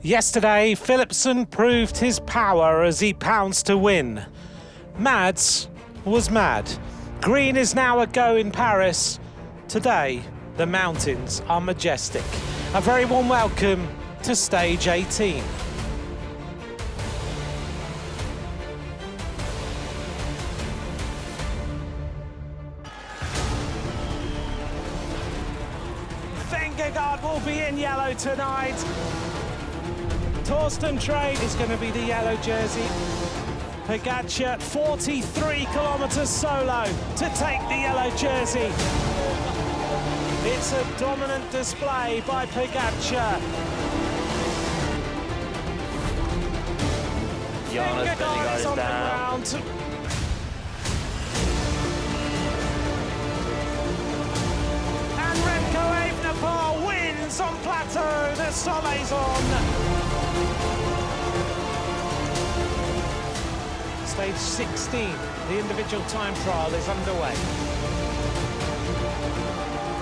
Yesterday, Philipsen proved his power as he pounced to win. Mads was mad. Green is now a go in Paris. Today, the mountains are majestic. A very warm welcome to stage 18. Vingegaard will be in yellow tonight. Torsten Trade is going to be the yellow jersey. Pogačar, 43 kilometres solo to take the yellow jersey. It's a dominant display by Pogačar. Vingegaard is on the ground. And Remco Evenepoel wins on plateau. The Soleil's on. Stage 16, the individual time trial is underway.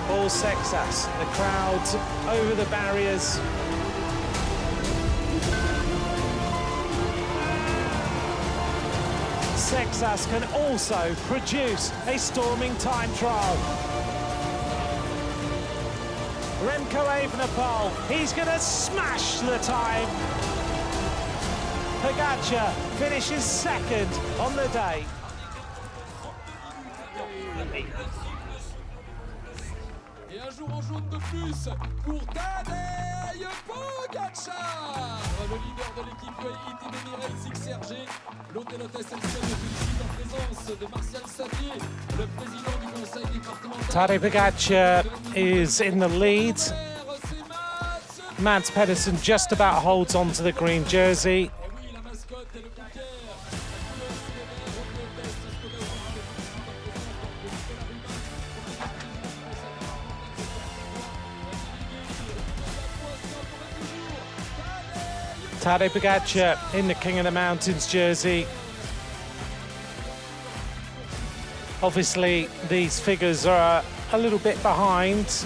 Paul Sexas, the crowd over the barriers. Sexas can also produce a storming time trial. Remco Evenepoel, he's going to smash the time. Pogačar finishes second on the day. Et un jour en jaune de plus pour Tadej Pogačar, le leader de l'équipe ITB Racing CRG. L'hôtel hôtesse SNCF félicite en présence de Martial Savier, le président du conseil départemental. Tadej Pogačar is in the lead. Mads Pedersen just about holds on to the green jersey. Tadej Pogačar in the King of the Mountains jersey. Obviously, these figures are a little bit behind.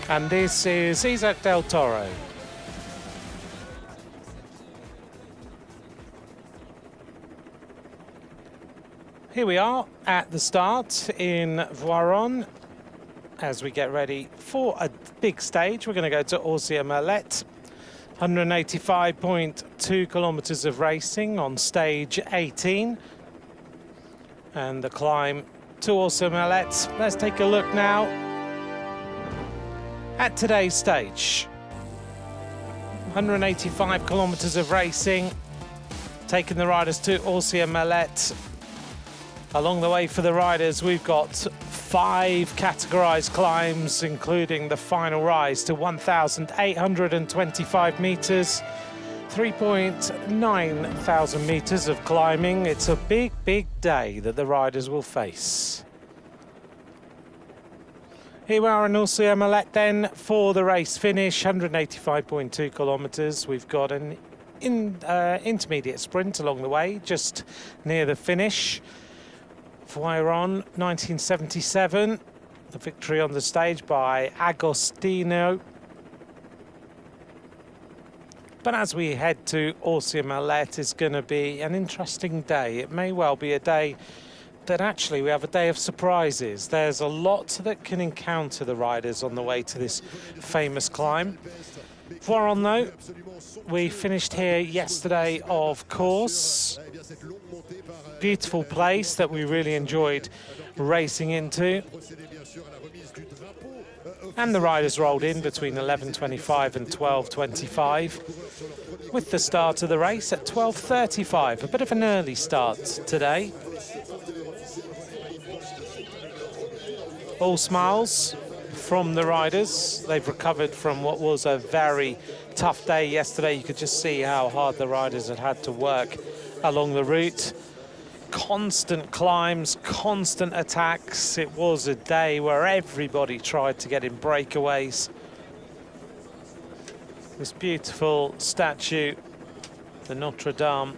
And this is Isaac Del Toro. Here we are at the start in Voiron. As we get ready for a big stage, we're going to go to Auzire-Merlette. 185.2 kilometers of racing on stage 18. And the climb to Auzire-Merlette. Let's take a look now at today's stage. 185 kilometers of racing, taking the riders to Auzire-Merlette. Along the way for the riders, we've got 5 categorized climbs, including the final rise to 1,825 meters, 3.9 thousand meters of climbing. It's a big, big day that the riders will face. Here we are in Auzire-Merlette then for the race finish, 185.2 kilometers. We've got an intermediate sprint along the way, just near the finish. Voiron 1977, the victory on the stage by Agostino. But as we head to Auzire-Merlette, it's going to be an interesting day. It may well be a day that actually we have a day of surprises. There's a lot that can encounter the riders on the way to this famous climb. Voiron though, we finished here yesterday, of course. Beautiful place that we really enjoyed racing into. And the riders rolled in between 11:25 and 12:25 with the start of the race at 12:35. A bit of an early start today. All smiles from the riders. They've recovered from what was a very tough day yesterday. You could just see how hard the riders had to work along the route. Constant climbs, constant attacks. It was a day where everybody tried to get in breakaways. This beautiful statue, the Notre Dame,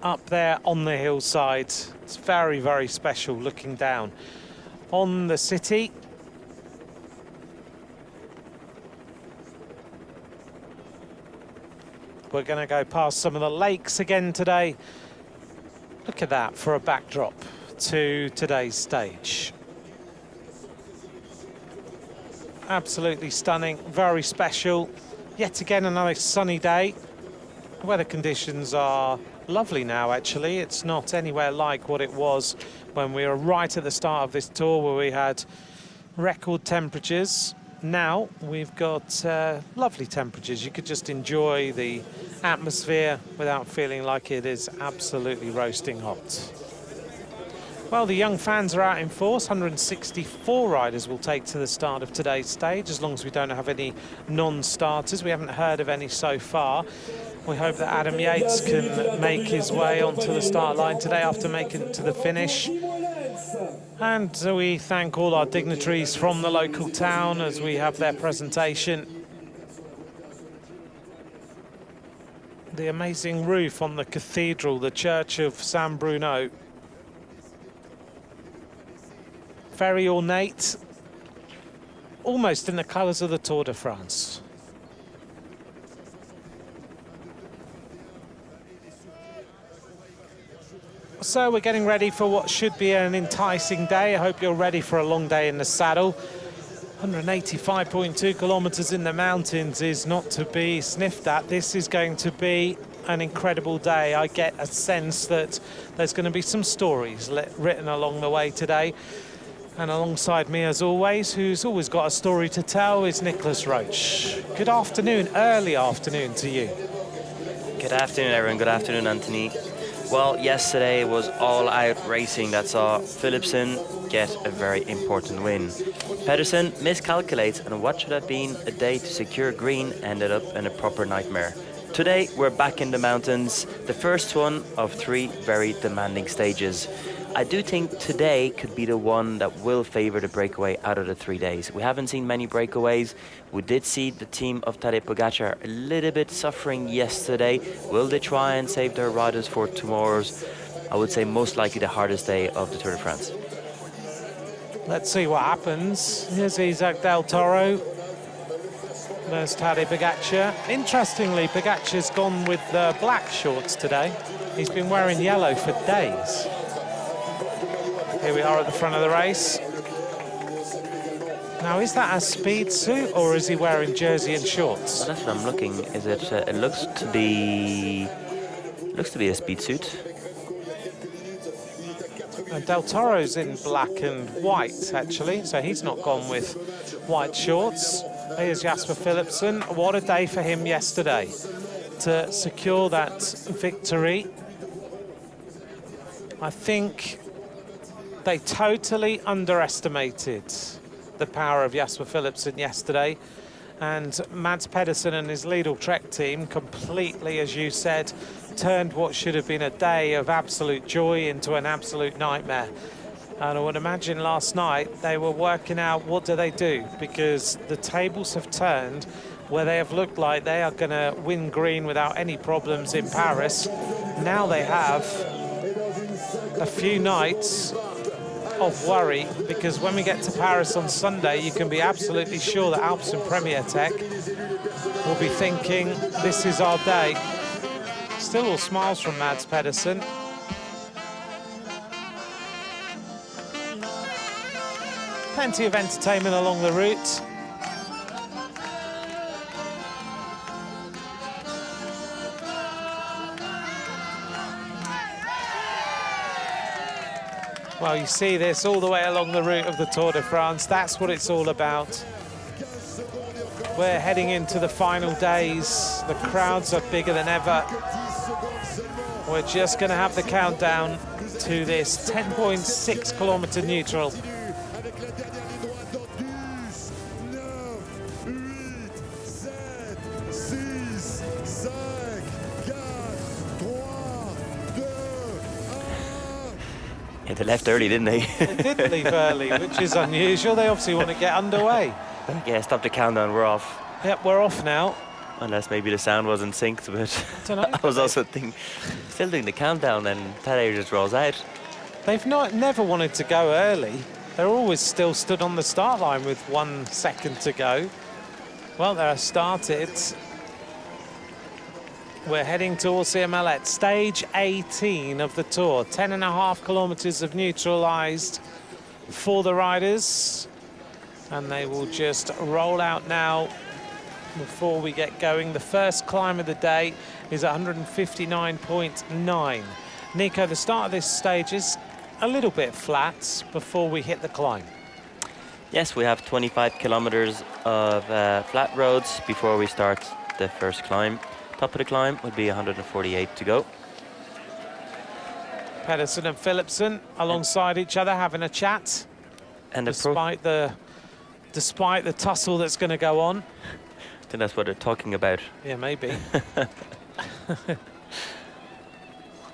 up there on the hillside. It's very, very special looking down on the city. We're going to go past some of the lakes again today. Look at that for a backdrop to today's stage. Absolutely stunning, very special. Yet again, another sunny day. Weather conditions are lovely now, actually. It's not anywhere like what it was when we were right at the start of this tour, where we had record temperatures. Now we've got lovely temperatures. You could just enjoy the atmosphere without feeling like it is absolutely roasting hot. Well, the young fans are out in force. 164 riders will take to the start of today's stage, as long as we don't have any non-starters. We haven't heard of any so far. We hope that Adam Yates can make his way onto the start line today after making it to the finish. And we thank all our dignitaries from the local town as we have their presentation. The amazing roof on the cathedral, the Church of San Bruno. Very ornate, almost in the colours of the Tour de France. So we're getting ready for what should be an enticing day. I hope you're ready for a long day in the saddle. 185.2 kilometres in the mountains is not to be sniffed at. This is going to be an incredible day. I get a sense that there's going to be some stories written along the way today. And alongside me, as always, who's always got a story to tell, is Nicholas Roach. Good afternoon, early afternoon to you. Good afternoon, everyone. Good afternoon, Anthony. Well, yesterday was all-out racing that saw Philipsen get a very important win. Pedersen miscalculates, and what should have been a day to secure green ended up in a proper nightmare. Today, we're back in the mountains, the first one of 3 very demanding stages. I do think today could be the one that will favour the breakaway out of the 3 days. We haven't seen many breakaways. We did see the team of Tadej Pogačar a little bit suffering yesterday. Will they try and save their riders for tomorrow's, I would say, most likely the hardest day of the Tour de France? Let's see what happens. Here's Isaac Del Toro. There's Tadej Pogačar. Interestingly, Pogačar's gone with black shorts today. He's been wearing yellow for days. Here we are at the front of the race. Now, is that a speed suit or is he wearing jersey and shorts? Well, that's what I'm looking. Is it? It looks to be a speed suit. And Del Toro's in black and white, actually, so he's not gone with white shorts. Here's Jasper Philipsen. What a day for him yesterday to secure that victory. I think they totally underestimated the power of Jasper Philipsen yesterday, and Mads Pedersen and his Lidl Trek team completely, as you said, turned what should have been a day of absolute joy into an absolute nightmare. And I would imagine last night they were working out what do they do, because the tables have turned where they have looked like they are going to win green without any problems in Paris. Now they have a few nights of worry, because when we get to Paris on Sunday, you can be absolutely sure that Alpecin Premier Tech will be thinking, this is our day. Still all smiles from Mads Pedersen. Plenty of entertainment along the route. Well, you see this all the way along the route of the Tour de France. That's what it's all about. We're heading into the final days. The crowds are bigger than ever. We're just going to have the countdown to this 10.6 kilometre neutral. Yeah, they left early, didn't they? They did leave early, which is unusual. They obviously want to get underway. Yeah, stop the countdown, we're off. Yep, we're off now. Unless maybe the sound wasn't synced, but I was also still doing the countdown, and Tadej just rolls out. They've never wanted to go early. They're always still stood on the start line with 1 second to go. Well, they're started. We're heading towards Mallet, stage 18 of the tour. 10.5 kilometers of neutralized for the riders. And they will just roll out now before we get going. The first climb of the day is 159.9. Nico, the start of this stage is a little bit flat before we hit the climb. Yes, we have 25 kilometers of flat roads before we start the first climb. Top of the climb would be 148 to go. Pedersen and Philipsen alongside each other having a chat. And despite the tussle that's going to go on. I think that's what they're talking about. Yeah, maybe. Let's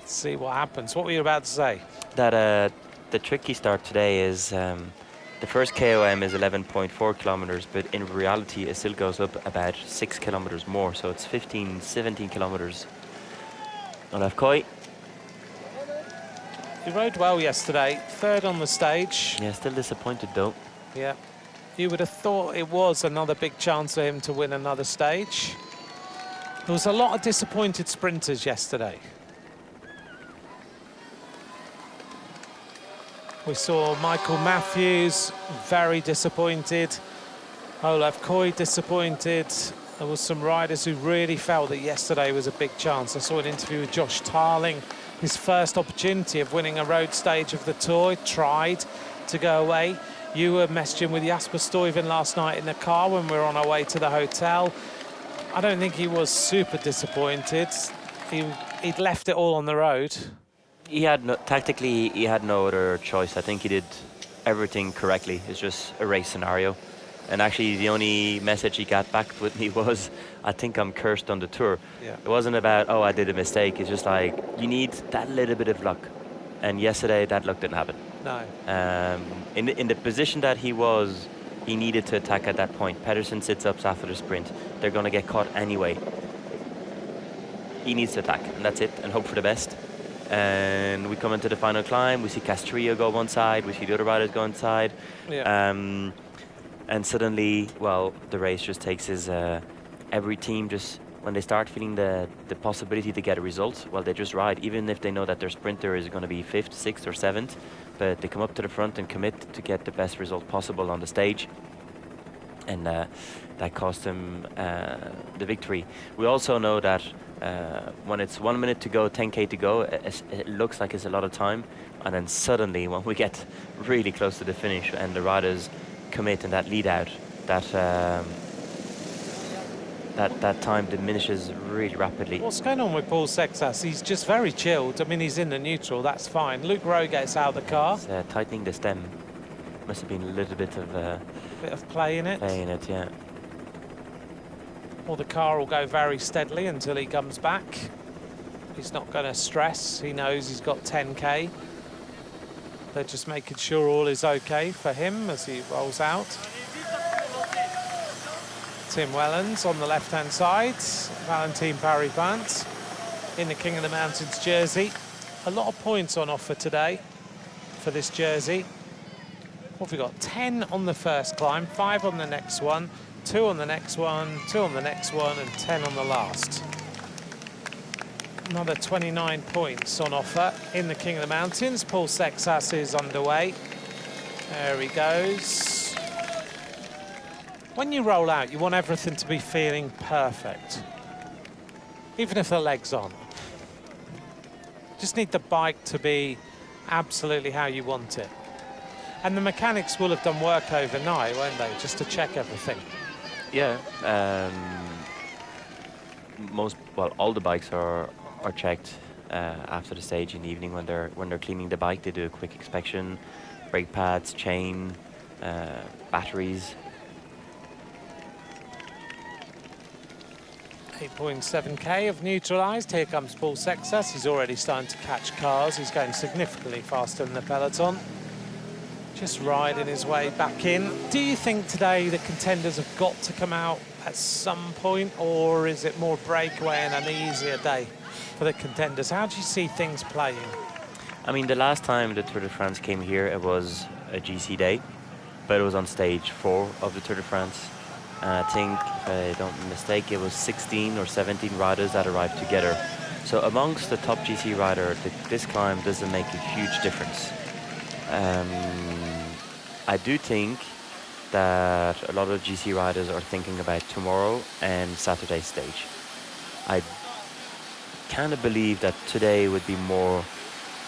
see what happens. What were you about to say? That the tricky start today is the first KOM is 11.4 kilometers, but in reality it still goes up about 6 kilometers more, so it's 15, 17 kilometers. Olaf Koy. He rode well yesterday, third on the stage. Yeah, still disappointed though. Yeah. You would have thought it was another big chance for him to win another stage. There was a lot of disappointed sprinters yesterday. We saw Michael Matthews very disappointed. Olaf Koy disappointed. There was some riders who really felt that yesterday was a big chance. I saw an interview with Josh Tarling, his first opportunity of winning a road stage of the tour. He tried to go away. You were messaging with Jasper Stuyven last night in the car when we were on our way to the hotel. I don't think he was super disappointed. He'd left it all on the road. He had tactically, he had no other choice. I think he did everything correctly. It's just a race scenario. And actually, the only message he got back with me was, I think I'm cursed on the tour. Yeah. It wasn't about, oh, I did a mistake. It's just like, you need that little bit of luck. And yesterday, that luck didn't happen. No. In the position that he was, he needed to attack at that point. Pedersen sits up after the sprint. They're going to get caught anyway. He needs to attack, and that's it, and hope for the best. And we come into the final climb. We see Castrillo go one side. We see the other riders go one side. Yeah. And suddenly, well, the race just takes his... every team just, when they start feeling the possibility to get a result, well, they just ride, even if they know that their sprinter is going to be 5th, 6th, or 7th. But they come up to the front and commit to get the best result possible on the stage. And that cost them the victory. We also know that when it's 1 minute to go, 10K to go, it looks like it's a lot of time. And then suddenly, when we get really close to the finish and the riders commit and that lead out, that time diminishes really rapidly. What's going on with Paul Sexas? He's just very chilled. I mean, he's in the neutral, that's fine. Luke Rowe gets out of the car. It's, tightening the stem. Must have been a little bit of Play in it. play in it, yeah. Or the car will go very steadily until he comes back. He's not going to stress. He knows he's got 10K. They're just making sure all is okay for him as he rolls out. Tim Wellens on the left-hand side. Valentin Paribant in the King of the Mountains jersey. A lot of points on offer today for this jersey. What have we got? 10 on the first climb, 5 on the next one, 2 on the next one, 2 on the next one, and 10 on the last. Another 29 points on offer in the King of the Mountains. Paul Sexas is underway. There he goes. When you roll out, you want everything to be feeling perfect, even if the legs aren't. Just need the bike to be absolutely how you want it. And the mechanics will have done work overnight, won't they, just to check everything? Yeah. All the bikes are checked after the stage in the evening when they're cleaning the bike. They do a quick inspection, brake pads, chain, batteries. 8.7K of neutralised. Here comes Paul Sexas. He's already starting to catch cars. He's going significantly faster than the peloton. Just riding his way back in. Do you think today the contenders have got to come out at some point, or is it more breakaway and an easier day for the contenders? How do you see things playing? I mean, the last time the Tour de France came here, it was a GC day, but it was on stage 4 of the Tour de France. And I think, if I don't mistake, it was 16 or 17 riders that arrived together. So amongst the top GC rider, this climb doesn't make a huge difference. I do think that a lot of GC riders are thinking about tomorrow and Saturday's stage. I kind of believe that today would be more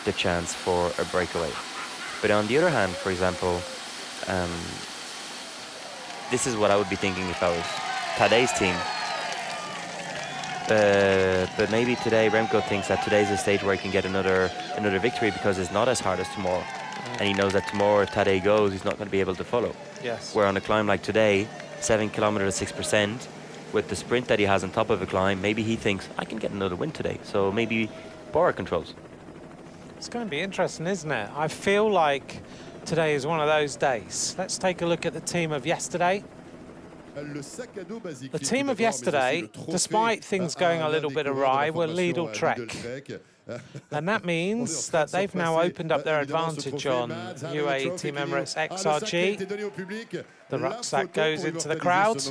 the chance for a breakaway. But on the other hand, for example, this is what I would be thinking if I was Tadej's team. But maybe today Remco thinks that today's a stage where he can get another victory because it's not as hard as tomorrow. And he knows that tomorrow if Tadej goes, he's not going to be able to follow. Yes. Where on a climb like today, 7 kilometers at 6%, with the sprint that he has on top of a climb, maybe he thinks, I can get another win today. So maybe Bora controls. It's going to be interesting, isn't it? I feel like today is one of those days. Let's take a look at the team of yesterday. The team of yesterday, despite things going a little bit awry, were Lidl Trek. And that means that they've now opened up their advantage on UAE Team Emirates XRG. The rucksack goes into the crowd.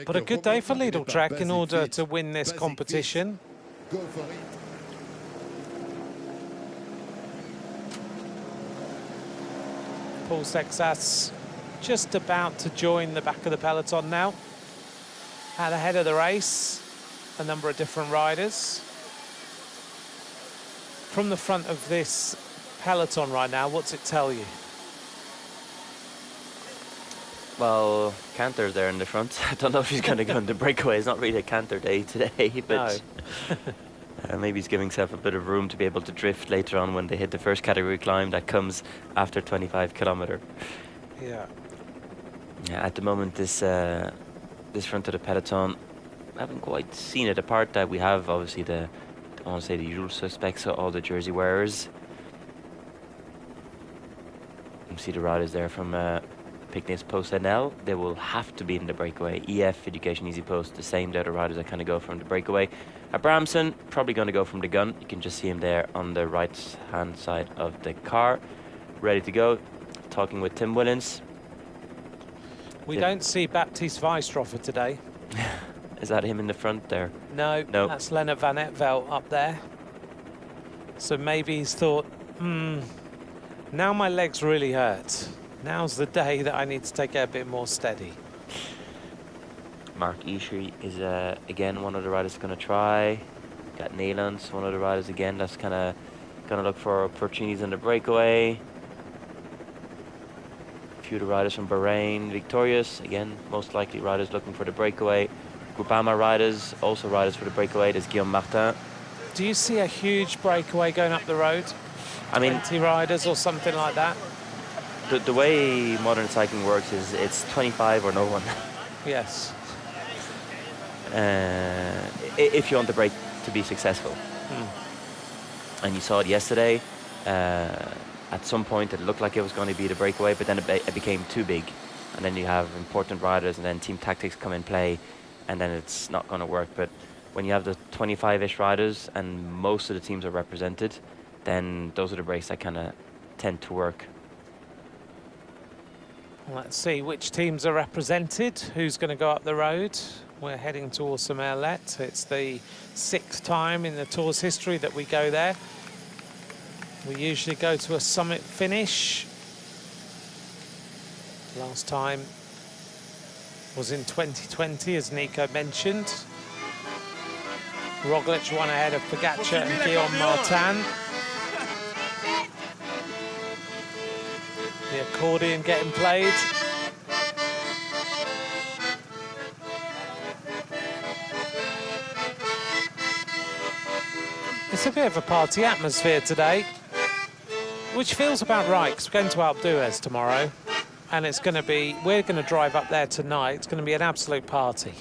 But a good day for Lidl Trek in order to win this competition. Paul Sexas just about to join the back of the peloton now. At the head of the race, a number of different riders. From the front of this peloton right now, what's it tell you? Well, Cantor's there in the front. I don't know if he's going to go into breakaway. It's not really a Cantor day today, but no. Maybe he's giving himself a bit of room to be able to drift later on when they hit the first category climb that comes after 25 kilometer. Yeah. Yeah, at the moment, this front of the peloton, I haven't quite seen it. Apart that we have obviously I want to say the usual suspects, so all the jersey wearers. You can see the riders there from Picnics Post NL. They will have to be in the breakaway. EF, Education Easy Post, the same. They're the riders that kind of go from the breakaway. Abramson, probably going to go from the gun. You can just see him there on the right-hand side of the car, ready to go. Talking with Tim Willens. We don't see Baptiste Weistroffer today. Is that him in the front there? No, that's Lennart van Etvelt up there. So maybe he's thought, now my legs really hurt. Now's the day that I need to take it a bit more steady. Mark Ishii is again one of the riders going to try. Got Neylands, one of the riders again that's kind of going to look for opportunities in the breakaway. A few of the riders from Bahrain, victorious. Again, most likely riders looking for the breakaway. Groupama riders, also riders for the breakaway. There's Guillaume Martin. Do you see a huge breakaway going up the road? I mean, 20 riders or something like that? The way modern cycling works is it's 25 or no one. Yes. If you want the break to be successful. And you saw it yesterday. At some point it looked like it was going to be the breakaway, but then it became too big. And then you have important riders and then team tactics come in play, and then it's not going to work. But when you have the 25-ish riders and most of the teams are represented, then those are the breaks that kind of tend to work. Let's see which teams are represented, who's going to go up the road. We're heading towards Merlet. It's the 6th time in the Tour's history that we go there. We usually go to a summit finish. Last time was in 2020, as Nico mentioned. Roglic won ahead of Pogačar and Guillaume Martin. The accordion getting played. It's a bit of a party atmosphere today, which feels about right, because we're going to Alpe d'Huez tomorrow, and it's going to be, we're going to drive up there tonight. It's going to be an absolute party.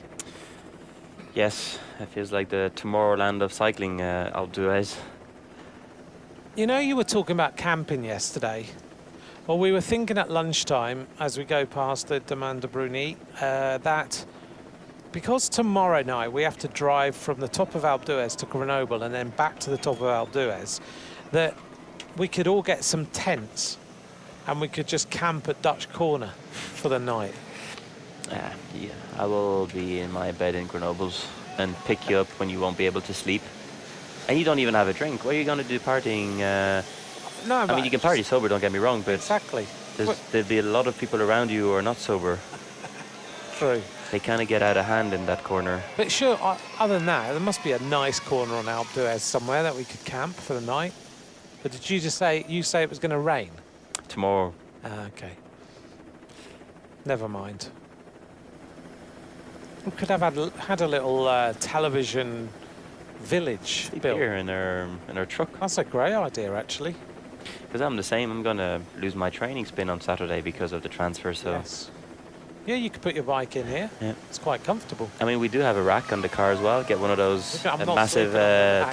Yes, it feels like the Tomorrowland of cycling, Alpe d'Huez. You know, you were talking about camping yesterday. Well, we were thinking at lunchtime, as we go past the Domaine de Brunies, that because tomorrow night we have to drive from the top of Alpe d'Huez to Grenoble and then back to the top of Alpe d'Huez, that we could all get some tents and we could just camp at Dutch Corner for the night. Yeah, I will be in my bed in Grenobles and pick you up when you won't be able to sleep. And you don't even have a drink. What are you going to do partying? No, I mean, you can party sober, don't get me wrong, but exactly. there'll be a lot of people around you who are not sober. True. They kind of get out of hand in that corner. But sure, other than that, there must be a nice corner on Alpe d'Huez somewhere that we could camp for the night. But did you just say it was going to rain? Tomorrow. Okay. Never mind. We could have had a little television village built. Here in our truck. That's a great idea, actually. Because I'm the same. I'm going to lose my training spin on Saturday because of the transfer. So. Yes. Yeah, you could put your bike in here. Yeah. It's quite comfortable. I mean, we do have a rack on the car as well. Get one of those massive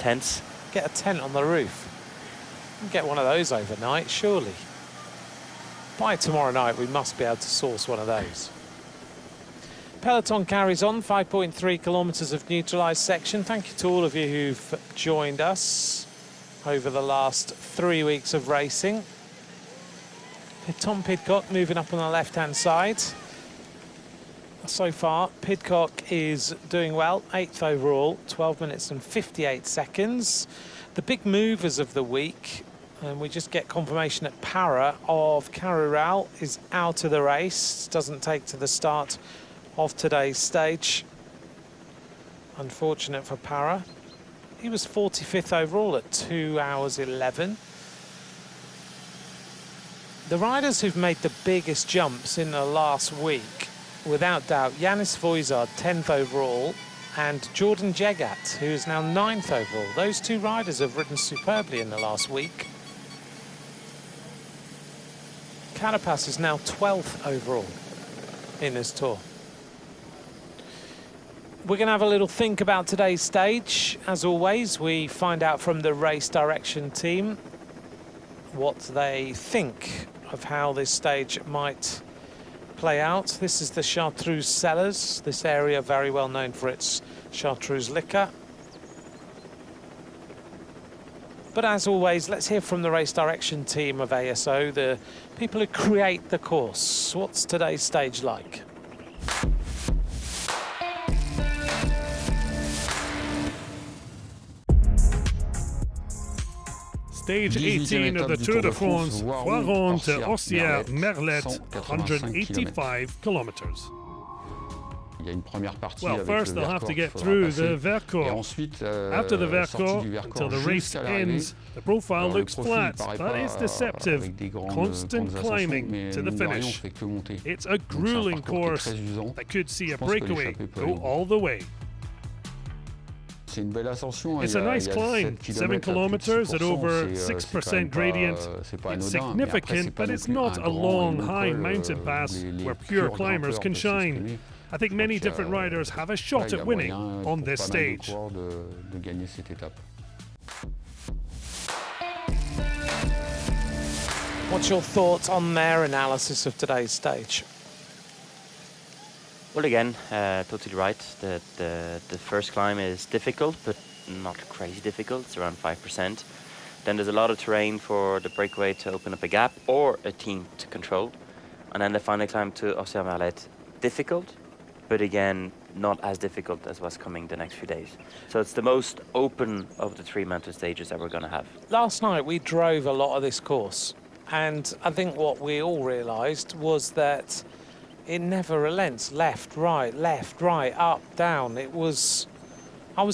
tents. Get a tent on the roof. Get one of those overnight, surely. By tomorrow night, we must be able to source one of those. Peloton carries on, 5.3 kilometres of neutralised section. Thank you to all of you who've joined us over the last 3 weeks of racing. Tom Pidcock moving up on the left-hand side. So far, Pidcock is doing well, 8th overall, 12 minutes and 58 seconds. The big movers of the week, and we just get confirmation that Para of Carural is out of the race, doesn't take to the start of today's stage. Unfortunate for Para. He was 45th overall at 2 hours 11. The riders who've made the biggest jumps in the last week, without doubt, Yanis Voizard, 10th overall, and Jordan Jegat, who is now 9th overall. Those two riders have ridden superbly in the last week. Carapaz is now 12th overall in this tour. We're going to have a little think about today's stage. As always, we find out from the race direction team what they think of how this stage might play out. This is the Chartreuse Cellars, this area very well known for its Chartreuse liquor. But as always, let's hear from the race direction team of ASO, the people who create the course. What's today's stage like? Stage 18 of the Tour de France, Voiron to Ossières Merlet, 185 kilometers. Well, first they'll have to get through the Vercors. After the Vercors, until the race ends, the profile looks flat, but it's deceptive. Constant climbing to the finish. It's a grueling course that could see a breakaway go all the way. It's a nice climb, 7 kilometers at over 6% gradient. It's significant, but it's not a long, high mountain pass where pure climbers can shine. I think many different riders have a shot at winning on this stage. What's your thoughts on their analysis of today's stage? Well, again, totally right. The first climb is difficult, but not crazy difficult. It's around 5%. Then there's a lot of terrain for the breakaway to open up a gap or a team to control. And then the final climb to Ossières Merlet, difficult, but again, not as difficult as what's coming the next few days. So it's the most open of the 3 mountain stages that we're going to have. Last night we drove a lot of this course, and I think what we all realised was that it never relents. Left, right, up, down. I was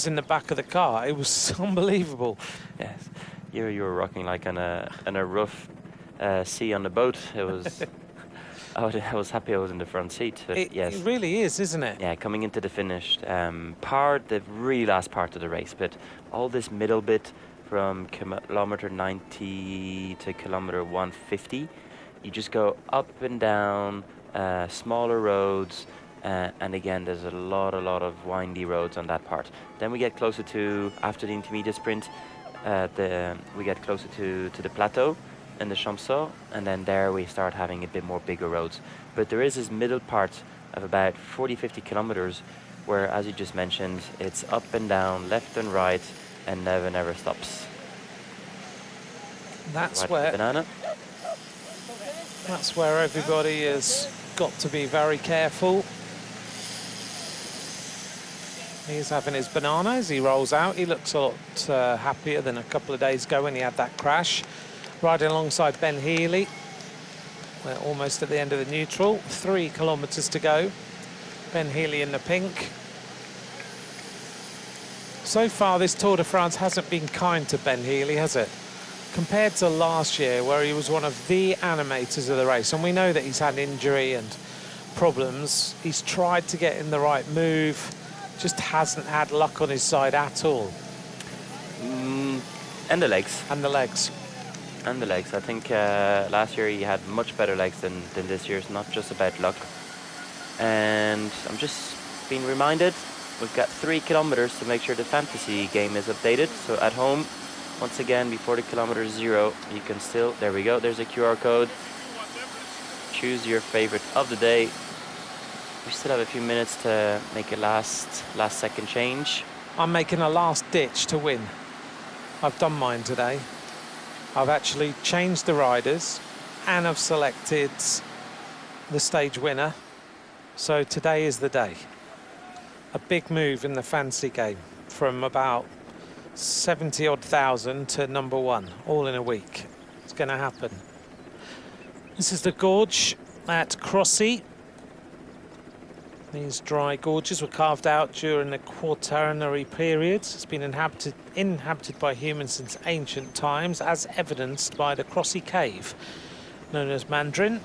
in the back of the car. It was unbelievable. Yes, you were rocking like on a rough sea on the boat. It was. I was happy I was in the front seat. But yes, it really is, isn't it? Yeah, coming into the finished part, the really last part of the race, but all this middle bit from kilometer 90 to kilometer 150, you just go up and down. Smaller roads, and again there's a lot of windy roads on that part. Then we get closer to, after the intermediate sprint, we get closer to the plateau and the Champsaur, and then there we start having a bit more bigger roads. But there is this middle part of about 40-50 kilometers where, as you just mentioned, it's up and down, left and right, and never stops. That's right, where banana. That's where everybody has got to be very careful. He's having his banana as he rolls out. He looks a lot happier than a couple of days ago when he had that crash. Riding alongside Ben Healy. We're almost at the end of the neutral. 3 kilometres to go. Ben Healy in the pink. So far, this Tour de France hasn't been kind to Ben Healy, has it? Compared to last year, where he was one of the animators of the race. And we know that he's had injury and problems. He's tried to get in the right move. Just hasn't had luck on his side at all. And the legs. And the legs. And the legs. I think last year he had much better legs than this year. It's not just about luck. And I'm just being reminded, we've got 3 kilometers to make sure the fantasy game is updated. So at home, once again, before the kilometer 0, you can still, there we go, there's a QR code. Choose your favorite of the day. We still have a few minutes to make a last second change. I'm making a last ditch to win. I've done mine today. I've actually changed the riders and I've selected the stage winner. So today is the day. A big move in the fancy game from about 70-odd thousand to number 1, all in a week. It's going to happen. This is the gorge at Crossy. These dry gorges were carved out during the Quaternary period. It's been inhabited by humans since ancient times, as evidenced by the Crossy Cave, known as Mandrin,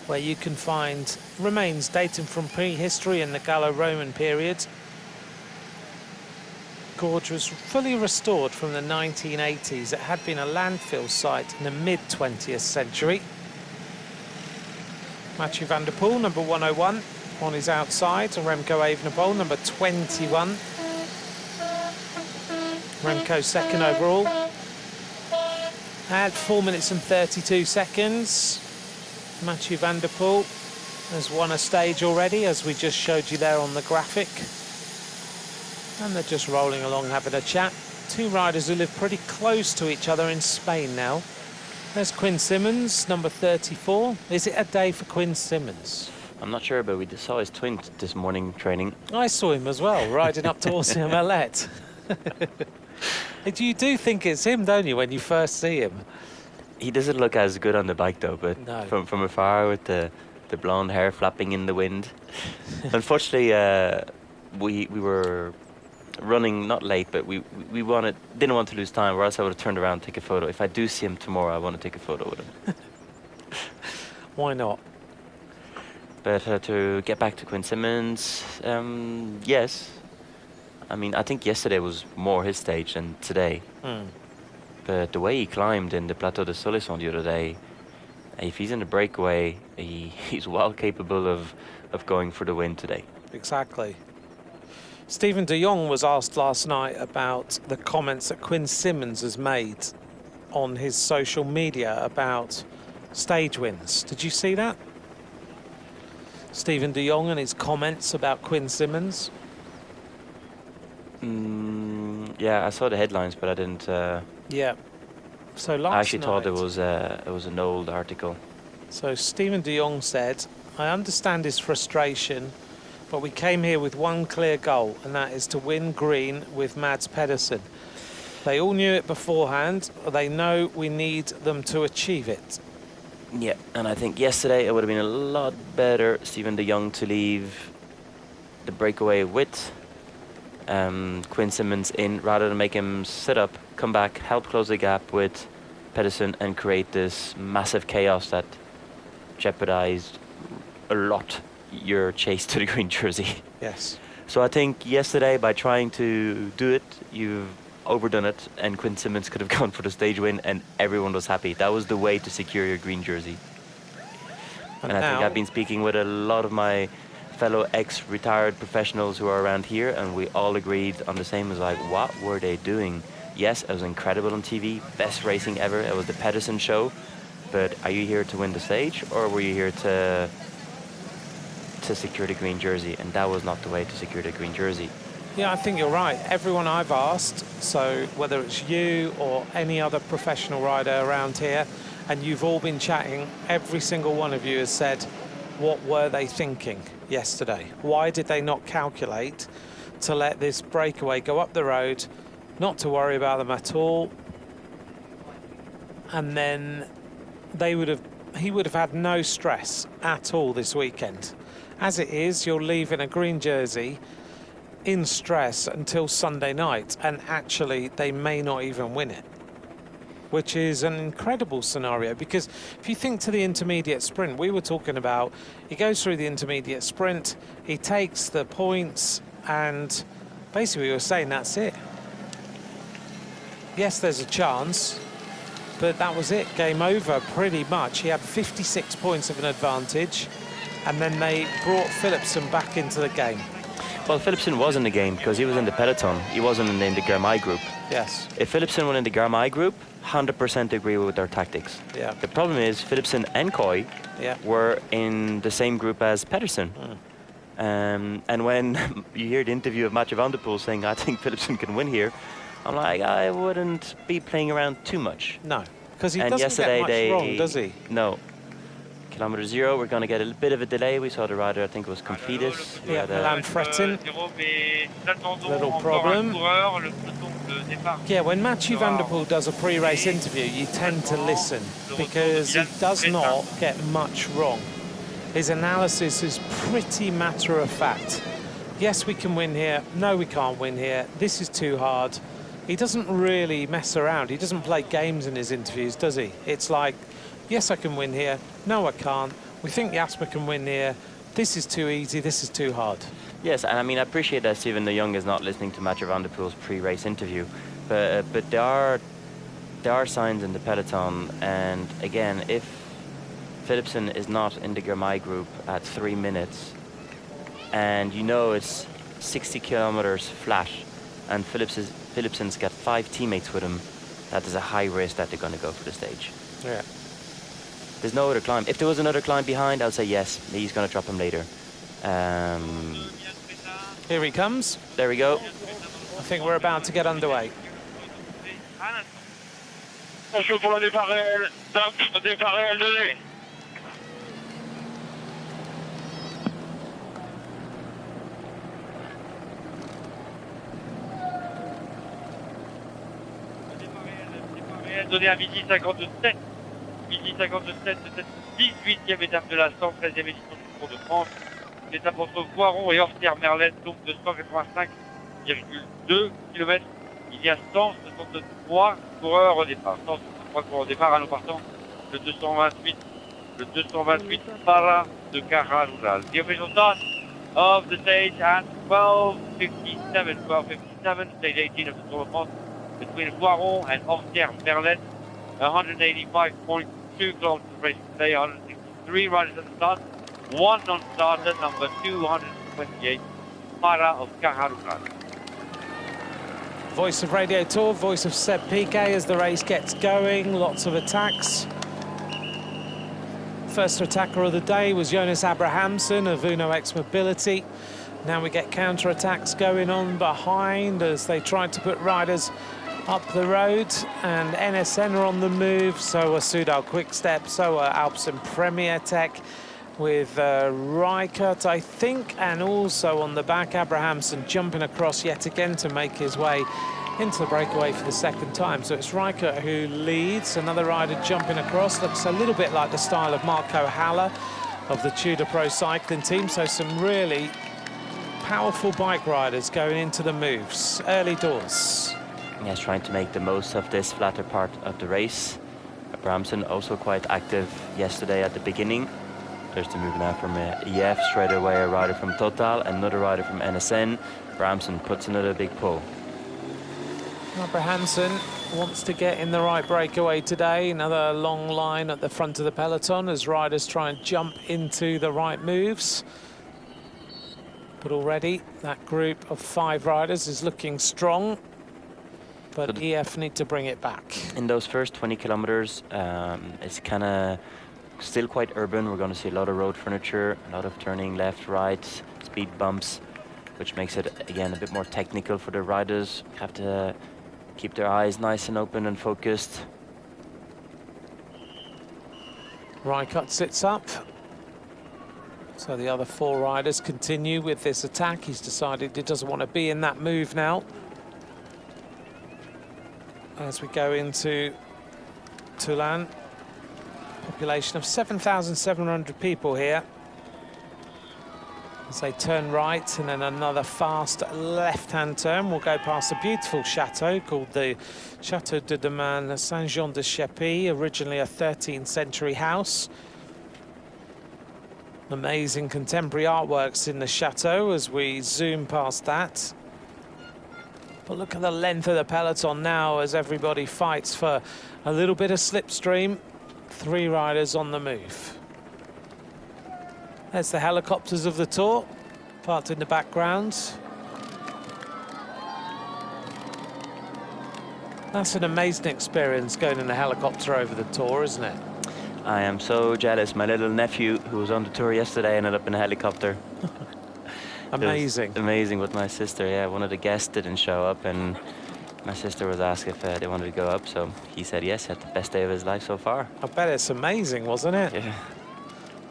where you can find remains dating from prehistory and the Gallo-Roman period. Gorge was fully restored from the 1980s. It had been a landfill site in the mid-20th century. Mathieu van der Poel, number 101. On his outside, Remco Evenepoel, number 21. Remco second overall. At 4 minutes and 32 seconds. Mathieu van der Poel has won a stage already, as we just showed you there on the graphic. And they're just rolling along, having a chat. 2 riders who live pretty close to each other in Spain now. There's Quinn Simmons, number 34. Is it a day for Quinn Simmons? I'm not sure, but we saw his twin this morning training. I saw him as well, riding up to Orsia Millet. You do think it's him, don't you, when you first see him? He doesn't look as good on the bike, though, but no. from afar with the blonde hair flapping in the wind. Unfortunately, we were running, not late, but we didn't want to lose time, or else I would have turned around and take a photo. If I do see him tomorrow, I want to take a photo with him. Why not? But to get back to Quinn Simmons, yes. I mean, I think yesterday was more his stage than today. But the way he climbed in the Plateau de Solisson the other day, if he's in the breakaway, he's well capable of going for the win today. Exactly. Stephen de Jong was asked last night about the comments that Quinn Simmons has made on his social media about stage wins. Did you see that? Stephen de Jong and his comments about Quinn Simmons? Yeah, I saw the headlines, but I didn't... Yeah. So last I actually night, thought it was an old article. So Stephen de Jong said, I understand his frustration, but we came here with one clear goal, and that is to win green with Mads Pedersen. They all knew it beforehand. They know we need them to achieve it. Yeah, and I think yesterday it would have been a lot better, Stephen de Jong, to leave the breakaway with Quinn Simmons in, rather than make him sit up, come back, help close the gap with Pedersen and create this massive chaos that jeopardized a lot your chase to the green jersey. Yes. So I think yesterday, by trying to do it, you've overdone it, and Quinn Simmons could have gone for the stage win and everyone was happy. That was the way to secure your green jersey. And I think I've been speaking with a lot of my fellow ex-retired professionals who are around here, and we all agreed on the same as, like, what were they doing? Yes, it was incredible on TV, best racing ever. It was the Pedersen show. But are you here to win the stage, or were you here to secure the green jersey? And that was not the way to secure the green jersey. Yeah, I think you're right. Everyone I've asked, so whether it's you or any other professional rider around here, and you've all been chatting, every single one of you has said, what were they thinking yesterday? Why did they not calculate to let this breakaway go up the road, not to worry about them at all. And then he would have had no stress at all this weekend. As it is, you're leaving a green jersey in stress until Sunday night, and actually they may not even win it, which is an incredible scenario. Because if you think to the intermediate sprint, we were talking about, he goes through the intermediate sprint, he takes the points, and basically we were saying that's it. Yes, there's a chance, but that was it, game over pretty much. He had 56 points of an advantage, and then they brought Philipsen back into the game. Well, Philipsen was in the game because he was in the peloton. He wasn't in the Garmai group. Yes. If Philipsen were in the Garmai group, 100% agree with their tactics. Yeah. The problem is Philipsen and Coy were in the same group as Pedersen. And when you hear the interview of Mathieu van der Poel saying, I think Philipsen can win here, I'm like, I wouldn't be playing around too much. No, because he and doesn't yesterday get much wrong, does he? No. Kilometer 0, we're going to get a bit of a delay. We saw the rider, I think it was Confidis. Yeah, Milan Frettin. Little problem. Yeah, when Mathieu van der Poel does a pre-race interview, you tend to listen because he does not get much wrong. His analysis is pretty matter of fact. Yes, we can win here. No, we can't win here. This is too hard. He doesn't really mess around. He doesn't play games in his interviews, does he? It's like, yes, I can win here. No, I can't. We think Jasper can win here. This is too easy. This is too hard. Yes, and I mean, I appreciate that Stephen de Jong is not listening to Mathieu van der Poel's pre-race interview, but there are signs in the peloton, and again, if Philipsen is not in the Garmai group at 3 minutes, and you know it's 60 kilometers flat, and Philipsen's got 5 teammates with him, that is a high risk that they're going to go for the stage. Yeah. There's no other climb. If there was another climb behind, I'll say yes, he's going to drop him later. Here he comes. There we go. I think we're about to get underway. Donné à midi 57. Midi 57 de cette 18e étape de la 113e édition du Tour de France. L'étape entre Voiron et Ortières-Merlette, donc de 185,2 km. Il y a 163 coureurs au départ. 163 coureurs au départ, à nos partants, le 228 Para de Caja Rural. The official start of the stage at 12:57, stage 18 of the Tour de France, between Voiron and Ortières-Merlette. 185.2 kilometers race today, 163 riders at the start, one non-starter, number 228, Para of Caja Rural. Voice of Radio Tour, voice of Seb Piquet as the race gets going, lots of attacks. First attacker of the day was Jonas Abrahamsen of Uno X Mobility. Now we get counter-attacks going on behind as they try to put riders up the road, and NSN are on the move, so are Soudal Quickstep, so are Alpecin Premier Tech with Rijkaard, I think, and also on the back, Abrahamsen jumping across yet again to make his way into the breakaway for the second time. So it's Rijkaard who leads, another rider jumping across, looks a little bit like the style of Marco Haller of the Tudor Pro Cycling team, so some really powerful bike riders going into the moves, early doors. Yes, trying to make the most of this flatter part of the race. Abrahamsen also quite active yesterday at the beginning. There's the move now from EF, straight away a rider from Total, another rider from NSN. Abrahamsen puts another big pull. Abrahamsen wants to get in the right breakaway today. Another long line at the front of the peloton as riders try and jump into the right moves. But already that group of 5 riders is looking strong. But EF need to bring it back. In those first 20 kilometers, it's kind of still quite urban. We're going to see a lot of road furniture, a lot of turning left, right, speed bumps, which makes it, again, a bit more technical for the riders. Have to keep their eyes nice and open and focused. Rijkaard sits up. So the other 4 riders continue with this attack. He's decided he doesn't want to be in that move now. As we go into Toulon, population of 7,700 people here. As they turn right and then another fast left-hand turn, we'll go past a beautiful chateau called the Chateau de Domaine Saint-Jean-de-Chépy, originally a 13th century house. Amazing contemporary artworks in the chateau as we zoom past that. But look at the length of the peloton now as everybody fights for a little bit of slipstream. 3 riders on the move. There's the helicopters of the Tour, parked in the background. That's an amazing experience going in a helicopter over the Tour, isn't it? I am so jealous. My little nephew, who was on the tour yesterday, ended up in a helicopter. Amazing. Amazing with my sister, yeah. One of the guests didn't show up, and my sister was asked if they wanted to go up, so he said yes, had the best day of his life so far. I bet it's amazing, wasn't it? Yeah.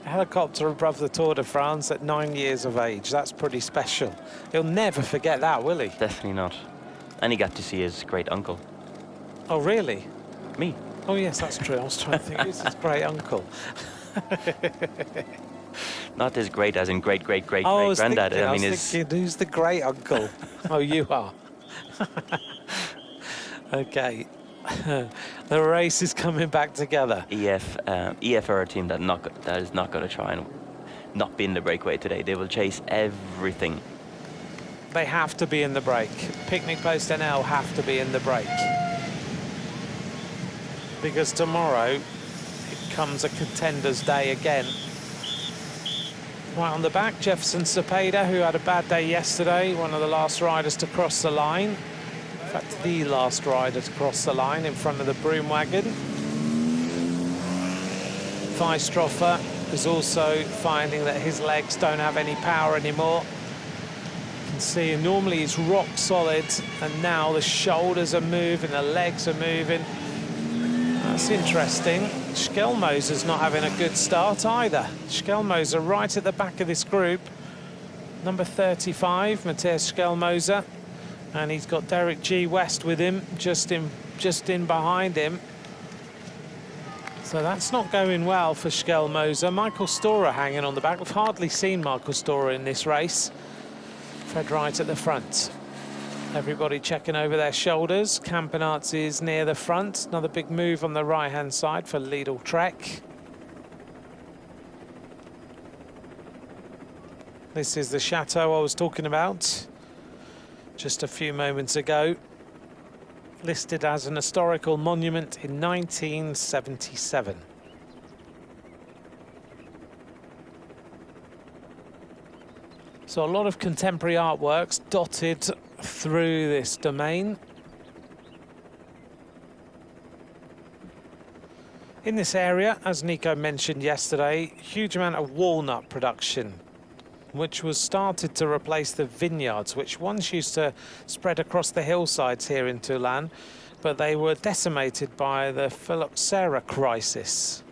A helicopter above the Tour de France at 9 years of age. That's pretty special. He'll never forget that, will he? Definitely not. And he got to see his great uncle. Oh, really? Me. Oh, yes, that's true. I was trying to think, who's his great uncle? Not as great as in great granddad. I was his. thinking, who's the great uncle? Oh, you are. Okay. The race is coming back together. EF are a team that is not going to try and not be in the breakaway today. They will chase everything. They have to be in the break. Picnic Post NL have to be in the break. Because tomorrow it comes a contenders day again. Right on the back, Jefferson Cepeda, who had a bad day yesterday, one of the last riders to cross the line. In fact, the last rider to cross the line in front of the broom wagon. Weistroffer is also finding that his legs don't have any power anymore. You can see normally he's rock solid, and now the shoulders are moving, the legs are moving. That's interesting. Schelmoser's not having a good start either. Schelmoser right at the back of this group. Number 35, Matthias Schelmoser. And he's got Derek G. West with him, just in behind him. So that's not going well for Schelmoser. Michael Storer hanging on the back. We've hardly seen Michael Storer in this race. Fred Wright at the front. Everybody checking over their shoulders. Campenaerts is near the front. Another big move on the right-hand side for Lidl Trek. This is the chateau I was talking about just a few moments ago. Listed as an historical monument in 1977. So a lot of contemporary artworks dotted through this domain. In this area, as Nico mentioned yesterday, huge amount of walnut production, which was started to replace the vineyards, which once used to spread across the hillsides here in Toulon, but they were decimated by the phylloxera crisis.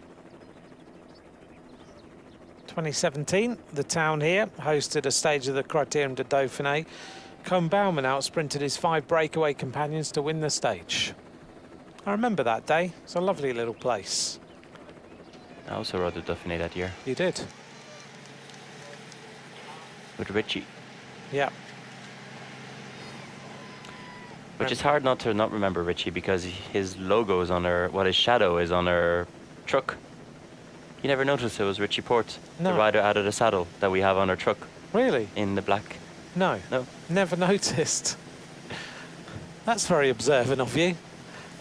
2017, the town here hosted a stage of the Criterium de Dauphiné. Koen Bouwman out-sprinted his 5 breakaway companions to win the stage. I remember that day. It's a lovely little place. I also rode the Dauphiné that year. You did? With Richie. Yeah. Which is hard not to not remember Richie, because his logo is on her, his shadow is on her truck. You never noticed it was Richie Porte, no. The rider out of the saddle that we have on our truck. Really? In the black. No. No. Never noticed. That's very observant of you.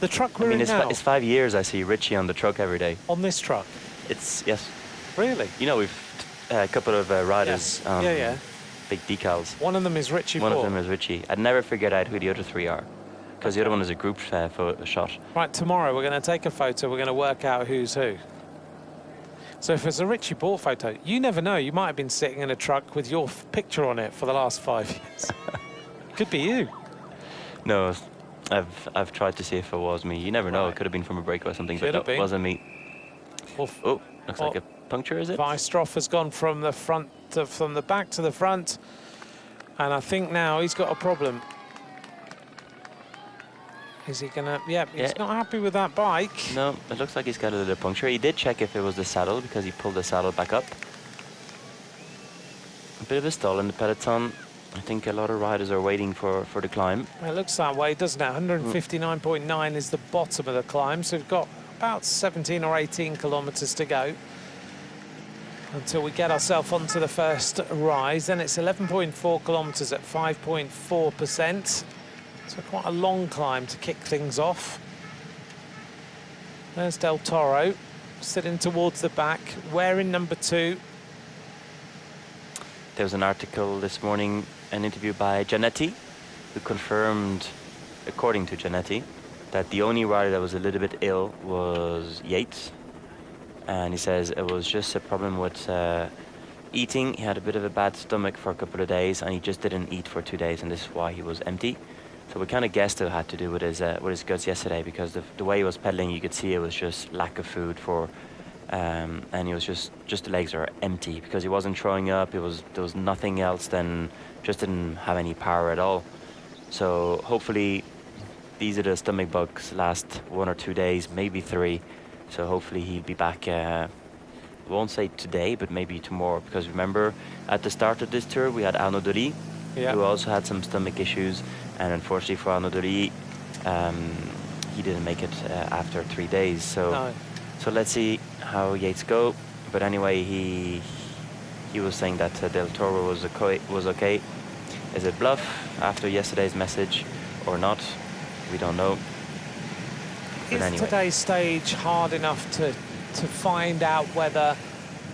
The truck we're in now. It's 5 years I see Richie on the truck every day. On this truck? It's, yes. Really? You know, we've a couple of riders. Yes. Big decals. One of them is Richie Porte. One of them is Richie. I'd never figure out who the other 3 are, because the other one is a group photo shot. Right, tomorrow we're going to take a photo. We're going to work out who's who. So if it's a Richie Porte photo, you never know. You might have been sitting in a truck with your picture on it for the last 5 years. Could be you. No, I've tried to see if it was me. You never know. It could have been from a break or something, but it wasn't me. Oh, looks like a puncture, is it? Weistrop has gone from the front from the back to the front, and I think now he's got a problem. Is he gonna? Yeah, he's not happy with that bike. No, it looks like he's got a little puncture. He did check if it was the saddle because he pulled the saddle back up. A bit of a stall in the peloton. I think a lot of riders are waiting for the climb. It looks that way, doesn't it? 159.9 is the bottom of the climb, so we've got about 17 or 18 kilometres to go until we get ourselves onto the first rise. Then it's 11.4 kilometres at 5.4%. So quite a long climb to kick things off. There's Del Toro sitting towards the back, wearing number 2. There was an article this morning, an interview by Giannetti, who confirmed, according to Giannetti, that the only rider that was a little bit ill was Yates. And he says it was just a problem with eating. He had a bit of a bad stomach for a couple of days, and he just didn't eat for 2 days, and this is why he was empty. So we kind of guessed it had to do with his guts yesterday, because the way he was pedaling, you could see it was just lack of food for, and he was just the legs are empty because he wasn't throwing up. There was nothing else than just didn't have any power at all. So hopefully these are the stomach bugs last 1 or 2 days, maybe 3. So hopefully he'll be back. I won't say today, but maybe tomorrow, because remember at the start of this tour we had Arnaud Delis, who also had some stomach issues. And unfortunately for Arnaud Delis, he didn't make it after 3 days. So let's see how Yates go. But anyway, he was saying that Del Toro was okay. Is it bluff after yesterday's message or not? We don't know. But Is today's stage hard enough to find out whether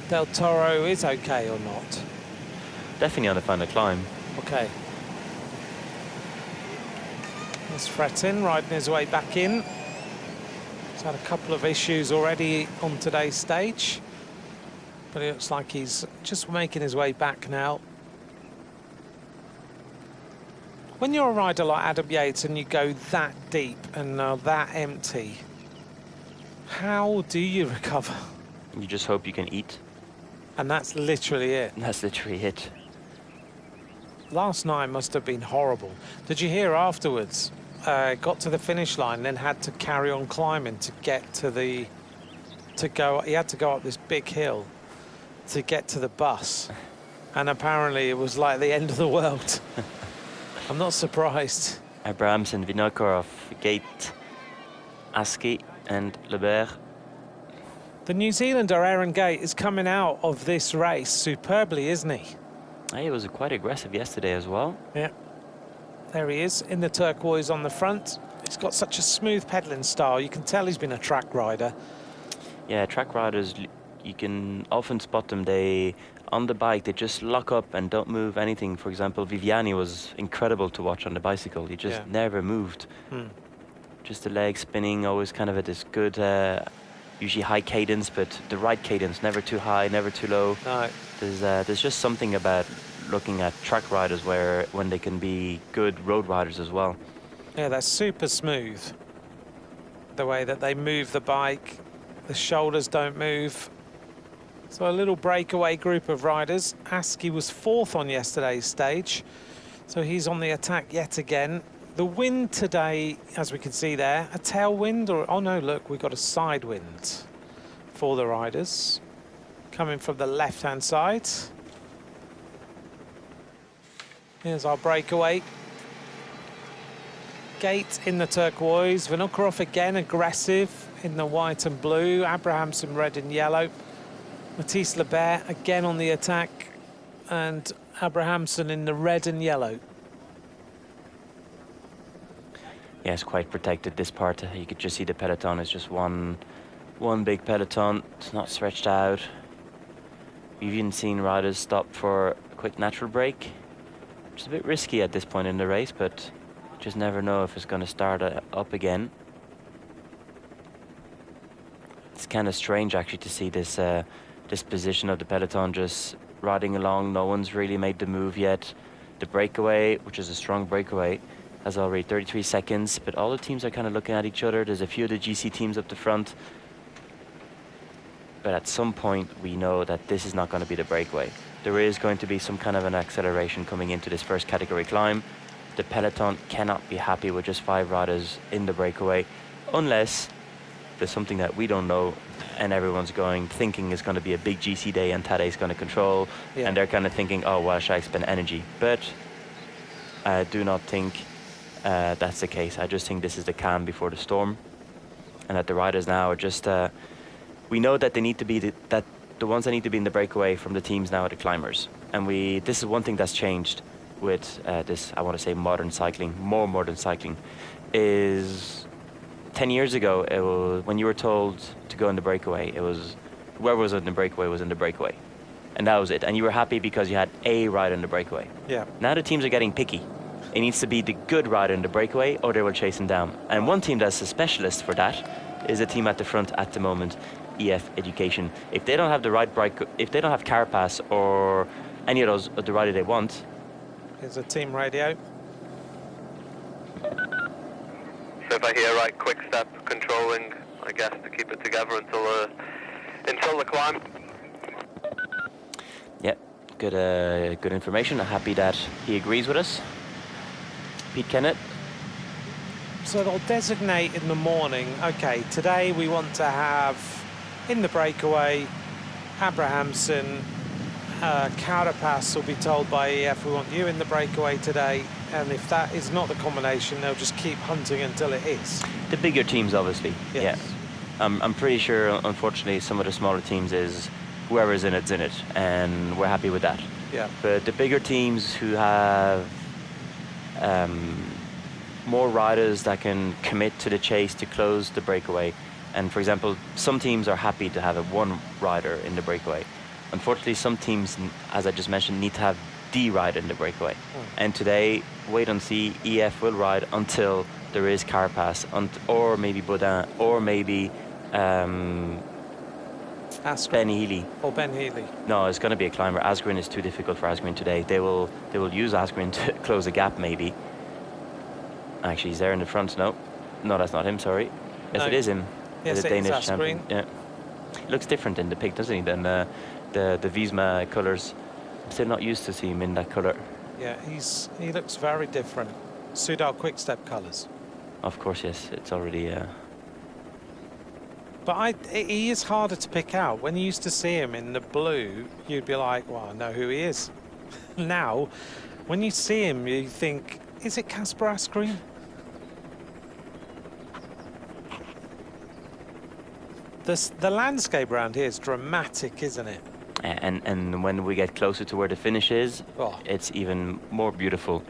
Del Toro is okay or not? Definitely on the final climb. Okay. There's Frettin riding his way back in. He's had a couple of issues already on today's stage, but it looks like he's just making his way back now. When you're a rider like Adam Yates and you go that deep and that empty, how do you recover? You just hope you can eat. And that's literally it. That's literally it. Last night must have been horrible. Did you hear afterwards? Got to the finish line, then had to carry on climbing to get to the... He had to go up this big hill to get to the bus. And apparently it was like the end of the world. I'm not surprised. Abrahamsen, Vinokurov, Gate, Askey and Lebert. The New Zealander Aaron Gate is coming out of this race superbly, isn't he? He was quite aggressive yesterday as well. Yeah. There he is in the turquoise on the front. He's got such a smooth pedaling style. You can tell he's been a track rider. Yeah, track riders, you can often spot them. On the bike, they just lock up and don't move anything. For example, Viviani was incredible to watch on the bicycle. He just never moved. Just the legs spinning, always kind of at this good, usually high cadence, but the right cadence, never too high, never too low. No. There's just something about looking at track riders when they can be good road riders as well. Yeah, they're super smooth. The way that they move the bike, the shoulders don't move. So a little breakaway group of riders. Askey was 4th on yesterday's stage, so he's on the attack yet again. The wind today, as we can see there, a tailwind, or oh no, look, we've got a side wind for the riders coming from the left-hand side. Here's our breakaway. Gate in the turquoise, Vinokurov again aggressive in the white and blue, Abrahamsen red and yellow. Mathis Lebert again on the attack, and Abrahamsen in the red and yellow. Yeah, it's quite protected, this part. You could just see the peloton is just one big peloton. It's not stretched out. We've even seen riders stop for a quick natural break, which is a bit risky at this point in the race, but you just never know if it's going to start up again. It's kind of strange actually to see this position of the peloton just riding along. No one's really made the move yet. The breakaway, which is a strong breakaway, has already 33 seconds, but all the teams are kind of looking at each other. There's a few of the GC teams up the front. but at some point we know that this is not going to be the breakaway. There is going to be some kind of an acceleration coming into this first category climb. The peloton cannot be happy with just 5 riders in the breakaway unless there's something that we don't know and everyone's thinking it's going to be a big GC day and Tadej's going to control, and they're kind of thinking, oh, well, should I expend energy? But I do not think that's the case. I just think this is the calm before the storm, and that the riders now are just we know that they need to be the ones that need to be in the breakaway from the teams now are the climbers, and this is one thing that's changed with this, I want to say, modern cycling, more modern cycling, is 10 years ago, when you were told to go in the breakaway, it was whoever was in the breakaway was in the breakaway, and that was it, and you were happy because you had a rider in the breakaway. Yeah. Now the teams are getting picky. It needs to be the good rider in the breakaway, or they will chase him down. And one team that's a specialist for that is a team at the front at the moment, EF Education. If they don't have the right if they don't have Carapaz or any of those the rider they want. Here's a team radio. So if I hear right, quick step controlling, I guess, to keep it together until the climb. Yeah, good information. I'm happy that he agrees with us. Pete Kennett. So they'll designate in the morning, okay, today we want to have in the breakaway Abrahamsen, Carapaz will be told by EF, we want you in the breakaway today, and if that is not the combination, they'll just keep hunting until it is. The bigger teams, obviously. Yes. Yeah. I'm pretty sure, unfortunately, some of the smaller teams is whoever's in it, and we're happy with that. Yeah. But the bigger teams who have more riders that can commit to the chase to close the breakaway, and for example, some teams are happy to have one rider in the breakaway. Unfortunately, some teams, as I just mentioned, need to have the rider in the breakaway. And today, wait and see, EF will ride until there is Carapaz, or maybe Baudin, or maybe Asgreen. Ben Healy. Or Ben Healy. No, it's going to be a climber. Asgreen is too difficult for Asgreen today. They will use Asgreen to close the gap, maybe. Actually, he's there in the front. No, that's not him. Sorry. Yes, No. it is him. Yes, the it is Danish champion. Asgreen. Yeah, he looks different in the pic, doesn't he? Than the Visma colours. I'm still not used to seeing him in that colour. Yeah, he looks very different. Soudal Quickstep colours. Of course, yes. It's already. But he is harder to pick out. When you used to see him in the blue, you'd be like, well, I know who he is. Now, when you see him, you think, is it Kasper Asgreen? The landscape around here is dramatic, isn't it? And when we get closer to where the finish is, Oh. it's even more beautiful.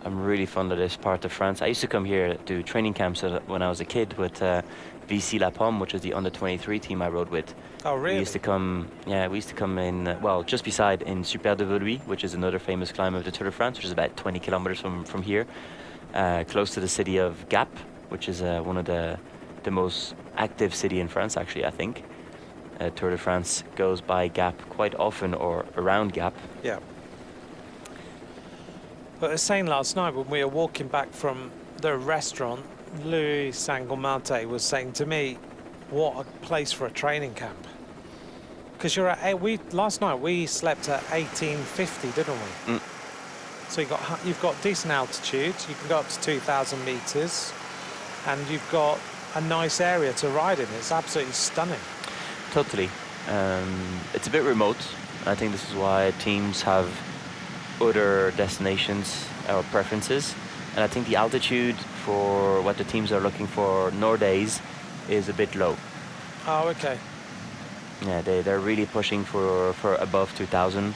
I'm really fond of this part of France. I used to come here to training camps when I was a kid with VC La Pomme, which was the under-23 team I rode with. Oh, really? We used to come in, well, just beside in Super de Voluy, which is another famous climb of the Tour de France, which is about 20 kilometers from here, close to the city of Gap, which is one of the most active city in France, actually, I think. Tour de France goes by Gap quite often, or around Gap. Yeah. But I was saying last night when we were walking back from the restaurant, Louis Sangomate was saying to me, what a place for a training camp. Because last night we slept at 1850, didn't we? Mm. So you've got decent altitude, you can go up to 2,000 meters, and you've got a nice area to ride in. It's absolutely stunning. Totally. It's a bit remote. I think this is why teams have other destinations or preferences. And I think the altitude for what the teams are looking for nowadays is a bit low. Oh, okay. Yeah, they're really pushing for above 2,000.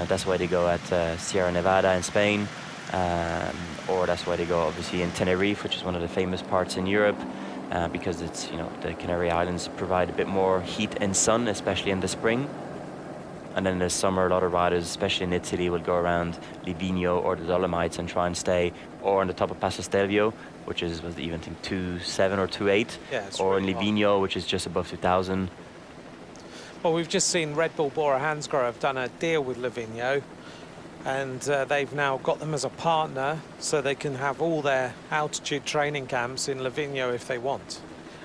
That's why they go at Sierra Nevada in Spain. Or that's why they go obviously in Tenerife, which is one of the famous parts in Europe. Because it's, the Canary Islands provide a bit more heat and sun, especially in the spring. And then in the summer, a lot of riders, especially in Italy, will go around Livigno or the Dolomites and try and stay, or on the top of Passo Stelvio, which is, was even think 2.7 or 2.8, Yeah, it's or really in Livigno, which is just above 2,000. Well, we've just seen Red Bull Bora Hansgrohe have done a deal with Livigno, and they've now got them as a partner, so they can have all their altitude training camps in Livigno if they want.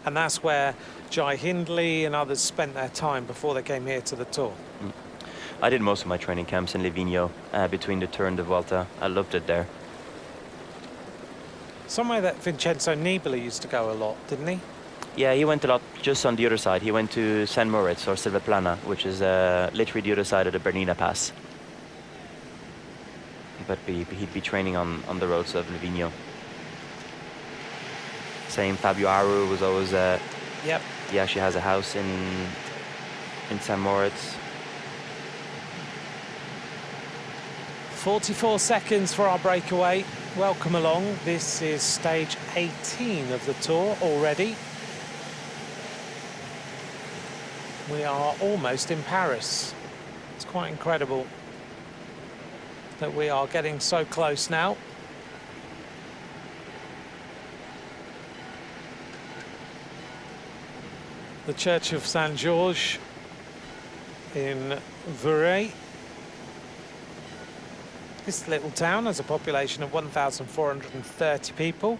And that's where Jai Hindley and others spent their time before they came here to the Tour. I did most of my training camps in Livigno, between the Tour and the Vuelta. I loved it there. Somewhere that Vincenzo Nibali used to go a lot, didn't he? Yeah, he went a lot just on the other side. He went to San Moritz or Silvaplana, which is literally the other side of the Bernina Pass. But he'd be training on the roads of Livigno. Same, Fabio Aru was always... Yep. He actually has a house in San Moritz. 44 seconds for our breakaway. Welcome along. This is stage 18 of the Tour already. We are almost in Paris. It's quite incredible that we are getting so close now. The Church of Saint Georges in Vouray. This little town has a population of 1,430 people.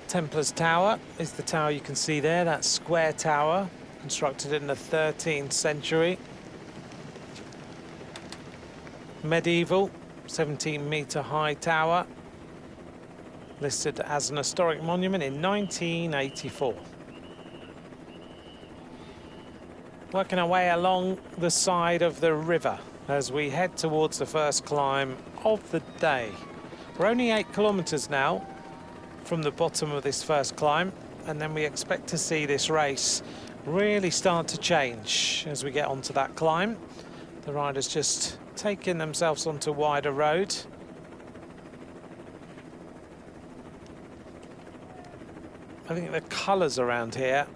Templars Tower is the tower you can see there, that square tower, constructed in the 13th century. Medieval, 17-metre high tower, listed as an historic monument in 1984. Working our way along the side of the river as we head towards the first climb of the day. We're only 8 kilometres now from the bottom of this first climb, and then we expect to see this race really start to change as we get onto that climb. The riders just taking themselves onto wider road. I think the colours around here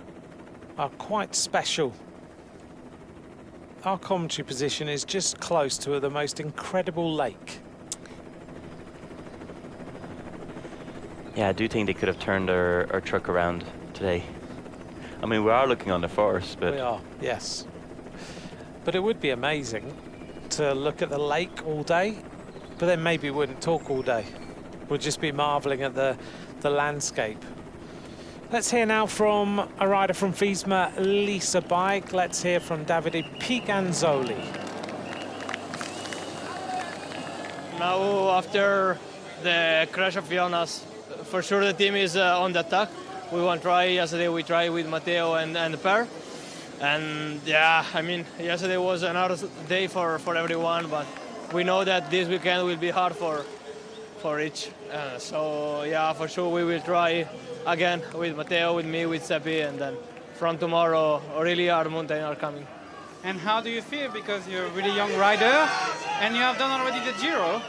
are quite special. Our commentary position is just close to the most incredible lake. Yeah, I do think they could have turned our truck around today. I mean, we are looking on the forest, but... We are, yes. But it would be amazing to look at the lake all day, but then maybe we wouldn't talk all day. We'd just be marvelling at the landscape. Let's hear now from a rider from Visma Lease Bike. Let's hear from Davide Piganzoli. Now, after the crash of Jonas, for sure the team is on the attack. We want to try. Yesterday we tried with Matteo and Per. And yeah, I mean, yesterday was another day for everyone, but we know that this weekend will be hard for each. So yeah, for sure we will try again with Matteo, with me, with Seppi, and then from tomorrow, really hard mountain are coming. And how do you feel? Because you're a really young rider, and you have done already the Giro.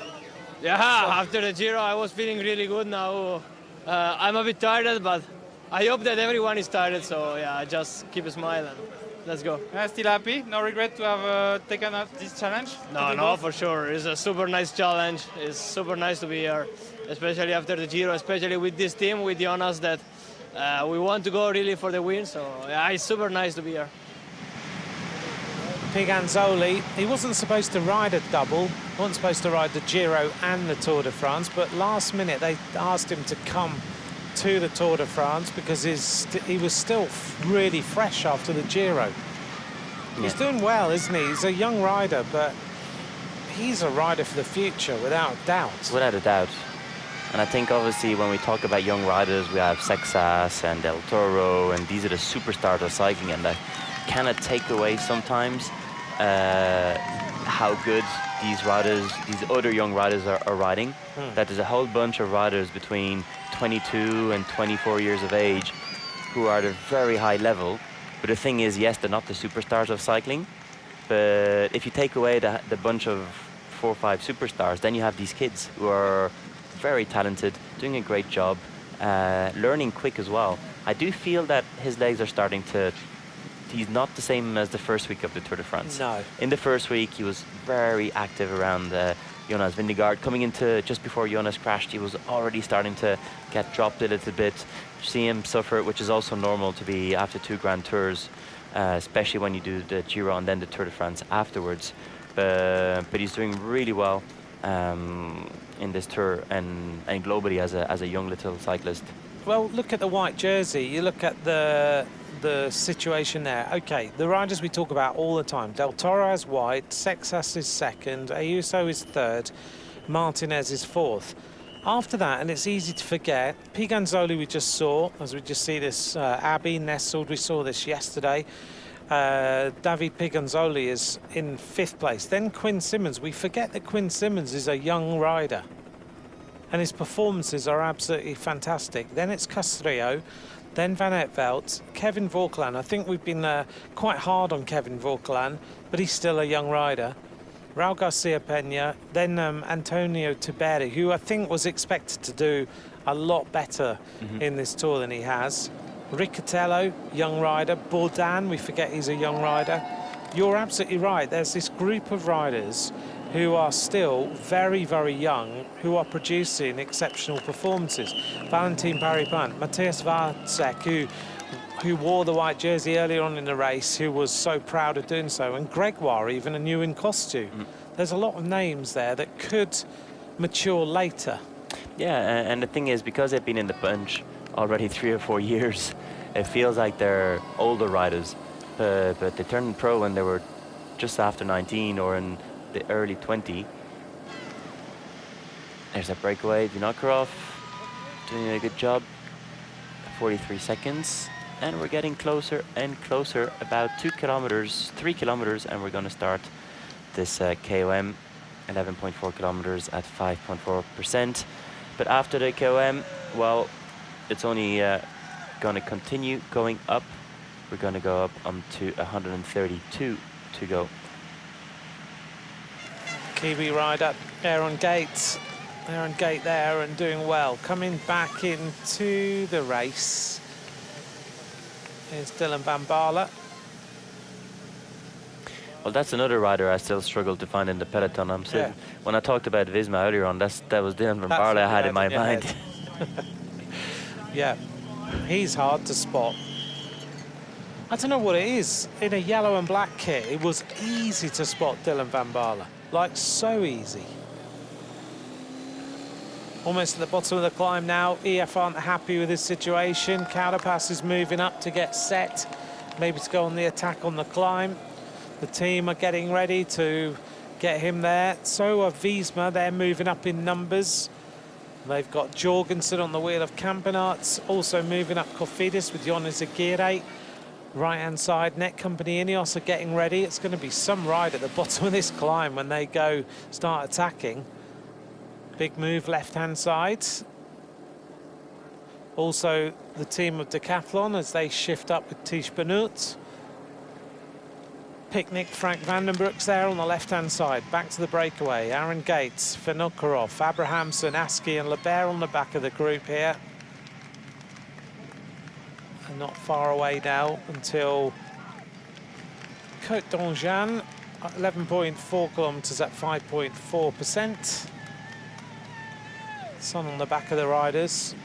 Yeah, after the Giro, I was feeling really good. Now I'm a bit tired, but I hope that everyone is tired. So yeah, just keep a smile and let's go. Still happy? No regret to have taken up this challenge? No, for sure. It's a super nice challenge. It's super nice to be here, especially after the Giro, especially with this team, with Jonas, that we want to go really for the win. So yeah, it's super nice to be here. Piganzoli, he wasn't supposed to ride a double, wasn't supposed to ride the Giro and the Tour de France, but last minute they asked him to come to the Tour de France because he was still really fresh after the Giro. Yeah. He's doing well, isn't he? He's a young rider, but he's a rider for the future, without doubt. Without a doubt. And I think obviously when we talk about young riders, we have Sexas and Del Toro, and these are the superstars of cycling, and I cannot take away sometimes how good these riders, these other young riders are riding. That there's a whole bunch of riders between 22 and 24 years of age who are at a very high level. But the thing is, yes, they're not the superstars of cycling, but if you take away the bunch of 4 or 5 superstars, then you have these kids who are very talented, doing a great job, learning quick as well. I do feel that his legs are starting to... He's not the same as the first week of the Tour de France. No. In the first week, he was very active around Jonas Vingegaard. Coming into just before Jonas crashed, he was already starting to get dropped a little bit. See him suffer, which is also normal to be after 2 Grand Tours, especially when you do the Giro and then the Tour de France afterwards. But he's doing really well in this Tour and globally as a young little cyclist. Well, look at the white jersey. You look at the the situation there. Okay, the riders we talk about all the time. Del Toro has white, Sexas is second, Ayuso is third, Martinez is fourth. After that, and it's easy to forget, Piganzoli we just saw, as we just see this, Abbey nestled, we saw this yesterday. David Piganzoli is in 5th place. Then Quinn Simmons. We forget that Quinn Simmons is a young rider and his performances are absolutely fantastic. Then it's Castrillo, then Van Etveld, Kevin Vorklan. I think we've been quite hard on Kevin Vorklan, but he's still a young rider. Raul Garcia Pena, then Antonio Tiberi, who I think was expected to do a lot better in this tour than he has. Riccatello, young rider. Bourdin, we forget he's a young rider. You're absolutely right. There's this group of riders who are still very, very young, who are producing exceptional performances. Valentin Paripant, Matthias Vacek, who wore the white jersey earlier on in the race, who was so proud of doing so, and Gregoire, even a new in costume. There's a lot of names there that could mature later. Yeah, and the thing is, because they've been in the bunch already 3 or 4 years, it feels like they're older riders, but they turned pro when they were just after 19 or in the early 20. There's a breakaway, Vinokurov doing a good job, 43 seconds, and we're getting closer and closer, about 2 kilometers, 3 kilometers, and we're going to start this KOM, 11.4 kilometers at 5.4%. But after the KOM, well, it's only going to continue going up. We're going to go up to 132 to go. Kiwi rider Aaron Gate. Aaron Gate there and doing well. Coming back into the race is Dylan Van Baarle. Well, that's another rider I still struggle to find in the peloton. I'm sitting, when I talked about Visma earlier on, that was Dylan Van Baarle I had in my mind. Yeah, he's hard to spot. I don't know what it is. In a yellow and black kit, it was easy to spot Dylan Van Baarle. Like, so easy. Almost at the bottom of the climb now. EF aren't happy with this situation. Carapaz is moving up to get set, maybe to go on the attack on the climb. The team are getting ready to get him there. So are Visma, they're moving up in numbers. They've got Jorgensen on the wheel of Campenaerts, also moving up Cofidis with Jonas Aguirre. Right-hand side, Net Company Ineos are getting ready. It's going to be some ride at the bottom of this climb when they go start attacking. Big move left-hand side. Also the team of Decathlon as they shift up with Tish Benoot. Picnic, Frank Vandenbroek's there on the left-hand side. Back to the breakaway. Aaron Gates, Vinokurov, Abrahamson, Askey and Lebert on the back of the group here. And not far away now until Côte d'Angers, 11.4 kilometres at 5.4%. Sun on the back of the riders.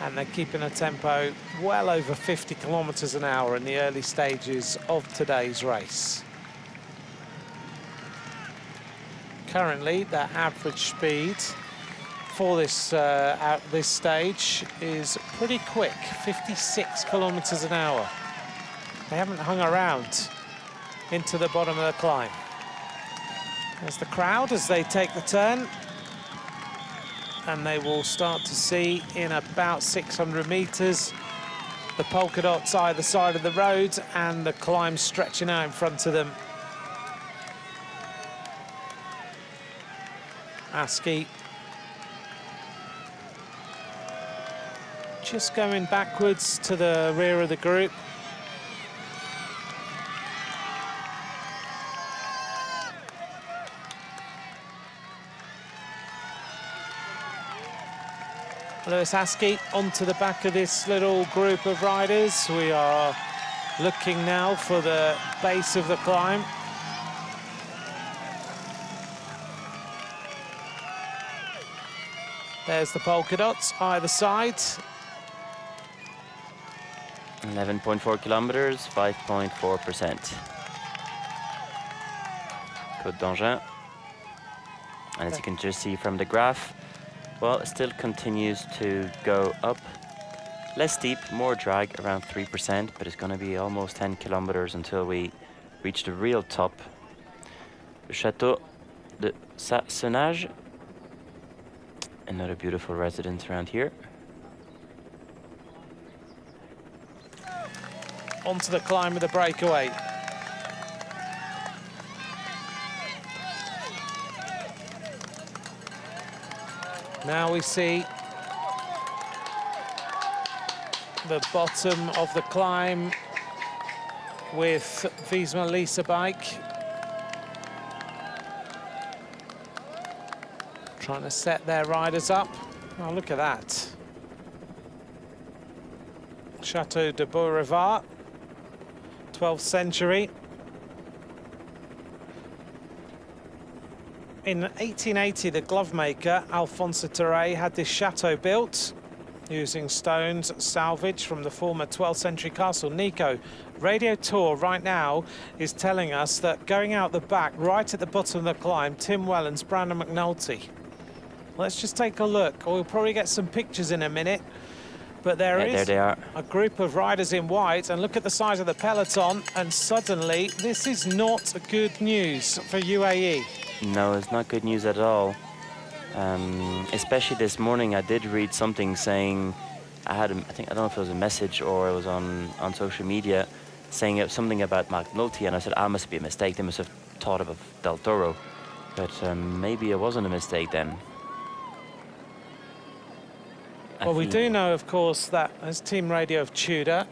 And they're keeping a tempo well over 50 kilometres an hour in the early stages of today's race. Currently, their average speed for this at this stage is pretty quick, 56 kilometres an hour. They haven't hung around into the bottom of the climb. There's the crowd as they take the turn. And they will start to see in about 600 metres the polka dots either side of the road and the climb stretching out in front of them. Askey just going backwards to the rear of the group. Lewis Askey onto the back of this little group of riders. We are looking now for the base of the climb. There's the polka dots either side. 11.4 kilometers, 5.4%. Côte d'Angers. And as you can just see from the graph, well, it still continues to go up. Less steep, more drag, around 3%, but it's going to be almost 10 kilometers until we reach the real top. Le Château de Sassenage. Another beautiful residence around here. Onto the climb with the breakaway. Now we see the bottom of the climb with Visma Lease bike. Trying to set their riders up. Oh, look at that. Chateau de Beaurevoir, 12th century. In 1880, the glove maker, Alphonse Terray, had this chateau built using stones salvaged from the former 12th century castle. Nico, Radio Tour right now is telling us that going out the back, right at the bottom of the climb, Tim Wellens, Brandon McNulty. Let's just take a look. We'll probably get some pictures in a minute. But there is a group of riders in white, and look at the size of the peloton, and suddenly this is not good news for UAE. No, it's not good news at all. Especially this morning, I did read something saying, I don't know if it was a message or it was on social media, saying something about McNulty, and I said, must be a mistake. They must have thought of Del Toro. But maybe it wasn't a mistake then. Well, we do know, of course, that as team radio of Tudor.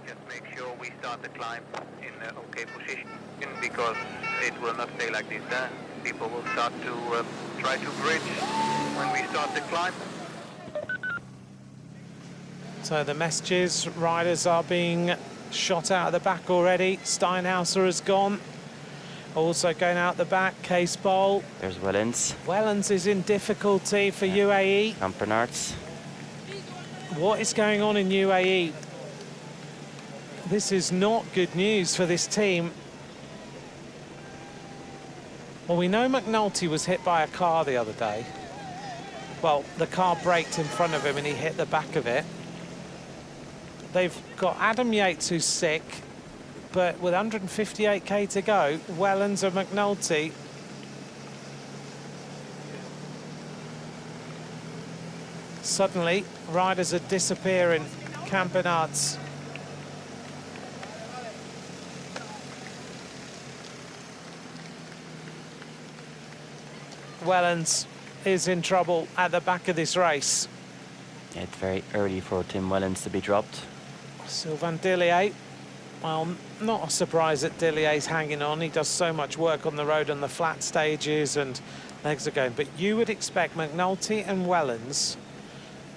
Just make sure we start the climb in an okay position, because it will not stay like this. People will start to try to bridge when we start the climb. So the messages, riders are being shot out of the back already. Steinhauser has gone. Also going out the back, Case Bowl. There's Wellens. Wellens is in difficulty for UAE. Campenarts. What is going on in UAE? This is not good news for this team. Well, we know McNulty was hit by a car the other day. Well, the car braked in front of him and he hit the back of it. They've got Adam Yates, who's sick, but with 158k to go, Wellens and McNulty. Suddenly, riders are disappearing. Campenarts. Wellens is in trouble at the back of this race. Yeah, it's very early for Tim Wellens to be dropped. Sylvain Dillier, well, not a surprise that Dillier's hanging on. He does so much work on the road on the flat stages and legs are going. But you would expect McNulty and Wellens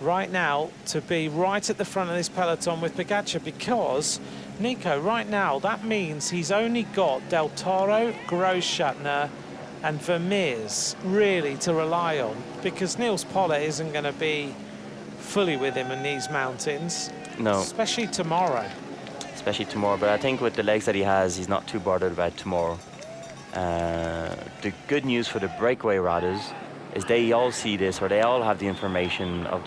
right now to be right at the front of this peloton with Pogačar, because, Nico, right now, that means he's only got Del Toro, Großschartner and Vermeers really to rely on, because Niels Pollitt isn't going to be fully with him in these mountains. No. Especially tomorrow. Especially tomorrow, but I think with the legs that he has, he's not too bothered about tomorrow. The good news for the breakaway riders is they all see this, or they all have the information of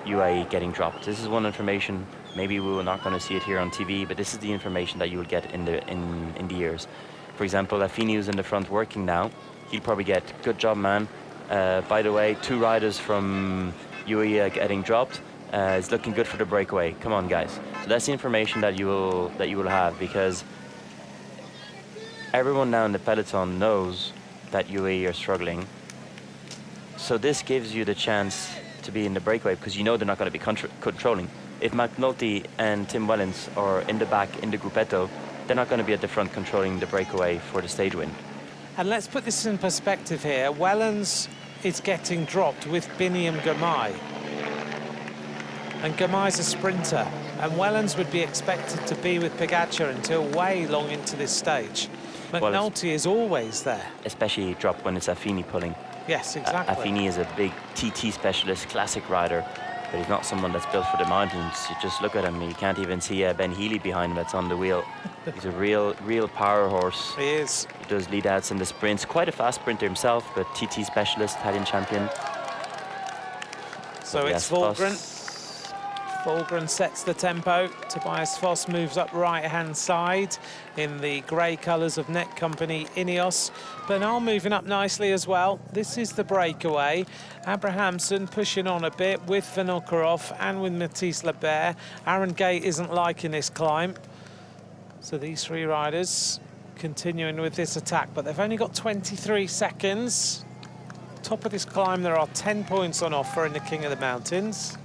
UAE getting dropped. This is one information, maybe we were not going to see it here on TV, but this is the information that you will get in the ears. For example, Affini, who's in the front working now, he'll probably get, good job, man. By the way, 2 riders from UAE are getting dropped. It's looking good for the breakaway. Come on, guys. So that's the information that you will have, because everyone now in the peloton knows that UAE are struggling. So this gives you the chance to be in the breakaway, because you know they're not going to be controlling. If McNulty and Tim Wellens are in the back in the gruppetto, they're not going to be at the front controlling the breakaway for the stage win. And let's put this in perspective here. Wellens is getting dropped with Biniam Girmay. And Girmay's a sprinter. And Wellens would be expected to be with Pogačar until way long into this stage. McNulty is always there. Especially drop when it's Affini pulling. Yes, exactly. Affini is a big TT specialist, classic rider. but he's not someone that's built for the mountains. You just look at him, you can't even see Ben Healy behind him that's on the wheel. He's a real power horse. He is. He does lead outs in the sprints. Quite a fast sprinter himself, but TT specialist, Italian champion. So it's Fulgren. Fulgren sets the tempo. Tobias Foss moves up right-hand side in the grey colours of Net Company Ineos. Bernal moving up nicely as well. This is the breakaway. Abrahamsen pushing on a bit with Vinokurov and with Mathys Lebert. Aaron Gate isn't liking this climb. So these three riders continuing with this attack, but they've only got 23 seconds. Top of this climb, there are 10 points on offer in the King of the Mountains.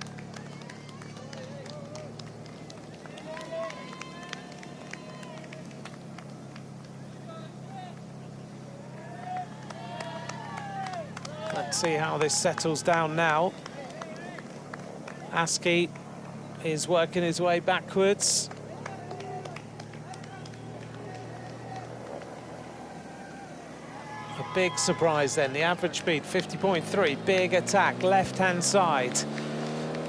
Let's see how this settles down now. Askey is working his way backwards. A big surprise then, the average speed 50.3, big attack left-hand side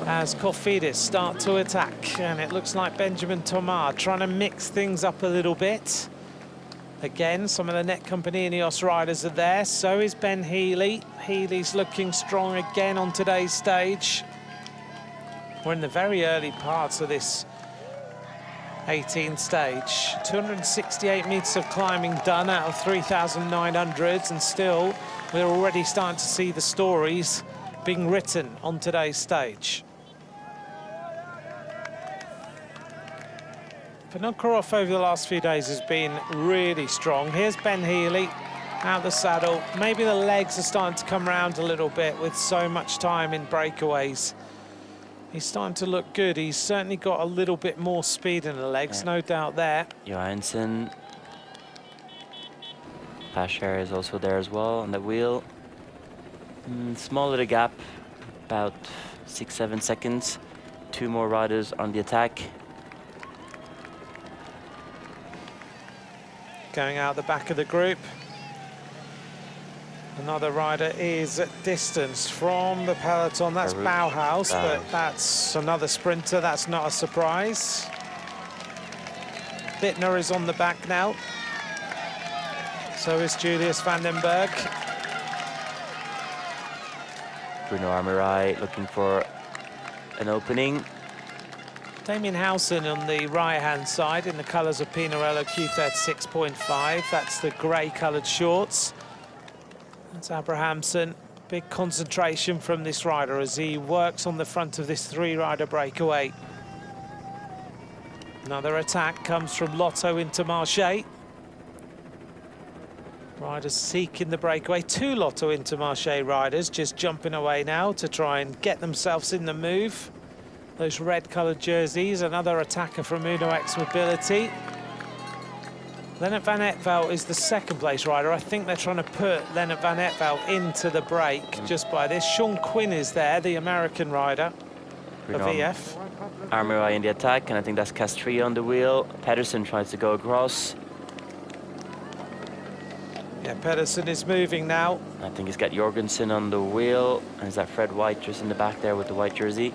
as Cofidis start to attack, and it looks like Benjamin Thomas trying to mix things up a little bit. Again, some of the Net Company Ineos riders are there, so is Ben Healy. Healy's looking strong again on today's stage. We're in the very early parts of this 18th stage. 268 metres of climbing done out of 3,900, and still we're already starting to see the stories being written on today's stage. Vinokurov over the last few days has been really strong. Here's Ben Healy out the saddle. Maybe the legs are starting to come round a little bit with so much time in breakaways. He's starting to look good. He's certainly got a little bit more speed in the legs, no doubt there. Johansson. Pasher is also there as well on the wheel. Small little gap, about 6-7 seconds. Two more riders on the attack. Going out the back of the group. Another rider is at distance from the peloton. That's Bauhaus, but that's another sprinter. That's not a surprise. Bittner is on the back now. So is Julius Vandenberg. Bruno Armirail looking for an opening. Damien Howson on the right-hand side in the colours of Pinarello Q36.5. That's the grey-coloured shorts. That's Abrahamsen. Big concentration from this rider as he works on the front of this three-rider breakaway. Another attack comes from Lotto Intermarché. Riders seeking the breakaway. Two Lotto Intermarché riders just jumping away now to try and get themselves in the move. Those red-coloured jerseys, another attacker from Uno X Mobility. Lennart van Etveld is the second-place rider. I think they're trying to put Lennart van Etveld into the break just by this. Sean Quinn is there, the American rider of EF. Armirail in the attack, and I think that's Castries on the wheel. Pedersen tries to go across. Yeah, Pedersen is moving now. I think he's got Jorgensen on the wheel, and is that Fred White just in the back there with the white jersey?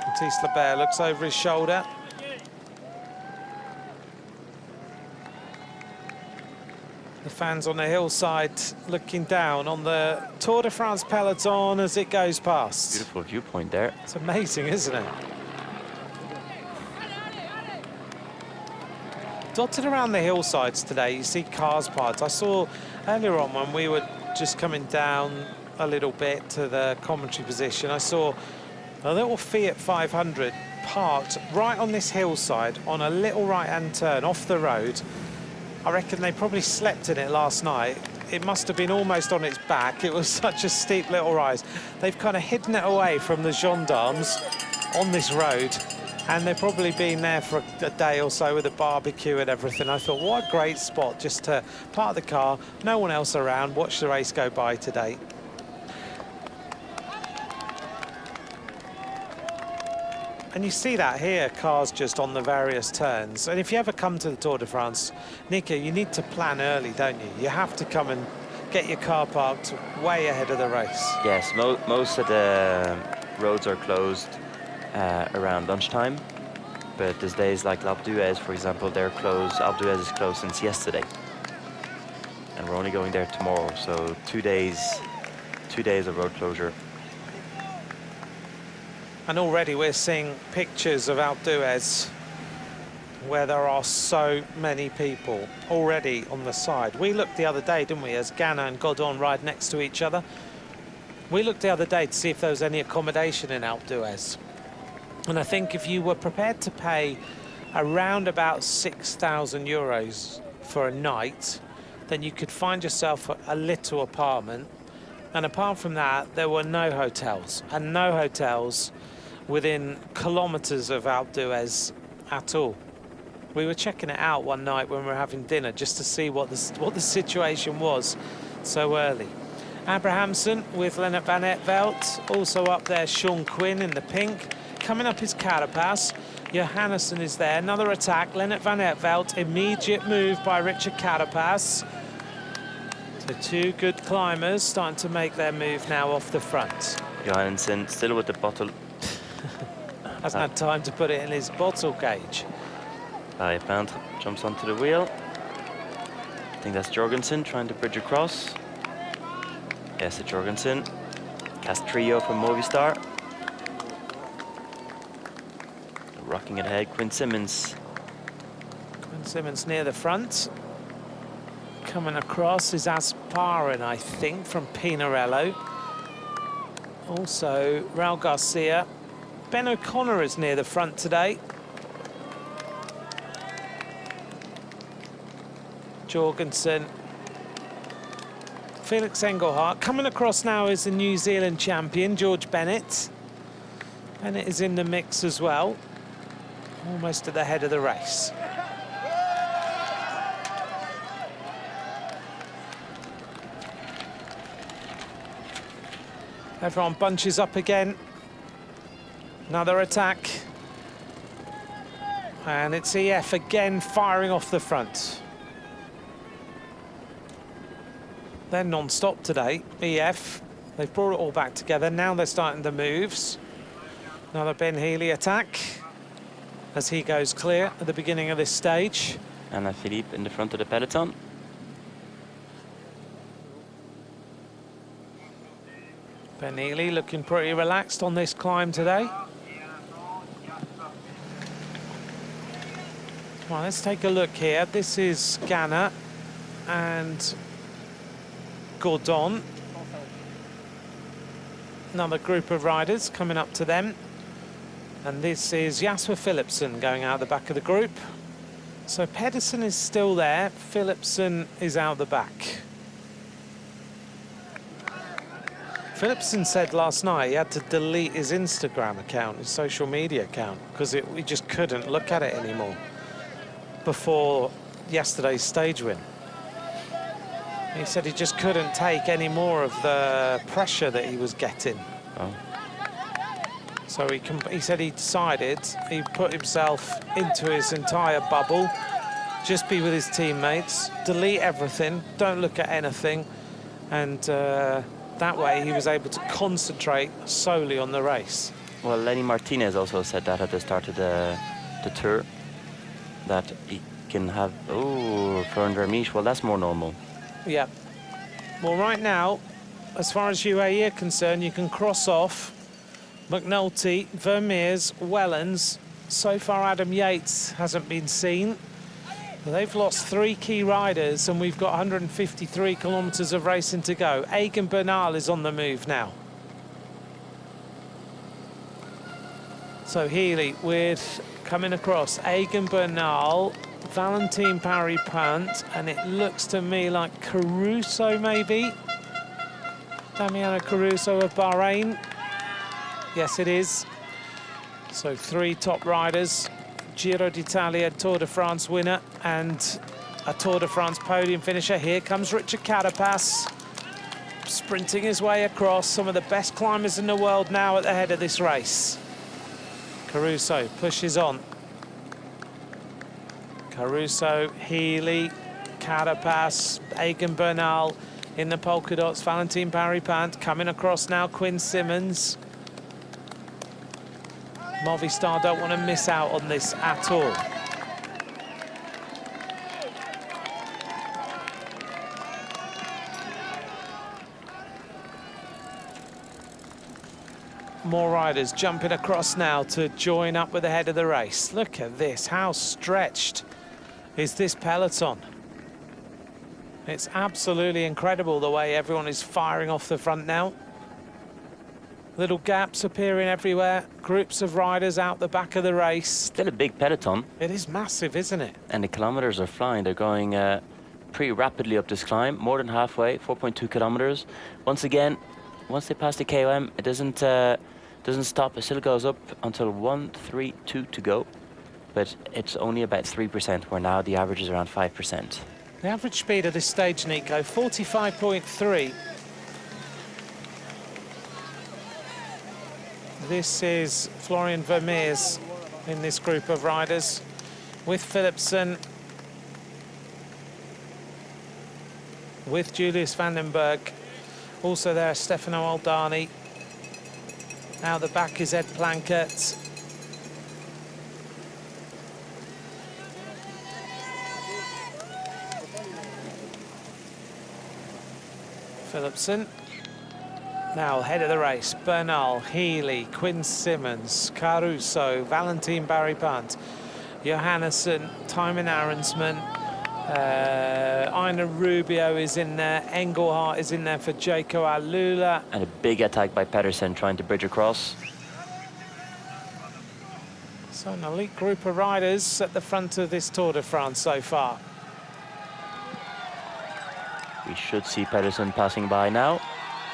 Mathys Lebert looks over his shoulder. The fans on the hillside looking down on the Tour de France peloton as it goes past. Beautiful viewpoint there. It's amazing, isn't it? Dotted around the hillsides today, you see cars parked. I saw earlier on when we were just coming down a little bit to the commentary position, I saw a little Fiat 500 parked right on this hillside on a little right-hand turn off the road. I reckon they probably slept in it last night. It must have been almost on its back. It was such a steep little rise. They've kind of hidden it away from the gendarmes on this road, and they've probably been there for a day or so with a barbecue and everything. I thought, what a great spot just to park the car, no one else around, watch the race go by today. And you see that here, cars just on the various turns. And if you ever come to the Tour de France, Nico, you need to plan early, don't you? You have to come and get your car parked way ahead of the race. Yes, most of the roads are closed around lunchtime, but there's days like L'Alpe d'Huez, for example, they're closed. Alpe d'Huez is closed since yesterday, and we're only going there tomorrow, so 2 days of road closure. And already we're seeing pictures of Alpe d'Huez where there are so many people already on the side. We looked the other day, didn't we, as Ganna and Godon ride next to each other. We looked the other day to see if there was any accommodation in Alpe d'Huez. And I think if you were prepared to pay around about 6,000 euros for a night, then you could find yourself a little apartment. And apart from that, there were no hotels, and no hotels within kilometres of Alpe d'Huez at all. We were checking it out one night when we were having dinner just to see what the situation was so early. Abrahamsen with Lennart van Eetvelt, also up there Sean Quinn in the pink. Coming up is Carapaz. Johannesson is there, another attack. Lennart van Eetvelt, immediate move by Richard Carapaz. So two good climbers starting to make their move now off the front. Johannesson still with the bottle. Hasn't had time to put it in his bottle cage. Peintre jumps onto the wheel. I think that's Jorgensen trying to bridge across. Yes, it's Jorgensen. Castrillo from Movistar. Rocking it ahead, Quinn Simmons. Quinn Simmons near the front. Coming across is Asparin, I think, from Pinarello. Also, Raul Garcia. Ben O'Connor is near the front today. Jorgensen. Felix Engelhardt. Coming across now is the New Zealand champion, George Bennett. Bennett is in the mix as well. Almost at the head of the race. Everyone bunches up again. Another attack. And it's EF again firing off the front. They're non-stop today, EF. They've brought it all back together. Now they're starting the moves. Another Ben Healy attack as he goes clear at the beginning of this stage. Alaphilippe in the front of the peloton. Ben Healy looking pretty relaxed on this climb today. Well, let's take a look here. This is Ganna and Gordon. Another group of riders coming up to them. And this is Jasper Philipsen going out the back of the group. So Pedersen is still there. Philipsen is out the back. Philipsen said last night he had to delete his Instagram account, his social media account, because he just couldn't look at it anymore before yesterday's stage win. He said he just couldn't take any more of the pressure that he was getting. Oh. So he said he decided he put himself into his entire bubble, just be with his teammates, delete everything, don't look at anything, and that way he was able to concentrate solely on the race. Well, Lenny Martinez also said that at the start of the tour, that he can have, oh, Florent Vermeesch, well, that's more normal. Yeah. Well, right now, as far as UAE are concerned, you can cross off McNulty, Vermeers, Wellens. So far, Adam Yates hasn't been seen. They've lost 3 key riders, and we've got 153 kilometres of racing to go. Egan Bernal is on the move now. So Healy with coming across Egan Bernal, Valentin Paris-Pant, and it looks to me like Caruso maybe. Damiano Caruso of Bahrain. Yes, it is. So 3 top riders. Giro d'Italia Tour de France winner and a Tour de France podium finisher. Here comes Richard Carapaz, sprinting his way across. Some of the best climbers in the world now at the head of this race. Caruso pushes on. Caruso, Healy, Carapaz, Egan Bernal, in the polka dots. Valentin Barry-Pant coming across now. Quinn Simmons. Movistar don't want to miss out on this at all. More riders jumping across now to join up with the head of the race. Look at this, how stretched is this peloton? It's absolutely incredible the way everyone is firing off the front now. Little gaps appearing everywhere, groups of riders out the back of the race. Still a big peloton. It is massive, isn't it? And the kilometers are flying. They're going pretty rapidly up this climb, more than halfway, 4.2 kilometers. Once again, once they pass the KOM, it doesn't stop. It still goes up until 1:32 to go, but it's only about 3%, where now the average is around 5%. The average speed of this stage, Nico, 45.3. This is Florian Vermeers in this group of riders with Philipsen, with Julius Vandenberg. Also there, Stefano Aldani. Out the back is Ed Plankett. Philipsen. Now head of the race, Bernal, Healy, Quinn Simmons, Caruso, Valentin Barry-Pant, Johannesson, Thymen Arensman, Ina Rubio is in there, Engelhardt is in there for Jaco Alula. And a big attack by Pedersen trying to bridge across. So an elite group of riders at the front of this Tour de France so far. We should see Pedersen passing by now.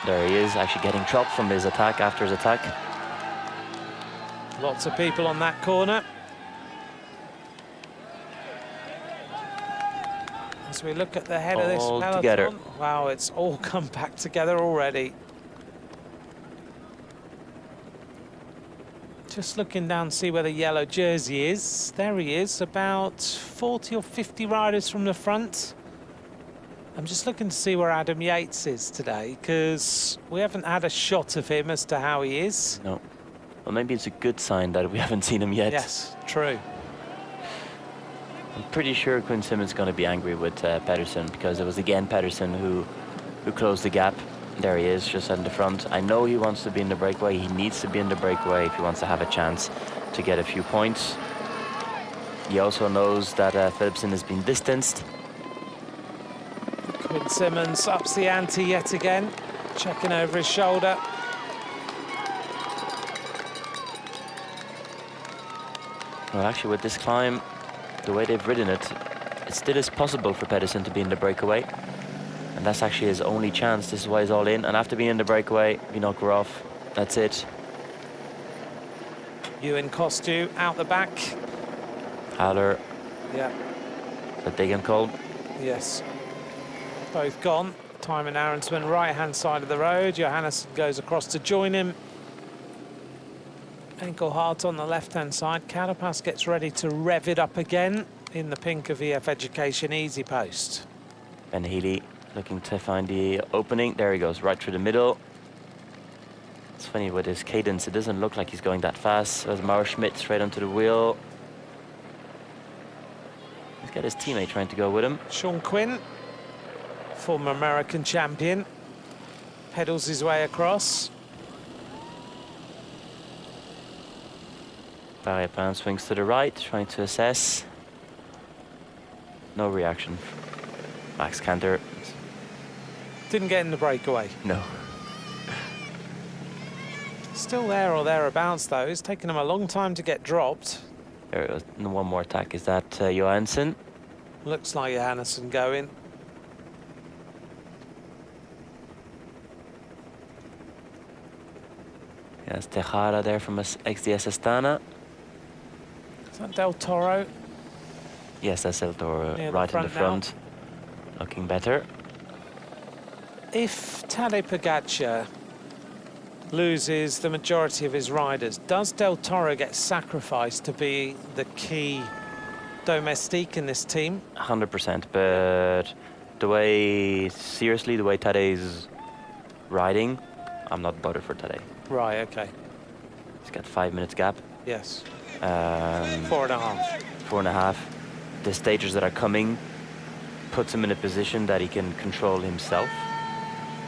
There he is, actually getting dropped from his attack after his attack. Lots of people on that corner. As we look at the head of this peloton. Together. Wow, it's all come back together already. Just looking down to see where the yellow jersey is. There he is, about 40 or 50 riders from the front. I'm just looking to see where Adam Yates is today, because we haven't had a shot of him as to how he is. No. Well, maybe it's a good sign that we haven't seen him yet. Yes, true. I'm pretty sure Quinn Simmons is going to be angry with Pedersen, because it was again Pedersen who closed the gap. There he is, just in the front. I know he wants to be in the breakaway. He needs to be in the breakaway if he wants to have a chance to get a few points. He also knows that Philipsen has been distanced. Quinn Simmons ups the ante yet again, checking over his shoulder. Well, actually, with this climb, the way they've ridden it, it still is possible for Pedersen to be in the breakaway. And that's actually his only chance. This is why he's all in. And after being in the breakaway, Vinokurov, that's it. Ewan Kostu out the back. Haller. Yeah. Is that Degan called? Yes. Both gone. Thymen Arensman, right-hand side of the road. Johannesson goes across to join him. Engelhardt on the left-hand side. Carapaz gets ready to rev it up again in the pink of EF Education Easy Post. Ben Healy looking to find the opening. There he goes, right through the middle. It's funny with his cadence, it doesn't look like he's going that fast. There's Mauro Schmidt straight onto the wheel. He's got his teammate trying to go with him. Sean Quinn, former American champion, pedals his way across. Barry-Pant swings to the right, trying to assess. No reaction. Max Canter. Didn't get in the breakaway. No. Still there or thereabouts, though. It's taken him a long time to get dropped. There it goes. And one more attack. Is that Johansson? Looks like Johannesson going. Yes, Tejada there from XDS Astana. Is that Del Toro? Yes, that's Del Toro, Near right in the front. now. Looking better. If Tadej Pogacar loses the majority of his riders, does Del Toro get sacrificed to be the key domestique in this team? 100%, but the way Tadej's riding, I'm not bothered for Tadej. Right, okay. He's got 5 minutes gap. Yes. 4.5. 4.5. The stages that are coming puts him in a position that he can control himself.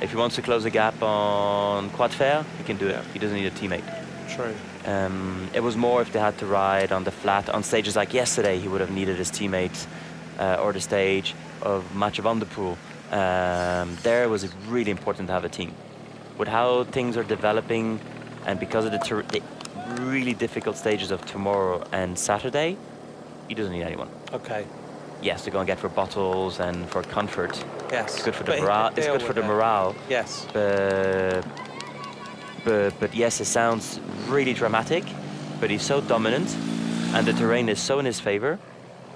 If he wants to close the gap on quad fair, he can do it. He doesn't need a teammate. True. It was more if they had to ride on the flat. On stages like yesterday, he would have needed his teammates, or the stage of Mathieu van der Poel. There was really important to have a team. With how things are developing, and because of the really difficult stages of tomorrow and Saturday, he doesn't need anyone. Okay. Yes, they're going to get for bottles and for comfort. Yes. It's good for the morale. It's good for the morale. Yes. But yes, it sounds really dramatic, but he's so dominant, and the terrain is so in his favor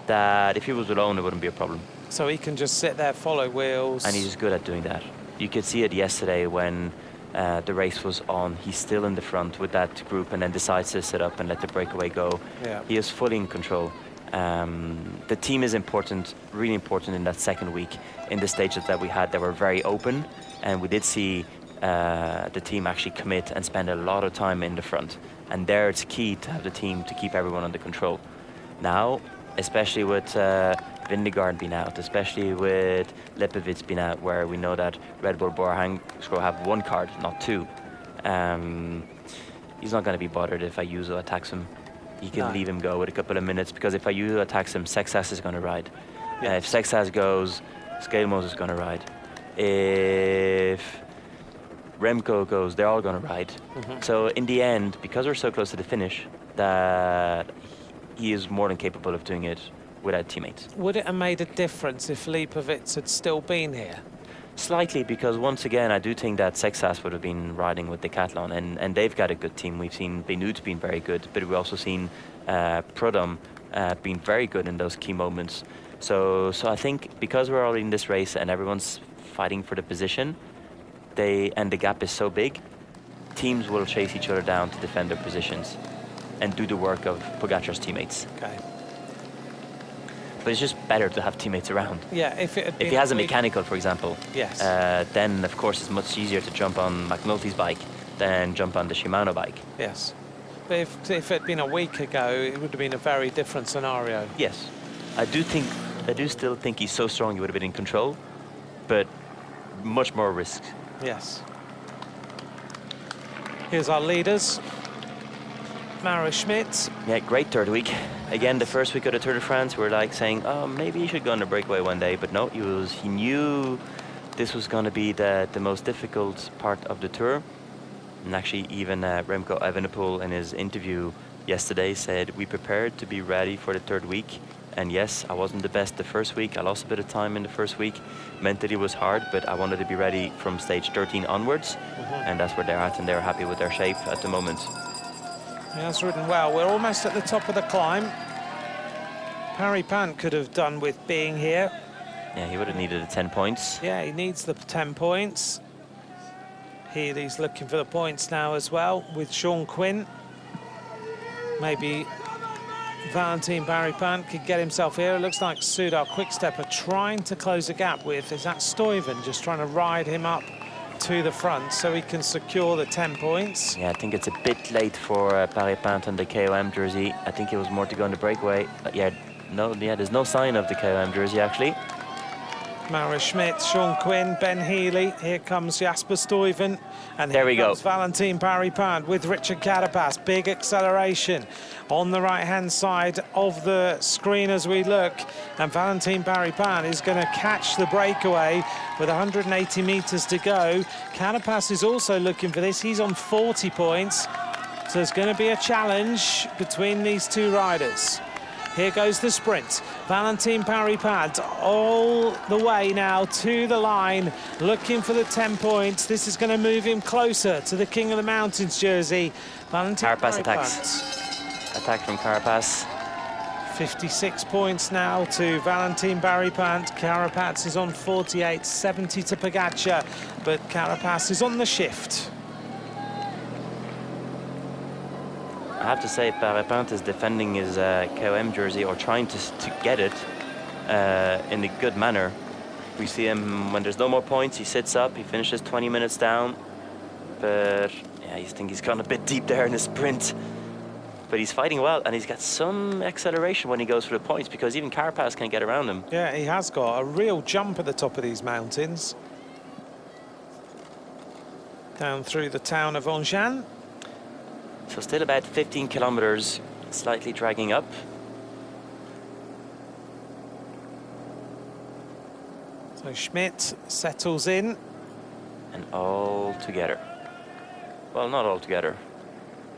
that if he was alone, it wouldn't be a problem. So he can just sit there, follow wheels. And he's good at doing that. You could see it yesterday when the race was on. He's still in the front with that group and then decides to sit up and let the breakaway go. Yeah. He is fully in control. The team is important, really important in that second week. In the stages that we had, they were very open, and we did see the team actually commit and spend a lot of time in the front. And there it's key to have the team to keep everyone under control. Now, especially with Vingegaard being out, especially with Lepovic being out, where we know that Red Bull Bora Hansgrohe have 1 card, not 2. He's not going to be bothered if Ayuso attacks him. He can leave him go with a couple of minutes, because if Ayuso attacks him, Sexas is going to ride. If Sexas goes, Scalemos is going to ride. If Remco goes, they're all going to ride. So in the end, because we're so close to the finish, that he is more than capable of doing it without teammates. Would it have made a difference if Lepovic had still been here? Slightly, because once again, I do think that Sexas would have been riding with Decathlon, and they've got a good team. We've seen Benoit being very good, but we've also seen Prudhomme being very good in those key moments. So I think because we're already in this race and everyone's fighting for the position, and the gap is so big, teams will chase each other down to defend their positions and do the work of Pogacar's teammates. Okay. But it's just better to have teammates around. Yeah, if he has a mechanical, for example, yes, then of course it's much easier to jump on McNulty's bike than jump on the Shimano bike. Yes. But if it had been a week ago, it would have been a very different scenario. Yes. I do still think he's so strong he would have been in control, but much more risk. Yes. Here's our leaders. Mauro Schmidt. Yeah, great third week. Again, the first week of the Tour de France, we're like saying, oh, maybe he should go on a breakaway one day. But no, he knew this was going to be the most difficult part of the Tour. And actually, even Remco Evenepoel in his interview yesterday said, we prepared to be ready for the third week. And yes, I wasn't the best the first week. I lost a bit of time in the first week. Mentally it was hard, but I wanted to be ready from stage 13 onwards. And that's where they're at, and they're happy with their shape at the moment. He has ridden well. We're almost at the top of the climb. Parry Pant could have done with being here. Yeah, he would have needed the 10 points. Yeah, he needs the 10 points. Healy's looking for the points now as well with Sean Quinn. Maybe Valentin Parry Pant could get himself here. It looks like Soudal Quickstep are trying to close a gap with, is that Stuyven, just trying to ride him up to the front so he can secure the 10 points. Yeah, I think it's a bit late for Parry Pant and the KOM jersey. I think it was more to go on the breakaway. There's no sign of the KOM jersey actually. Mauro Schmidt, Sean Quinn, Ben Healy. Here comes Jasper Stuyven. And there we go. Valentin Parry Pant with Richard Carapaz. Big acceleration on the right-hand side of the screen as we look. And Valentin Parry Pant is going to catch the breakaway with 180 meters to go. Carapaz is also looking for this. He's on 40 points. So there's going to be a challenge between these two riders. Here goes the sprint. Valentin Parry Pant all the way now to the line, looking for the 10 points. This is going to move him closer to the King of the Mountains jersey. Valentin Carapaz attacks. Attack from Carapaz. 56 points now to Valentin Parry Pant. Carapaz is on 48, 70 to Pogacar, but Carapaz is on the shift. I have to say, Parry Pant is defending his KOM jersey, or trying to get it in a good manner. We see him when there's no more points, he sits up, he finishes 20 minutes down. But yeah, I think he's gone a bit deep there in the sprint. But he's fighting well, and he's got some acceleration when he goes for the points, because even Carapaz can get around him. Yeah, he has got a real jump at the top of these mountains. Down through the town of Enghien. So still about 15 kilometers, slightly dragging up. So Schmidt settles in. And all together. Well, not all together,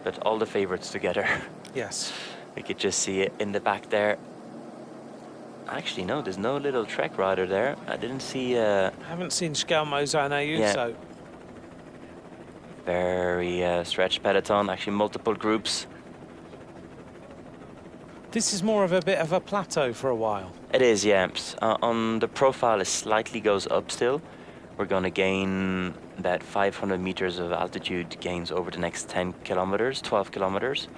but all the favorites together. Yes. We could just see it in the back there. Actually, no, there's no little Trek rider there. I didn't see... I haven't seen Schelmoser, Yeah. so... Very stretched peloton, actually multiple groups. This is more of a bit of a plateau for a while. It is, yeah. On the profile, it slightly goes up still. We're going to gain about 500 meters of altitude gains over the next 10 kilometers, 12 kilometers.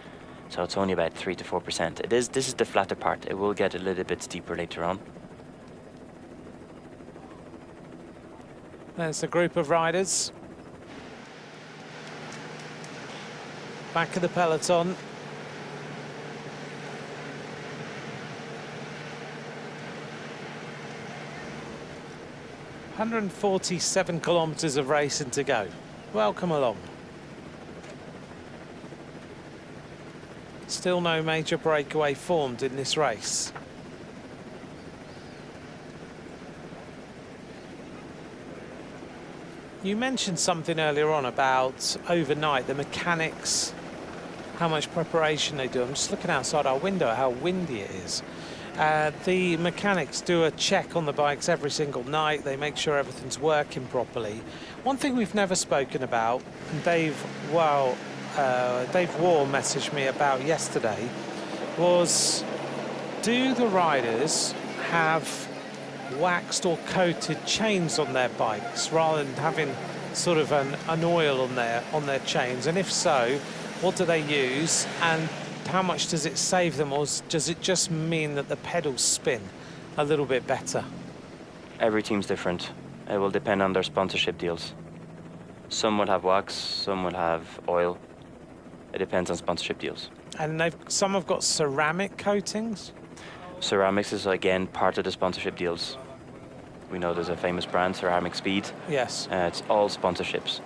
So it's only about 3 to 4%. This is the flatter part. It will get a little bit steeper later on. There's a group of riders. Back of the peloton. ...147 kilometres of racing to go. Welcome along. Still no major breakaway formed in this race. You mentioned something earlier on about overnight, the mechanics, how much preparation they do. I'm just looking outside our window, how windy it is. The mechanics do a check on the bikes every single night. They make sure everything's working properly. One thing we've never spoken about, and Dave Waugh messaged me about yesterday, was do the riders have waxed or coated chains on their bikes rather than having sort of an oil on their chains? And if so, what do they use, and how much does it save them, or does it just mean that the pedals spin a little bit better? Every team's different. It will depend on their sponsorship deals. Some will have wax, some will have oil. It depends on sponsorship deals. And some have got ceramic coatings? Ceramics is, again, part of the sponsorship deals. We know there's a famous brand, Ceramic Speed. Yes. It's all sponsorships.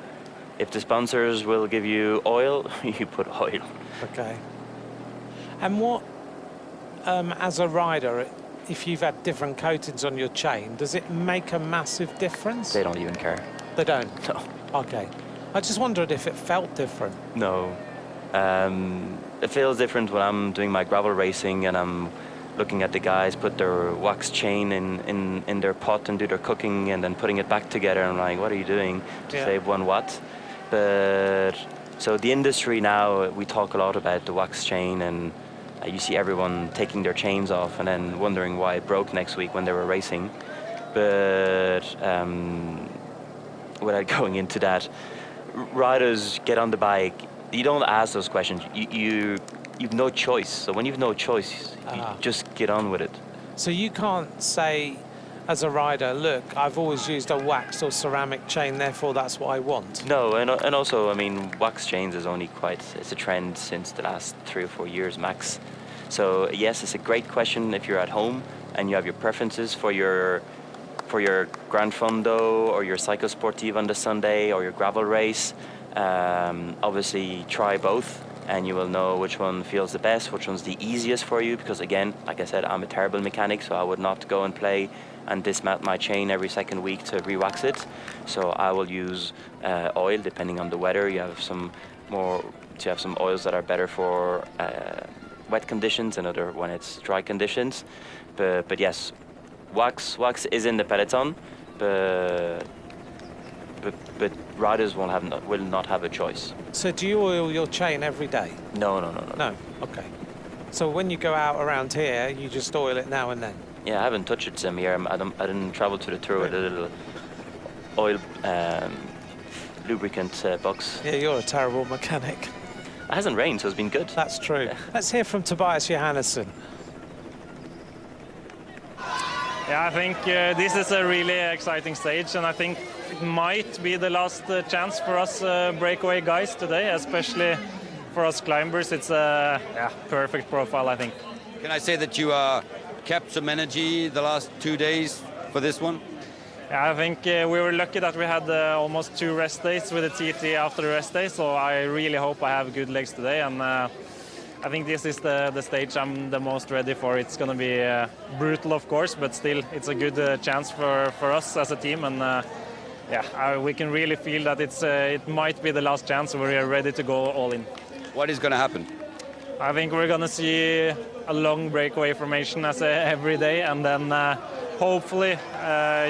If the sponsors will give you oil, you put oil. Okay. And what, as a rider, if you've had different coatings on your chain, does it make a massive difference? They don't even care. They don't? No. Okay. I just wondered if it felt different. No. It feels different when I'm doing my gravel racing and I'm looking at the guys put their wax chain in their pot and do their cooking and then putting it back together. I'm like, what are you doing to save 1 watt? But so the industry now, we talk a lot about the wax chain, and you see everyone taking their chains off and then wondering why it broke next week when they were racing. But without going into that, riders get on the bike. You don't ask those questions. You've no choice. So when you've no choice, you just get on with it. So you can't say, as a rider, look, I've always used a wax or ceramic chain, therefore that's what I want. No, and also, I mean, wax chains is only it's a trend since the last 3 or 4 years max. So yes, it's a great question if you're at home and you have your preferences for your Gran Fondo or your Cycle Sportive on the Sunday or your gravel race. Obviously, try both, and you will know which one feels the best, which one's the easiest for you. Because again, like I said, I'm a terrible mechanic, so I would not go and play and dismount my chain every second week to re-wax it. So I will use oil depending on the weather. You have some oils that are better for wet conditions and other when it's dry conditions. But yes, wax is in the peloton, but riders will not have a choice. So do you oil your chain every day? No. No, okay. So when you go out around here, you just oil it now and then? Yeah, I haven't touched it some year. I didn't travel to the tour with a little oil lubricant box. Yeah, you're a terrible mechanic. It hasn't rained, so it's been good. That's true. Let's hear from Tobias Johannesson. Yeah, I think this is a really exciting stage, and I think it might be the last chance for us breakaway guys today, especially for us climbers. It's a perfect profile, I think. Can I say that you kept some energy the last 2 days for this one? Yeah, I think we were lucky that we had almost 2 rest days with the TT after the rest day, so I really hope I have good legs today, and I think this is the stage I'm the most ready for. It's going to be brutal, of course, but still it's a good chance for us as a team, and we can really feel that it might be the last chance where we are ready to go all in. What is going to happen? I think we're going to see a long breakaway formation as every day, and then hopefully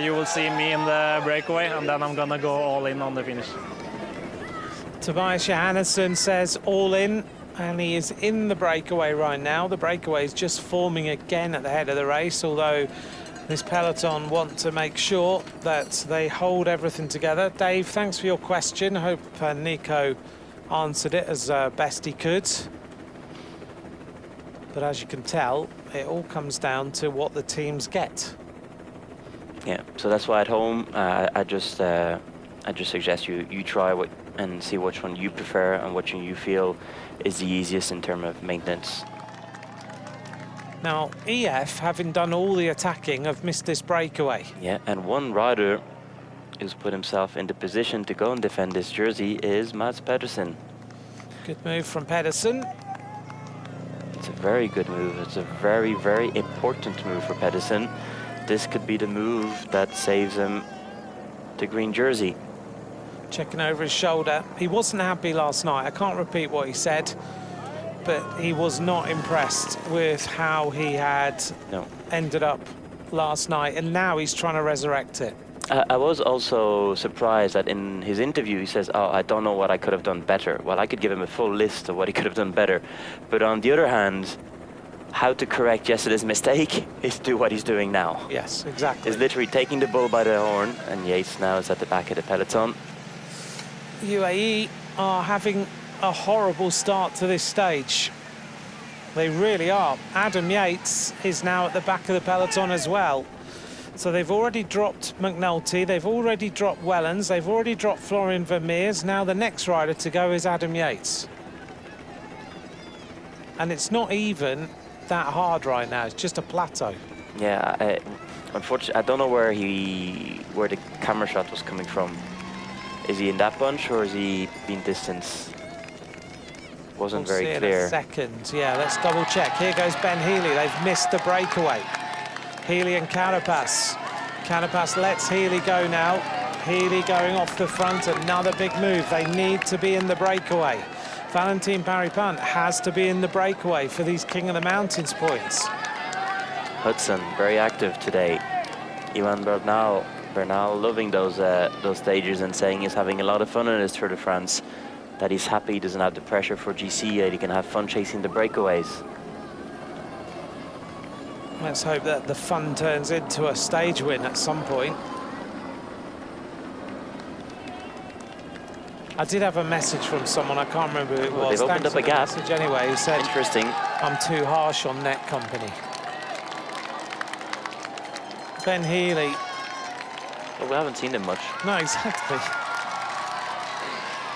you will see me in the breakaway, and then I'm going to go all in on the finish. Tobias Johannesson says all in, and he is in the breakaway right now. The breakaway is just forming again at the head of the race, although this peloton want to make sure that they hold everything together. Dave, thanks for your question. Hope Nico answered it as best he could. But as you can tell, it all comes down to what the teams get. Yeah, so that's why at home I just suggest you try and see which one you prefer and which one you feel is the easiest in terms of maintenance. Now, EF, having done all the attacking, have missed this breakaway. Yeah, and one rider who's put himself in the position to go and defend this jersey is Mads Pedersen. Good move from Pedersen. It's a very good move. It's a very, very important move for Pedersen. This could be the move that saves him the green jersey. Checking over his shoulder. He wasn't happy last night. I can't repeat what he said, but he was not impressed with how he had ended up last night, and now he's trying to resurrect it. I was also surprised that in his interview he says, I don't know what I could have done better. Well, I could give him a full list of what he could have done better. But on the other hand, how to correct yesterday's mistake is do what he's doing now. Yes, exactly. He's literally taking the bull by the horn, and Yates now is at the back of the peloton. UAE are having a horrible start to this stage. They really are. Adam Yates is now at the back of the peloton as well. So they've already dropped McNulty, they've already dropped Wellens, they've already dropped Florian Vermeers. Now the next rider to go is Adam Yates. And it's not even that hard right now, it's just a plateau. Yeah, unfortunately, I don't know where the camera shot was coming from. Is he in that bunch or is he being distanced? Wasn't very clear. We'll see in a second. Yeah, let's double check. Here goes Ben Healy. They've missed the breakaway. Healy and Carapaz. Carapaz lets Healy go now. Healy going off the front. Another big move. They need to be in the breakaway. Valentin Paripant has to be in the breakaway for these King of the Mountains points. Hudson, very active today. Ivan Bernal loving those stages and saying he's having a lot of fun in his Tour de France. That he's happy he doesn't have the pressure for GC, that he can have fun chasing the breakaways. Let's hope that the fun turns into a stage win at some point. I did have a message from someone, I can't remember who it was. They've opened up a gap. Message anyway, who said, interesting. I'm too harsh on Net Company. Ben Healy. Well, we haven't seen him much. No, exactly.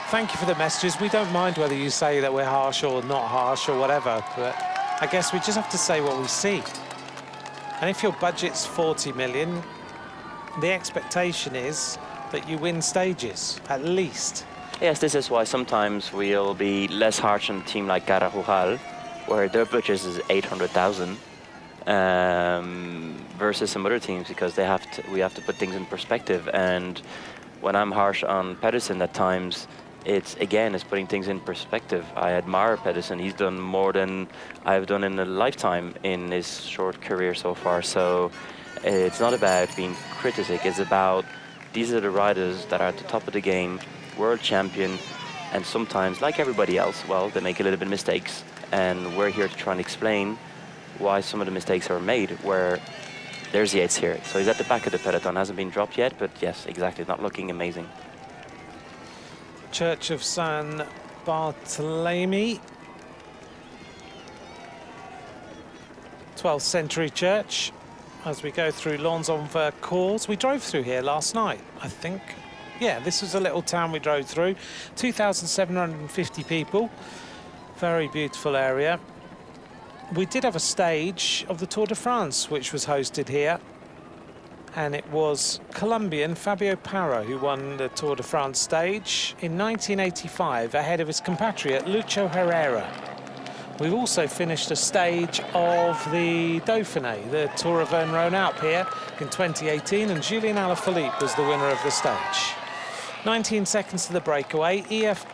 Thank you for the messages. We don't mind whether you say that we're harsh or not harsh or whatever, but I guess we just have to say what we see. And if your budget's 40 million, the expectation is that you win stages, at least. Yes, this is why sometimes we'll be less harsh on a team like Carajugal, where their budget is 800,000, versus some other teams, because we have to put things in perspective. And when I'm harsh on Pedersen at times, it's putting things in perspective. I admire Pedersen. He's done more than I've done in a lifetime in his short career so far. So it's not about being critic. It's about these are the riders that are at the top of the game, world champion, and sometimes, like everybody else, well, they make a little bit of mistakes. And we're here to try and explain why some of the mistakes are made, where there's Yates here. So he's at the back of the peloton, hasn't been dropped yet, but yes, exactly, not looking amazing. Church of San Bartolome, 12th century church. as we go through Lons-en-Vercors. We drove through here last night, I think. Yeah, this was a little town we drove through. 2,750 people. Very beautiful area. We did have a stage of the Tour de France, which was hosted here. And it was Colombian Fabio Parra who won the Tour de France stage in 1985 ahead of his compatriot Lucho Herrera. We've also finished a stage of the Dauphiné, the Tour of Auvergne-Rhône-Alpes here in 2018, and Julien Alaphilippe was the winner of the stage. 19 seconds to the breakaway. EF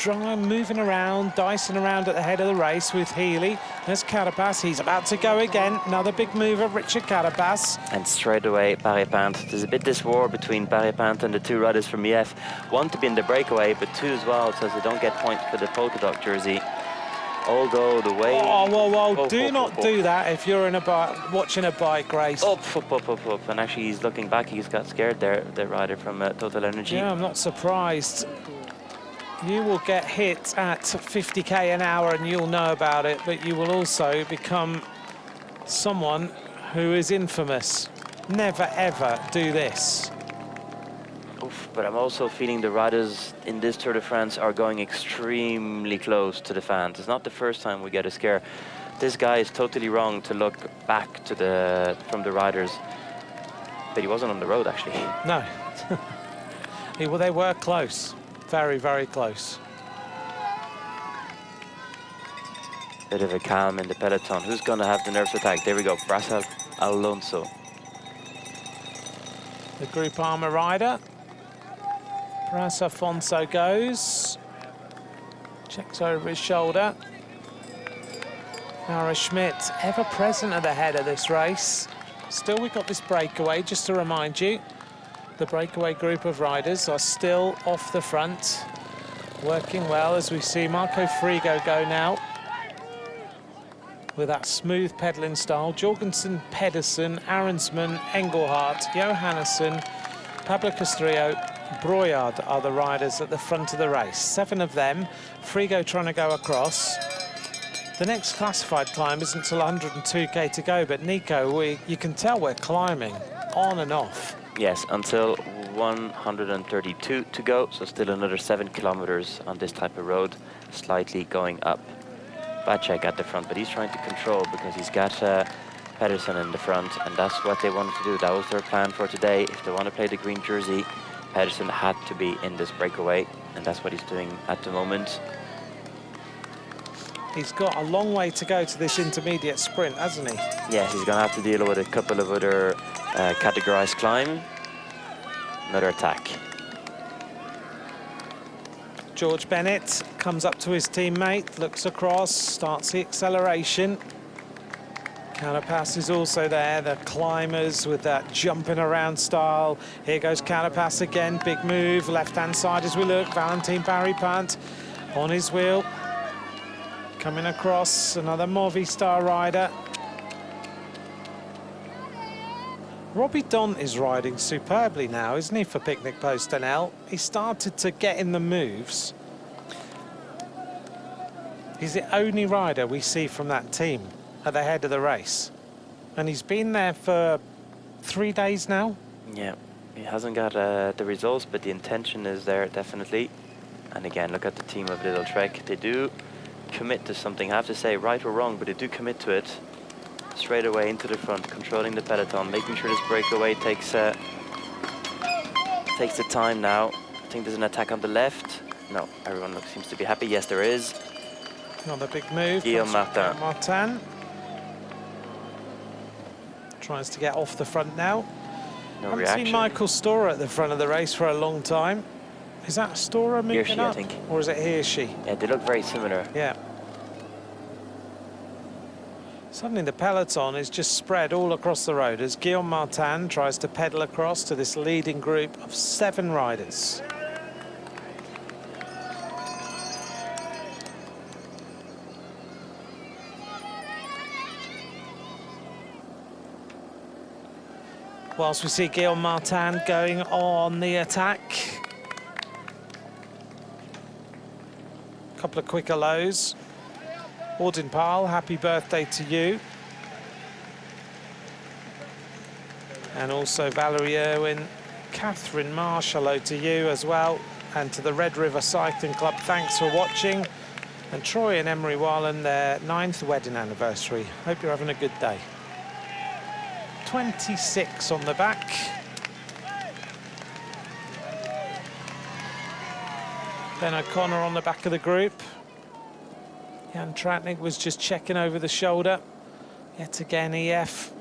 moving around, dicing around at the head of the race with Healy. There's Carapaz, he's about to go again. Another big move of Richard Carapaz. And straight away, Paré-Pinte. There's a bit this war between Paré-Pinte and the two riders from EF. One to be in the breakaway, but two as well, so they don't get points for the polka dot jersey. Although the way... Oh, whoa, do not do that if you're in a bike, watching a bike race. Up. And actually, he's looking back. He's got scared there, the rider from Total Energy. Yeah, I'm not surprised. You will get hit at 50k an hour and you'll know about it, but you will also become someone who is infamous. Never, ever do this. Oof, but I'm also feeling the riders in this Tour de France are going extremely close to the fans. It's not the first time we get a scare. This guy is totally wrong to look back to from the riders. But he wasn't on the road, actually. No. Well, they were close. Very, very close. Bit of a calm in the peloton. Who's going to have the nerves attack? There we go. Brazza Alonso. The Groupama rider. Bras Afonso goes. Checks over his shoulder. Nara Schmidt, ever present at the head of this race. Still, we've got this breakaway, just to remind you. The breakaway group of riders are still off the front, working well as we see Marco Frigo go now with that smooth pedaling style. Jorgensen, Pedersen, Arensman, Engelhardt, Johannesson, Pablo Castrillo, Broyard are the riders at the front of the race. 7 of them, Frigo trying to go across. The next classified climb isn't until 102k to go, but Nico, you can tell we're climbing on and off. Yes, until 132 to go, so still another 7 kilometers on this type of road, slightly going up. Vacek at the front, but he's trying to control because he's got Pedersen in the front, and that's what they wanted to do. That was their plan for today. If they want to play the green jersey, Pedersen had to be in this breakaway, and that's what he's doing at the moment. He's got a long way to go to this intermediate sprint, hasn't he? Yes, he's going to have to deal with a couple of other categorized climb. Another attack. George Bennett comes up to his teammate, looks across, starts the acceleration. Carapaz is also there, the climbers with that jumping around style. Here goes Carapaz again, big move, left-hand side as we look. Valentin Paré-Pinte on his wheel. Coming across, another Movistar rider. Robbie Dont is riding superbly now, isn't he, for Picnic Post NL? He started to get in the moves. He's the only rider we see from that team at the head of the race. And he's been there for 3 days now. Yeah, he hasn't got the results, but the intention is there, definitely. And again, look at the team of Little Trek. They do commit to something. I have to say, right or wrong, but they do commit to it. Straight away into the front, controlling the peloton, making sure this breakaway takes the time now. I think there's an attack on the left. No, everyone seems to be happy. Yes, there is. Another big move. Guillaume Martin. Martin tries to get off the front now. No haven't reaction. seen Michael Storer at the front of the race for a long time. Is that Storer moving Hirschi, up? I think. Or is it Hirschi? Yeah, they look very similar. Yeah. Suddenly the peloton is just spread all across the road as Guillaume Martin tries to pedal across to this leading group of 7 riders. Whilst we see Guillaume Martin going on the attack. Couple of quicker lows. Audin Pal, happy birthday to you. And also Valerie Irwin, Catherine Marsh, hello to you as well. And to the Red River Cycling Club, thanks for watching. And Troy and Emery Wallen, their 9th wedding anniversary. Hope you're having a good day. 26 on the back. Ben O'Connor on the back of the group. Jan Tratnik was just checking over the shoulder. Yet again, EF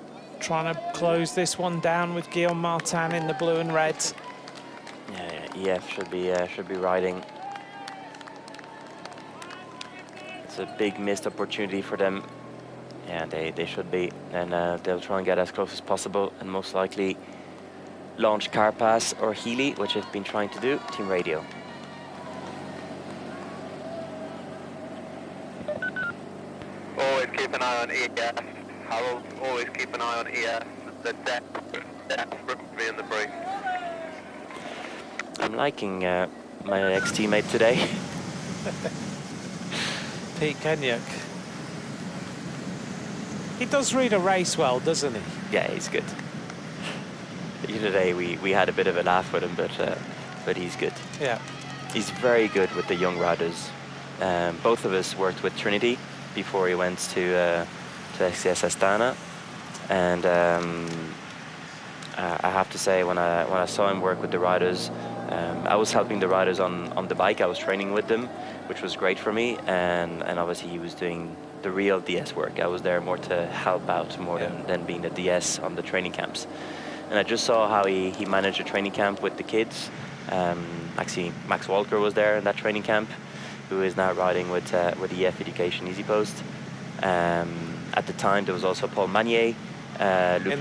trying to close this one down with Guillaume Martin in the blue and red. Yeah, EF should be riding. It's a big missed opportunity for them. Yeah, they should be, and they'll try and get as close as possible, and most likely launch Carpass or Healy, which they've been trying to do. Team radio. Always keep an eye on EF. Harold, always keep an eye on EF. The depth in the break. I'm liking my ex-teammate today. Pete Kenyuk. He does read a race well, doesn't he? Yeah, he's good. Today we had a bit of a laugh with him, but he's good. Yeah. He's very good with the young riders. Both of us worked with Trinity before he went to XCS Astana, and I have to say, when I saw him work with the riders, I was helping the riders on the bike. I was training with them, which was great for me, and obviously he was doing the real DS work. I was there more to help out more than being the DS on the training camps. And I just saw how he managed a training camp with the kids. Actually, Max Walker was there in that training camp, who is now riding with EF Education EasyPost. At the time, there was also Paul Magnier, Luc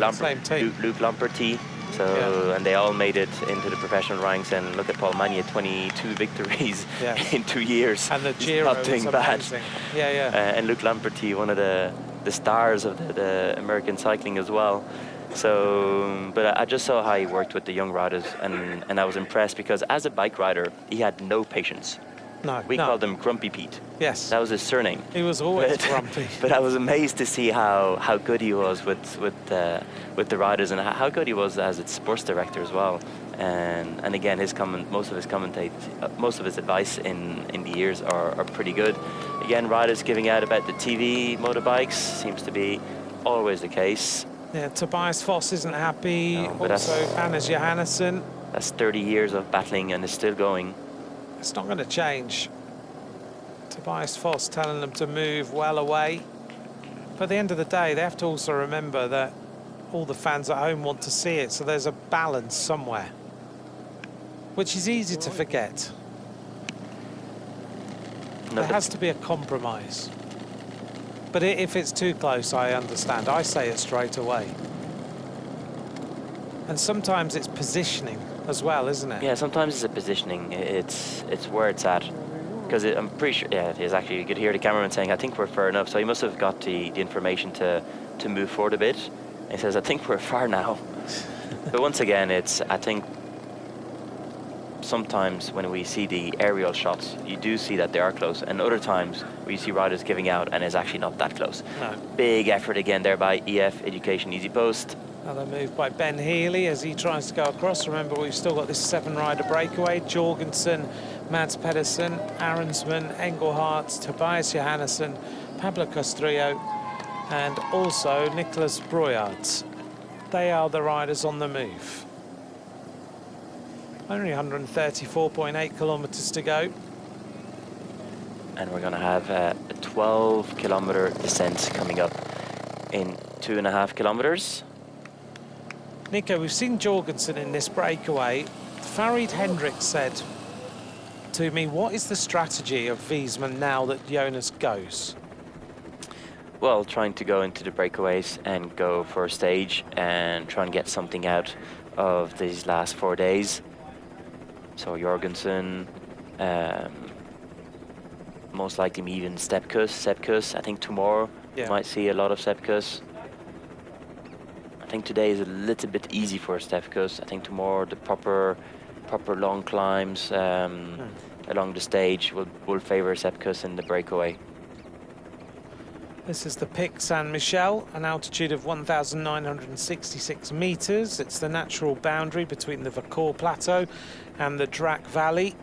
Lamperty. So, and they all made it into the professional ranks, and look at Paul Magnier, 22 victories in 2 years. And the Giro not doing bad. And Luc Lamperty, one of the stars of the American cycling as well. So, but I just saw how he worked with the young riders, and I was impressed, because as a bike rider, he had no patience. We called him Grumpy Pete. Yes. That was his surname. He was always grumpy. But I was amazed to see how good he was with the riders, and how good he was as its sports director as well. And again, most of his advice in the years are pretty good. Again, riders giving out about the TV motorbikes seems to be always the case. Yeah, Tobias Foss isn't happy. No, but also, Anders Johannesson. That's 30 years of battling, and is still going. It's not going to change. Tobias Foss telling them to move well away. But at the end of the day, they have to also remember that all the fans at home want to see it, so there's a balance somewhere, which is easy to forget. There has to be a compromise. But if it's too close, I understand. I say it straight away. And sometimes it's positioning as well, isn't it? Yeah, sometimes it's a positioning. It's where it's at. Because I'm pretty sure, yeah, it is actually. You could hear the cameraman saying, I think we're far enough. So he must have got the information to move forward a bit. And he says, I think we're far now. But once again, I think sometimes when we see the aerial shots, you do see that they are close. And other times where you see riders giving out and it's actually not that close. No. Big effort again there by EF Education EasyPost. Another move by Ben Healy as he tries to go across. Remember, we've still got this 7-rider breakaway. Jorgensen, Mads Pedersen, Arensman, Engelhardt, Tobias Johannesson, Pablo Castrillo, and also Nicholas Broyard. They are the riders on the move. Only 134.8 kilometers to go. And we're going to have a 12-kilometer descent coming up in 2.5 kilometers. Nico, we've seen Jorgensen in this breakaway. Farid Hendricks said to me, what is the strategy of Wiesmann now that Jonas goes? Well, trying to go into the breakaways and go for a stage and try and get something out of these last 4 days. So Jorgensen, most likely even Sepkus. I think tomorrow you might see a lot of Sepkus. I think today is a little bit easy for Sepkus. I think tomorrow the proper long climbs along the stage will favor Sepkus in the breakaway. This is the Pic Saint-Michel, an altitude of 1,966 meters. It's the natural boundary between the Vercors Plateau and the Drac Valley.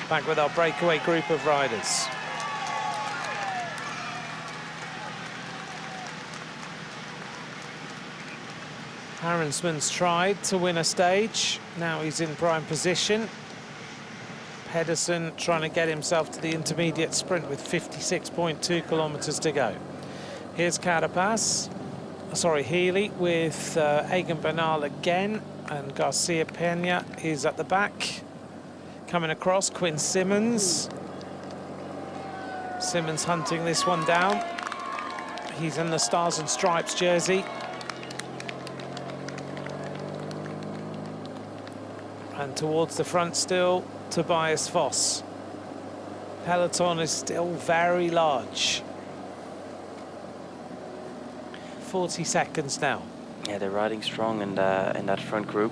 Back with our breakaway group of riders. Arensman's tried to win a stage. Now he's in prime position. Pedersen trying to get himself to the intermediate sprint with 56.2 kilometers to go. Here's Healy with Egan Bernal again, and Garcia Pena is at the back. Coming across, Quinn Simmons. Simmons hunting this one down. He's in the Stars and Stripes jersey. And towards the front still, Tobias Foss. Peloton is still very large. 40 seconds now. Yeah, they're riding strong in that front group.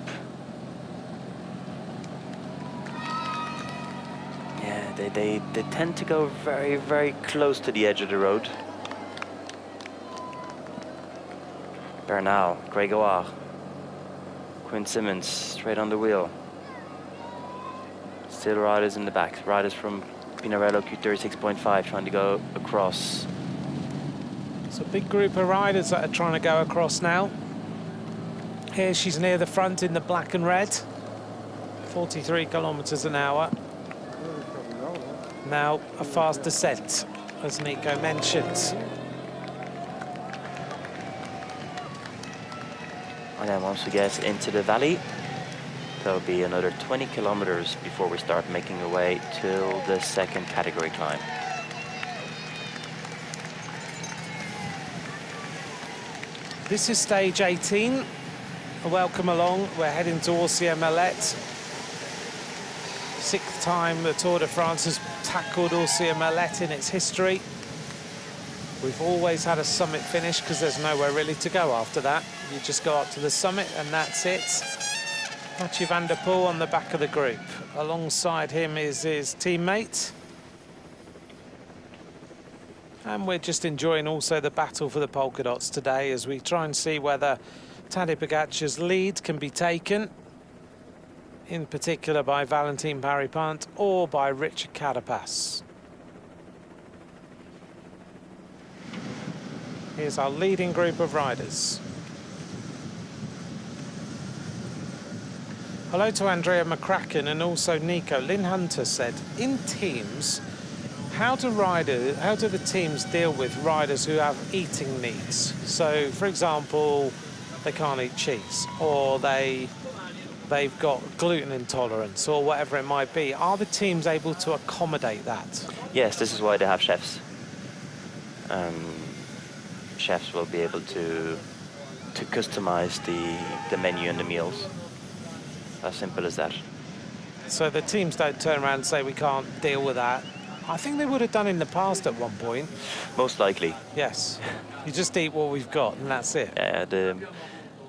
Yeah, they tend to go very, very close to the edge of the road. Bernal, Grégoire, Quinn Simmons straight on the wheel. Still riders in the back. Riders from Pinarello Q36.5 trying to go across. It's a big group of riders that are trying to go across now. Here she's near the front in the black and red. 43 kilometers an hour. Now a fast descent, as Nico mentioned. And then once we get into the valley, there'll be another 20 kilometers before we start making our way till the second category climb. This is stage 18. Welcome along. We're heading to Orsières-Melette. 6th time the Tour de France has tackled Orsières-Melette in its history. We've always had a summit finish because there's nowhere really to go after that. You just go up to the summit and that's it. Mathieu van der Poel on the back of the group. Alongside him is his teammate. And we're just enjoying also the battle for the polka dots today as we try and see whether Tadej Pogacar's lead can be taken, in particular by Valentin Paripant or by Richard Carapaz. Here's our leading group of riders. Hello to Andrea McCracken and also Nico. Lynn Hunter said, in teams, how do the teams deal with riders who have eating needs? So, for example, they can't eat cheese, or they've got gluten intolerance, or whatever it might be. Are the teams able to accommodate that? Yes, this is why they have chefs. Chefs will be able to customize the menu and the meals. As simple as that. So the teams don't turn around and say we can't deal with that. I think they would have done in the past at one point. Most likely. Yes. You just eat what we've got and that's it. Yeah, the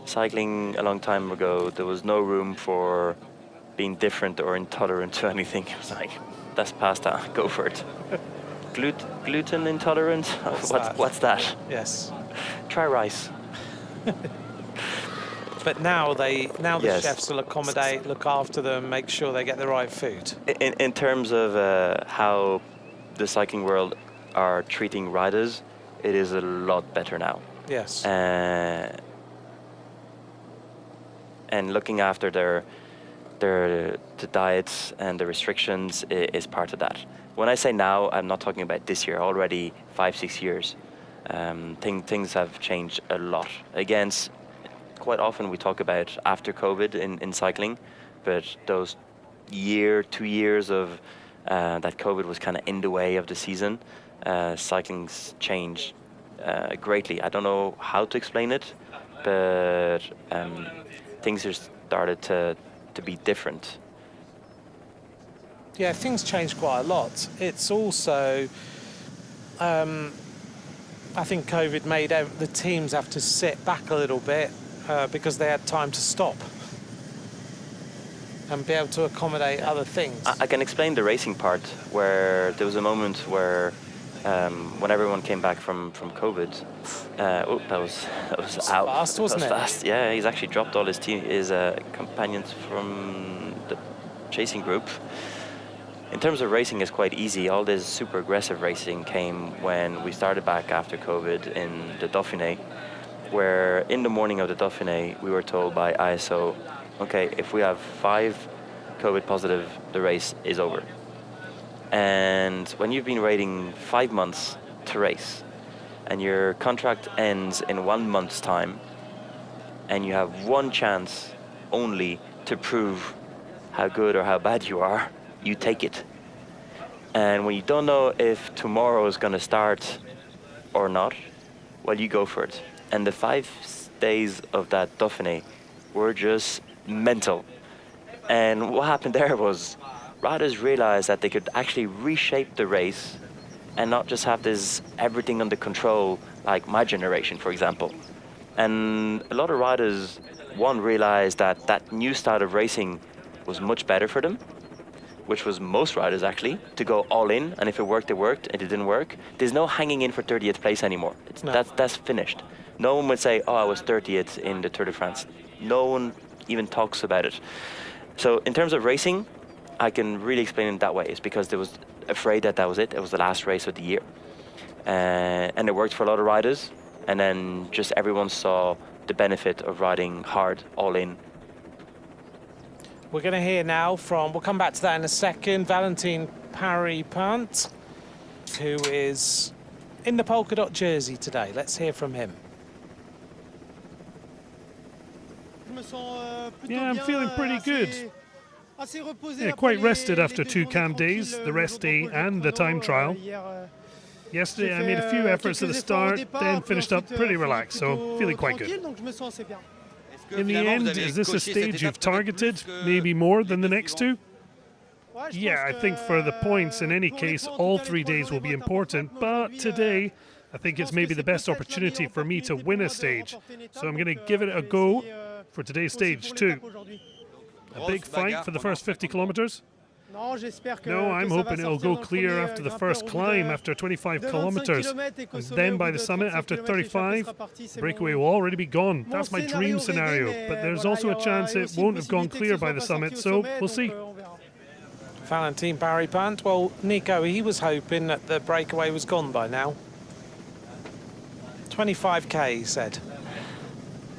cycling a long time ago, there was no room for being different or intolerant to anything. It was like, that's pasta, go for it. Gluten intolerant? What's that? Yes. Try rice. But now the chefs will accommodate, look after them, make sure they get the right food. In terms of how the cycling world are treating riders, it is a lot better now. Yes. And looking after the diets and the restrictions is part of that. When I say now, I'm not talking about this year. Already 5-6 years, things have changed a lot. Again, quite often we talk about after COVID in cycling, but those 2 years of that COVID was kind of in the way of the season, cycling's changed greatly. I don't know how to explain it, but things have started to be different. Yeah, things changed quite a lot. It's also I think COVID made the teams have to sit back a little bit because they had time to stop and be able to accommodate other things. I can explain the racing part, where there was a moment where when everyone came back from COVID, that was out. Fast, wasn't it? Fast. Yeah, he's actually dropped all his companions from the chasing group. In terms of racing, it's quite easy. All this super aggressive racing came when we started back after COVID in the Dauphiné, where in the morning of the Dauphiné, we were told by ISO, okay, if we have 5 COVID positive, the race is over. And when you've been waiting 5 months to race, and your contract ends in 1 month's time, and you have one chance only to prove how good or how bad you are, you take it. And when you don't know if tomorrow is going to start or not, well, you go for it. And the 5 days of that Dauphiné were just mental. And what happened there was riders realized that they could actually reshape the race and not just have this everything under control like my generation, for example. And a lot of riders, one, realized that that new style of racing was much better for them, which was most riders actually, to go all in, and if it worked, it worked, and if it didn't work, there's no hanging in for 30th place anymore. That's finished. No one would say, oh, I was 30th in the Tour de France. No one even talks about it. So in terms of racing, I can really explain it that way. It's because they was afraid that was it. It was the last race of the year. And it worked for a lot of riders. And then just everyone saw the benefit of riding hard, all in. We're going to hear now from, we'll come back to that in a second, Valentin Parry-Pant, who is in the polka dot jersey today. Let's hear from him. Yeah, I'm feeling pretty good. Yeah, quite rested after 2 camp days, the rest day and the time trial. Yesterday I made a few efforts at the start, then finished up pretty relaxed, so feeling quite good. In the end, is this a stage you've targeted, maybe more than the next 2? Yeah, I think for the points, in any case, all 3 days will be important, but today, I think it's maybe the best opportunity for me to win a stage. So I'm going to give it a go for today's stage too. A big fight for the first 50 kilometers? No, I'm hoping it'll go clear after the first climb after 25 kilometers. And then by the summit after 35, breakaway will already be gone. That's my dream scenario. But there's also a chance it won't have gone clear by the summit, so we'll see. Valentin Parry-Pant, well, Nico, he was hoping that the breakaway was gone by now. 25k, he said.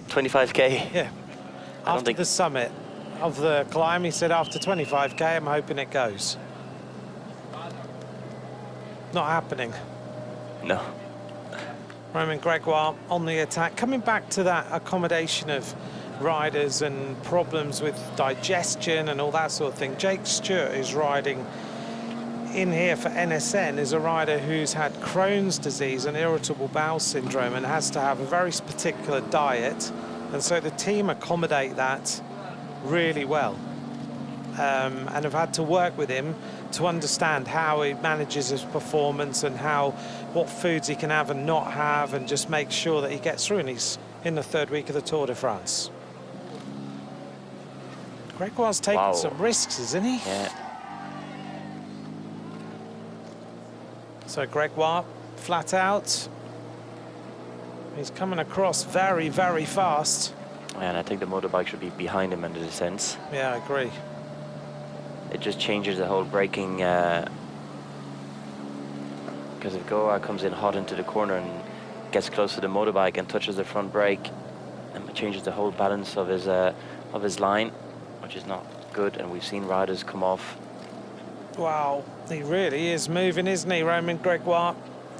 25k? Yeah. After the summit of the climb, he said after 25k, I'm hoping it goes. Not happening. No. Romain Grégoire on the attack. Coming back to that accommodation of riders and problems with digestion and all that sort of thing. Jake Stewart, who's riding in here for NSN, is a rider who's had Crohn's disease and irritable bowel syndrome and has to have a very particular diet. And so the team accommodate that really well, and have had to work with him to understand how he manages his performance and what foods he can have and not have, and just make sure that he gets through. And he's in the 3rd week of the Tour de France. Grégoire's taking some risks, isn't he? Yeah. So Grégoire flat out. He's coming across very, very fast. And I think the motorbike should be behind him in the descents. Yeah, I agree. It just changes the whole braking, because if Grégoire comes in hot into the corner and gets close to the motorbike and touches the front brake, and it changes the whole balance of his line, which is not good. And we've seen riders come off. Wow, he really is moving, isn't he, Romain Grégoire?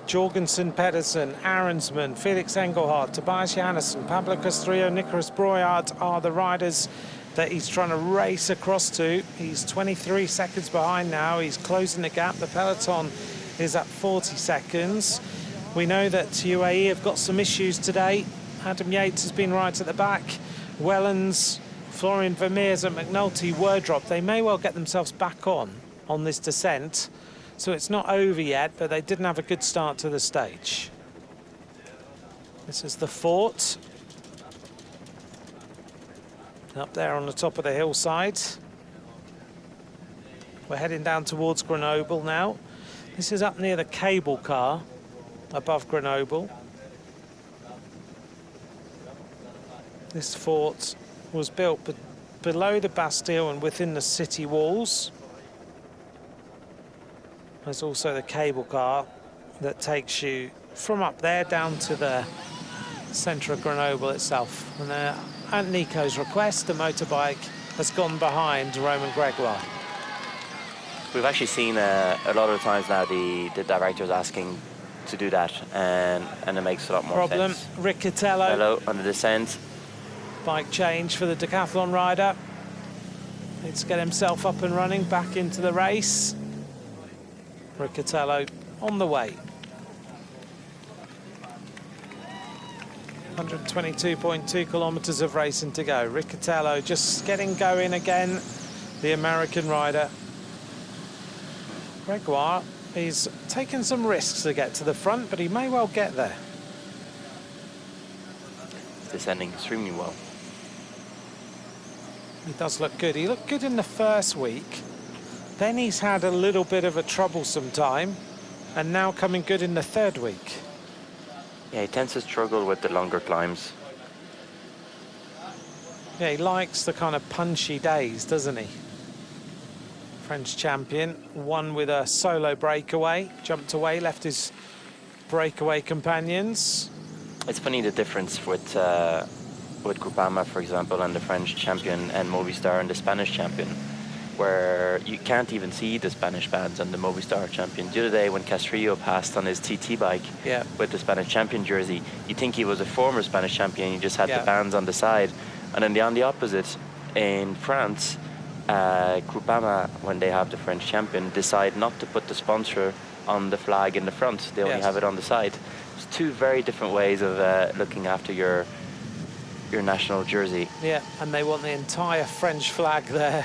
Jorgensen Pedersen, Arensman, Felix Engelhardt, Tobias Johannesson, Pablo Castrillo, Nicolas Broyard are the riders that he's trying to race across to. He's 23 seconds behind now. He's closing the gap. The peloton is at 40 seconds. We know that UAE have got some issues today. Adam Yates has been right at the back. Wellens, Florian Vermeers and McNulty were dropped. They may well get themselves back on this descent. So it's not over yet, but they didn't have a good start to the stage. This is the fort. Up there on the top of the hillside. We're heading down towards Grenoble now. This is up near the cable car above Grenoble. This fort was built below the Bastille and within the city walls. There's also the cable car that takes you from up there down to the centre of Grenoble itself. And at Nico's request, the motorbike has gone behind Romain Gregoire. We've actually seen a lot of times now the directors asking to do that, and it makes a lot more sense. Riccatello. Hello, on the descent. Bike change for the decathlon rider. Needs to get himself up and running, back into the race. Riccatello on the way. 122.2 kilometers of racing to go. Riccatello just getting going again, the American rider. Gregoire, he's taken some risks to get to the front, but he may well get there. He's descending extremely well. He does look good. He looked good in the first week. Then he's had a little bit of a troublesome time, and now coming good in the third week. Yeah, he tends to struggle with the longer climbs. Yeah, he likes the kind of punchy days, doesn't he? French champion, won with a solo breakaway, jumped away, left his breakaway companions. It's funny the difference with Groupama, for example, and the French champion, and Movistar and the Spanish champion, where you can't even see the Spanish bands on the Movistar champion. The other day when Castrillo passed on his TT bike with the Spanish champion jersey, you think he was a former Spanish champion, he just had the bands on the side. And then on the opposite, in France, Groupama, when they have the French champion, decide not to put the sponsor on the flag in the front. They only have it on the side. It's two very different ways of looking after your national jersey. Yeah, and they want the entire French flag there.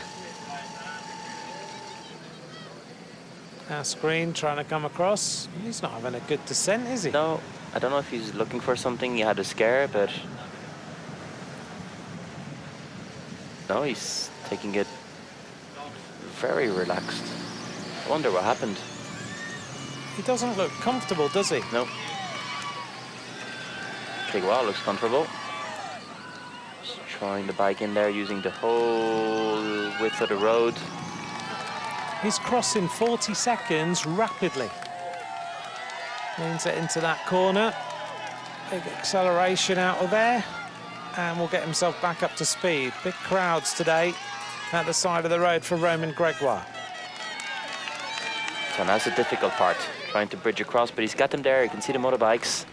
Asgreen trying to come across. He's not having a good descent, is he? No, I don't know if he's looking for something. He had a scare, but no, he's taking it very relaxed. I wonder what happened. He doesn't look comfortable, does he? No. Gregoire looks comfortable. Just throwing the bike in there, using the whole width of the road. He's crossing 40 seconds rapidly. Leans it into that corner. Big acceleration out of there. And will get himself back up to speed. Big crowds today at the side of the road for Romain Gregoire. So that's the difficult part, trying to bridge across, but he's got them there. You can see the motorbikes.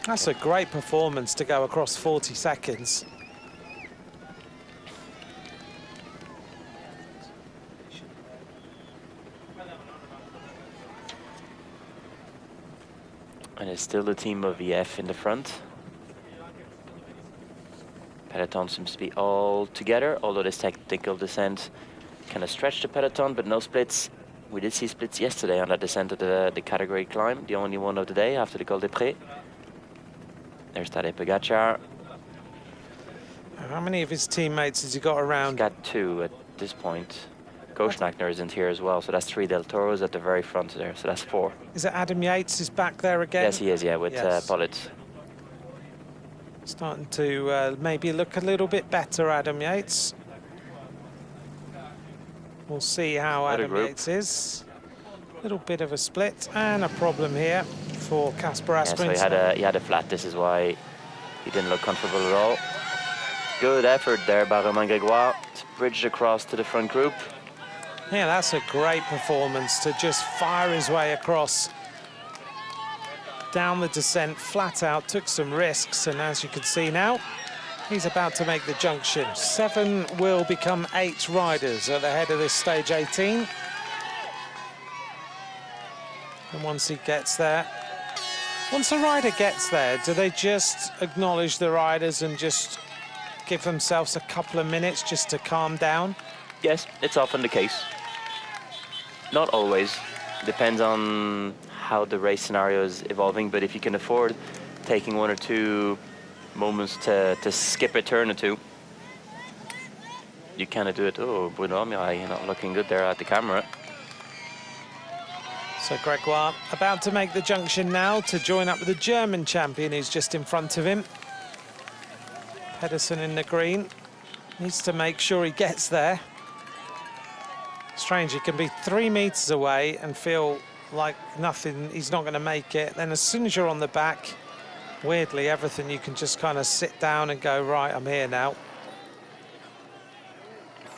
That's a great performance to go across 40 seconds. And it's still the team of VF in the front. Peloton seems to be all together, although this technical descent kind of stretched the peloton, but no splits. We did see splits yesterday on that descent of the category climb, the only one of the day after the Col des Prés. There's Tadej Pogacar. How many of his teammates has he got around? He's got two at this point. Gosschnackner isn't here as well, so that's 3 Del Toros at the very front there, so that's 4. Is it Adam Yates is back there again? Yes, he is, yeah, with Pollitt. Starting to maybe look a little bit better, Adam Yates. We'll see how Adam Yates is. A little bit of a split and a problem here for Casper Asgreen. So he had a flat. This is why he didn't look comfortable at all. Good effort there by Romain Gregoire to bridge across to the front group. Yeah, that's a great performance to just fire his way across. Down the descent, flat out, took some risks, and as you can see now, he's about to make the junction. 7 will become 8 riders at the head of this stage 18. And once he gets there, once a rider gets there, do they just acknowledge the riders and just give themselves a couple of minutes just to calm down? Yes, it's often the case. Not always. Depends on how the race scenario is evolving, but if you can afford taking 1 or 2 moments to skip a turn or 2, you kind of do it. Oh, Bruno, you're not looking good there at the camera. So Gregoire about to make the junction now to join up with the German champion who's just in front of him. Pedersen in the green. Needs to make sure he gets there. Strange, he can be 3 meters away and feel like nothing, he's not going to make it. Then as soon as you're on the back, weirdly, everything, you can just kind of sit down and go, right, I'm here now.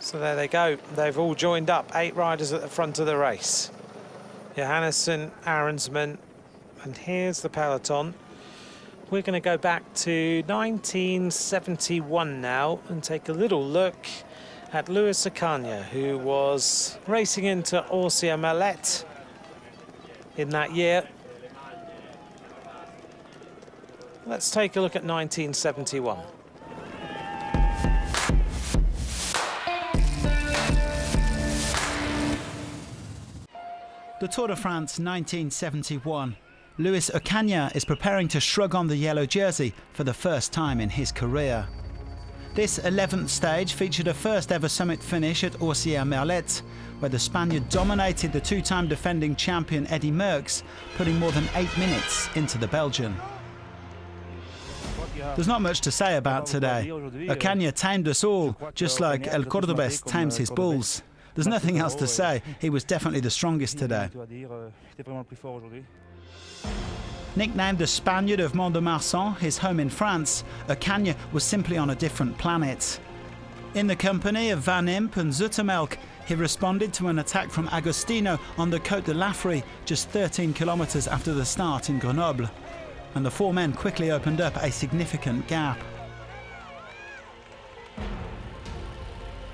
So there they go. They've all joined up, 8 riders at the front of the race. Johannesson, Arensman, and here's the peloton. We're going to go back to 1971 now and take a little look at Lewis Ocaña, who was racing into Orsia Mallet in that year. Let's take a look at 1971. The Tour de France 1971. Lewis Ocaña is preparing to shrug on the yellow jersey for the first time in his career. This 11th stage featured a first ever summit finish at Orsia Merlet, where the Spaniard dominated the 2-time defending champion Eddy Merckx, putting more than 8 minutes into the Belgian. There's not much to say about today. Ocaña tamed us all, just like El Cordobés tames his bulls. There's nothing else to say. He was definitely the strongest today. Nicknamed the Spaniard of Mont-de-Marsan, his home in France, Ocaña was simply on a different planet. In the company of Van Impe and Zoetemelk, he responded to an attack from Agostino on the Côte de l'Afri, just 13 kilometers after the start in Grenoble. And the 4 men quickly opened up a significant gap.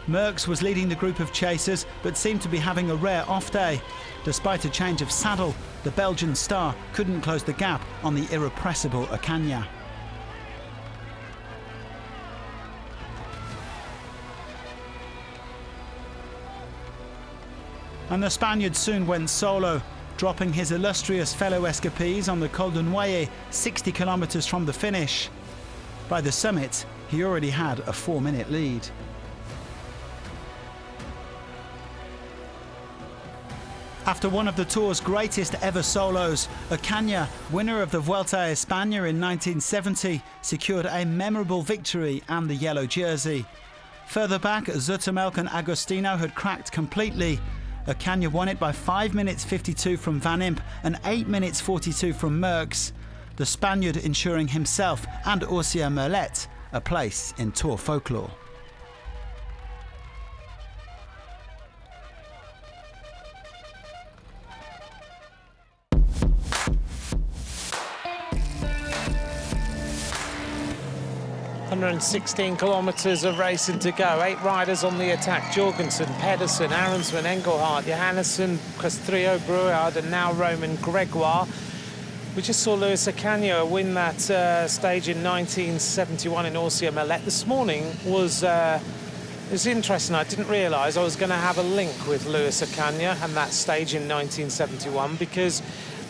Merckx was leading the group of chasers, but seemed to be having a rare off day. Despite a change of saddle, the Belgian star couldn't close the gap on the irrepressible Ocaña. And the Spaniard soon went solo, dropping his illustrious fellow escapees on the Col de Noyer, 60 kilometers from the finish. By the summit, he already had a 4-minute lead. After one of the Tour's greatest ever solos, Ocaña, winner of the Vuelta a España in 1970, secured a memorable victory and the yellow jersey. Further back, Zoetemelk and Agostino had cracked completely. Ocaña won it by 5 minutes 52 from Van Impe and 8 minutes 42 from Merckx, the Spaniard ensuring himself and Orsia Merlet a place in Tour folklore. ...116 kilometres of racing to go. 8 riders on the attack. Jorgensen, Pedersen, Arensman, Engelhardt, Johannesson, Castrillo, Brouillard, and now Romain Gregoire. We just saw Lewis Ocaña win that stage in 1971 in Orsia Mallet. This morning was interesting. I didn't realise I was going to have a link with Lewis Ocaña and that stage in 1971 because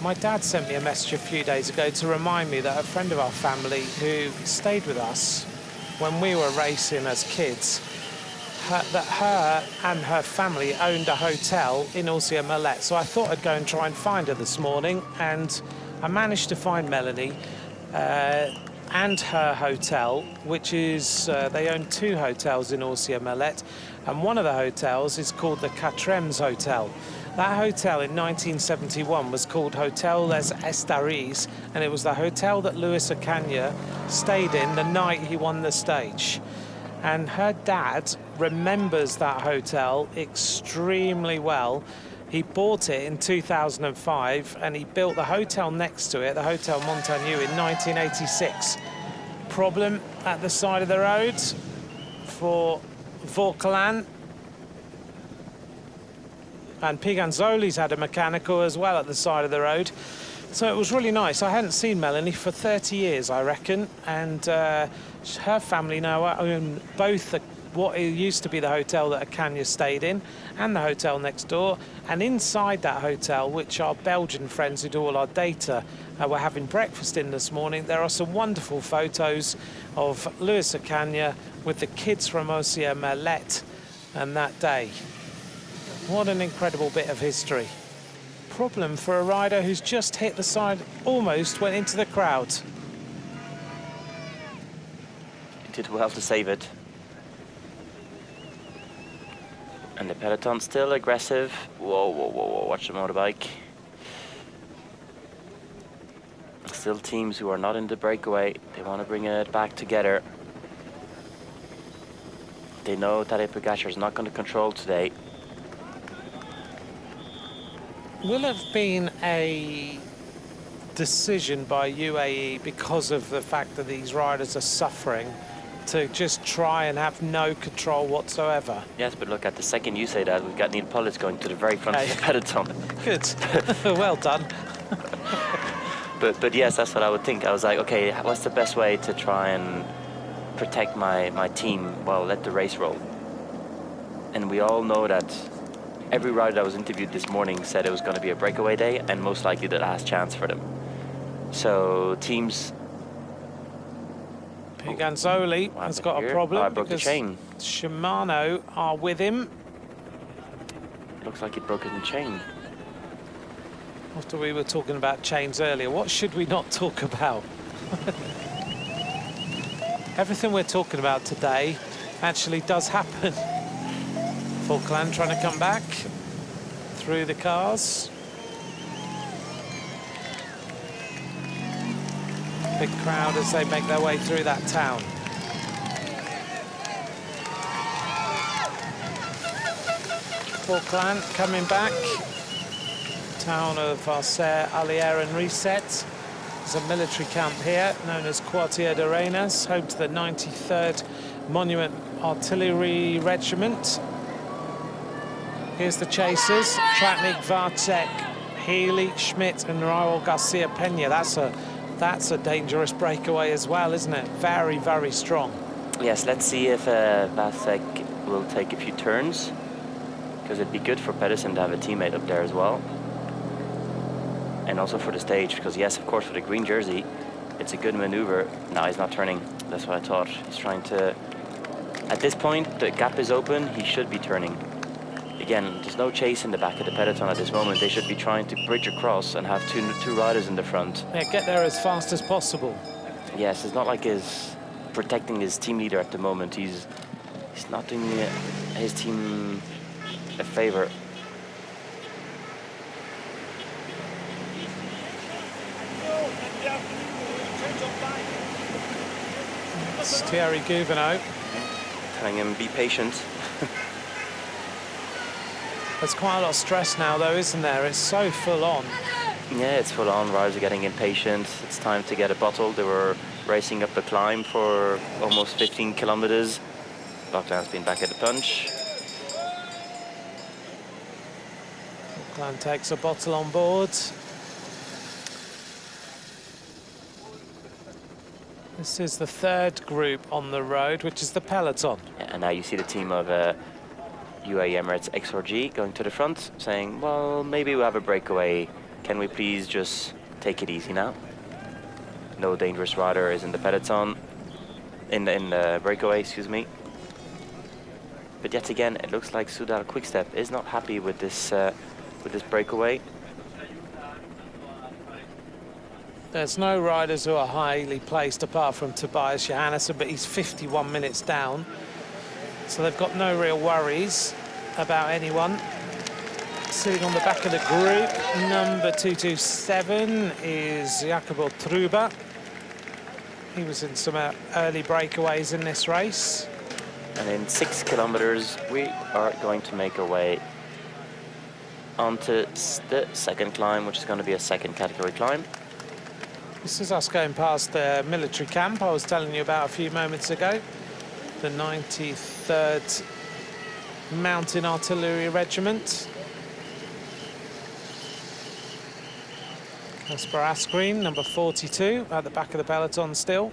my dad sent me a message a few days ago to remind me that a friend of our family who stayed with us when we were racing as kids, that her and her family owned a hotel in Orsia Mallet. So I thought I'd go and try and find her this morning, and I managed to find Melanie and her hotel, which is, they own 2 hotels in Orsia Mallet, and one of the hotels is called the Catrems Hotel. That hotel in 1971 was called Hotel Les Estaries, and it was the hotel that Lewis Ocaña stayed in the night he won the stage. And her dad remembers that hotel extremely well. He bought it in 2005, and he built the hotel next to it, the Hotel Montagnoux, in 1986. Problem at the side of the road for Vauquelin. And Piganzoli's had a mechanical as well at the side of the road. So it was really nice. I hadn't seen Melanie for 30 years, I reckon. And her family now own both the what it used to be the hotel that Akanya stayed in, and the hotel next door. And inside that hotel, which our Belgian friends who do all our data were having breakfast in this morning, there are some wonderful photos of Lewis Akanya with the kids from OCR Merlet and that day. What an incredible bit of history. Problem for a rider who's just hit the side, almost went into the crowd. He did well to save it. And the peloton still aggressive. Whoa, whoa, whoa, whoa, watch the motorbike. Still teams who are not in the breakaway. They want to bring it back together. They know Tadej Pogačar is not going to control today. Will have been a decision by UAE because of the fact that these riders are suffering to just try and have no control whatsoever. Yes, but look, at the second you say that, we've got Neil Pollitz going to the very front of the peloton. Good. Well done. But yes, that's what I would think. I was like, okay, what's the best way to try and protect my team? Well, let the race roll. And we all know that every rider that was interviewed this morning said it was going to be a breakaway day and most likely the last chance for them. So teams... Piganzoli has got a problem. I broke the chain. Shimano are with him. Looks like he broke his chain. After we were talking about chains earlier, what should we not talk about? Everything we're talking about today actually does happen. Falkland trying to come back through the cars. Big crowd as they make their way through that town. Falkland coming back. Town of Arcer, Alier and Reset. There's a military camp here known as Quartier de Reines, home to the 93rd Monument Artillery Regiment. Here's the chasers: Tratnik, Vartek, Healy, Schmidt and Raul Garcia Pena. That's a dangerous breakaway as well, isn't it? Very, very strong. Yes, let's see if Vasek will take a few turns, because it'd be good for Pedersen to have a teammate up there as well. And also for the stage, because yes, of course, for the green jersey, it's a good maneuver. Now he's not turning. That's what I thought. He's trying to... At this point, the gap is open. He should be turning. Again, there's no chase in the back of the peloton at this moment. They should be trying to bridge across and have two riders in the front. Yeah, get there as fast as possible. Yes, it's not like he's protecting his team leader at the moment. He's not doing his team a favor. It's Thierry Gouvenaud. Telling him, be patient. There's quite a lot of stress now, though, isn't there? It's so full on. Yeah, it's full on. Riders are getting impatient. It's time to get a bottle. They were racing up the climb for almost 15 kilometers. Falkland's been back at the punch. Falkland takes a bottle on board. This is the third group on the road, which is the peloton. Yeah, and now you see the team of UAE Emirates XRG going to the front, saying, well, maybe we'll have a breakaway. Can we please just take it easy now? No dangerous rider is in the peloton, in the breakaway, excuse me. But yet again, it looks like Soudal Quickstep is not happy with this breakaway. There's no riders who are highly placed apart from Tobias Johannesson, but he's 51 minutes down. So they've got no real worries about anyone. Sitting on the back of the group, number 227 is Jacobo Truba. He was in some early breakaways in this race. And in 6 kilometers, we are going to make our way onto the second climb, which is going to be a second category climb. This is us going past the military camp I was telling you about a few moments ago. The 93rd Mountain Artillery Regiment. Kasper Asgreen, number 42, at the back of the peloton still.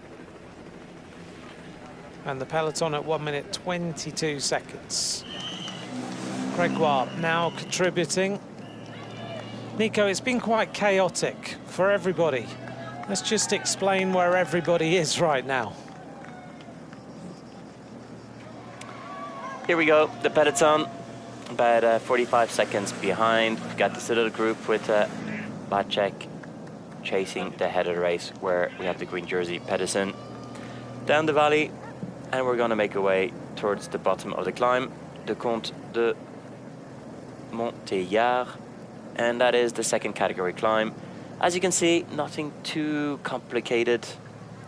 And the peloton at 1 minute 22 seconds. Gregoire now contributing. Nico, it's been quite chaotic for everybody. Let's just explain where everybody is right now. Here we go, the peloton, about 45 seconds behind. We've got this little group with Vacek chasing the head of the race, where we have the green jersey, Pedersen, down the valley, and we're going to make our way towards the bottom of the climb, the Comte de Monteillard, and that is the second category climb. As you can see, nothing too complicated.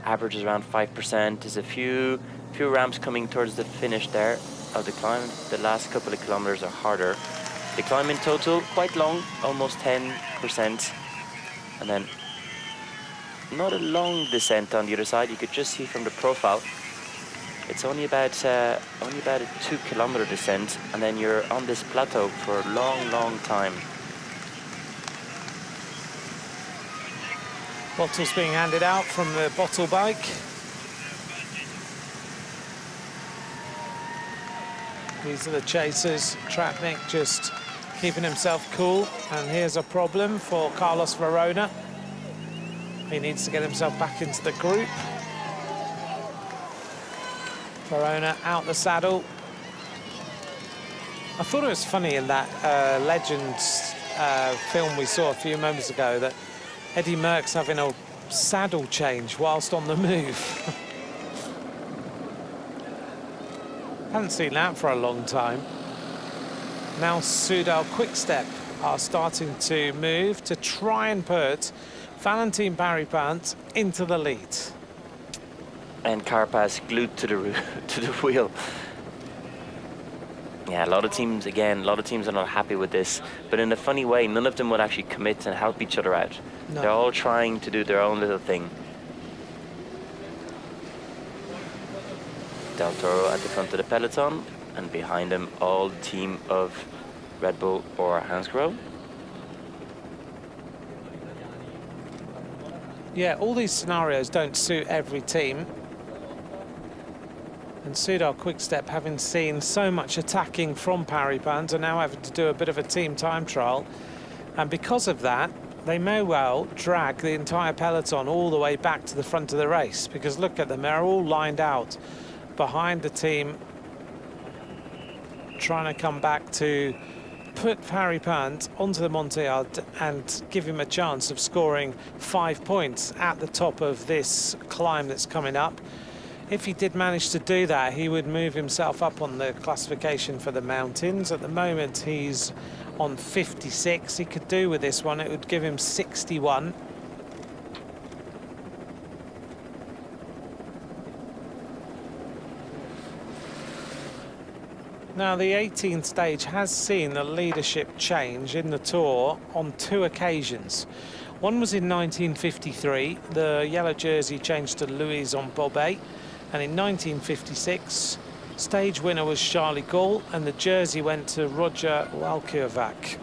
Average is around 5%. There's a few ramps coming towards the finish there of the climb. The last couple of kilometers are harder. The climb in total quite long, almost 10%, and then not a long descent on the other side. You could just see from the profile it's only about a 2-kilometer descent, and then you're on this plateau for a long time. Bottles being handed out from the bottle bike. These are the chasers. Tratnik just keeping himself cool. And here's a problem for Carlos Verona. He needs to get himself back into the group. Verona out the saddle. I thought it was funny in that Legends film we saw a few moments ago that Eddie Merckx having a saddle change whilst on the move. Haven't seen that for a long time. Now Soudal Quick-Step are starting to move to try and put Valentin Parry-Pant into the lead. And Carapaz glued to the wheel. Yeah, a lot of teams are not happy with this, but in a funny way, none of them would actually commit and help each other out. No. They're all trying to do their own little thing. Del Toro at the front of the peloton, and behind him all the team of Red Bull or Hansgrohe. Yeah, all these scenarios don't suit every team. And Soudal Quick-Step, having seen so much attacking from Parry-Pant, are now having to do a bit of a team time trial. And because of that, they may well drag the entire peloton all the way back to the front of the race. Because look at them, they're all lined out behind the team, trying to come back to put Parry-Pant onto the Monteillard and give him a chance of scoring 5 points at the top of this climb that's coming up. If he did manage to do that, he would move himself up on the classification for the mountains. At the moment, he's on 56. He could do with this one. It would give him 61. Now, the 18th stage has seen the leadership change in the Tour on 2 occasions. One was in 1953. The yellow jersey changed to Louison Bobet. And in 1956, stage winner was Charlie Gall, and the jersey went to Roger Walkiewicz.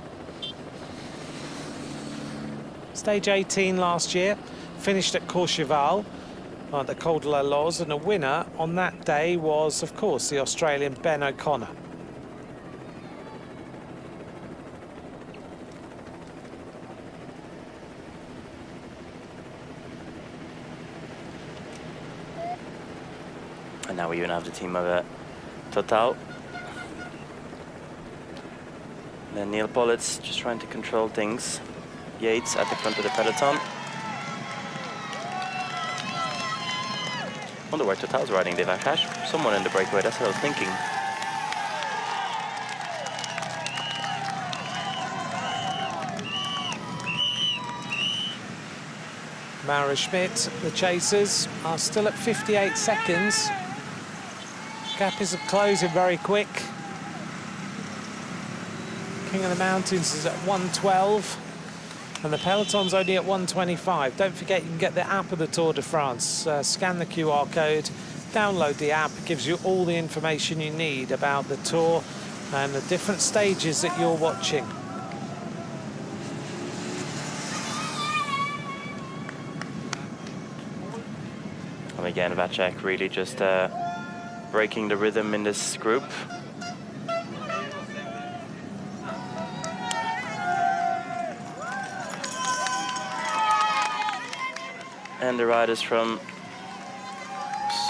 Stage 18 last year finished at Courchevel, at the Col de la Loze, and the winner on that day was, of course, the Australian Ben O'Connor. And now we even have the team of Total. Then Neil Pollitt just trying to control things. Yates at the front of the peloton. Wonder where Total's riding, Dave Akash. Someone in the breakaway, that's what I was thinking. Mauro Schmidt, the chasers, are still at 58 seconds. Gap is closing very quick. King of the Mountains is at 112. And the peloton's only at 125. Don't forget, you can get the app of the Tour de France. Scan the QR code, download the app. It gives you all the information you need about the Tour and the different stages that you're watching. And again, Vacek really just breaking the rhythm in this group. And the riders from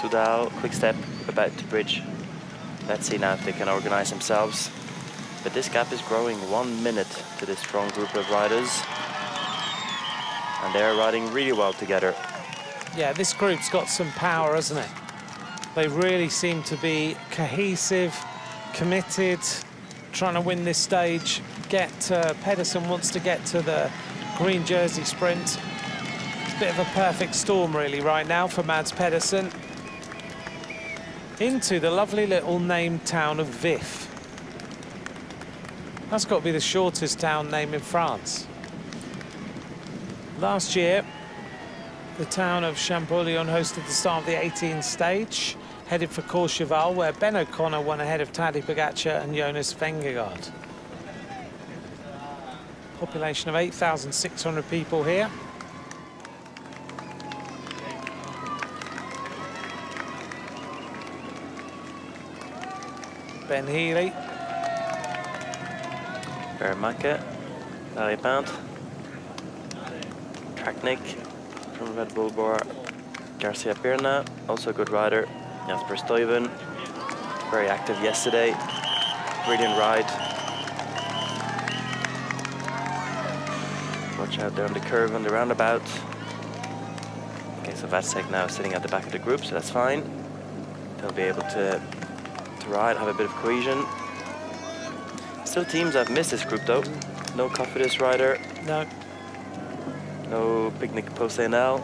Soudal, Quick Step, about to bridge. Let's see now if they can organize themselves. But this gap is growing 1 minute to this strong group of riders. And they're riding really well together. Yeah, this group's got some power, hasn't it? They really seem to be cohesive, committed, trying to win this stage. Pedersen wants to get to the green jersey sprint. It's a bit of a perfect storm, really, right now for Mads Pedersen. Into the lovely little named town of Vif. That's got to be the shortest town name in France. Last year, the town of Champollion hosted the start of the 18th stage, headed for Courchevel, where Ben O'Connor won ahead of Tadej Pogačar and Jonas Vingegaard. Population of 8,600 people here. Ben Healy. Vermaeke, Laripant, Traknik from Red Bull Bora, Garcia Pirna, also a good rider, Jasper Stuyven, very active yesterday, brilliant ride. Watch out there on the curve and the roundabout. Okay, so Vacek now sitting at the back of the group, so that's fine. They'll be able to ride, have a bit of cohesion. Still teams have missed this group though. No Cofidis rider. No. No Picnic Post-ANL.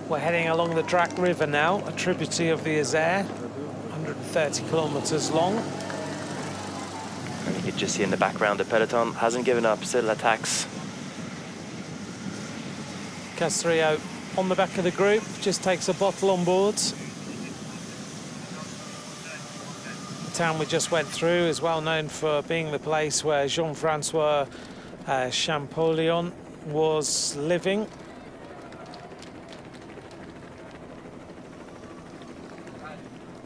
We're heading along the Drac River now, a tributary of the Isère, 130 kilometers long. And you can just see in the background the peloton hasn't given up, still attacks. Castrillo on the back of the group, just takes a bottle on board. The town we just went through is well known for being the place where Jean-Francois Champollion was living.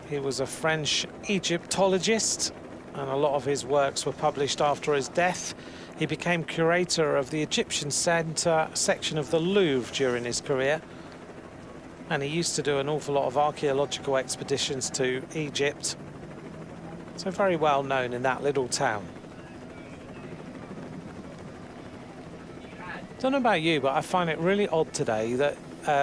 He was a French Egyptologist, and a lot of his works were published after his death. He became curator of the Egyptian Centre section of the Louvre during his career. And he used to do an awful lot of archaeological expeditions to Egypt. So very well known in that little town. Don't know about you, but I find it really odd today that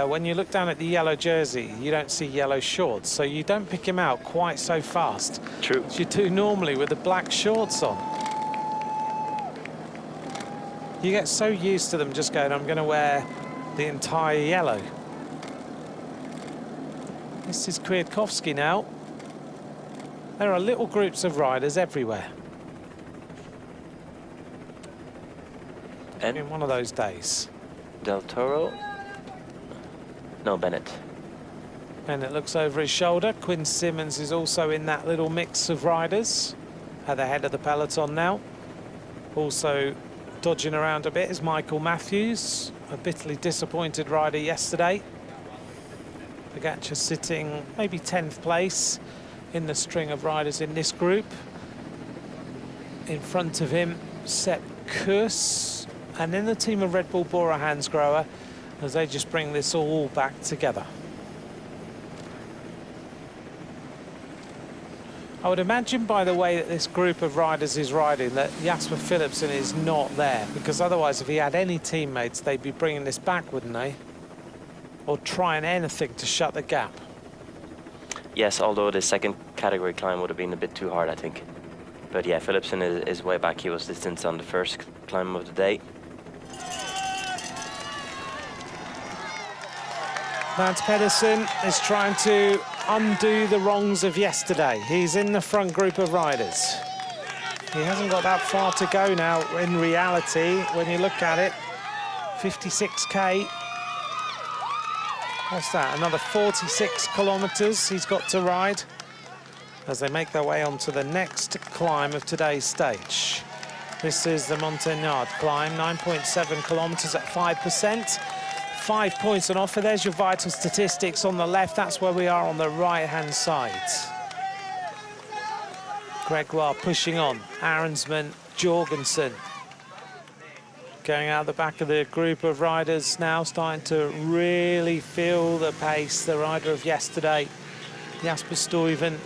when you look down at the yellow jersey, you don't see yellow shorts. So you don't pick him out quite so fast. True. As you do normally with the black shorts on. You get so used to them just going, I'm going to wear the entire yellow. This is Kwiatkowski now. There are little groups of riders everywhere. And in one of those days. Del Toro. No, Bennett. Bennett looks over his shoulder. Quinn Simmons is also in that little mix of riders at the head of the peloton now. Also dodging around a bit is Michael Matthews, a bitterly disappointed rider yesterday. Pogačar sitting maybe 10th place in the string of riders in this group. In front of him, Sepp Kuss, and then the team of Red Bull Bora Hansgrohe as they just bring this all back together. I would imagine by the way that this group of riders is riding that Jasper Philipsen is not there, because otherwise if he had any teammates they'd be bringing this back, wouldn't they? Or trying anything to shut the gap. Yes, although the second category climb would have been a bit too hard, I think. But yeah, Philipsen is way back. He was distanced on the first climb of the day. Mads Pedersen is trying to undo the wrongs of yesterday. He's in the front group of riders. He hasn't got that far to go now in reality when you look at it. 56k. What's that? Another 46 kilometers he's got to ride as they make their way onto the next climb of today's stage. This is the Montagnard climb, 9.7 kilometers at 5%. 5 points on offer. There's your vital statistics on the left. That's where we are on the right-hand side. Gregoire pushing on. Arensman, Jorgensen. Going out the back of the group of riders now, starting to really feel the pace. The rider of yesterday, Jasper Stuyven.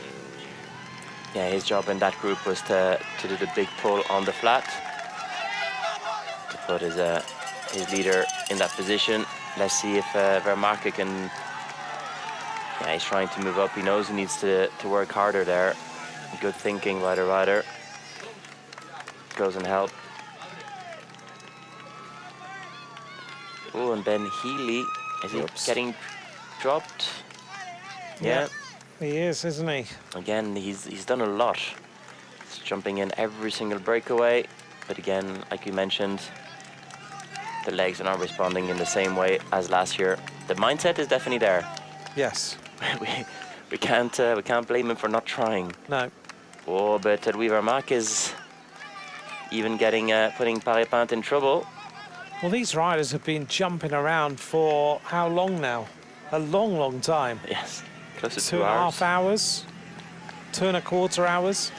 Yeah, his job in that group was to do the big pull on the flat, to put his leader in that position. Let's see if Vermaeke can... Yeah, he's trying to move up. He knows he needs to work harder there. Good thinking by the rider. Goes and help. Oh, and Ben Healy, is he getting dropped? Yeah. He is, isn't he? Again, he's done a lot. He's jumping in every single breakaway. But again, like you mentioned, the legs are not responding in the same way as last year. The mindset is definitely there. Yes. we can't blame him for not trying. No. Oh, but Louis Vermaeke is even putting Parepinte in trouble. Well, these riders have been jumping around for how long now? A long, long time. Yes, close to 2.5 hours. 2.25 hours.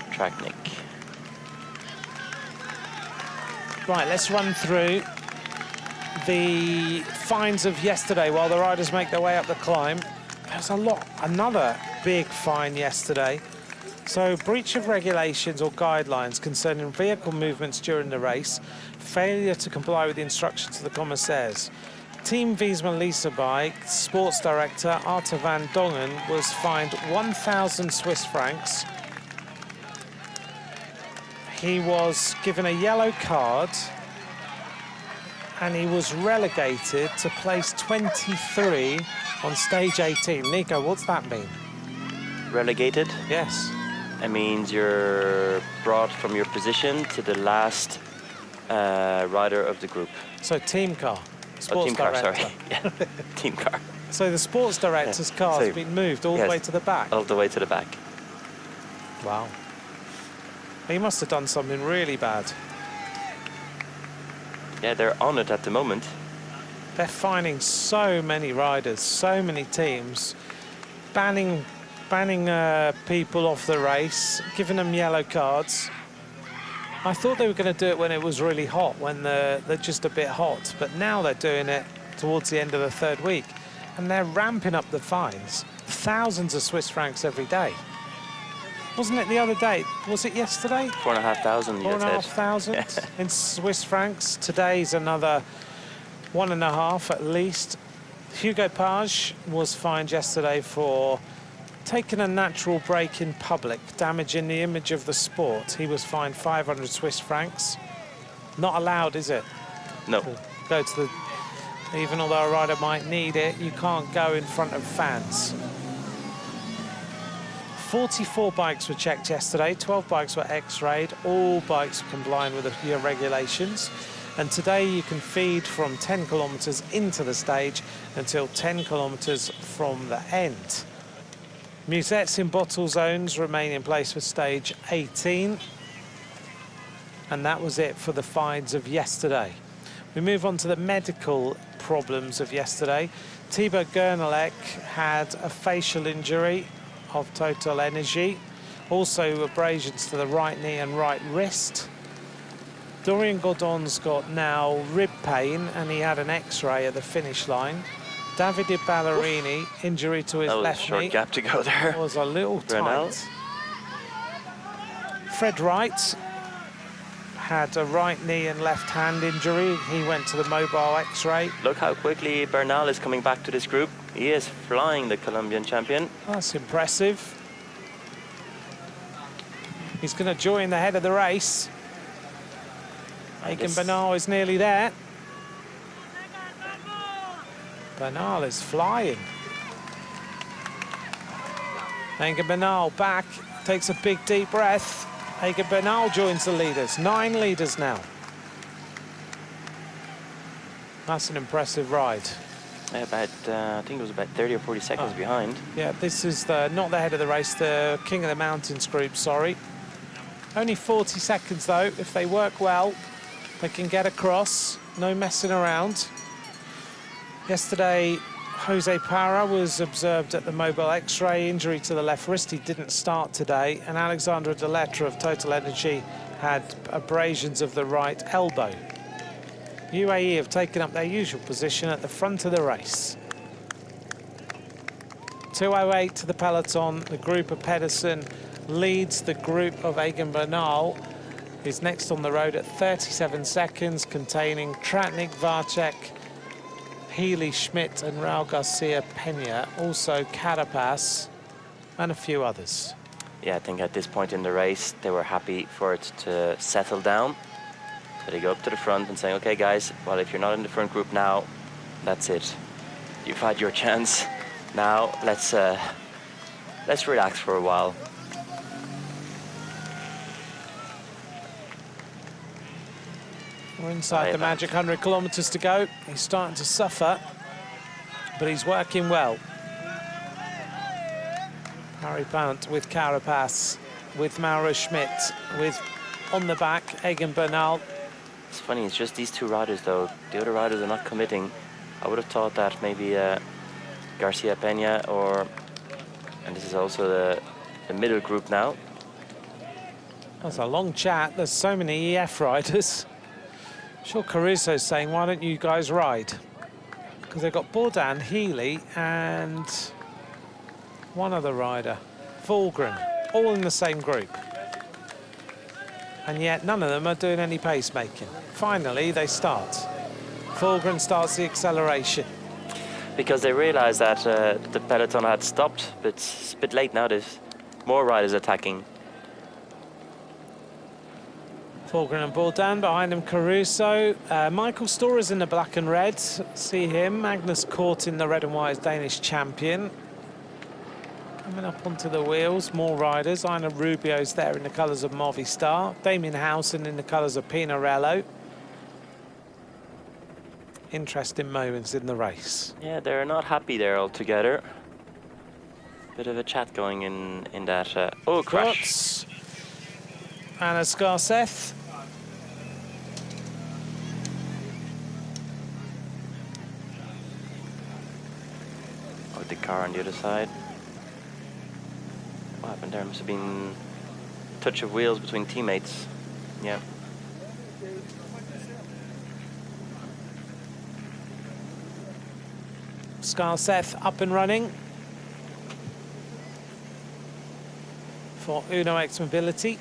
Traknik. Right, let's run through the finds of yesterday while the riders make their way up the climb. There's another big fine yesterday. So, breach of regulations or guidelines concerning vehicle movements during the race, failure to comply with the instructions of the commissaires. Team Wiesmann Lease Bike sports director Arthur van Dongen was fined 1,000 Swiss francs. He was given a yellow card and he was relegated to place 23 on stage 18. Nico, what's that mean? Relegated? Yes. It means you're brought from your position to the last rider of the group. So team car, sports team car, director. sorry. Yeah. Team car. So the sports director's car has been moved all the way to the back. All the way to the back. Wow. He must have done something really bad. Yeah, they're on it at the moment. They're fining so many riders, so many teams, banning people off the race, giving them yellow cards. I thought they were going to do it when it was really hot, when they're just a bit hot, but now they're doing it towards the end of the third week, and they're ramping up the fines. Thousands of Swiss francs every day. Wasn't it the other day? Was it yesterday? 4,500. 4,500 in Swiss francs. Today's another 1.5 at least. Hugo Page was fined yesterday for taking a natural break in public, damaging the image of the sport. He was fined 500 Swiss francs. Not allowed, is it? No. To go to the... Even although a rider might need it, you can't go in front of fans. 44 bikes were checked yesterday, 12 bikes were x-rayed, all bikes were complying with the regulations. And today you can feed from 10 kilometres into the stage until 10 kilometres from the end. Musettes in bottle zones remain in place for stage 18. And that was it for the fines of yesterday. We move on to the medical problems of yesterday. Thibaut Gernelec had a facial injury of Total Energy. Also abrasions to the right knee and right wrist. Dorian Godon's got now rib pain and he had an x-ray at the finish line. Davide Ballerini, injury to his left knee. That was a short gap to go there. Was a little tight. Fred Wright had a right knee and left hand injury. He went to the mobile x-ray. Look how quickly Bernal is coming back to this group. He is flying, the Colombian champion. That's impressive. He's going to join the head of the race. Egan Bernal is nearly there. Bernal is flying. Egan Bernal back, takes a big deep breath. Egan Bernal joins the leaders, 9 leaders now. That's an impressive ride. About, I think it was about 30 or 40 seconds behind. Yeah, this is not the head of the race, the King of the Mountains group, sorry. Only 40 seconds though, if they work well. They can get across, no messing around. Yesterday, Jose Parra was observed at the mobile X-ray, injury to the left wrist. He didn't start today. And Alexandre Delettre of Total Energy had abrasions of the right elbow. UAE have taken up their usual position at the front of the race. 2:08 to the peloton. The group of Pedersen leads the group of Egan Bernal, who's next on the road at 37 seconds, containing Tratnik, Vacek, Healy, Schmidt and Raul Garcia Pena, also Carapaz and a few others. Yeah, I think at this point in the race, they were happy for it to settle down. So they go up to the front and say, okay, guys, well, if you're not in the front group now, that's it. You've had your chance. Now, let's relax for a while. We're inside the magic 100 kilometers to go. He's starting to suffer, but he's working well. Harry Pant with Carapaz, with Mauro Schmidt, with on the back, Egan Bernal. It's funny, it's just these two riders, though. The other riders are not committing. I would have thought that maybe Garcia Pena and this is also the middle group now. That's a long chat. There's so many EF riders. I'm sure Caruso's saying, why don't you guys ride? Because they've got Bourdin, Healy, and one other rider, Fulgren, all in the same group. And yet none of them are doing any pacemaking. Finally, they start. Fulgren starts the acceleration. Because they realized that the peloton had stopped, but it's a bit late now. There's more riders attacking. Fulgren and Bourdin, behind him Caruso. Michael Stora's in the black and red. See him. Magnus Cort in the red and white as Danish champion. Coming up onto the wheels, more riders. Aina Rubio's there in the colours of Movistar. Damien Howson in the colours of Pinarello. Interesting moments in the race. Yeah, they're not happy there altogether. Bit of a chat going in that. Oh, crash. Anna Scarseth. Oh, the car on the other side. What happened there? Must have been a touch of wheels between teammates. Yeah. Scarseth up and running for Uno X Mobility.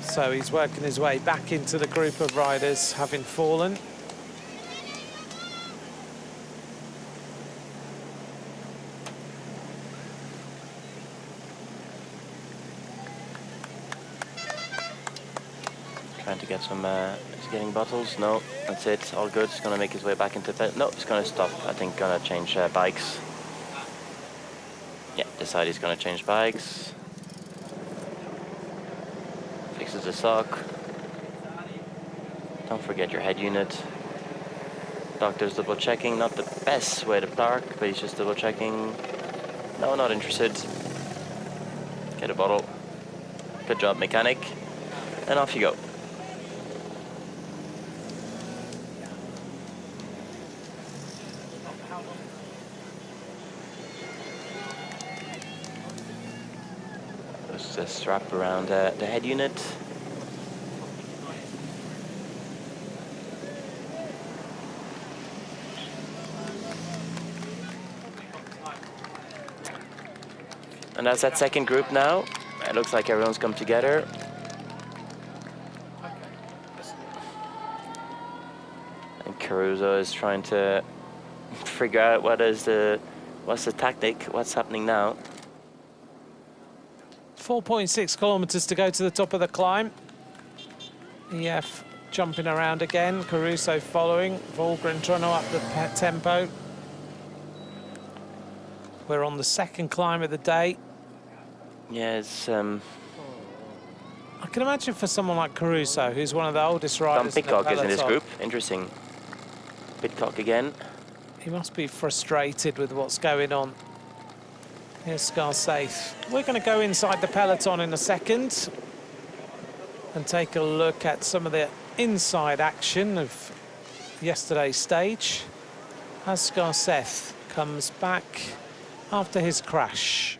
So he's working his way back into the group of riders, having fallen. Trying to get some, he's getting bottles. No, that's it, all good. He's gonna make his way back into bed. No, he's gonna stop. I think gonna change bikes. Yeah, decide he's gonna change bikes. Fixes the sock. Don't forget your head unit. Doctor's double checking, not the best way to park, but he's just double checking. No, not interested. Get a bottle. Good job, mechanic. And off you go. Just a strap around the head unit. And that's that second group now. It looks like everyone's come together. And Caruso is trying to figure out what's the tactic, what's happening now. 4.6 kilometers to go to the top of the climb. EF jumping around again. Caruso following. Fulgren trying to up the tempo. We're on the second climb of the day. Yeah, it's... I can imagine for someone like Caruso, who's one of the oldest riders. Tom Pidcock is in this group. Interesting. Pidcock again. He must be frustrated with what's going on. Here's Scarsaith. We're going to go inside the peloton in a second and take a look at some of the inside action of yesterday's stage as Scarsaith comes back after his crash.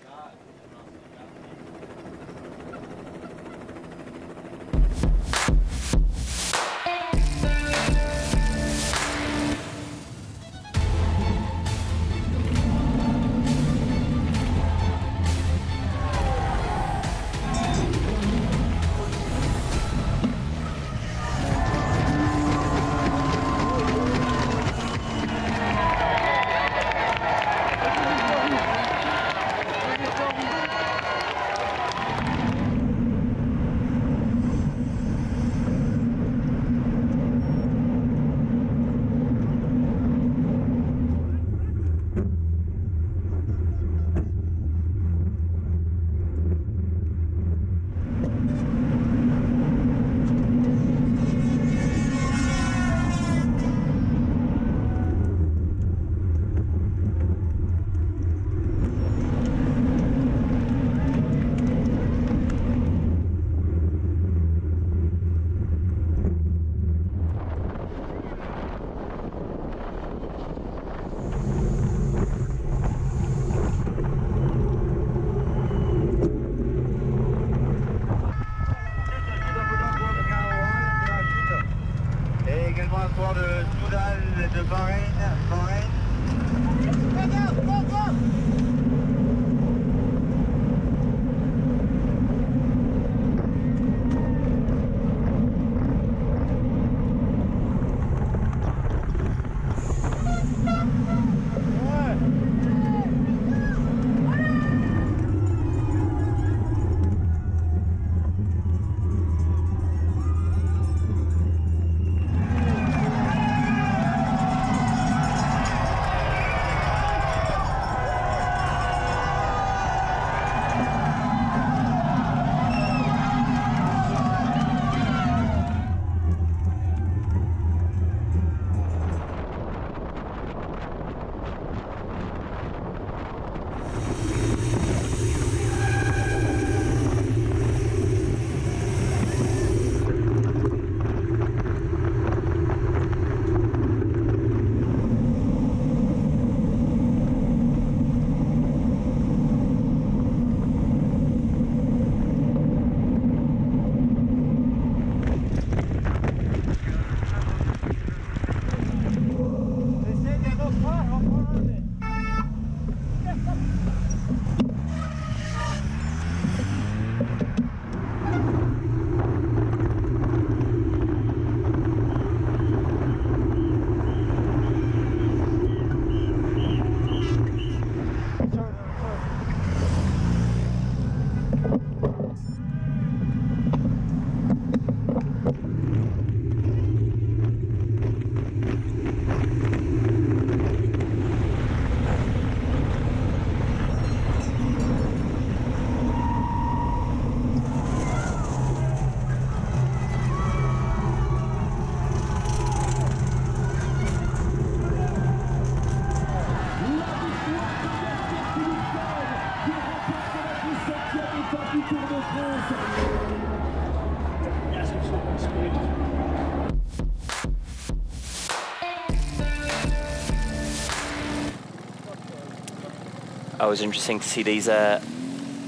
Always interesting to see these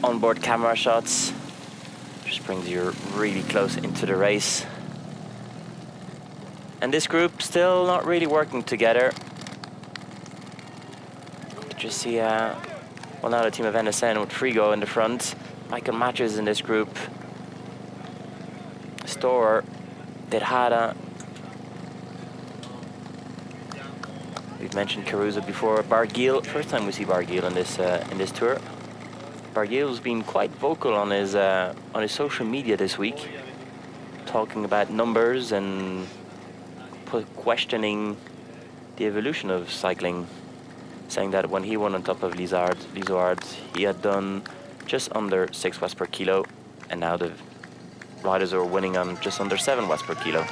onboard camera shots. Just brings you really close into the race. And this group still not really working together. You just see, well, now the team of NSN with Frigo in the front. Michael Matches in this group. Storer, Tejada. We've mentioned Caruso before. Barguil, first time we see Barguil in this tour. Barguil's been quite vocal on his social media this week, talking about numbers and questioning the evolution of cycling, saying that when he won on top of Lizoard, he had done just under 6 watts per kilo, and now the riders are winning on just under 7 watts per kilo.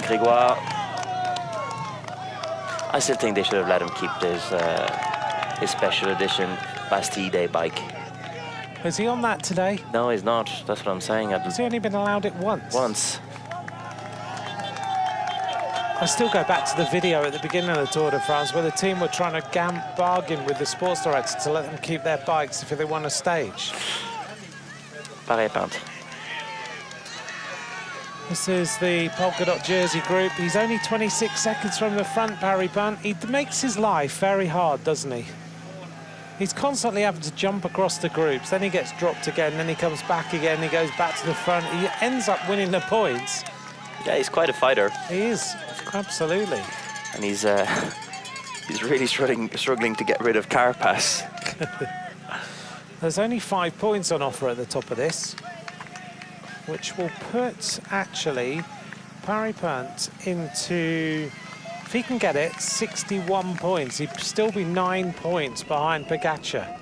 Grégoire I still think they should have let him keep his special edition Bastille Day bike. Is he on that today? No, he's not. That's what I'm saying. Has he only been allowed it once? Once. I still go back to the video at the beginning of the Tour de France where the team were trying to bargain with the sports director to let them keep their bikes if they won a stage. Paris-Pinte. This is the polka dot jersey group. He's only 26 seconds from the front, Paris-Pinte. He makes his life very hard, doesn't he? He's constantly having to jump across the groups. Then he gets dropped again, then he comes back again, he goes back to the front. He ends up winning the points. Yeah, he's quite a fighter. He is, absolutely. And he's really struggling to get rid of Carapaz. There's only 5 points on offer at the top of this, which will put, actually, Paris-Pinte into, if he can get it, 61 points. He'd still be 9 points behind Pogačar.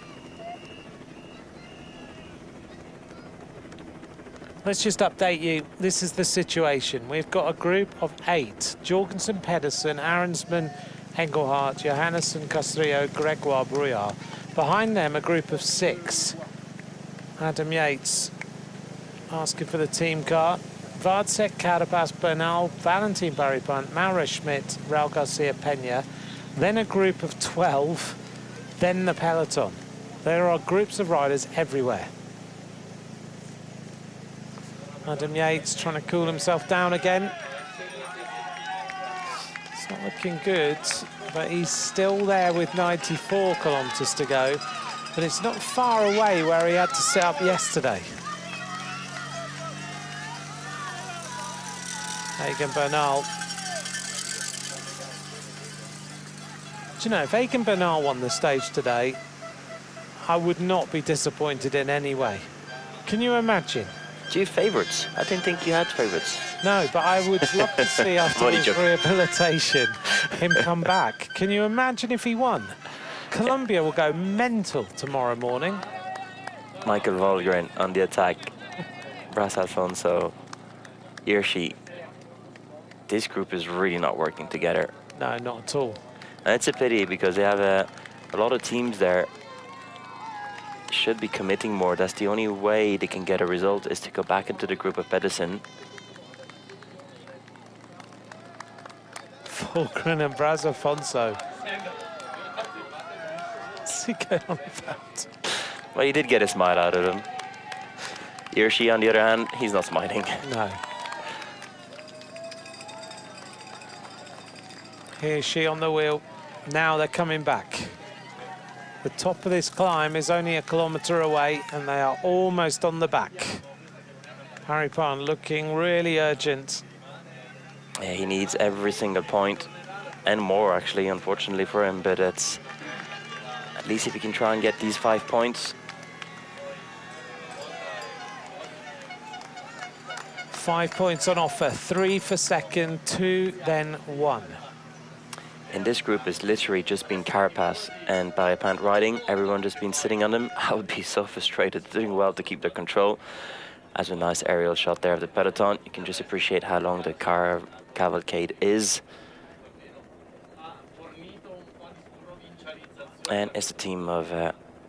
Let's just update you. This is the situation. We've got a group of 8. Jorgensen, Pedersen, Arensman, Engelhardt, Johannesson, Castrillo, Gregoire, Brouillard. Behind them, a group of 6. Adam Yates asking for the team car. Vardsek, Carapaz, Bernal, Valentin Paris-Pinte, Mauro Schmidt, Raul Garcia Peña. Then a group of 12. Then the peloton. There are groups of riders everywhere. Adam Yates trying to cool himself down again. It's not looking good, but he's still there with 94 kilometres to go. But it's not far away where he had to set up yesterday. Egan Bernal. Do you know, if Egan Bernal won the stage today, I would not be disappointed in any way. Can you imagine? Do you have favourites? I didn't think you had favourites. No, but I would love to see after his rehabilitation him come back. Can you imagine if he won? Colombia will go mental tomorrow morning. Michael Volgren on the attack. Bras Alfonso, Hirschi. This group is really not working together. No, not at all. And it's a pity because they have a lot of teams there. Should be committing more. That's the only way they can get a result, is to go back into the group of Pedersen. Volgren and Bras Alfonso. What's he going on about? Well, he did get a smile out of him. Hirschi, on the other hand, he's not smiling. No. Hirschi on the wheel. Now they're coming back. The top of this climb is only a kilometre away, and they are almost on the back. Paris-Pinte looking really urgent. Yeah, he needs every single point, and more actually, unfortunately for him, but it's at least if he can try and get these 5 points. 5 points on offer, 3 for second, 2, then 1. In this group, it's literally just been Carapaz and Paris-Pinte riding. Everyone just been sitting on them. I would be so frustrated, doing well to keep their control. As a nice aerial shot there of the peloton, you can just appreciate how long the car cavalcade is. And it's the team of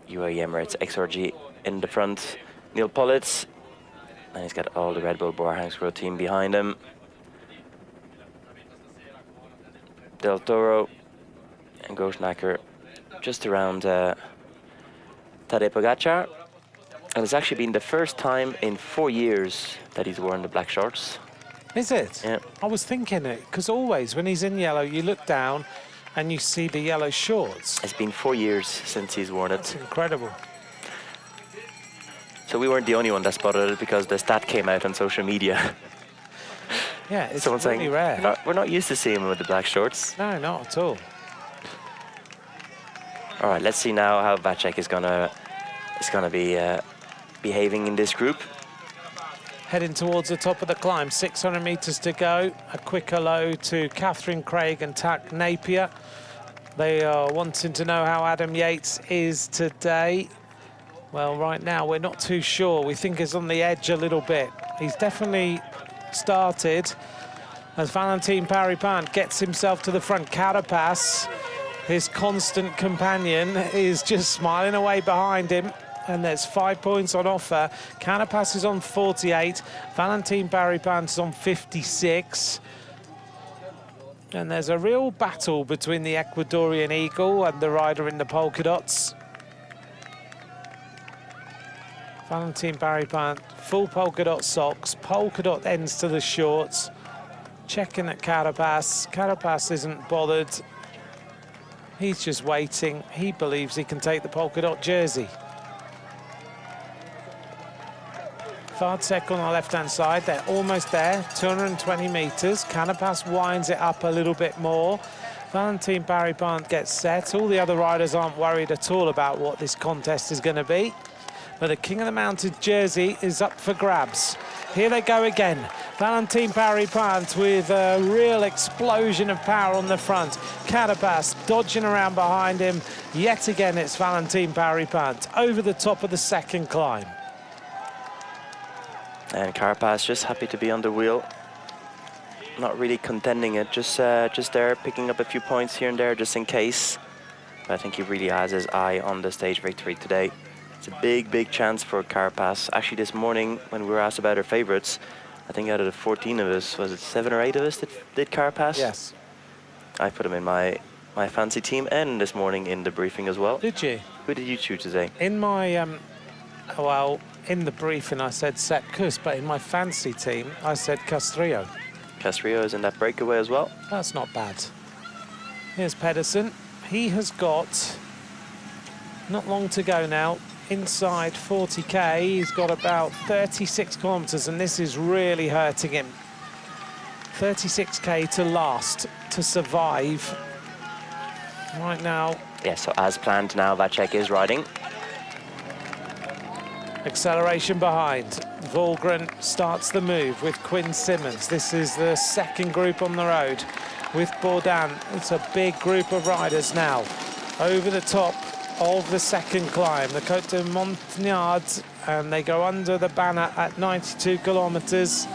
UAE Emirates XRG in the front. Neil Pollitt, and he's got all the Red Bull Bora-Hansgrohe team behind him. Del Toro and Gosnacker just around Tadej Pogačar. And it's actually been the first time in 4 years that he's worn the black shorts. Is it? Yeah. I was thinking it, because always when he's in yellow, you look down and you see the yellow shorts. It's been 4 years since he's worn it. That's incredible. So we weren't the only one that spotted it, because the stat came out on social media. Yeah, it's Someone really saying, rare. we're not used to seeing him with the black shorts. No, not at all. All right, let's see now how Vacek is gonna be behaving in this group. Heading towards the top of the climb, 600 metres to go. A quick hello to Catherine Craig and Tack Napier. They are wanting to know how Adam Yates is today. Well, right now, we're not too sure. We think he's on the edge a little bit. He's definitely started, as Valentin Paripant gets himself to the front. Carapaz, his constant companion, is just smiling away behind him. And there's 5 points on offer. Carapaz is on 48. Valentin Paripant is on 56. And there's a real battle between the Ecuadorian Eagle and the rider in the polka dots. Valentin Paripant, full polka dot socks, polka dot ends to the shorts. Checking at Carapaz. Carapaz isn't bothered. He's just waiting. He believes he can take the polka dot jersey. Vardsek on our left-hand side, they're almost there, 220 metres. Carapaz winds it up a little bit more. Valentin Paripant gets set. All the other riders aren't worried at all about what this contest is going to be. But the King of the Mountains jersey is up for grabs. Here they go again. Valentin Paripant with a real explosion of power on the front. Carapaz dodging around behind him. Yet again, it's Valentin Paripant over the top of the second climb. And Carapaz just happy to be on the wheel. Not really contending it, just there, picking up a few points here and there just in case. But I think he really has his eye on the stage victory today. It's a big, big chance for Carapaz. Actually, this morning, when we were asked about our favorites, I think out of the 14 of us, was it 7 or 8 of us that did Carapaz? Yes. I put him in my fancy team and this morning in the briefing as well. Did you? Who did you choose today? In my, well, in the briefing I said Sepp Kuss, but in my fancy team I said Castrillo. Castrillo is in that breakaway as well. That's not bad. Here's Pedersen. He has got not long to go now. Inside 40k, he's got about 36 kilometres, and this is really hurting him. 36k to last, to survive. Right now. Yeah, so as planned now, Vacek is riding. Acceleration behind. Volgren starts the move with Quinn Simmons. This is the second group on the road with Bourdin. It's a big group of riders now. Over the top of the second climb, the Côte de Montagnard, and they go under the banner at 92 kilometres.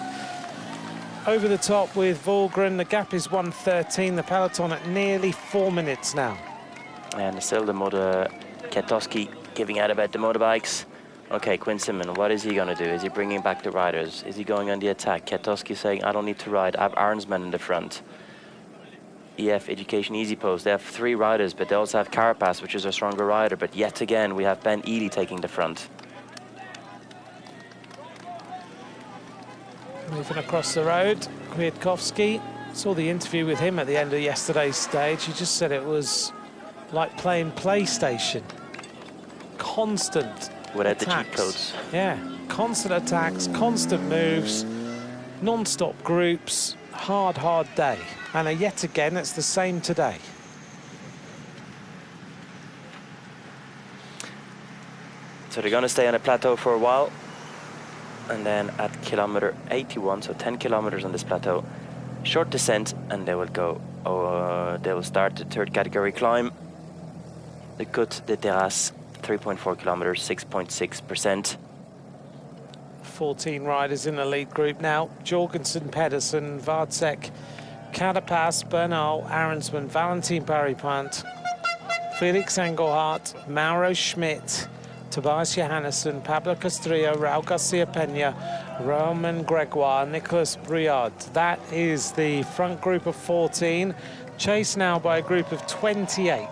Over the top with Volgren, the gap is 1:13, the peloton at nearly 4 minutes now. And still the motor, Kwiatkowski giving out about the motorbikes. Okay, Quinn Simmons, what is he going to do? Is he bringing back the riders? Is he going on the attack? Kwiatkowski saying, I don't need to ride. I have Arnsman in the front. EF Education Easy Post, they have 3 riders, but they also have Carapaz, which is a stronger rider. But yet again, we have Ben Ely taking the front. Moving across the road, Kwiatkowski. Saw the interview with him at the end of yesterday's stage. He just said it was like playing PlayStation. Constant without attacks. the cheat codes. Yeah, constant attacks, constant moves, non-stop groups, hard day. And yet again, it's the same today. So they're going to stay on a plateau for a while. And then at kilometer 81, so 10 kilometers on this plateau, short descent, and they will go. They will start the third category climb. The Côte de Terrasse, 3.4 kilometers, 6.6%. 14 riders in the lead group now. Jorgensen, Pedersen, Vardsek, Carapaz, Bernal, Arensman, Valentin Paripant, Felix Engelhardt, Mauro Schmidt, Tobias Johannesson, Pablo Castrillo, Raul Garcia Peña, Roman Gregoire, Nicolas Briard. That is the front group of 14, chased now by a group of 28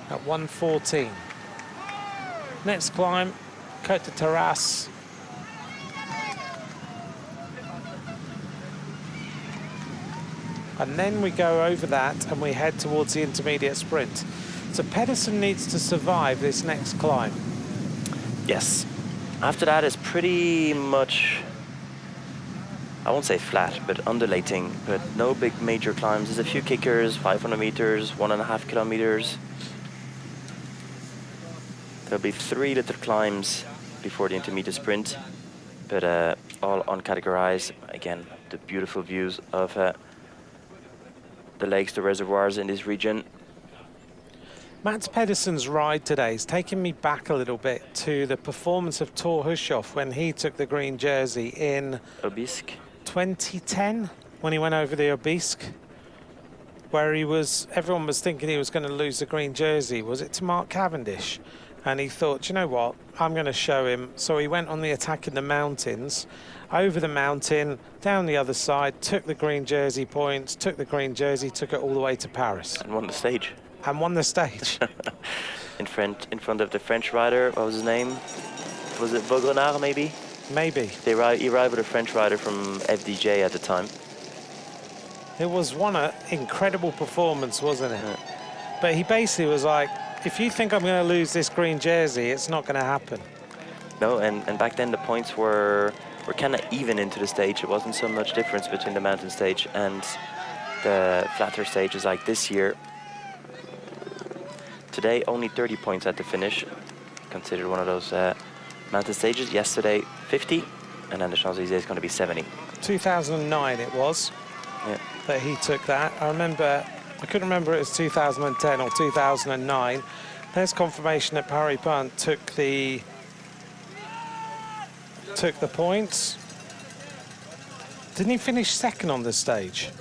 at 1:14. Next climb, Côte de Terrasse. And then we go over that and we head towards the intermediate sprint. So Pedersen needs to survive this next climb. Yes. After that it's pretty much, I won't say flat, but undulating, but no big major climbs. There's a few kickers, 500 meters, 1.5 kilometers. There'll be 3 little climbs before the intermediate sprint, but all uncategorized. Again, the beautiful views of the lakes, the reservoirs in this region. Mats Pedersen's ride today is taking me back a little bit to the performance of Thor Hushoff when he took the green jersey in Obisque. 2010. when he went over the Obisque, where everyone was thinking he was going to lose the green jersey. Was it to Mark Cavendish? And he thought, you know what, I'm going to show him. So he went on the attack in the mountains, over the mountain, down the other side, took the green jersey points, took the green jersey, took it all the way to Paris. And won the stage. And won the stage. in front of the French rider, what was his name? Was it Vaugrenard, maybe? Maybe. He arrived with a French rider from FDJ at the time. It was one incredible performance, wasn't it? But he basically was like, if you think I'm going to lose this green jersey, it's not going to happen. No, and back then the points were kind of even into the stage. It wasn't so much difference between the mountain stage and the flatter stages like this year. Today, only 30 points at the finish, considered one of those mountain stages. Yesterday, 50, and then the Champs-Élysées is going to be 70. 2009 it was that he took that. I couldn't remember it was 2010 or 2009. There's confirmation that Parry Punt took the points. Didn't he finish second on the stage?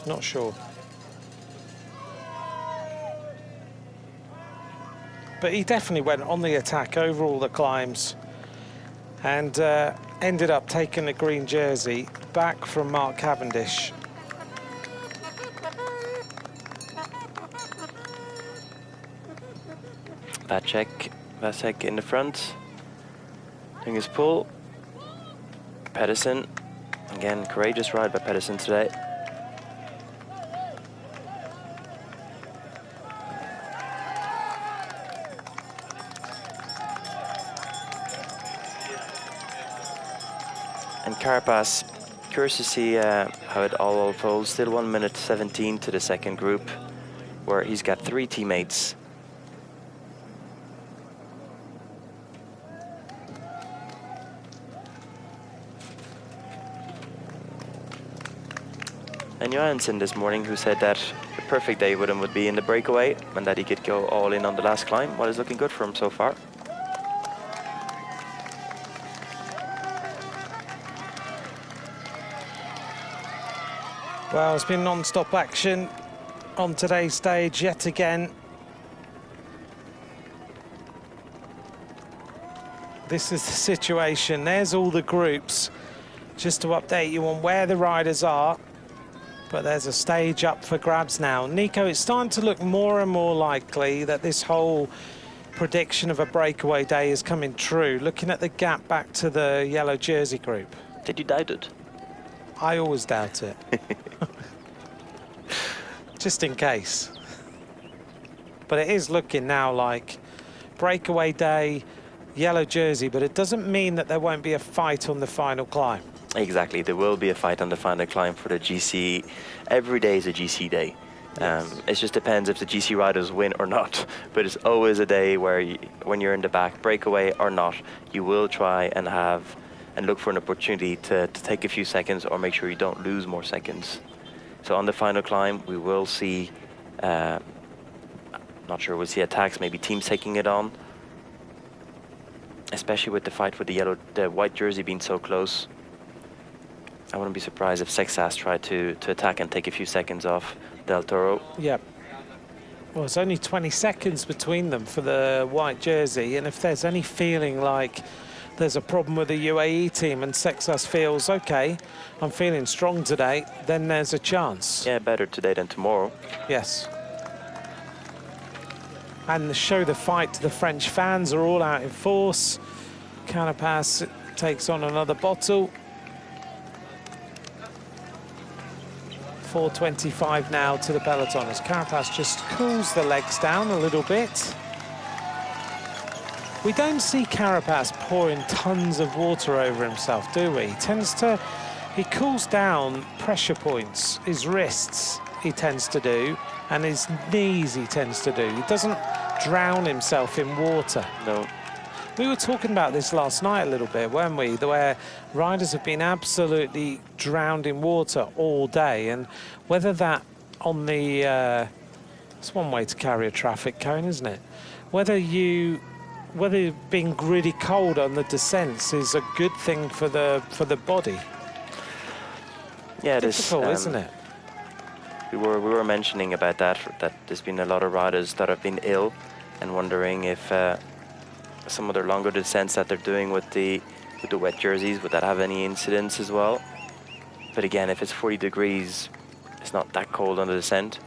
Not sure. But he definitely went on the attack over all the climbs and ended up taking the green jersey back from Mark Cavendish. Vasek in the front, doing his pull. Pedersen, again, courageous ride by Pedersen today. And Carapaz, curious to see how it all unfolds. Still 1 minute 17 to the second group, where he's got 3 teammates. And Johansson this morning, who said that the perfect day with him would be in the breakaway and that he could go all in on the last climb. Well, it's looking good for him so far. Well, it's been non-stop action on today's stage yet again. This is the situation. There's all the groups, just to update you on where the riders are. But there's a stage up for grabs now. Nico, it's starting to look more and more likely that this whole prediction of a breakaway day is coming true. Looking at the gap back to the yellow jersey group. Did you doubt it? I always doubt it. Just in case. But it is looking now like breakaway day, yellow jersey, but it doesn't mean that there won't be a fight on the final climb. Exactly, there will be a fight on the final climb for the GC. Every day is a GC day. Yes. It just depends if the GC riders win or not. But it's always a day where when you're in the back, breakaway or not, you will try and look for an opportunity to take a few seconds or make sure you don't lose more seconds. So on the final climb, we will see, not sure, we'll see attacks, maybe teams taking it on. Especially with the fight with the white jersey being so close. I wouldn't be surprised if Sexas tried to attack and take a few seconds off Del Toro. Yeah. Well, it's only 20 seconds between them for the white jersey, and if there's any feeling like there's a problem with the UAE team and Sexas feels, okay, I'm feeling strong today, then there's a chance. Yeah, better today than tomorrow. Yes. And show the fight to the French fans are all out in force. Carapaz takes on another bottle. 4:25 now to the peloton as Carapaz just cools the legs down a little bit. We don't see Carapaz pouring tons of water over himself, do we? He cools down pressure points, his wrists he tends to do, and his knees he tends to do. He doesn't drown himself in water. No. We were talking about this last night a little bit, weren't we? Where riders have been absolutely drowned in water all day, and whether that on the it's one way to carry a traffic cone, isn't it? Whether being really cold on the descents is a good thing for the body. Yeah, difficult, isn't it? We were mentioning about that there's been a lot of riders that have been ill, and wondering if some of their longer descents that they're doing with the wet jerseys, would that have any incidents as well? But again, if it's 40 degrees, it's not that cold on the descent.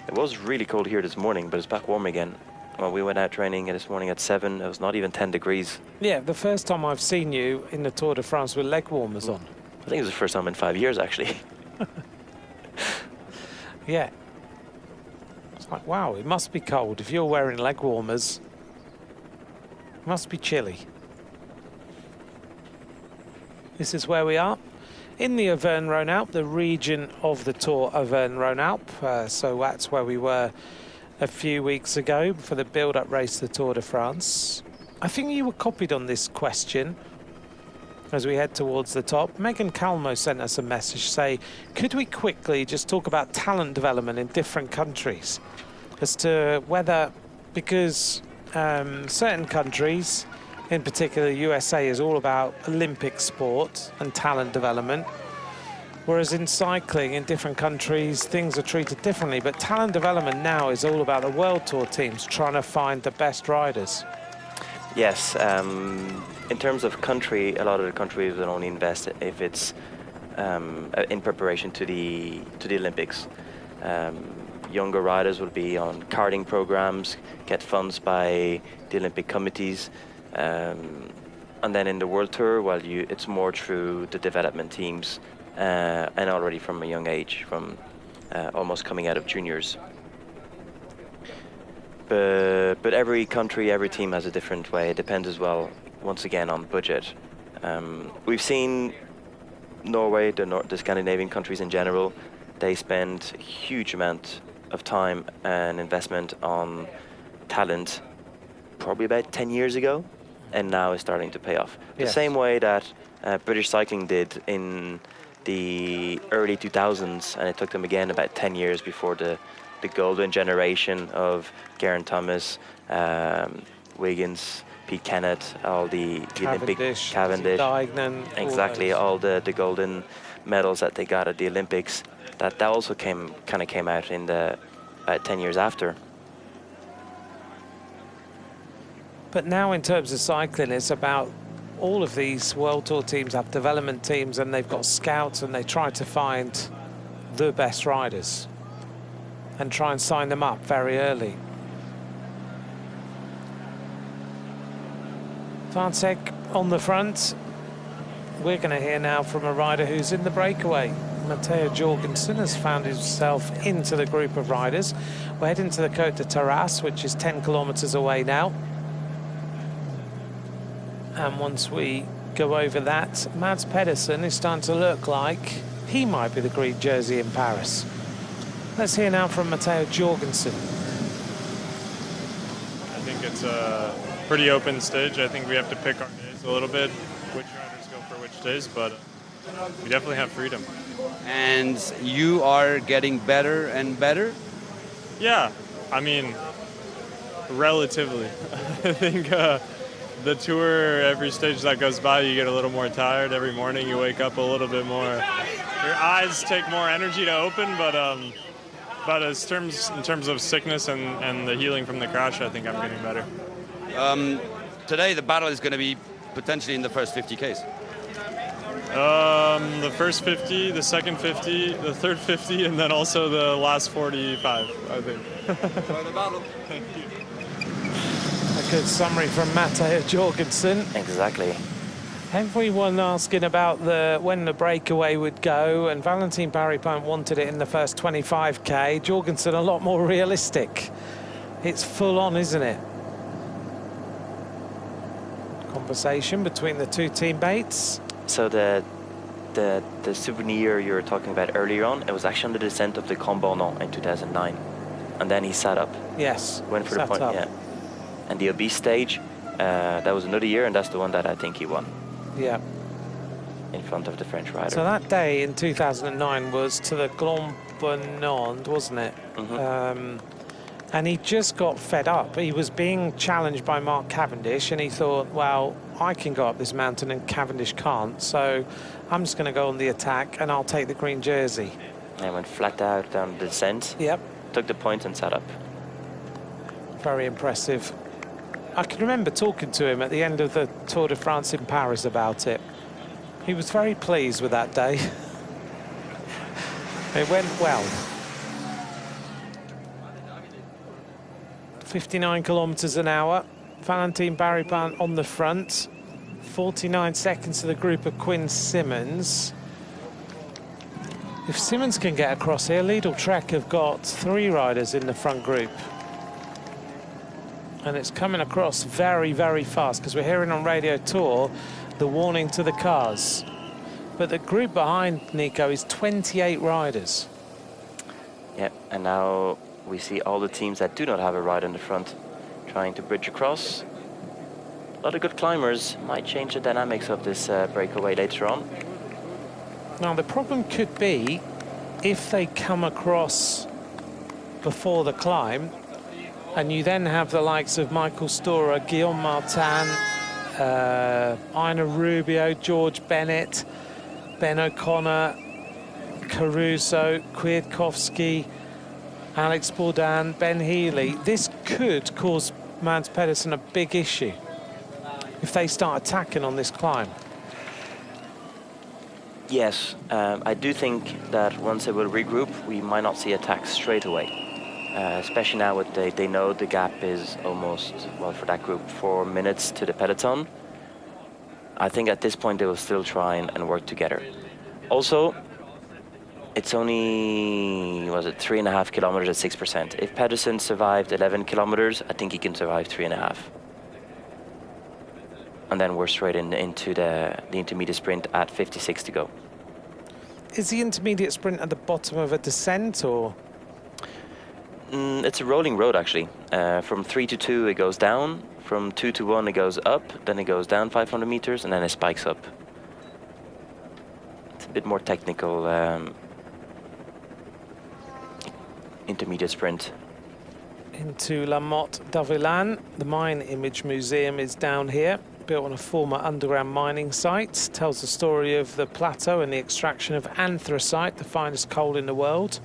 It was really cold here this morning, but it's back warm again. Well, we went out training this morning at 7. It was not even 10 degrees. Yeah, the first time I've seen you in the Tour de France with leg warmers on. I think it was the first time in 5 years, actually. Yeah. It's like, wow, it must be cold. If you're wearing leg warmers, it must be chilly. This is where we are. In the Auvergne-Rhône-Alpes, the region of the Tour Auvergne-Rhône-Alpes. So that's where we were a few weeks ago for the build-up race to the Tour de France. I think you were copied on this question as we head towards the top. Megan Calmo sent us a message, say, could we quickly just talk about talent development in different countries as to whether, because certain countries, in particular USA, is all about Olympic sport and talent development, whereas in cycling in different countries things are treated differently. But talent development now is all about the World Tour teams trying to find the best riders. Yes, in terms of country, a lot of the countries will only invest if it's in preparation to the Olympics. Younger riders will be on karting programs, get funds by the Olympic committees. And then in the World Tour, well, it's more through the development teams, and already from a young age, from almost coming out of juniors. But every country, every team has a different way. It depends as well, once again, on budget. We've seen Norway, the Scandinavian countries in general, they spend a huge amount of time and investment on talent probably about 10 years ago, and now it's starting to pay off. Yes. The same way that British cycling did in the early 2000s, and it took them again about 10 years before the golden generation of Geraint Thomas, Wiggins, Pete Kennett, all the Olympic Cavendish, Duignan, exactly, all the golden medals that they got at the Olympics. That also came out in the 10 years after. But now in terms of cycling, it's about all of these World Tour teams have development teams, and they've got scouts, and they try to find the best riders and try and sign them up very early. Vancek on the front. We're going to hear now from a rider who's in the breakaway. Matteo Jorgensen has found himself into the group of riders. We're heading to the Côte de Terrasse, which is 10 kilometers away now. And once we go over that, Mads Pedersen is starting to look like he might be the green jersey in Paris. Let's hear now from Matteo Jorgensen. I think it's a pretty open stage. I think we have to pick our days a little bit, which riders go for which days, but we definitely have freedom. And you are getting better and better? Yeah, I mean, relatively. I think the tour, every stage that goes by, you get a little more tired. Every morning you wake up a little bit more. Your eyes take more energy to open, but in terms of sickness and the healing from the crash, I think I'm getting better. Today the battle is going to be potentially in the first 50 Ks. The first 50, the second 50, the third 50, and then also the last 45, I think. Thank you. A good summary from Matteo Jorgensen. Exactly. Everyone asking about when the breakaway would go, and Valentin Paripin wanted it in the first 25k. Jorgensen a lot more realistic. It's full on, isn't it? Conversation between the two teammates. So the souvenir you were talking about earlier on, it was actually on the descent of the Grand Bornand in 2009, and then he sat up. Yes. Went for the point. Up. Yeah. And the obese stage, that was another year, and that's the one that I think he won. Yeah. In front of the French rider. So that day in 2009 was to the Grand Bornand, wasn't it? Mm-hmm. And he just got fed up. He was being challenged by Mark Cavendish, and he thought, well, I can go up this mountain and Cavendish can't, so I'm just going to go on the attack and I'll take the green jersey. And went flat out down the descent. Yep. Took the point and sat up. Very impressive. I can remember talking to him at the end of the Tour de France in Paris about it. He was very pleased with that day. It went well. 59 kilometers an hour. Valentin Bariban on the front. 49 seconds to the group of Quinn Simmons. If Simmons can get across here, Lidl Trek have got 3 riders in the front group. And it's coming across very, very fast, because we're hearing on Radio Tour the warning to the cars. But the group behind Nico is 28 riders. Yep, and now we see all the teams that do not have a rider in the front trying to bridge across. A lot of good climbers. Might change the dynamics of this breakaway later on. Now, the problem could be if they come across before the climb, and you then have the likes of Michael Storer, Guillaume Martin, Ina Rubio, George Bennett, Ben O'Connor, Caruso, Kwiatkowski, Alex Bourdin, Ben Healy. This could cause Mads Pedersen a big issue if they start attacking on this climb. Yes, I do think that once they will regroup, we might not see attacks straight away. Especially now they know the gap is almost, well, for that group, 4 minutes to the peloton. I think at this point they will still try and work together. Also, it's only, was it 3.5 kilometers at 6%. If Pedersen survived 11 kilometers, I think he can survive 3.5. And then we're straight into the intermediate sprint at 56 to go. Is the intermediate sprint at the bottom of a descent, or? It's a rolling road, actually. From 3 to 2, it goes down. From 2 to 1, it goes up. Then it goes down 500 meters, and then it spikes up. It's a bit more technical intermediate sprint. Into La Motte d'Avelan. The Mine Image Museum is down here, built on a former underground mining site. Tells the story of the plateau and the extraction of anthracite, the finest coal in the world.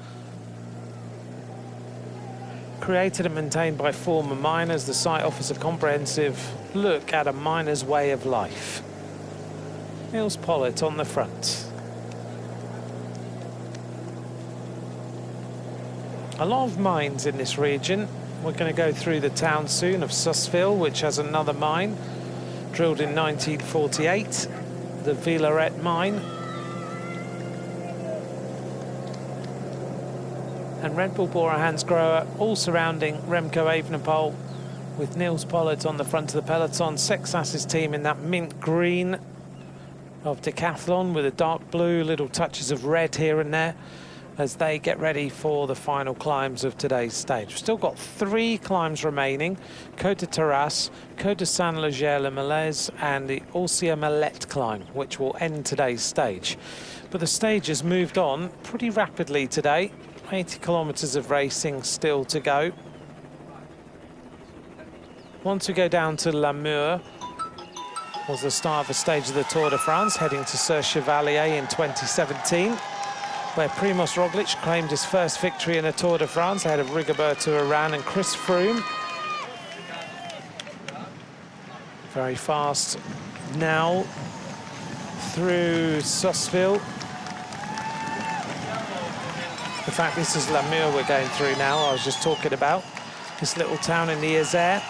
Created and maintained by former miners, the site offers a comprehensive look at a miner's way of life. Nils Pollitt on the front. A lot of mines in this region. We're going to go through the town soon of Sussville, which has another mine, drilled in 1948, the Villaret mine. And Red Bull Bora Hansgrohe, all surrounding Remco Evenepoel, with Nils Pollitt on the front of the peloton. Sexas's team in that mint green of Decathlon with a dark blue, little touches of red here and there, as they get ready for the final climbs of today's stage. We've still got 3 climbs remaining: Côte de Terrasse, Côte de Saint-Léger-le-Malaise, and the Orsia Malette climb, which will end today's stage. But the stage has moved on pretty rapidly today. 80 kilometers of racing still to go. Once we go down to La Mure, was the start of a stage of the Tour de France, heading to Serre Chevalier in 2017, where Primož Roglic claimed his first victory in a Tour de France ahead of Rigoberto Urán and Chris Froome. Very fast now through Sussville. In fact, this is La Mure we're going through now. I was just talking about this little town in the Isère.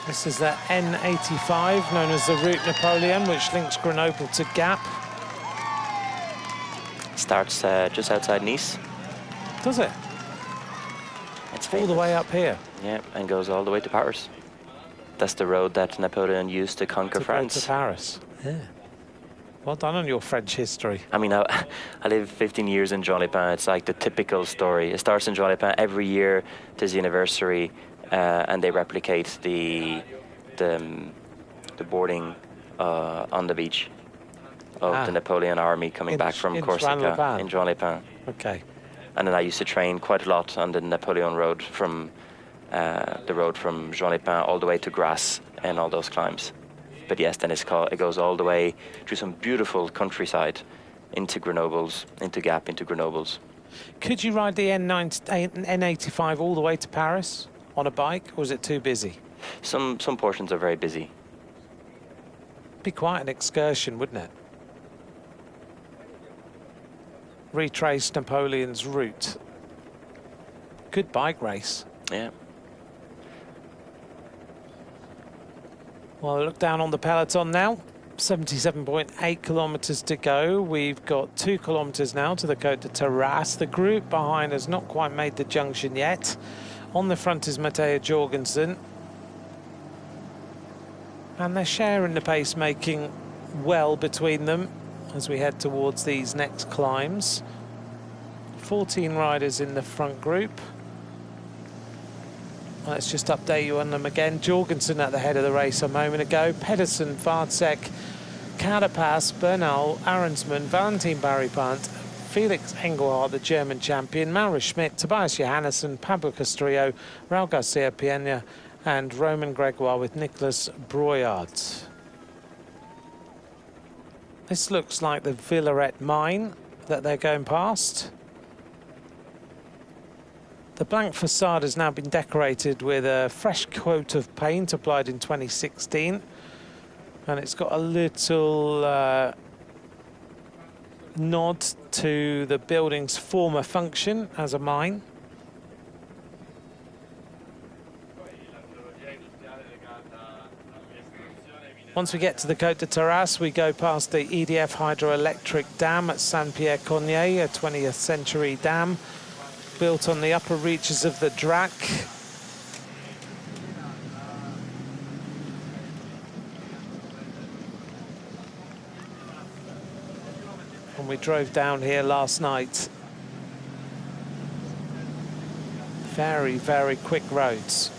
This is the N85, known as the Route Napoleon, which links Grenoble to Gap. Starts just outside Nice. Does it? It's all the way up here. Yeah, and goes all the way to Paris. That's the road that Napoleon used to conquer France. To Paris. Yeah. Well done on your French history. I mean, I lived 15 years in Jean-les-Pins. It's like the typical story. It starts in Jean-les-Pins. Every year there's the anniversary, and they replicate the boarding on the beach of the Napoleon army coming back from Corsica in Jean-les-Pins. Okay. And then I used to train quite a lot on the Napoleon Road from the road from Jean-les-Pins all the way to Grasse and all those climbs. But yes, then it goes all the way through some beautiful countryside into Grenobles, into Gap, into Grenobles. Could you ride the N85 all the way to Paris on a bike, or is it too busy? Some portions are very busy. Be quite an excursion, wouldn't it? Retrace Napoleon's route. Good bike race. Yeah. Well, look down on the peloton now. 77.8 kilometers to go. We've got 2 kilometers now to the Côte de Terrasse. The group behind has not quite made the junction yet. On the front is Matteo Jorgensen. And they're sharing the pace, making well between them as we head towards these next climbs. 14 riders in the front group. Let's just update you on them again. Jorgensen at the head of the race a moment ago. Pedersen, Vardsek, Carapaz, Bernal, Arensman, Valentin Barry-Punt, Felix Engelhardt, the German champion, Mauro Schmidt, Tobias Johannesson, Pablo Castrillo, Raul Garcia Piena, and Roman Gregoire with Nicolas Broyard. This looks like the Villaret mine that they're going past. The blank facade has now been decorated with a fresh coat of paint applied in 2016. And it's got a little nod to the building's former function as a mine. Once we get to the Côte de Terrasse, we go past the EDF hydroelectric dam at Saint-Pierre-Cornier, a 20th century dam built on the upper reaches of the Drac. And we drove down here last night. Very, very quick roads.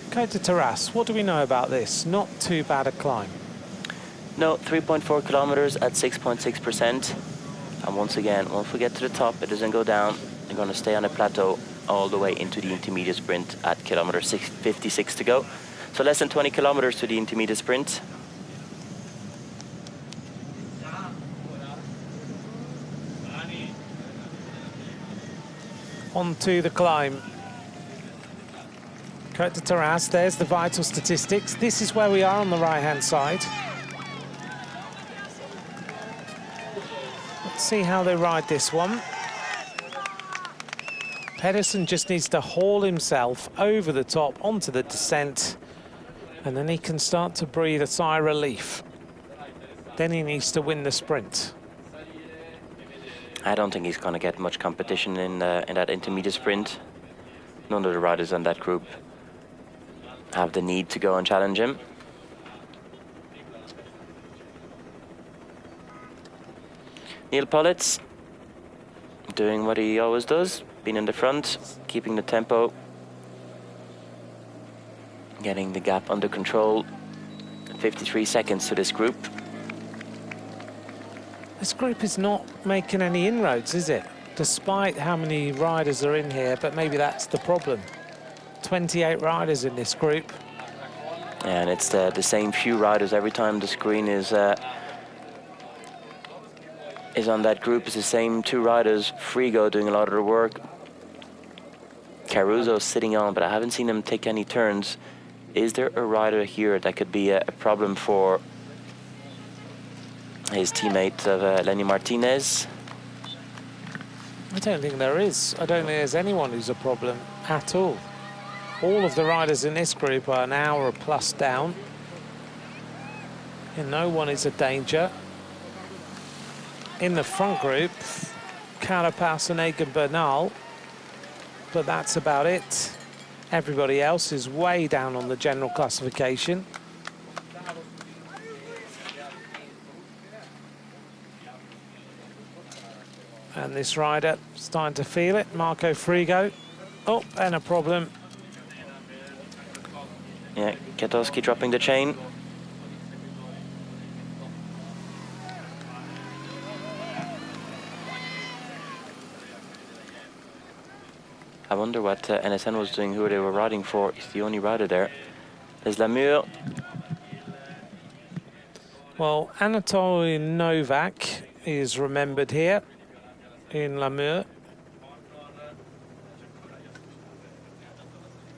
Côte de Terrasse, what do we know about this? Not too bad a climb. No, 3.4 kilometers at 6.6%. And once again, once we get to the top, it doesn't go down. We're going to stay on a plateau all the way into the intermediate sprint at kilometer 56 to go. So less than 20 kilometers to the intermediate sprint. On to the climb. Côte de Terrasse, there's the vital statistics. This is where we are on the right-hand side. Let's see how they ride this one. Pedersen just needs to haul himself over the top onto the descent, and then he can start to breathe a sigh of relief. Then he needs to win the sprint. I don't think he's going to get much competition in that intermediate sprint. None of the riders on that group have the need to go and challenge him. Neil Pollitt doing what he always does, being in the front, keeping the tempo, getting the gap under control. 53 seconds to this group. This group is not making any inroads, is it? Despite how many riders are in here, but maybe that's the problem. 28 riders in this group. And it's the same few riders every time the screen is on that group. It's the same 2 riders. Frigo doing a lot of the work. Caruso sitting on, but I haven't seen him take any turns. Is there a rider here that could be a problem for his teammate of Lenny Martinez? I don't think there is. I don't think there's anyone who's a problem at all. All of the riders in this group are an hour plus down. And no one is a danger. In the front group, Carapaz and Egan Bernal. But that's about it. Everybody else is way down on the general classification. And this rider starting to feel it, Marco Frigo. Oh, and a problem. Yeah, Ketowski dropping the chain. I wonder what NSN was doing, who they were riding for. He's the only rider there. There's Lamure. Well, Anatoly Novak is remembered here in Lamure.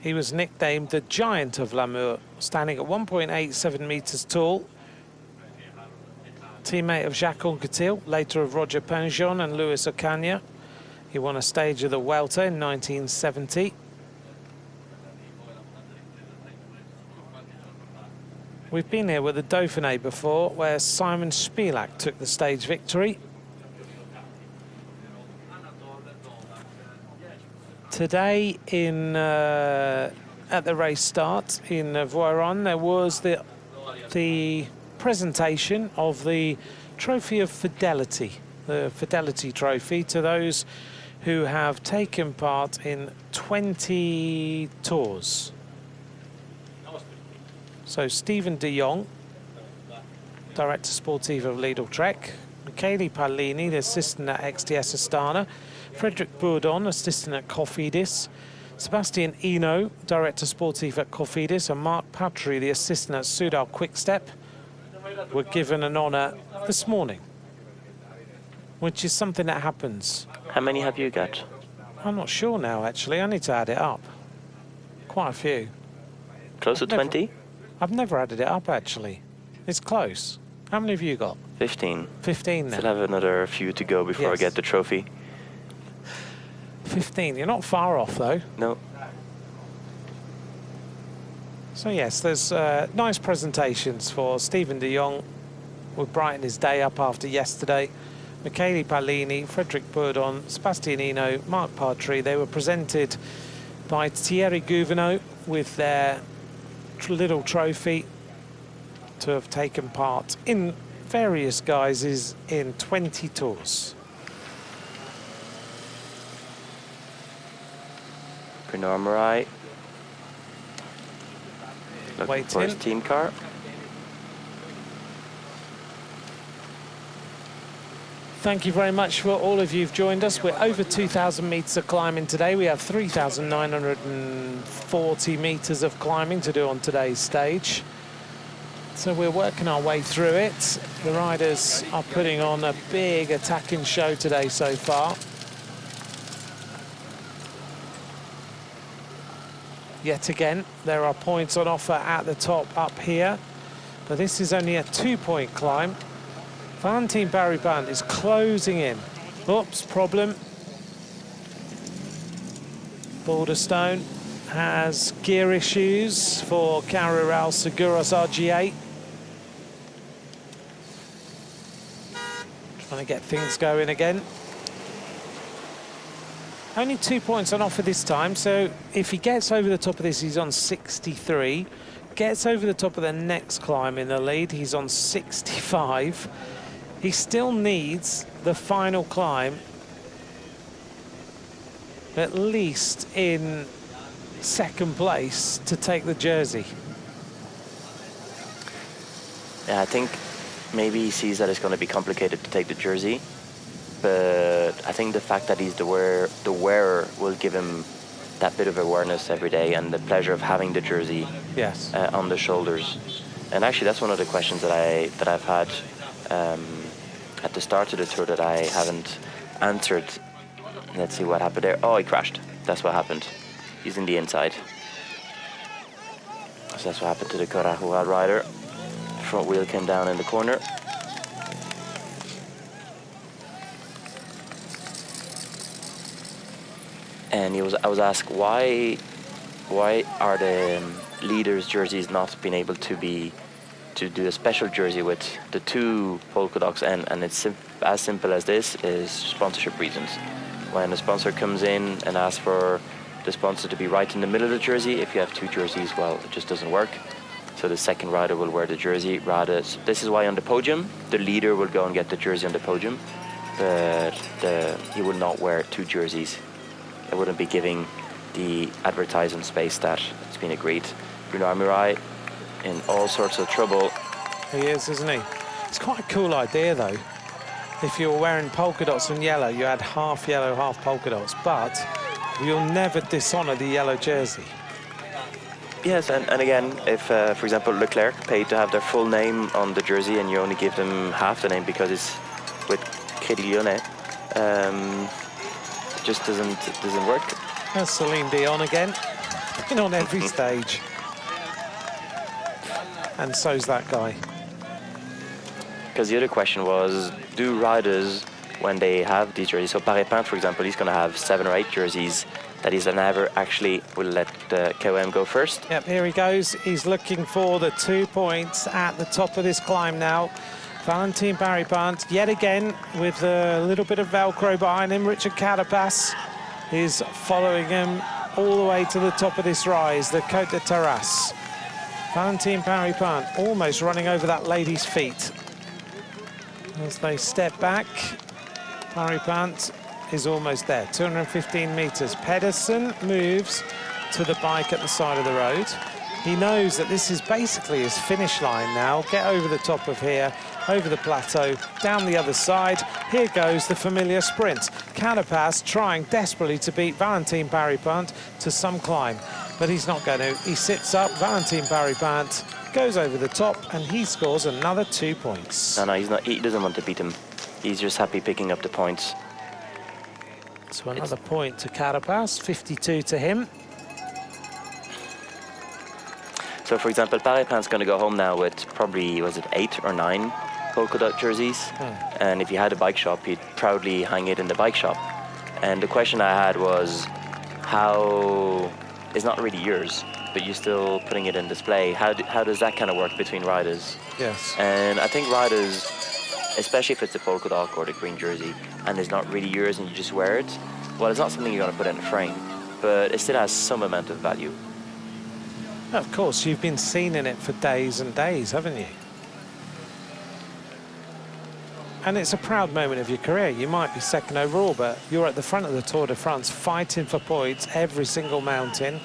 He was nicknamed the Giant of Lamure, standing at 1.87 meters tall. Teammate of Jacques Anquetil, later of Roger Penjon and Louis Ocaña. He won a stage of the Vuelta in 1970. We've been here with the Dauphiné before, where Simon Spilak took the stage victory. Today at the race start in Voiron, there was the presentation of the Trophy of Fidelity, the Fidelity Trophy, to those who have taken part in 20 tours. So Stephen de Jong, Director Sportive of Lidl Trek, Michele Pallini, the assistant at XTS Astana, Frederick Bourdon, assistant at Cofidis, Sebastian Eno, Director Sportive at Cofidis, and Mark Patry, the assistant at Soudal Quickstep, were given an honour this morning, which is something that happens. How many have you got? I'm not sure now, actually. I need to add it up. Quite a few. Close to 20? I've never added it up, actually. It's close. How many have you got? 15. 15 now. Still have another few to go before I get the trophy. 15. You're not far off, though. No. So, yes, there's nice presentations for Stephen de Jong. We'll brighten his day up after yesterday. Michele Pallini, Frederick Bourdon, Sebastian Eno, Mark Patry. They were presented by Thierry Gouvenaud with their little trophy to have taken part in various guises in 20 tours. Bernard Marais looking for his team car. Thank you very much for all of you who've joined us. We're over 2,000 metres of climbing today. We have 3,940 metres of climbing to do on today's stage. So we're working our way through it. The riders are putting on a big attacking show today so far. Yet again, there are points on offer at the top up here, but this is only a 2-point climb. Valentin Barry-Band is closing in. Oops, problem. Balderstone has gear issues for Carreral Seguros RG8. Trying to get things going again. Only 2 points on offer this time, so if he gets over the top of this, he's on 63. Gets over the top of the next climb in the lead, he's on 65. He still needs the final climb, at least in second place, to take the jersey. Yeah, I think maybe he sees that it's going to be complicated to take the jersey, but I think the fact that he's the wearer will give him that bit of awareness every day and the pleasure of having the jersey on the shoulders. And actually, that's one of the questions that I've had at the start of the tour that I haven't answered. Let's see what happened there. Oh, he crashed. That's what happened. He's in the inside. So that's what happened to the Carajual rider. Front wheel came down in the corner. And I was asked why are the leaders' jerseys not being able to do a special jersey with the 2 polka dots, and it's as simple as this, is sponsorship reasons. When a sponsor comes in and asks for the sponsor to be right in the middle of the jersey, if you have 2 jerseys, well, it just doesn't work. So the second rider will wear the jersey. Rather, this is why on the podium, the leader will go and get the jersey on the podium, but he will not wear 2 jerseys. It wouldn't be giving the advertising space that it's been agreed. Bernard Marais in all sorts of trouble. He is, isn't he? It's quite a cool idea, though. If you were wearing polka dots and yellow, you had half yellow, half polka dots. But we'll never dishonour the yellow jersey. Yes, and again, if, for example, Leclerc paid to have their full name on the jersey and you only give them half the name because it's with Crédit Lyonnais, it just doesn't work. There's Celine Dion again, in on every stage. And so's that guy. Because the other question was, do riders, when they have these jerseys, so Paré-Peintre, for example, he's going to have 7 or 8 jerseys that he's never actually will let KOM go first. Yep, here he goes. He's looking for the 2 points at the top of this climb now. Valentin Paré-Peintre, yet again, with a little bit of Velcro behind him. Richard Carapaz is following him all the way to the top of this rise, the Côte de Terrasse. Valentin Paré-Peintre almost running over that lady's feet. As they step back, Paré-Peintre is almost there, 215 metres. Pedersen moves to the bike at the side of the road. He knows that this is basically his finish line now. Get over the top of here, over the plateau, down the other side. Here goes the familiar sprint. Carapaz trying desperately to beat Valentin Paré-Peintre to some climb, but he's not going to. He sits up, Valentin Paré-Peintre goes over the top, and he scores another 2 points. No, he's not. He doesn't want to beat him. He's just happy picking up the points. So another point to Carapaz, 52 to him. So, for example, Paré-Peintre going to go home now with probably, was it 8 or 9 polka dot jerseys? And if he had a bike shop, he'd proudly hang it in the bike shop. And the question I had was, how, it's not really yours, but you're still putting it in display. How does that kind of work between riders? Yes. And I think riders, especially if it's the polka dot or the green jersey, and it's not really yours and you just wear it, well, it's not something you're going to put in a frame, but it still has some amount of value. Of course, you've been seen in it for days and days, haven't you? And it's a proud moment of your career. You might be second overall, but you're at the front of the Tour de France fighting for points every single mountain,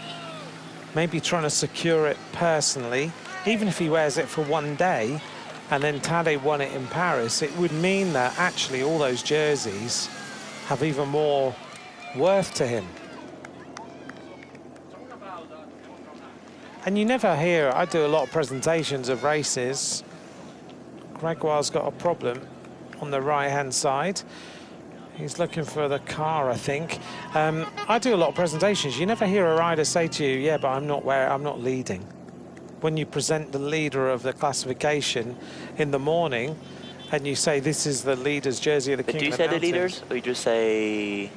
maybe trying to secure it personally. Even if he wears it for one day, and then Tadej won it in Paris, it would mean that actually all those jerseys have even more worth to him. And you never hear, I do a lot of presentations of races. Gregoire's got a problem on the right-hand side. He's looking for the car, I think. I do a lot of presentations. You never hear a rider say to you, yeah, but I'm not leading. When you present the leader of the classification in the morning and you say this is the leader's jersey of the King of the Mountains. Do you say the leaders, or you just say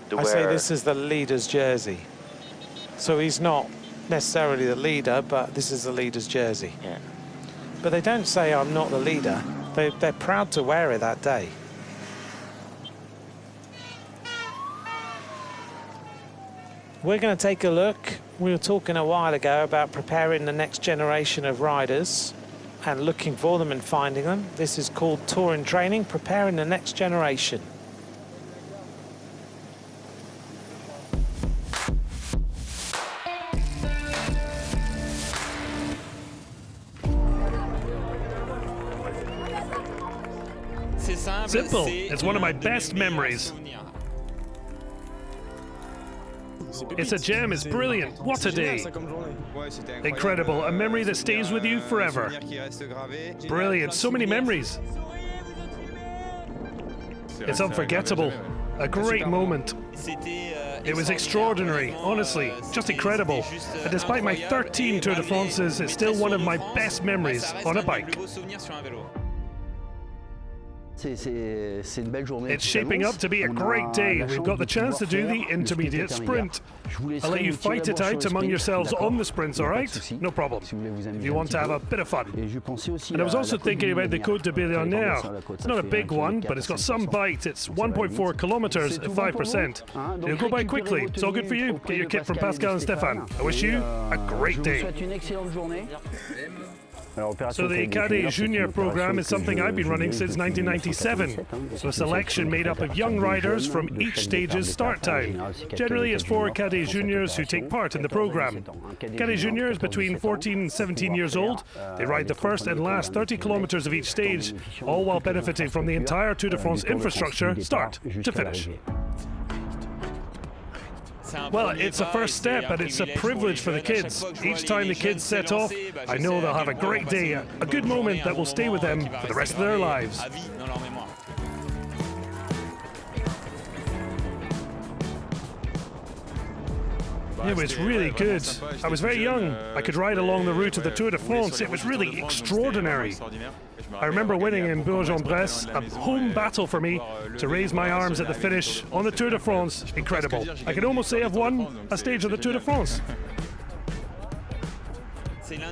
the wearer? I say this is the leader's jersey. So he's not necessarily the leader, but this is the leader's jersey. Yeah. But they don't say I'm not the leader. They're proud to wear it that day. We're going to take a look. We were talking a while ago about preparing the next generation of riders and looking for them and finding them. This is called Tour in Training, preparing the next generation. Simple. It's one of my best memories. It's a gem, it's brilliant. What a day. Incredible, a memory that stays with you forever. Brilliant, so many memories. It's unforgettable, a great moment. It was extraordinary, honestly, just incredible. And despite my 13 Tour de France's, it's still one of my best memories on a bike. It's shaping up to be a great day. We've got the chance to do the intermediate sprint. I'll let you fight it out among yourselves on the sprints, all right? No problem. If you want to have a bit of fun. And I was also thinking about the Côte de Billonnière. It's not a big one, but it's got some bite. It's 1.4 kilometers at 5%. It'll go by quickly. It's all good for you. Get your kit from Pascal and Stéphane. I wish you a great day. So the Cadet Junior program is something I've been running since 1997. So a selection made up of young riders from each stage's start time. Generally, it's 4 Cadet Juniors who take part in the program. Cadet Juniors between 14 and 17 years old. They ride the first and last 30 kilometers of each stage, all while benefiting from the entire Tour de France infrastructure, start to finish. Well, it's a first step, and it's a privilege for the kids. Each time the kids set off, I know they'll have a great day, a good moment that will stay with them for the rest of their lives. It was really good. I was very young. I could ride along the route of the Tour de France. It was really extraordinary. I remember winning in Bourg-en-Bresse, a home battle for me to raise my arms at the finish on the Tour de France. Incredible. I can almost say I've won a stage of the Tour de France.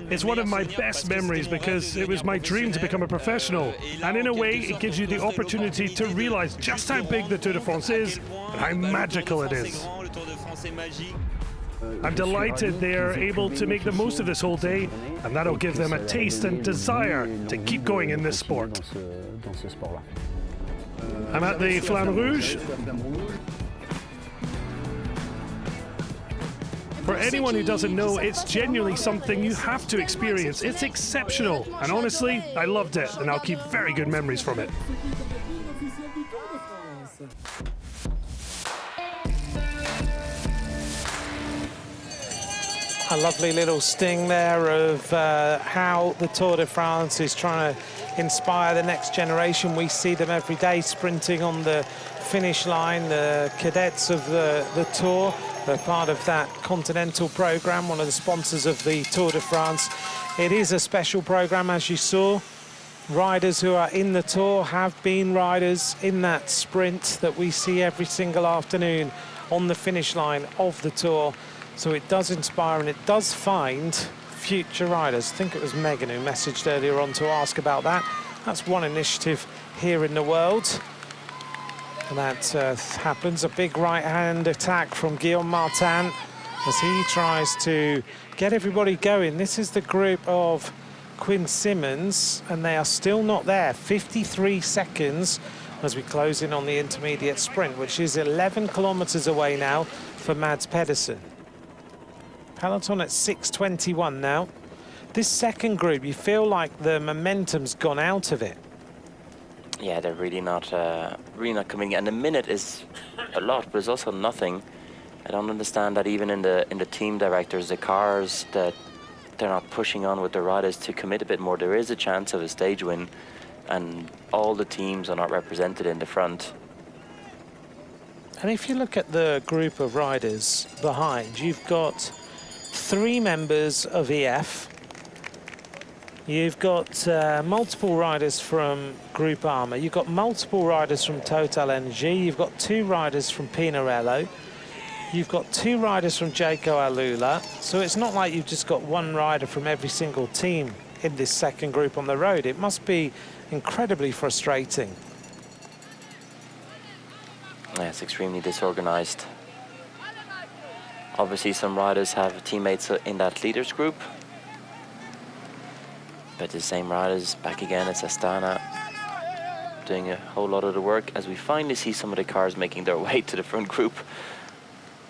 It's one of my best memories because it was my dream to become a professional. And in a way, it gives you the opportunity to realize just how big the Tour de France is and how magical it is. I'm delighted they're able to make the most of this whole day, and that'll give them a taste and desire to keep going in this sport. I'm at the Flamme Rouge. For anyone who doesn't know, it's genuinely something you have to experience. It's exceptional, and honestly, I loved it, and I'll keep very good memories from it. A lovely little sting there of how the Tour de France is trying to inspire the next generation. We see them every day sprinting on the finish line. The cadets of the Tour are part of that continental program, one of the sponsors of the Tour de France. It is a special program, as you saw. Riders who are in the Tour have been riders in that sprint that we see every single afternoon on the finish line of the Tour. So it does inspire and it does find future riders. I think it was Megan who messaged earlier on to ask about that. That's one initiative here in the world. And that happens. A big right-hand attack from Guillaume Martin as he tries to get everybody going. This is the group of Quinn Simmons, and they are still not there. 53 seconds as we close in on the intermediate sprint, which is 11 kilometers away now for Mads Pedersen. Peloton at 6:21 now. This second group, you feel like the momentum's gone out of it. Yeah, they're really not coming. And a minute is a lot, but it's also nothing. I don't understand that even in the team directors, the cars, that they're not pushing on with the riders to commit a bit more. There is a chance of a stage win, and all the teams are not represented in the front. And if you look at the group of riders behind, you've got 3 members of EF. You've got multiple riders from Group Arma. You've got multiple riders from Total Energy. You've got 2 riders from Pinarello. You've got 2 riders from Jayco Alula. So it's not like you've just got 1 rider from every single team in this second group on the road. It must be incredibly frustrating. Yeah, it's extremely disorganized. Obviously, some riders have teammates in that leaders group. But the same riders back again. It's Astana doing a whole lot of the work as we finally see some of the cars making their way to the front group.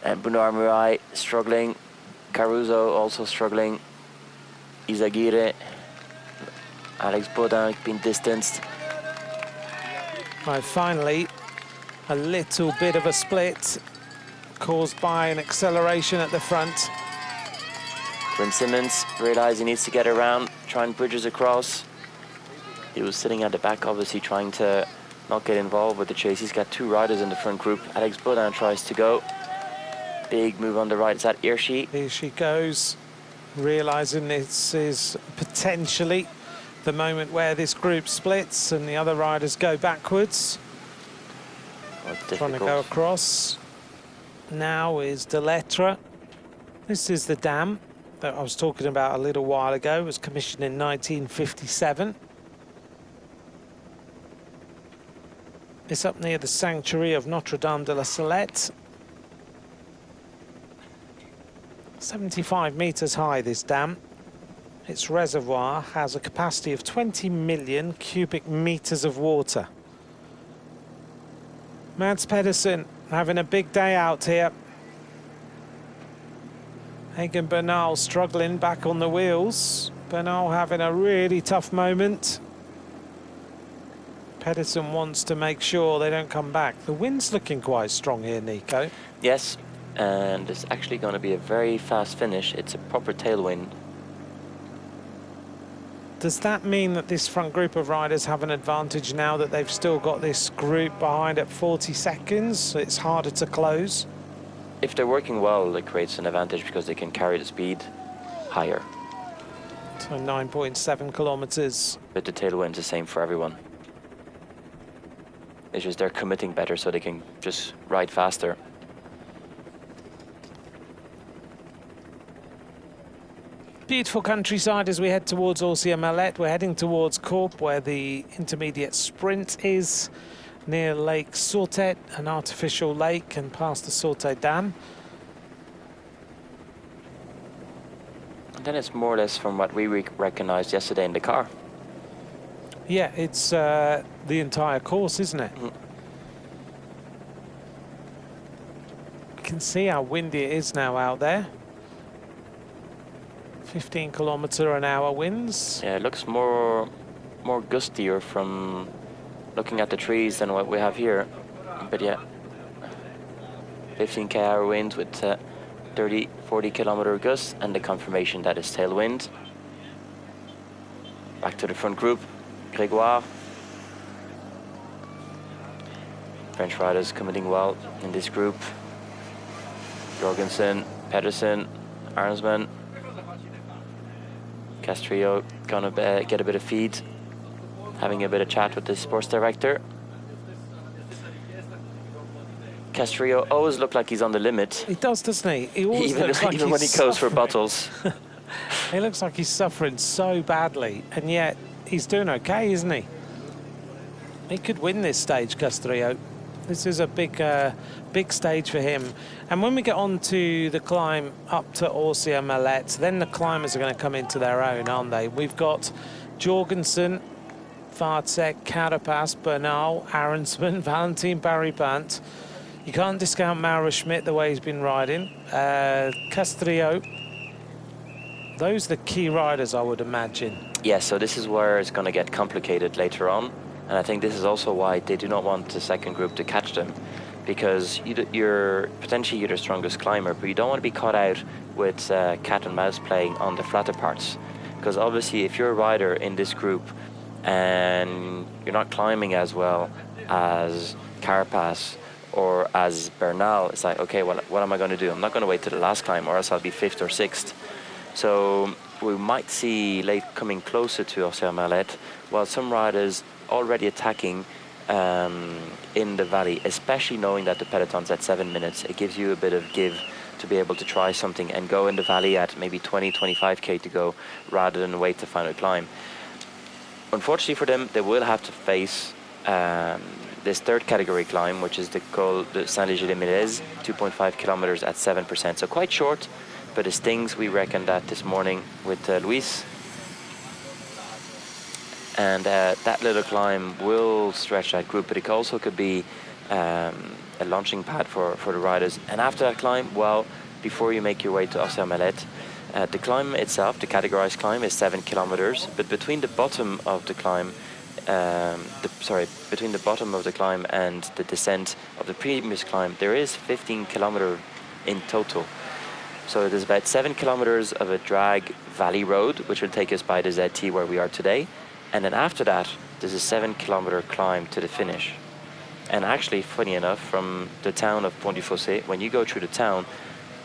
And Benoît Murai struggling. Caruso also struggling. Izagirre. Alex Baudin being distanced. Right, finally, a little bit of a split caused by an acceleration at the front. Quinn Simmons realized he needs to get around, trying bridges across. He was sitting at the back, obviously trying to not get involved with the chase. He's got 2 riders in the front group. Alex Baudin tries to go. Big move on the right. Is that Hirschi? Here she goes, realizing this is potentially the moment where this group splits and the other riders go backwards. Trying to go across. Now is Delettre. This is the dam that I was talking about a little while ago. It was commissioned in 1957. It's up near the sanctuary of Notre-Dame de la Salette. 75 meters high, this dam. Its reservoir has a capacity of 20 million cubic meters of water. Mads Pedersen having a big day out here. Egan Bernal struggling back on the wheels. Bernal having a really tough moment. Pedersen wants to make sure they don't come back. The wind's looking quite strong here, Nico. Yes, and it's actually going to be a very fast finish. It's a proper tailwind. Does that mean that this front group of riders have an advantage now that they've still got this group behind at 40 seconds? So it's harder to close? If they're working well, it creates an advantage because they can carry the speed higher. So 9.7 kilometers. But the tailwind's the same for everyone. It's just they're committing better so they can just ride faster. Beautiful countryside as we head towards Orsières-Malette. We're heading towards Corp, where the intermediate sprint is, near Lake Sortet, an artificial lake, and past the Sortet Dam. And then it's more or less from what we recognized yesterday in the car. Yeah, it's the entire course, isn't it? Mm. You can see how windy it is now out there. 15 km/h winds. Yeah, it looks more gustier from looking at the trees than what we have here. But yeah, 15 km/h winds with 30, 40 km gusts, and the confirmation that is tailwind. Back to the front group, Grégoire. French riders committing well in this group. Jorgensen, Pedersen, Arnsman. Castrillo gonna get a bit of feed, having a bit of chat with the sports director. Castrillo always looks like he's on the limit. He does, doesn't he? He always looks like even when he goes for bottles. He looks like he's suffering so badly, and yet he's doing okay, isn't he? He could win this stage, Castrillo. This is a big stage for him. And when we get on to the climb up to Orsières-Malette, then the climbers are going to come into their own, aren't they? We've got Jorgensen, Varzek, Carapaz, Bernal, Arensman, Valentin Barripant. You can't discount Mauro Schmidt the way he's been riding. Castrillo. Those are the key riders, I would imagine. Yeah, so this is where it's going to get complicated later on. And I think this is also why they do not want the second group to catch them, because you're potentially the strongest climber, but you don't want to be caught out with cat and mouse playing on the flatter parts. Because obviously if you're a rider in this group and you're not climbing as well as Carapaz or as Bernal, it's like, okay, well, what am I going to do? I'm not going to wait to the last climb, or else I'll be 5th or 6th. So we might see late coming closer to Orsières-Malette, while some riders already attacking in the valley, especially knowing that the peloton's at 7 minutes. It gives you a bit of give to be able to try something and go in the valley at maybe 20, 25k to go, rather than wait the final climb. Unfortunately for them, they will have to face this third category climb, which is the Col de Saint-Léger-les-Mélèzes, 2.5 kilometers at 7%. So quite short, but it stings. We reckoned that this morning with Luis. And that little climb will stretch that group, but it also could be a launching pad for the riders. And after that climb, well, before you make your way to Orsières-Malette, the climb itself, the categorized climb, is 7 kilometers. But between the bottom of the climb, between the bottom of the climb and the descent of the previous climb, there is 15 kilometers in total. So there's about 7 kilometers of a drag valley road, which will take us by the ZT where we are today. And then after that, there's a 7-kilometer climb to the finish. And actually, funny enough, from the town of Pont-du-Fossé, when you go through the town,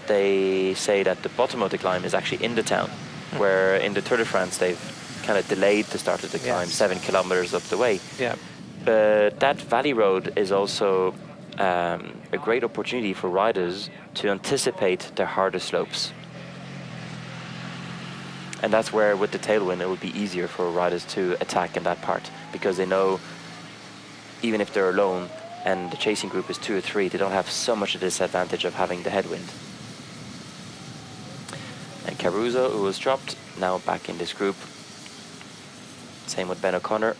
they say that the bottom of the climb is actually in the town, where in the Tour de France, they've kind of delayed the start of the climb 7 kilometers up the way. Yeah. But that valley road is also a great opportunity for riders to anticipate their harder slopes. And that's where, with the tailwind, it will be easier for riders to attack in that part, because they know, even if they're alone and the chasing group is 2 or 3, they don't have so much of a disadvantage of having the headwind. And Caruso, who was dropped, now back in this group. Same with Ben O'Connor,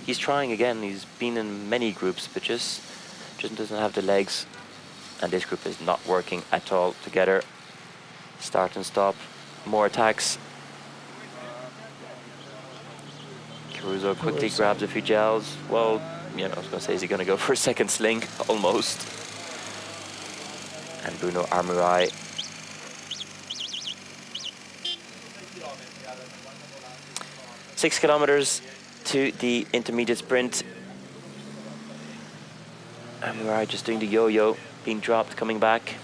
he's trying again. He's been in many groups, but just doesn't have the legs. And this group is not working at all together. Start and stop. More attacks. Caruso quickly grabs a few gels. Well, I was going to say, is he going to go for a second sling? Almost. and Bruno Armourai. Six kilometers to the intermediate sprint. Armourai just doing the yo-yo, being dropped, coming back.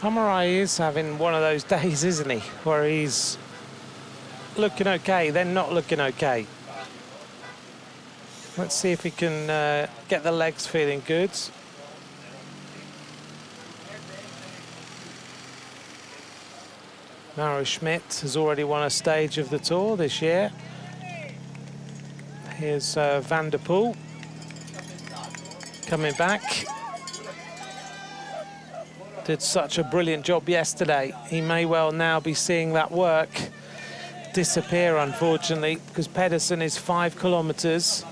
Armourai is having one of those days, isn't he, where he's looking okay, then not looking okay. Let's see if he can get the legs feeling good. Mauro Schmidt has already won a stage of the Tour this year. Here's Van der Poel coming back. Did such a brilliant job yesterday. He may well now be seeing that work disappear, unfortunately, because Pedersen is 5 kilometers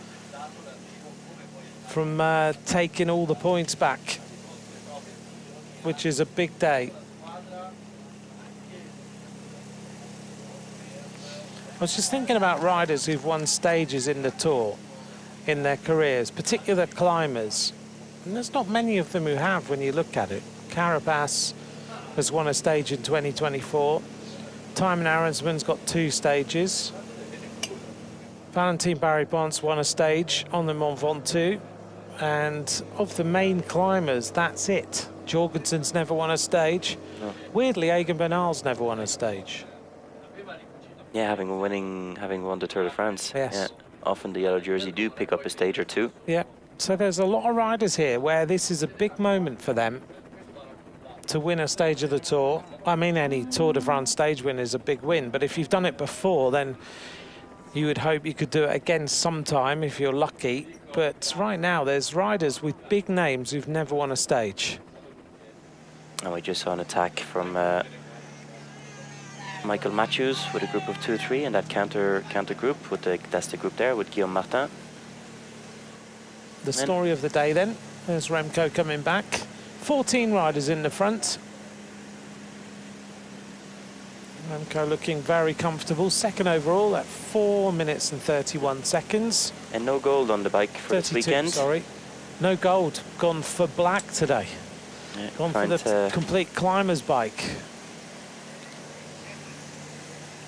from taking all the points back, which is a big day. I was just thinking about riders who've won stages in the Tour in their careers, particularly the climbers. And there's not many of them who have when you look at it. Carapaz has won a stage in 2024. Thymen Arensman's got 2 stages. Valentin Barry-Bonds won a stage on the Mont Ventoux. And of the main climbers, that's it. Jorgensen's never won a stage. No. Weirdly, Egan Bernal's never won a stage. Yeah, having won the Tour de France. Yes. Yeah. Often the yellow jersey do pick up a stage or 2. Yeah. So there's a lot of riders here where this is a big moment for them to win a stage of the Tour. I mean, any Tour de France stage win is a big win, but if you've done it before, then you would hope you could do it again sometime if you're lucky. But right now, there's riders with big names who've never won a stage. And we just saw an attack from Michael Matthews with a group of 2-3, and that counter group, that's the group there with Guillaume Martin. The story of the day then, there's Remco coming back. 14 riders in the front. Remco looking very comfortable, second overall at 4 minutes and 31 seconds. And no gold on the bike for this weekend. Sorry, no gold. Gone for black today. Yeah, gone for the complete climber's bike.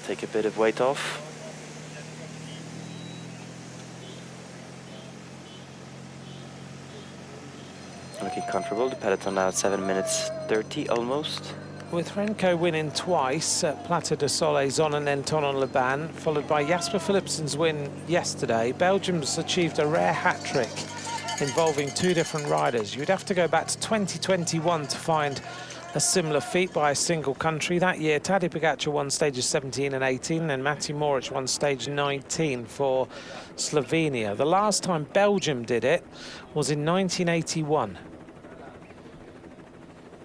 Take a bit of weight off. Looking comfortable. The peloton now at 7 minutes 30 almost. With Remco winning twice at Plateau de Soleil-Zon and then Thonon-les-Bains, followed by Jasper Philipsen's win yesterday, Belgium's achieved a rare hat-trick involving 2 different riders. You'd have to go back to 2021 to find a similar feat by a single country. That year, Tadej Pogačar won stages 17 and 18, and Matej Moric won stage 19 for Slovenia. The last time Belgium did it was in 1981.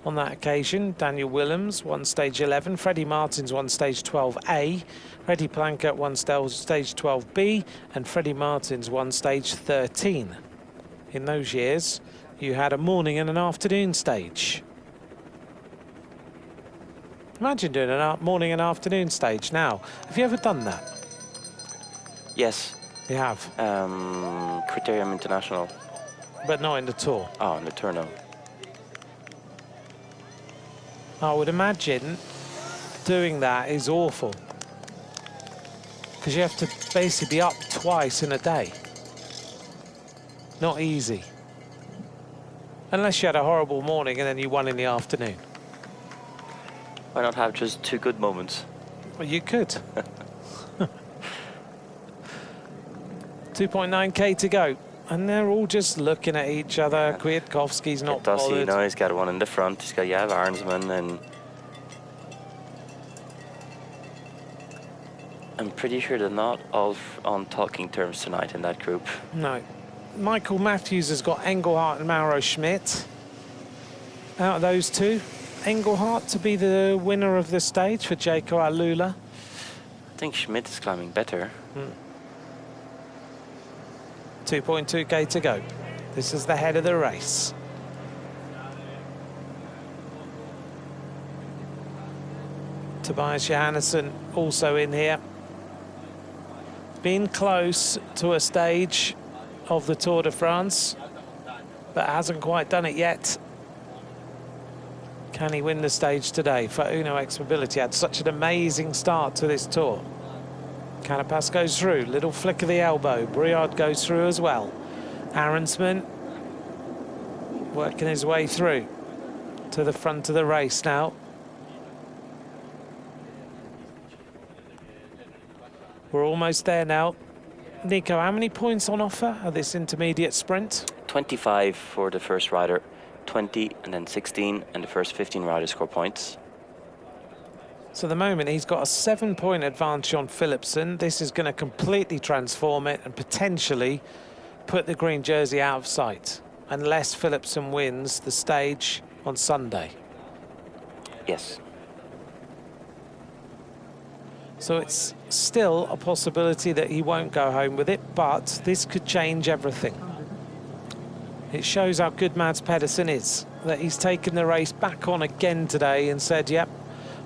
On that occasion, Daniel Willems won stage 11, Freddie Martins won stage 12A, Freddie Plankert won stage 12B, and Freddie Martins won stage 13. In those years, you had a morning and an afternoon stage. Imagine doing a morning and afternoon stage now. Have you ever done that? Yes. You have? Criterium International. But not in the Tour? Oh, in the Tour, no. I would imagine doing that is awful, because you have to basically be up twice in a day. Not easy. Unless you had a horrible morning and then you won in the afternoon. Why not have just 2 good moments? Well, you could. 2.9k to go. And they're all just looking at each other. Kwiatkowski's not bothered. You know, he's got one in the front. He's got Jav Arensman, and I'm pretty sure they're not all on talking terms tonight in that group. No. Michael Matthews has got Engelhardt and Mauro Schmidt. Out of those 2, Engelhardt to be the winner of the stage for Jaco Alula. I think Schmidt is climbing better. 2.2k to go. This is the head of the race. Tobias Johannesson also in here. Been close to a stage of the Tour de France. but hasn't quite done it yet. Can he win the stage today? For Uno X Mobility had such an amazing start to this tour. Carapaz goes through, little flick of the elbow. Briard goes through as well. Arensman working his way through to the front of the race now. We're almost there now. Nico, how many points on offer at this intermediate sprint? 25 for the first rider, 20 and then 16, and the first 15 riders score points. So at the moment he's got a 7-point advantage on Philipsen. This is going to completely transform it and potentially put the green jersey out of sight, unless Philipsen wins the stage on Sunday. Yes. So it's still a possibility that he won't go home with it, but this could change everything. It shows how good Mads Pedersen is, that he's taken the race back on again today and said, yep,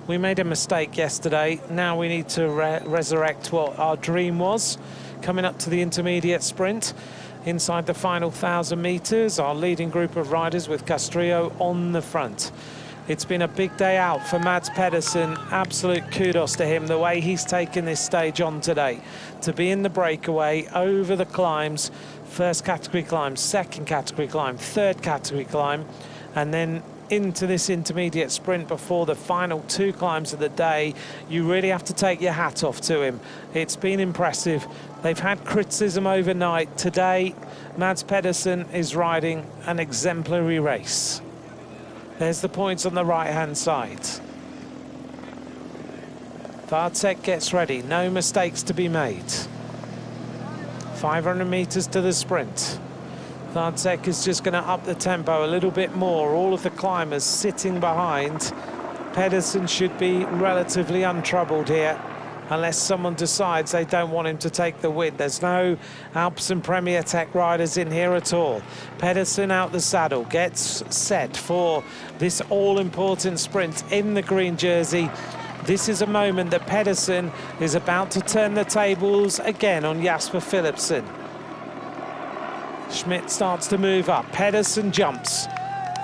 we made a mistake yesterday. Now we need to resurrect what our dream was. Coming up to the intermediate sprint, inside the final 1,000 meters, our leading group of riders with Castrillo on the front. It's been a big day out for Mads Pedersen. Absolute kudos to him, the way he's taken this stage on today. To be in the breakaway, over the climbs, first category climb, second category climb, third category climb, and then into this intermediate sprint before the final 2 climbs of the day. You really have to take your hat off to him. It's been impressive. They've had criticism overnight. Today, Mads Pedersen is riding an exemplary race. There's the points on the right-hand side. Bartek gets ready, no mistakes to be made. 500 meters to the sprint. Bartek is just going to up the tempo a little bit more. All of the climbers sitting behind. Pedersen should be relatively untroubled here, unless someone decides they don't want him to take the win. There's no Alps and Premier Tech riders in here at all. Pedersen out the saddle, gets set for this all-important sprint in the green jersey. This is a moment that Pedersen is about to turn the tables again on Jasper Philipsen. Schmidt starts to move up. Pedersen jumps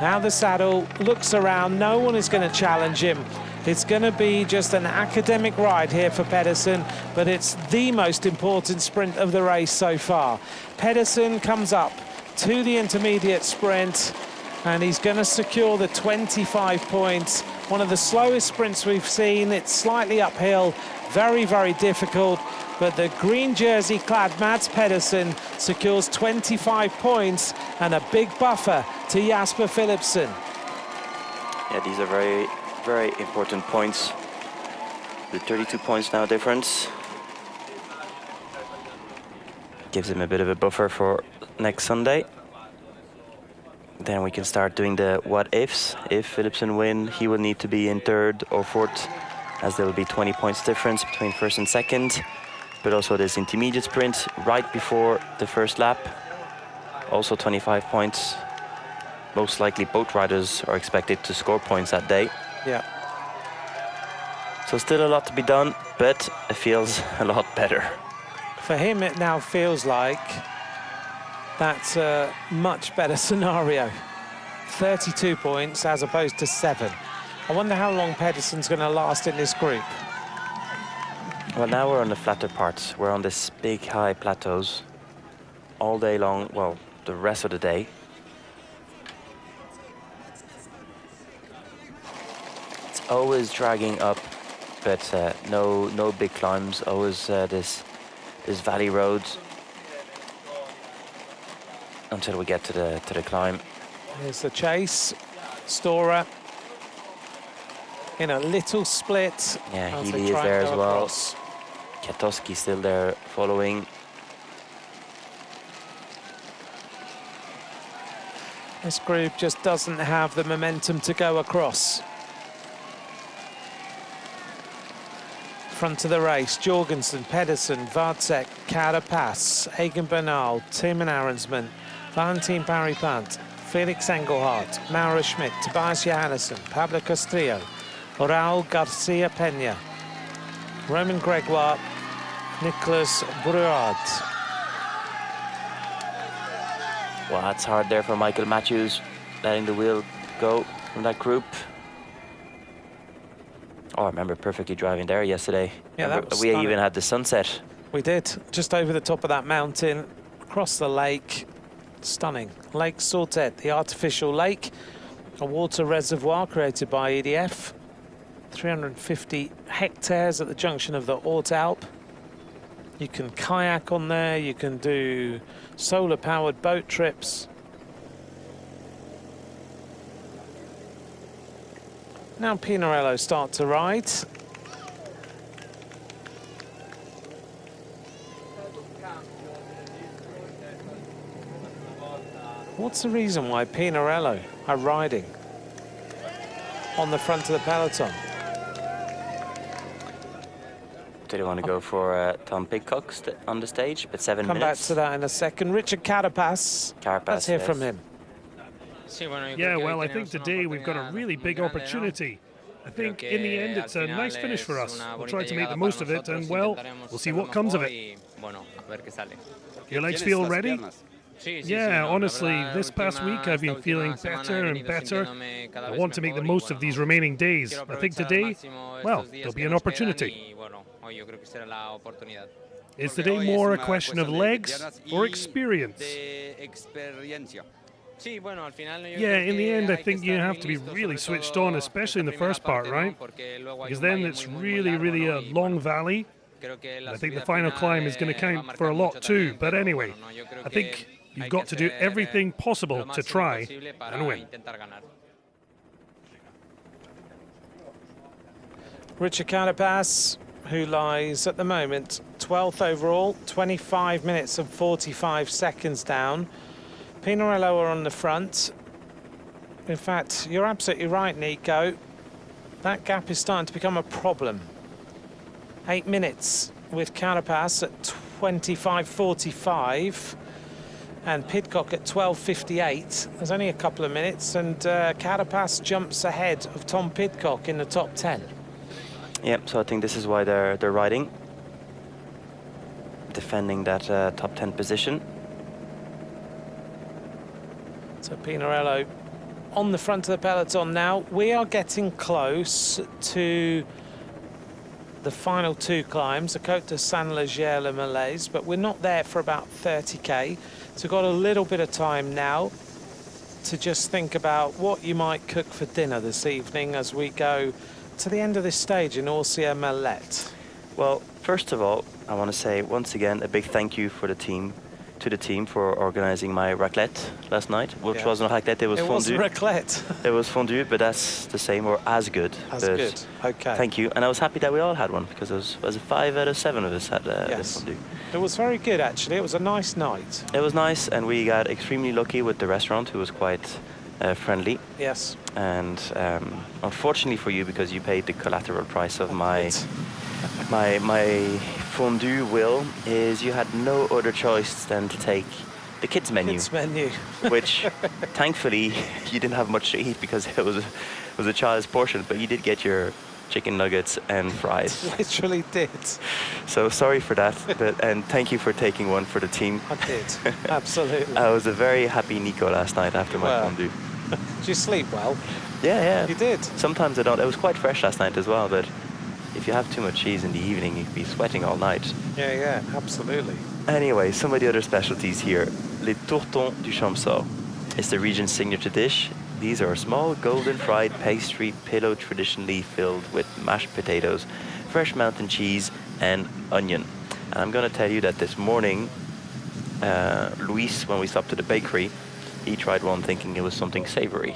out the saddle, looks around. No one is going to challenge him. It's going to be just an academic ride here for Pedersen, but it's the most important sprint of the race so far. Pedersen comes up to the intermediate sprint, and he's going to secure the 25 points. One of the slowest sprints we've seen. It's slightly uphill, very, very difficult, but the green jersey-clad Mads Pedersen secures 25 points and a big buffer to Jasper Philipsen. Yeah, these are very important points. The 32 points now difference gives him a bit of a buffer for next Sunday. Then we can start doing the what ifs. If Philipsen win, he will need to be in 3rd or 4th, as there will be 20 points difference between 1st and 2nd. But also this intermediate sprint right before the first lap, also 25 points. Most likely both riders are expected to score points that day. Yeah. So still a lot to be done, but it feels a lot better. For him, it now feels like that's a much better scenario. 32 points as opposed to 7. I wonder how long Pedersen's going to last in this group. Well, now we're on the flatter parts. We're on this big high plateaus all day long, well, the rest of the day. It's always dragging up, but no big climbs, always this valley road until we get to the climb. Here's the chase. Stora in a little split. Yeah, Healy is there as well. Kwiatkowski still there following. This group just doesn't have the momentum to go across. Front of the race, Jorgensen, Pedersen, Vardsek, Carapaz, Egan Bernal, Timon Arensman, Valentin Paripant, Felix Engelhardt, Mauro Schmidt, Tobias Johannesson, Pablo Castrillo, Raul Garcia Peña, Roman Gregoire, Nicolas Brouard. Well, it's hard there for Michael Matthews, letting the wheel go from that group. Oh, I remember perfectly driving there yesterday. Yeah, that was we stunning. even had the sunset. We did, just over the top of that mountain, across the lake. Stunning. Lake Sortet, the artificial lake, a water reservoir created by EDF. 350 hectares at the junction of the Ortalp. You can kayak on there, you can do solar-powered boat trips. Now Pinarello start to ride. What's the reason why Pinarello are riding on the front of the peloton? Do they want to go for Tom Pidcock on the stage at 7 Come back minutes? to that in a second. Richard Carapaz. Let's hear from him. Yeah, well, I think today we've got a really big opportunity. I think in the end it's a nice finish for us. We'll try to make the most of it, and well, we'll see what comes of it. Your legs feel ready? Yeah, honestly, this past week I've been feeling better and better. I want to make the most of these remaining days. I think today, well, there'll be an opportunity. Is today more a question of legs or experience? Yeah, in the end, I think you have to be really switched on, especially in the first part, right? Because then it's really a long valley. I think the final climb is going to count for a lot too. But anyway, I think you've got to do everything possible to try and win. Richard Carapaz, who lies at the moment 12th overall, 25 minutes and 45 seconds down. Pinarello are on the front. In fact, you're absolutely right, Nico. That gap is starting to become a problem. 8 minutes with Carapaz at 25.45 and Pidcock at 12.58. There's only a couple of minutes, and Carapaz jumps ahead of Tom Pidcock in the top 10. Yep, so I think this is why they're riding, defending that top 10 position. So Pinarello on the front of the peloton now. We are getting close to the final two climbs, the Côte de Saint-Léger-le-Malaise, but we're not there for about 30k. So we've got a little bit of time now to just think about what you might cook for dinner this evening as we go to the end of this stage in Orsières-Melette. Well, first of all, I want to say once again a big thank you for the team for organizing my raclette last night, which wasn't raclette, it was fondue. It was raclette. It was fondue, but that's the same or as good. As good, okay. Thank you, and I was happy that we all had one because it was 5 out of 7 of us had this fondue. It was very good, actually. It was a nice night. It was nice, and we got extremely lucky with the restaurant, who was quite friendly. Yes. And unfortunately for you, because you paid the collateral price of my fondue will, is you had no other choice than to take the kids menu. Which thankfully you didn't have much to eat because it was a child's portion, but you did get your chicken nuggets and fries. Literally did. So sorry for that, and thank you for taking one for the team. I did, absolutely. I was a very happy Nico last night after my fondue. Did you sleep well? Yeah. You did? Sometimes I don't. It was quite fresh last night as well, but if you have too much cheese in the evening, you'd be sweating all night. Yeah, absolutely. Anyway, some of the other specialties here. Les tourtons du Champsaur. It's the region's signature dish. These are small golden fried pastry pillow traditionally filled with mashed potatoes, fresh mountain cheese, and onion. And I'm going to tell you that this morning, Luis, when we stopped at the bakery, he tried one thinking it was something savory.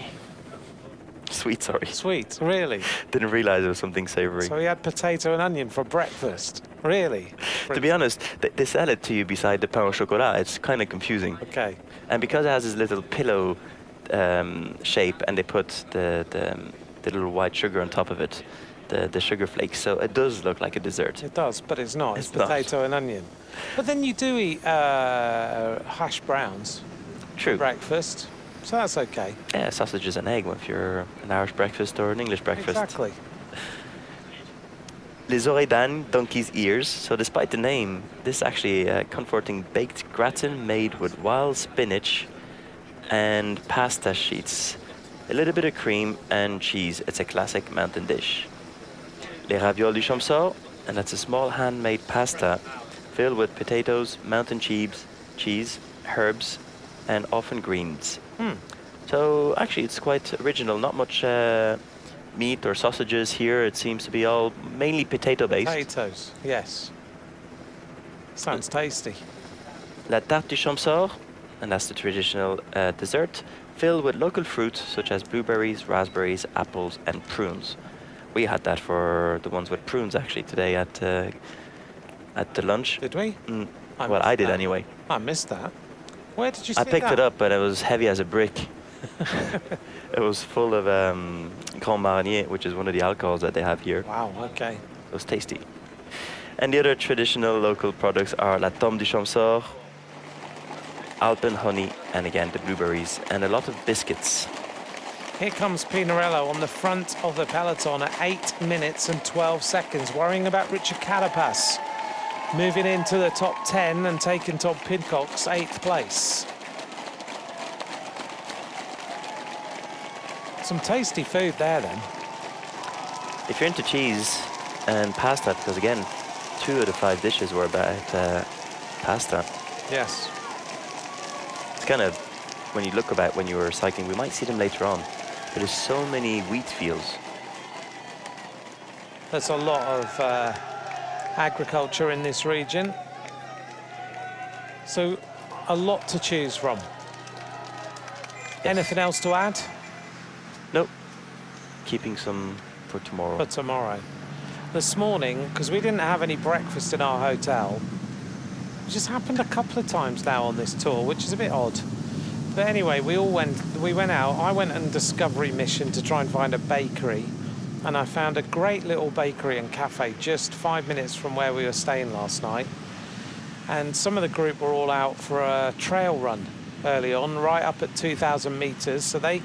Sweet, sorry. Sweet, really? Didn't realize it was something savory. So he had potato and onion for breakfast, really? To be honest, they sell it to you beside the pain au chocolat. It's kind of confusing. Okay. And because it has this little pillow shape, and they put the little white sugar on top of it, the sugar flakes, so it does look like a dessert. It does, but it's not. It's potato and onion. But then you do eat hash browns. True. For breakfast. So that's okay. Yeah, sausages and egg if you're an Irish breakfast or an English breakfast. Exactly. Les oreilles d'âne, donkey's ears. So despite the name, this is actually a comforting baked gratin made with wild spinach, and pasta sheets. A little bit of cream and cheese. It's a classic mountain dish. Les ravioles du Champsaur, and that's a small handmade pasta filled with potatoes, mountain cheese, herbs, and often greens. So actually it's quite original. Not much meat or sausages here. It seems to be all mainly potato-based. Potatoes, yes. Sounds tasty. La tarte du Champsaur, and that's the traditional dessert, filled with local fruits such as blueberries, raspberries, apples, and prunes. We had that for the ones with prunes actually today at the lunch. Did we? Well, I did anyway. I missed that. Where did you see I picked that? it up, but it was heavy as a brick. It was full of Grand Marnier, which is one of the alcohols that they have here. Wow, okay. It was tasty. And the other traditional local products are La Tome du Champsaur, Alpen honey, and again the blueberries, and a lot of biscuits. Here comes Pinarello on the front of the peloton at 8 minutes and 12 seconds, worrying about Richard Carapaz. Moving into the top 10 and taking Tom Pidcock's 8th place. Some tasty food there then. If you're into cheese and pasta, because again, 2 of the 5 dishes were about pasta. Yes. It's kind of, when you look about when you were cycling, we might see them later on. But there's so many wheat fields. There's a lot of agriculture in this region. So a lot to choose from. Yes. Anything else to add? Nope. Keeping some for tomorrow. For tomorrow. This morning, because we didn't have any breakfast in our hotel, it just happened a couple of times now on this tour, which is a bit odd. But anyway, we went out. I went on discovery mission to try and find a bakery, and I found a great little bakery and cafe just 5 minutes from where we were staying last night. And some of the group were all out for a trail run early on, right up at 2,000 meters. So they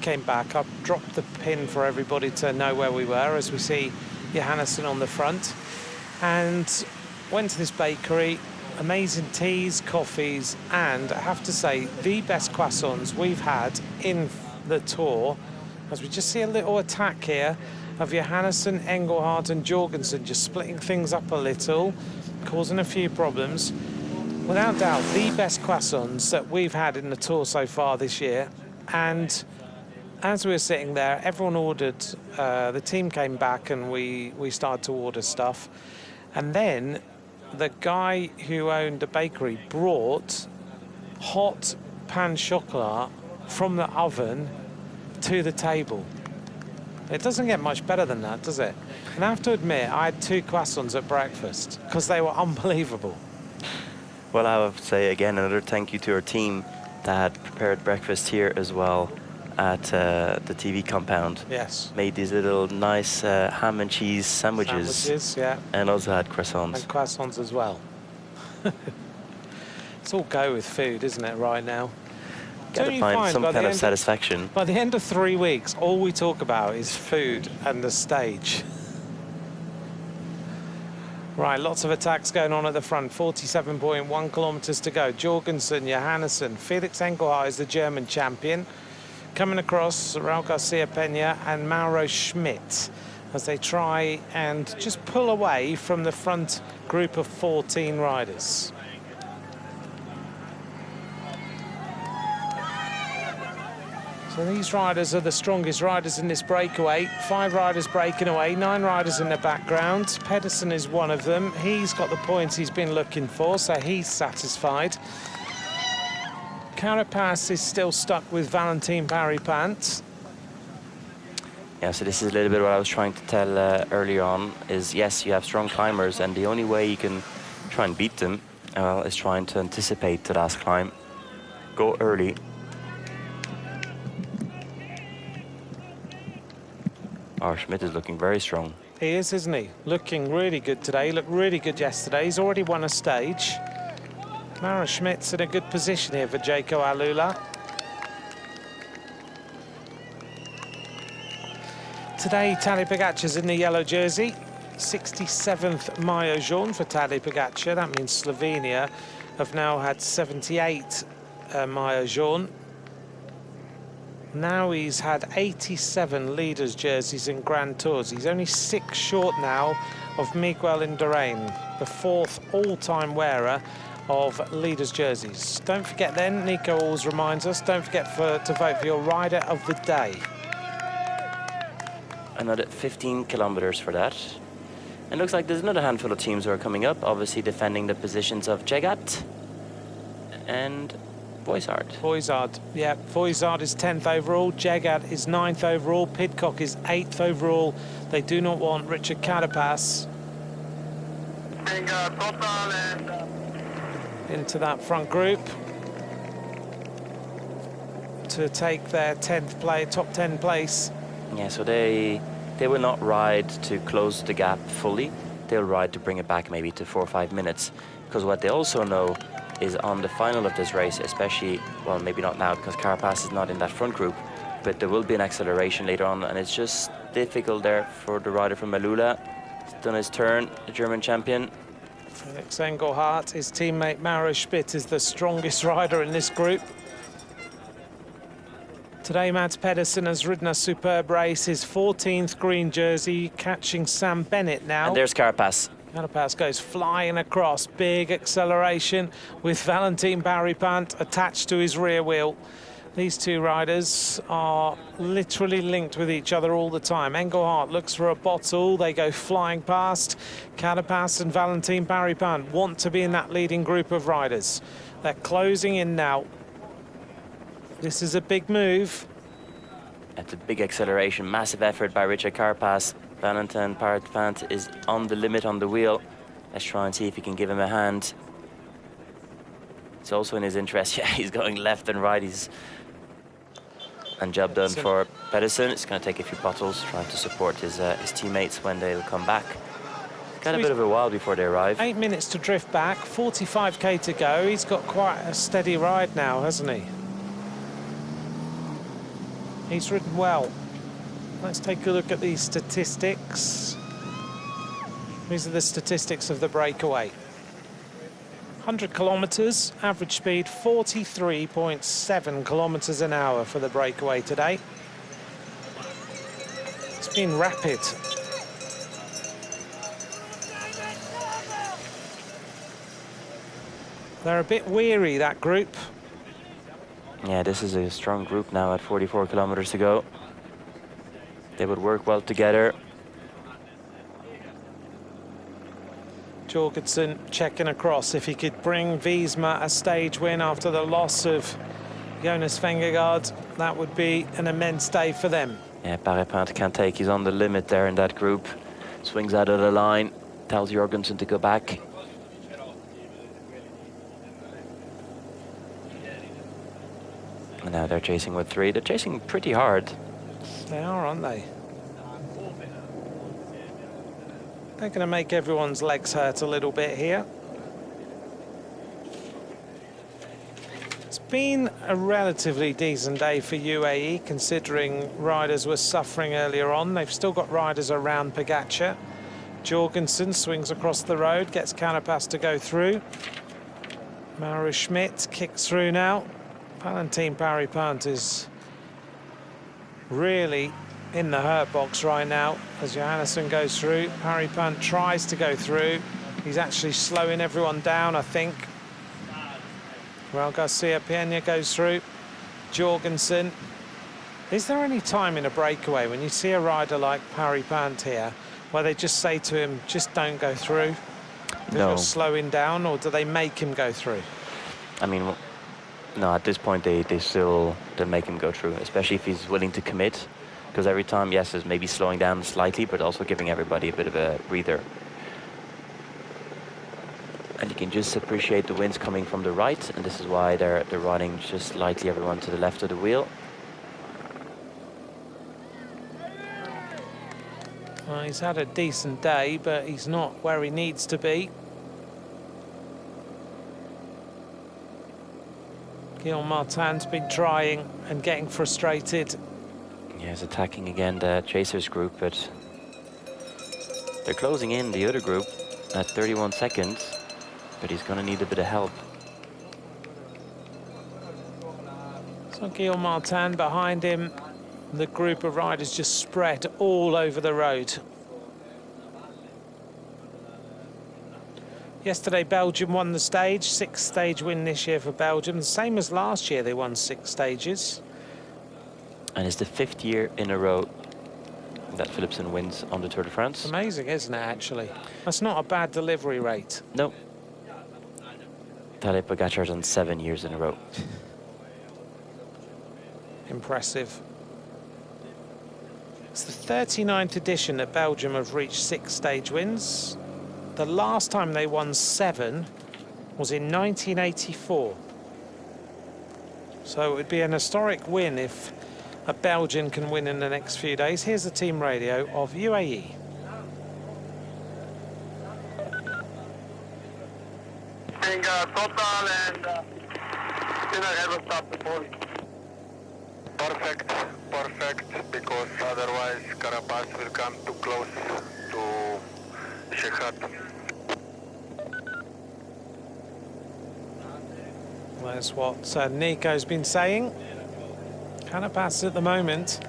came back. I dropped the pin for everybody to know where we were, as we see Johannesson on the front, and went to this bakery. Amazing teas, coffees, and I have to say, the best croissants we've had in the tour, as we just see a little attack here of Johannesson, Engelhardt and Jorgensen just splitting things up a little, causing a few problems. Without doubt, the best croissants that we've had in the tour so far this year. And as we were sitting there, everyone ordered, the team came back and we started to order stuff. And then the guy who owned the bakery brought hot pan chocolat from the oven to the table. It doesn't get much better than that, does it? And I have to admit, I had 2 croissants at breakfast because they were unbelievable. Well, I would say again, another thank you to our team that prepared breakfast here as well at the TV compound. Yes. Made these little nice ham and cheese sandwiches. Yeah. And also had croissants. And croissants as well. It's all go with food, isn't it, right now? Gotta find some kind of satisfaction. By the end of 3 weeks, all we talk about is food and the stage. Right, lots of attacks going on at the front. 47.1 kilometers to go. Jorgensen, Johannesson, Felix Engelhardt is the German champion. Coming across, Raul Garcia Pena and Mauro Schmidt as they try and just pull away from the front group of 14 riders. So these riders are the strongest riders in this breakaway. 5 riders breaking away, 9 riders in the background. Pedersen is one of them. He's got the points he's been looking for, so he's satisfied. Carapaz is still stuck with Valentin Paripant. Yeah, so this is a little bit what I was trying to tell earlier on, is yes, you have strong climbers, and the only way you can try and beat them is trying to anticipate the last climb. Go early. Oh, Schmidt is looking very strong. He is, isn't he? Looking really good today. He looked really good yesterday. He's already won a stage. Mauro Schmidt's in a good position here for Jaco Alula. Today, Tadej Pogacar's in the yellow jersey. 67th Maillot Jaune for Tadej Pogacar. That means Slovenia have now had 78 Maillot Jaune. Now he's had 87 leaders' jerseys in Grand Tours. He's only 6 short now of Miguel Indurain, the 4th all-time wearer of leaders' jerseys. Don't forget then, Nico always reminds us, don't forget to vote for your rider of the day. Another 15 kilometers for that. It looks like there's another handful of teams who are coming up, obviously defending the positions of Jegat and Voisard. Voisard, yeah. Voisard is 10th overall. Jegat is 9th overall. Pidcock is 8th overall. They do not want Richard Carapaz into that front group to take their top 10 place. Yeah, so they will not ride to close the gap fully. They'll ride to bring it back maybe to 4 or 5 minutes, because what they also know is on the final of this race, especially, well, maybe not now because Carapaz is not in that front group, but there will be an acceleration later on, and it's just difficult there for the rider from Malula. He's done his turn, the German champion. Felix Engelhardt, his teammate Mauro Schmidt, is the strongest rider in this group. Today, Mads Pedersen has ridden a superb race, his 14th green jersey, catching Sam Bennett now. And there's Carapaz. Carapaz goes flying across, big acceleration with Valentin Barrypant attached to his rear wheel. These two riders are literally linked with each other all the time. Engelhardt looks for a bottle, they go flying past. Carapaz and Valentin Barrypant want to be in that leading group of riders. They're closing in now. This is a big move. That's a big acceleration, massive effort by Richard Carapaz. Valentin Barrypant is on the limit on the wheel. Let's try and see if he can give him a hand. It's also in his interest. Yeah, he's going left and right. And job done for Pedersen. It's going to take a few bottles, trying to support his teammates when they'll come back. Got a bit of a while before they arrive. 8 minutes to drift back, 45k to go. He's got quite a steady ride now, hasn't he? He's ridden well. Let's take a look at these statistics. These are the statistics of the breakaway. 100 kilometers, average speed 43.7 kilometers an hour for the breakaway today. It's been rapid. They're a bit weary, that group. Yeah, this is a strong group now at 44 kilometers to go. They would work well together. Jorgensen checking across. If he could bring Wiesma a stage win after the loss of Jonas Vingegaard, that would be an immense day for them. Yeah, Barrypant can't take. He's on the limit there in that group. Swings out of the line, tells Jorgensen to go back. And now they're chasing with 3. They're chasing pretty hard. They are, aren't they? They're going to make everyone's legs hurt a little bit here. It's been a relatively decent day for UAE, considering riders were suffering earlier on. They've still got riders around Pogacar. Jorgensen swings across the road, gets Carapaz to go through. Mauro Schmidt kicks through now. Valentin Barrypant is really in the hurt box right now as Johannesson goes through. Barrypant tries to go through. He's actually slowing everyone down, I think. Well, Garcia Peña goes through. Jorgensen. Is there any time in a breakaway when you see a rider like Barrypant here where they just say to him, just don't go through? No. Slow him down, or do they make him go through? I mean, no, at this point they make him go through, especially if he's willing to commit. Because every time, yes, is maybe slowing down slightly, but also giving everybody a bit of a breather. And you can just appreciate the winds coming from the right, and this is why they're riding just slightly everyone to the left of the wheel. Well, he's had a decent day, but he's not where he needs to be. Guillaume Martin's been trying and getting frustrated. Yeah, he's attacking again the Chasers group, but they're closing in the other group at 31 seconds, but he's going to need a bit of help. So Guillaume Martin behind him. The group of riders just spread all over the road. Yesterday, Belgium won the stage. 6-stage win this year for Belgium. The same as last year, they won 6 stages. And it's the 5th year in a row that Philipsen wins on the Tour de France. Amazing, isn't it, actually? That's not a bad delivery rate. No. Tadej Pogacar's done 7 years in a row. Impressive. It's the 39th edition that Belgium have reached 6-stage wins. The last time they won 7 was in 1984. So it would be an historic win if a Belgian can win in the next few days. Here's the team radio of UAE. Total and never stop the ball. Perfect, because otherwise Carapaz will come too close to Shekhar. That's what Nico's been saying. Carapaz at the moment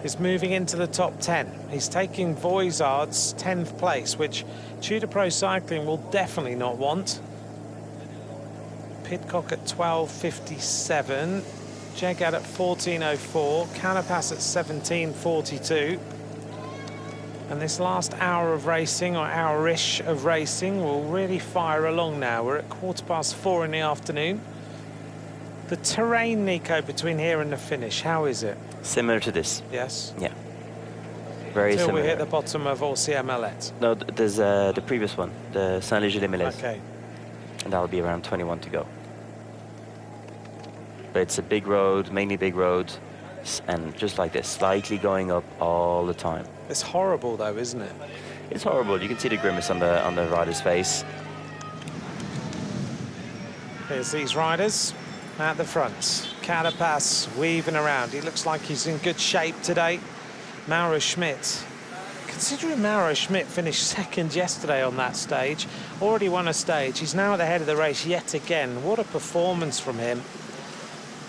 is moving into the top 10. He's taking Voizard's 10th place, which Tudor Pro Cycling will definitely not want. Pidcock at 12.57. Jegad at 14.04. Carapaz at 17.42. And this last hour of racing, or hour-ish of racing, will really fire along now. We're at 4:15 in the afternoon. The terrain, Nico, between here and the finish, how is it? Similar to this. Yes? Yeah. Very Till similar. we hit the bottom of Orsia Mallet. No, there's the previous one, the Saint-Léger-les-Mélèzes. Okay. And that'll be around 21 to go. But it's a big road, mainly big road, and just like this, slightly going up all the time. It's horrible, though, isn't it? It's horrible. You can see the grimace on the rider's face. Here's these riders at the front. Carapaz weaving around. He looks like he's in good shape today. Mauro Schmidt. Considering Mauro Schmidt finished second yesterday on that stage, already won a stage, he's now at the head of the race yet again. What a performance from him.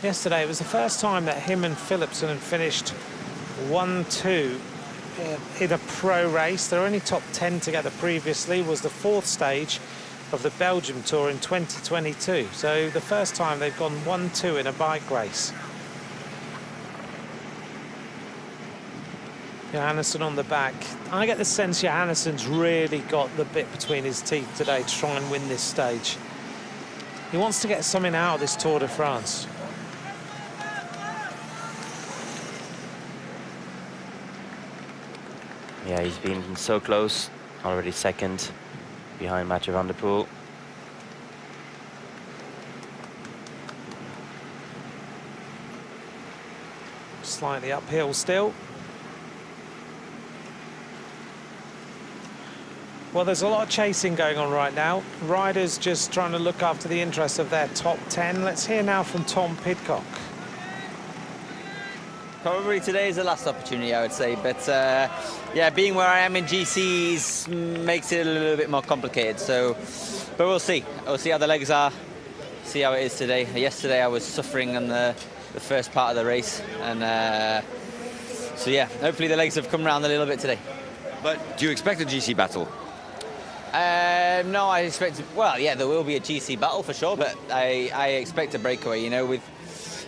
Yesterday, it was the first time that him and Philipsen had finished 1-2 in a pro race. They're only top 10 together previously. Was the 4th stage of the Belgium Tour in 2022. So the first time they've gone 1-2 in a bike race. Johannesson on the back. I get the sense Johannesson's really got the bit between his teeth today to try and win this stage. He wants to get something out of this Tour de France. Yeah, he's been so close, already second behind Mathieu van der Poel. Slightly uphill still. Well, there's a lot of chasing going on right now. Riders just trying to look after the interests of their top 10. Let's hear now from Tom Pidcock. Probably today is the last opportunity, I would say, but yeah, being where I am in GCs makes it a little bit more complicated. So, but we'll see. We'll see how the legs are, see how it is today. Yesterday I was suffering on the first part of the race, and so yeah, hopefully the legs have come around a little bit today. But do you expect a GC battle? No, I expect, well, yeah, there will be a GC battle for sure, but I expect a breakaway, you know,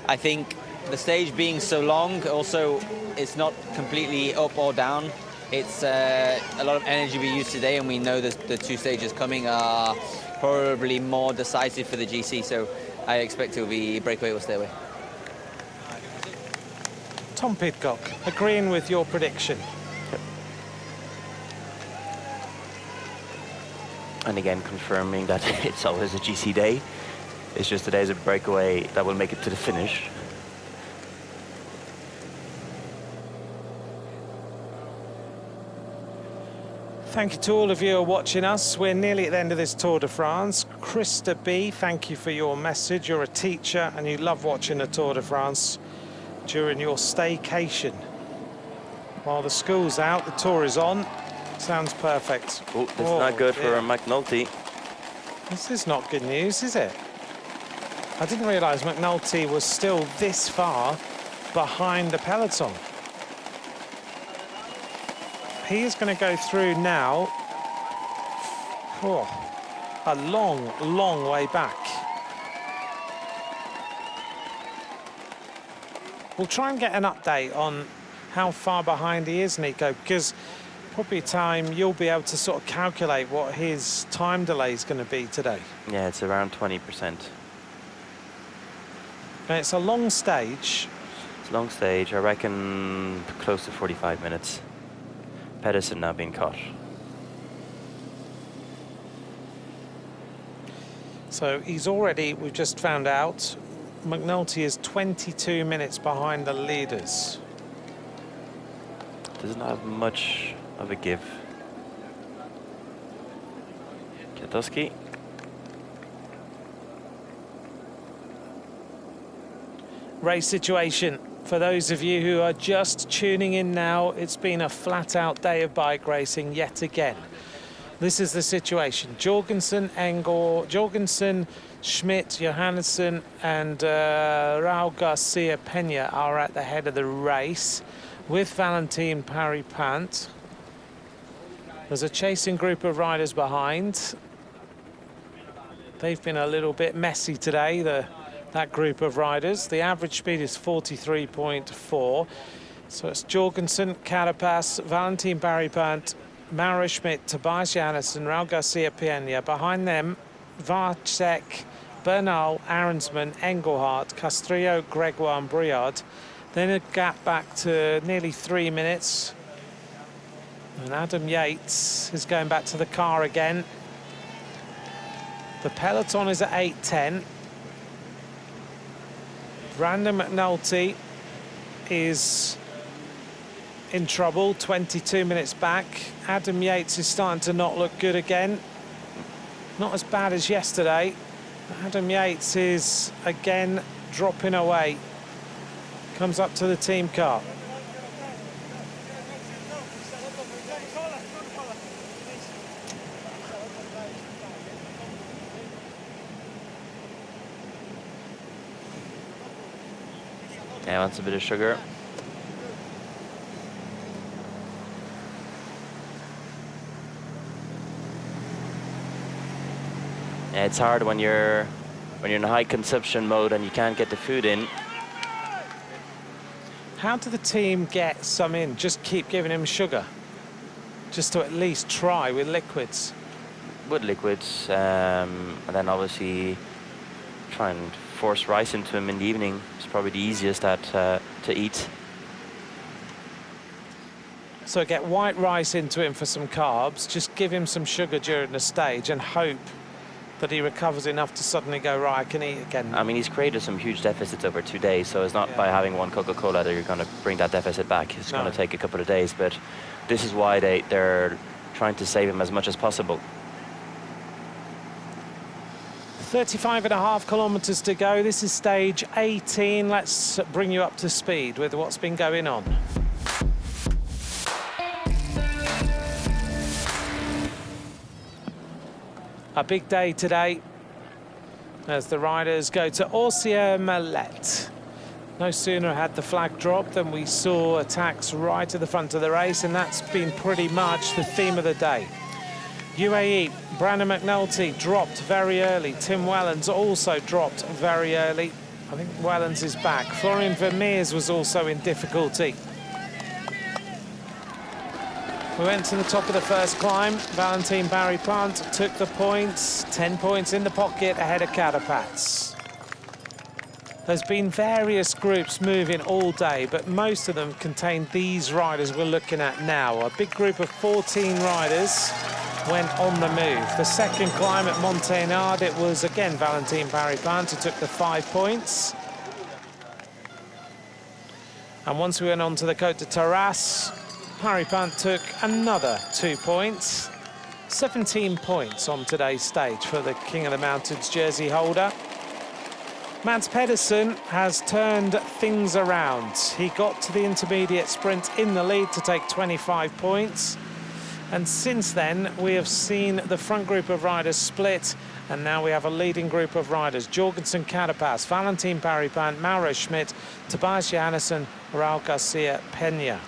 I think the stage being so long, also it's not completely up or down. It's a lot of energy we use today, and we know that the 2 stages coming are probably more decisive for the GC, so I expect it will be breakaway or stay away. Tom Pidcock, agreeing with your prediction. And again, confirming that it's always a GC day. It's just today's a breakaway that will make it to the finish. Thank you to all of you who are watching us. We're nearly at the end of this Tour de France. Krista B, thank you for your message. You're a teacher and you love watching the Tour de France during your staycation. While the school's out, the Tour is on. Sounds perfect. Oh, that's not good for McNulty. This is not good news, is it? I didn't realise McNulty was still this far behind the peloton. He is going to go through now. Oh, a long, long way back. We'll try and get an update on how far behind he is, Nico, because probably time you'll be able to sort of calculate what his time delay is going to be today. Yeah, it's around 20%. And it's a long stage. It's a long stage, I reckon close to 45 minutes. Pedersen now being caught. So he's already, we've just found out, McNulty is 22 minutes behind the leaders. Doesn't have much of a give. Kwiatkowski. Race situation. For those of you who are just tuning in now, it's been a flat-out day of bike racing yet again. This is the situation. Jorgensen, Schmidt, Johannesson and Raul Garcia Peña are at the head of the race with Valentin Parry-Pant. There's a chasing group of riders behind. They've been a little bit messy today, that group of riders. The average speed is 43.4. So it's Jorgensen, Carapaz, Valentin Parry-Pant, Mauro Schmidt, Tobias Johannesson, Raul Garcia Peña. Behind them, Vácek, Bernal, Arensman, Engelhardt, Castrillo, Gregoire and Briard. Then a gap back to nearly 3 minutes. And Adam Yates is going back to the car again. The peloton is at 8:10. Brandon McNulty is in trouble, 22 minutes back. Adam Yates is starting to not look good again. Not as bad as yesterday. Adam Yates is again dropping away. Comes up to the team car. Yeah, wants a bit of sugar. Yeah, it's hard when you're in a high consumption mode and you can't get the food in. How do the team get some in? Just keep giving him sugar? Just to at least try with liquids? With liquids, and then obviously try and force rice into him in the evening. It's probably the easiest to eat. So get white rice into him for some carbs, just give him some sugar during the stage and hope that he recovers enough to suddenly go, right, I can eat again. I mean, he's created some huge deficits over 2 days, so it's not by having one Coca-Cola that you're going to bring that deficit back. It's going to take a couple of days, but this is why they're trying to save him as much as possible. 35.5 kilometres to go. This is stage 18. Let's bring you up to speed with what's been going on. A big day today as the riders go to Austria-Mallet. No sooner had the flag dropped than we saw attacks right at the front of the race, and that's been pretty much the theme of the day. UAE, Brandon McNulty dropped very early. Tim Wellens also dropped very early. I think Wellens is back. Florian Vermeers was also in difficulty. We went to the top of the first climb. Valentin Parry-Pant took the points, 10 points in the pocket ahead of Carapaz. There's been various groups moving all day, but most of them contain these riders we're looking at now. A big group of 14 riders went on the move. The second climb at Montagnard, it was again Valentin Parry-Pant who took the 5 points. And once we went on to the Côte de Terrasse, Parry-Pant took another 2 points. 17 points on today's stage for the King of the Mountains jersey holder. Mads Pedersen has turned things around. He got to the intermediate sprint in the lead to take 25 points. And since then, we have seen the front group of riders split And now we have a leading group of riders. Jorgensen Carapaz, Valentin Paripant, Mauro Schmidt, Tobias Johannesson, Raul Garcia Pena.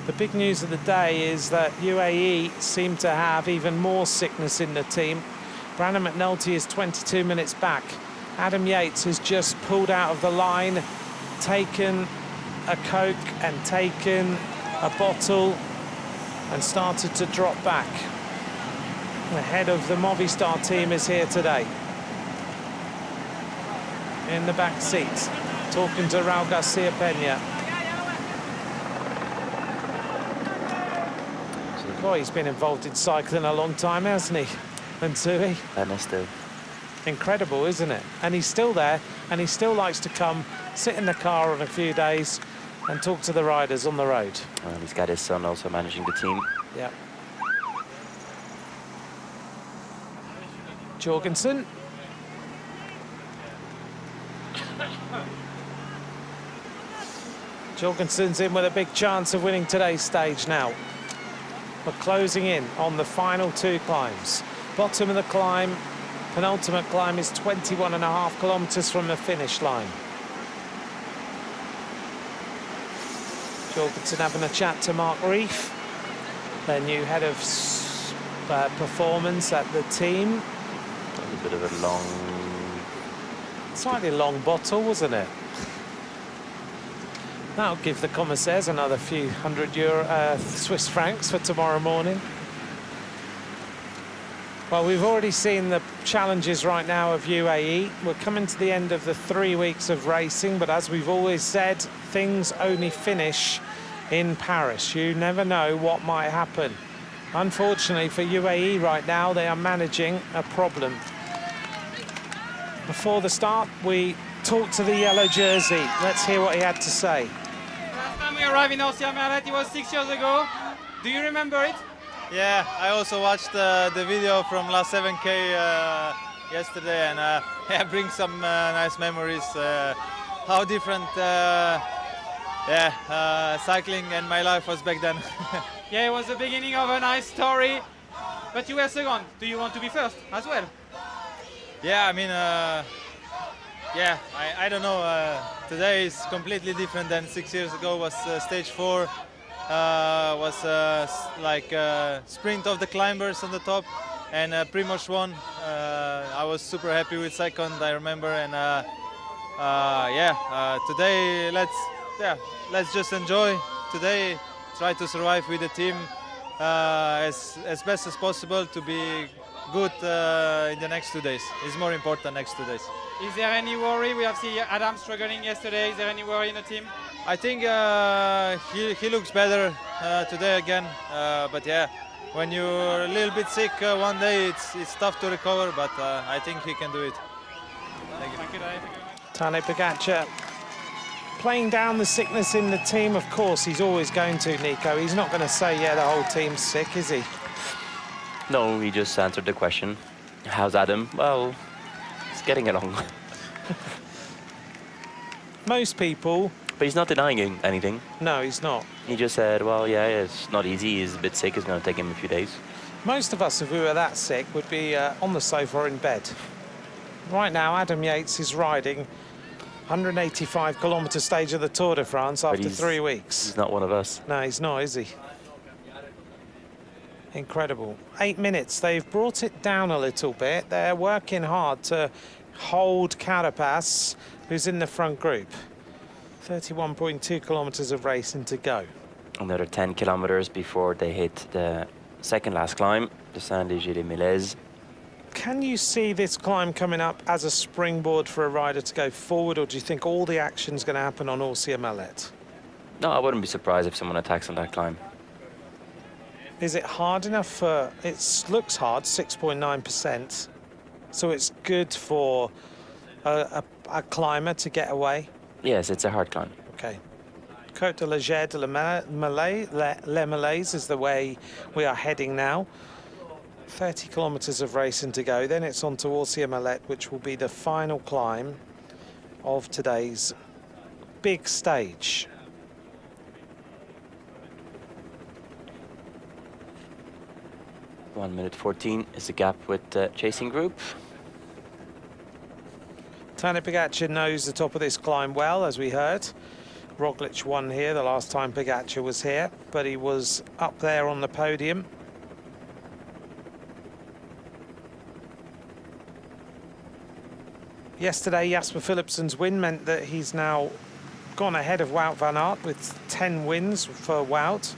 The big news of the day is that UAE seem to have even more sickness in the team. Brandon McNulty is 22 minutes back. Adam Yates has just pulled out of the line, taken a Coke and taken a bottle and started to drop back. The head of the Movistar team is here today. In the back seat, talking to Raul Garcia Pena. Oh, he's been involved in cycling a long time, hasn't he, Mansui? Ernesto. Incredible, isn't it? And he's still there, and he still likes to come, sit in the car on a few days and talk to the riders on the road. Well, he's got his son also managing the team. Yeah. Jorgensen. Jorgensen's in with a big chance of winning today's stage now. We're closing in on the final two climbs. Bottom of the climb, penultimate climb is 21.5 kilometers from the finish line. Jorgensen having a chat to Mark Reif, their new head of performance at the team. A bit of a long... Slightly long bottle, wasn't it? That'll give the commissaires another few Swiss francs for tomorrow morning. Well, we've already seen the challenges right now of UAE. We're coming to the end of the 3 weeks of racing, but as we've always said, things only finish in Paris. You never know what might happen. Unfortunately for UAE right now, they are managing a problem. Before the start, we talked to the yellow jersey. Let's hear what he had to say. Last time we arrived in Austria-Merlet, it was 6 years ago. Do you remember it? Yeah, I also watched the video from La 7K yesterday, and yeah, brings some nice memories. How different cycling and my life was back then. Yeah, it was the beginning of a nice story, but you were second. Do you want to be first as well? Yeah, I mean, yeah, I don't know. Today is completely different than 6 years ago. Was stage 4. Was like sprint of the climbers on the top, and Primož won. I was super happy with second, I remember, and today let's just enjoy today. Try to survive with the team as best as possible to be good in the next 2 days. It's more important next 2 days. Is there any worry? We have seen Adam struggling yesterday. Is there any worry in the team? I think he looks better today again, but yeah, when you're a little bit sick one day, it's tough to recover, but I think he can do it. Thank you. Tadej Pogačar playing down the sickness in the team. Of course, he's always going to, Nico. He's not going to say, yeah, the whole team's sick, is he? No, he just answered the question. How's Adam? Well, he's getting along. Most people... But he's not denying anything. No, he's not. He just said, well, yeah, it's not easy. He's a bit sick. It's going to take him a few days. Most of us, if we were that sick, would be on the sofa or in bed. Right now, Adam Yates is riding 185 kilometre stage of the Tour de France after 3 weeks. He's not one of us. No, he's not, is he? Incredible. 8 minutes. They've brought it down a little bit. They're working hard to hold Carapaz, who's in the front group. 31.2 kilometres of racing to go. Another 10 kilometres before they hit the second last climb, the Saint-Léger-les-Mélèzes. Can you see this climb coming up as a springboard for a rider to go forward, or do you think all the action's going to happen on Austria-Merlet? No, I wouldn't be surprised if someone attacks on that climb. Is it hard enough for... It looks hard, 6.9%. So it's good for a climber to get away? Yes, it's a hard climb. Okay. Côte de la Gère de Les Mélèzes is the way we are heading now. 30 kilometres of racing to go. Then it's on to Austria-Merlet, which will be the final climb of today's big stage. 1 minute 14 is the gap with the chasing group. Tadej Pogačar knows the top of this climb well, as we heard. Roglic won here the last time Pogačar was here, but he was up there on the podium. Yesterday, Jasper Philipsen's win meant that he's now gone ahead of Wout van Aert with 10 wins for Wout,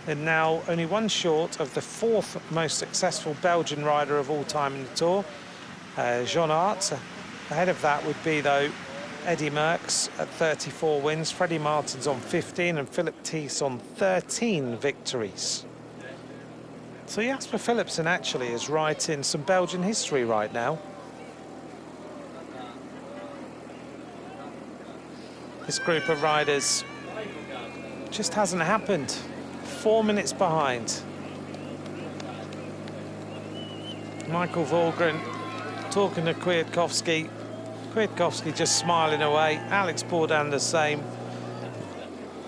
and now only one short of the 4th most successful Belgian rider of all time in the Tour, Jean Aert. Ahead of that would be, though, Eddy Merckx at 34 wins, Freddie Martins on 15, and Philip Thies on 13 victories. So Jasper Philipsen actually is writing some Belgian history right now. This group of riders just hasn't happened. 4 minutes behind. Michael Volgren talking to Kwiatkowski. Kwiatkowski just smiling away. Alex Bourdin the same.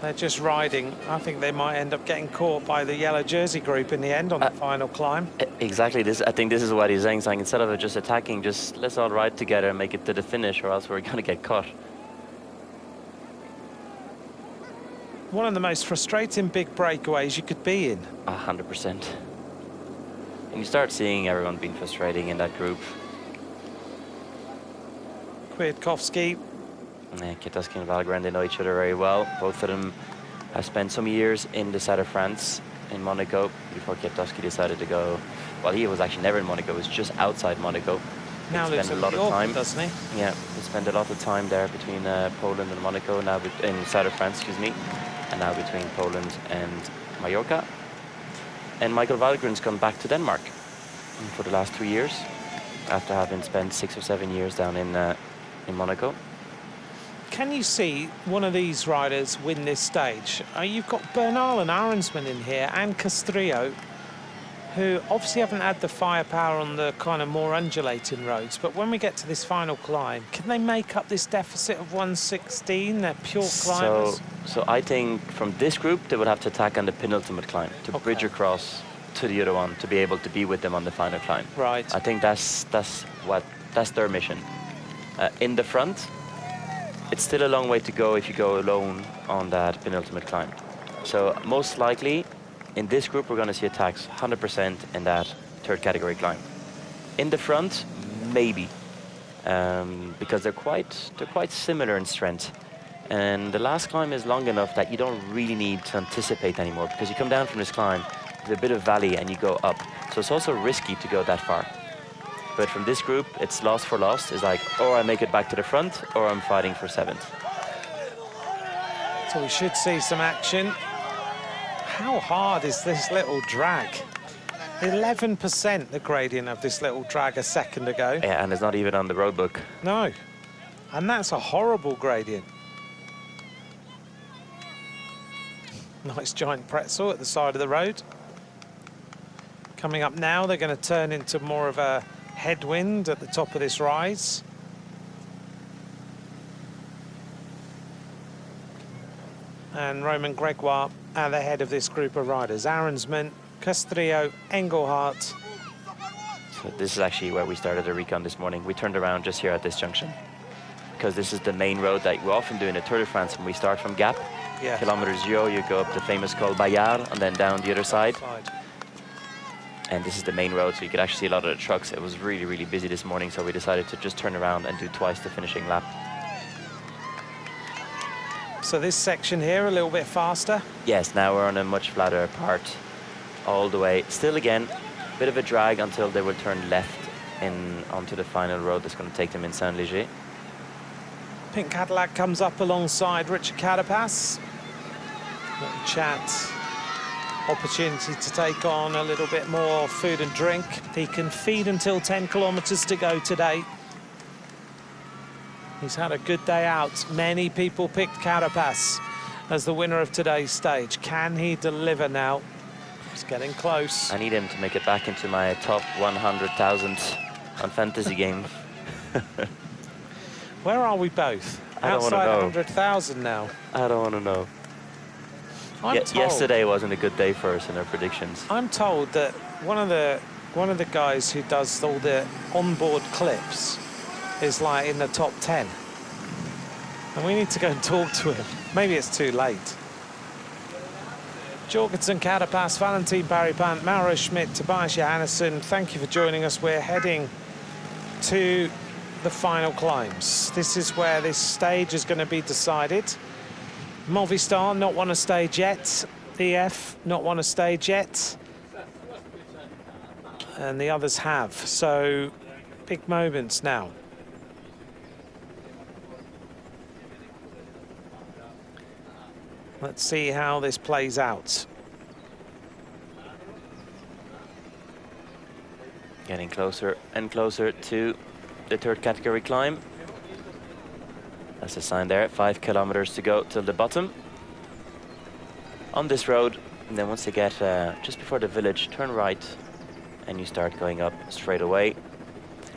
They're just riding. I think they might end up getting caught by the yellow jersey group in the end on the final climb. Exactly. I think this is what he's saying. Instead of just attacking, just let's all ride together and make it to the finish, or else we're going to get caught. One of the most frustrating big breakaways you could be in. 100%. And you start seeing everyone being frustrating in that group. Kwiatkowski. Kwiatkowski and Valgren, they know each other very well. Both of them have spent some years in the south of France, in Monaco, before Kwiatkowski decided to go. Well, he was actually never in Monaco, he was just outside Monaco. Now lives in York, doesn't he? Yeah, he spent a lot of time there between Poland and Monaco, now in south of France, excuse me, and now between Poland and Mallorca. And Michael Valgren's gone back to Denmark for the last 3 years, after having spent 6 or 7 years down in Monaco. Can you see one of these riders win this stage? You've got Bernal and Arensman in here, and Castrillo, who obviously haven't had the firepower on the kind of more undulating roads, but when we get to this final climb, can they make up this deficit of 116? They're pure climbers. So I think from this group, they would have to attack on the penultimate climb to bridge across to the other one, to be able to be with them on the final climb. Right. I think that's their mission. In the front, it's still a long way to go if you go alone on that penultimate climb. So most likely, in this group, we're going to see attacks 100% in that third category climb. In the front, maybe, because they're quite similar in strength. And the last climb is long enough that you don't really need to anticipate anymore, because you come down from this climb, there's a bit of valley, and you go up. So it's also risky to go that far. But from this group, it's lost for lost. It's like, or I make it back to the front, or I'm fighting for 7th. So we should see some action. How hard is this little drag? 11% the gradient of this little drag a second ago. Yeah, and it's not even on the road book. No. And that's a horrible gradient. Nice giant pretzel at the side of the road. Coming up now, they're going to turn into more of a headwind at the top of this rise. And Romain Grégoire at the head of this group of riders. Arensman, Castrillo, Engelhardt. So this is actually where we started the recon this morning. We turned around just here at this junction, because this is the main road that we often do in the Tour de France when we start from Gap. Yeah. Kilometer 0, you go up the famous Col Bayard and then down the other side. And this is the main road, so you could actually see a lot of the trucks. It was really, really busy this morning, so we decided to just turn around and do twice the finishing lap. So this section here a little bit faster? Yes, now we're on a much flatter part all the way. Still again, a bit of a drag until they will turn left in onto the final road that's going to take them in Saint-Léger. Pink Cadillac comes up alongside Richard Carapaz. Little chat. Opportunity to take on a little bit more food and drink. He can feed until 10 kilometers to go today. He's had a good day out. Many people picked Carapaz as the winner of today's stage. Can he deliver now? It's getting close. I need him to make it back into my top 100,000 on fantasy game. Where are we both? I don't want to outside know. 100,000 now. I don't want to know. Yesterday wasn't a good day for us in our predictions. I'm told that one of the guys who does all the onboard clips is like in the top 10. And we need to go and talk to him. Maybe it's too late. Jorgensen, Carapaz, Valentin Paripant, Mauro Schmidt, Tobias Johannesson, thank you for joining us. We're heading to the final climbs. This is where this stage is going to be decided. Movistar not won a stage yet. EF not won a stage yet. And the others have. So big moments now. Let's see how this plays out. Getting closer and closer to the third category climb. That's a sign there, 5 kilometers to go till the bottom. On this road, and then once you get just before the village, turn right and you start going up straight away.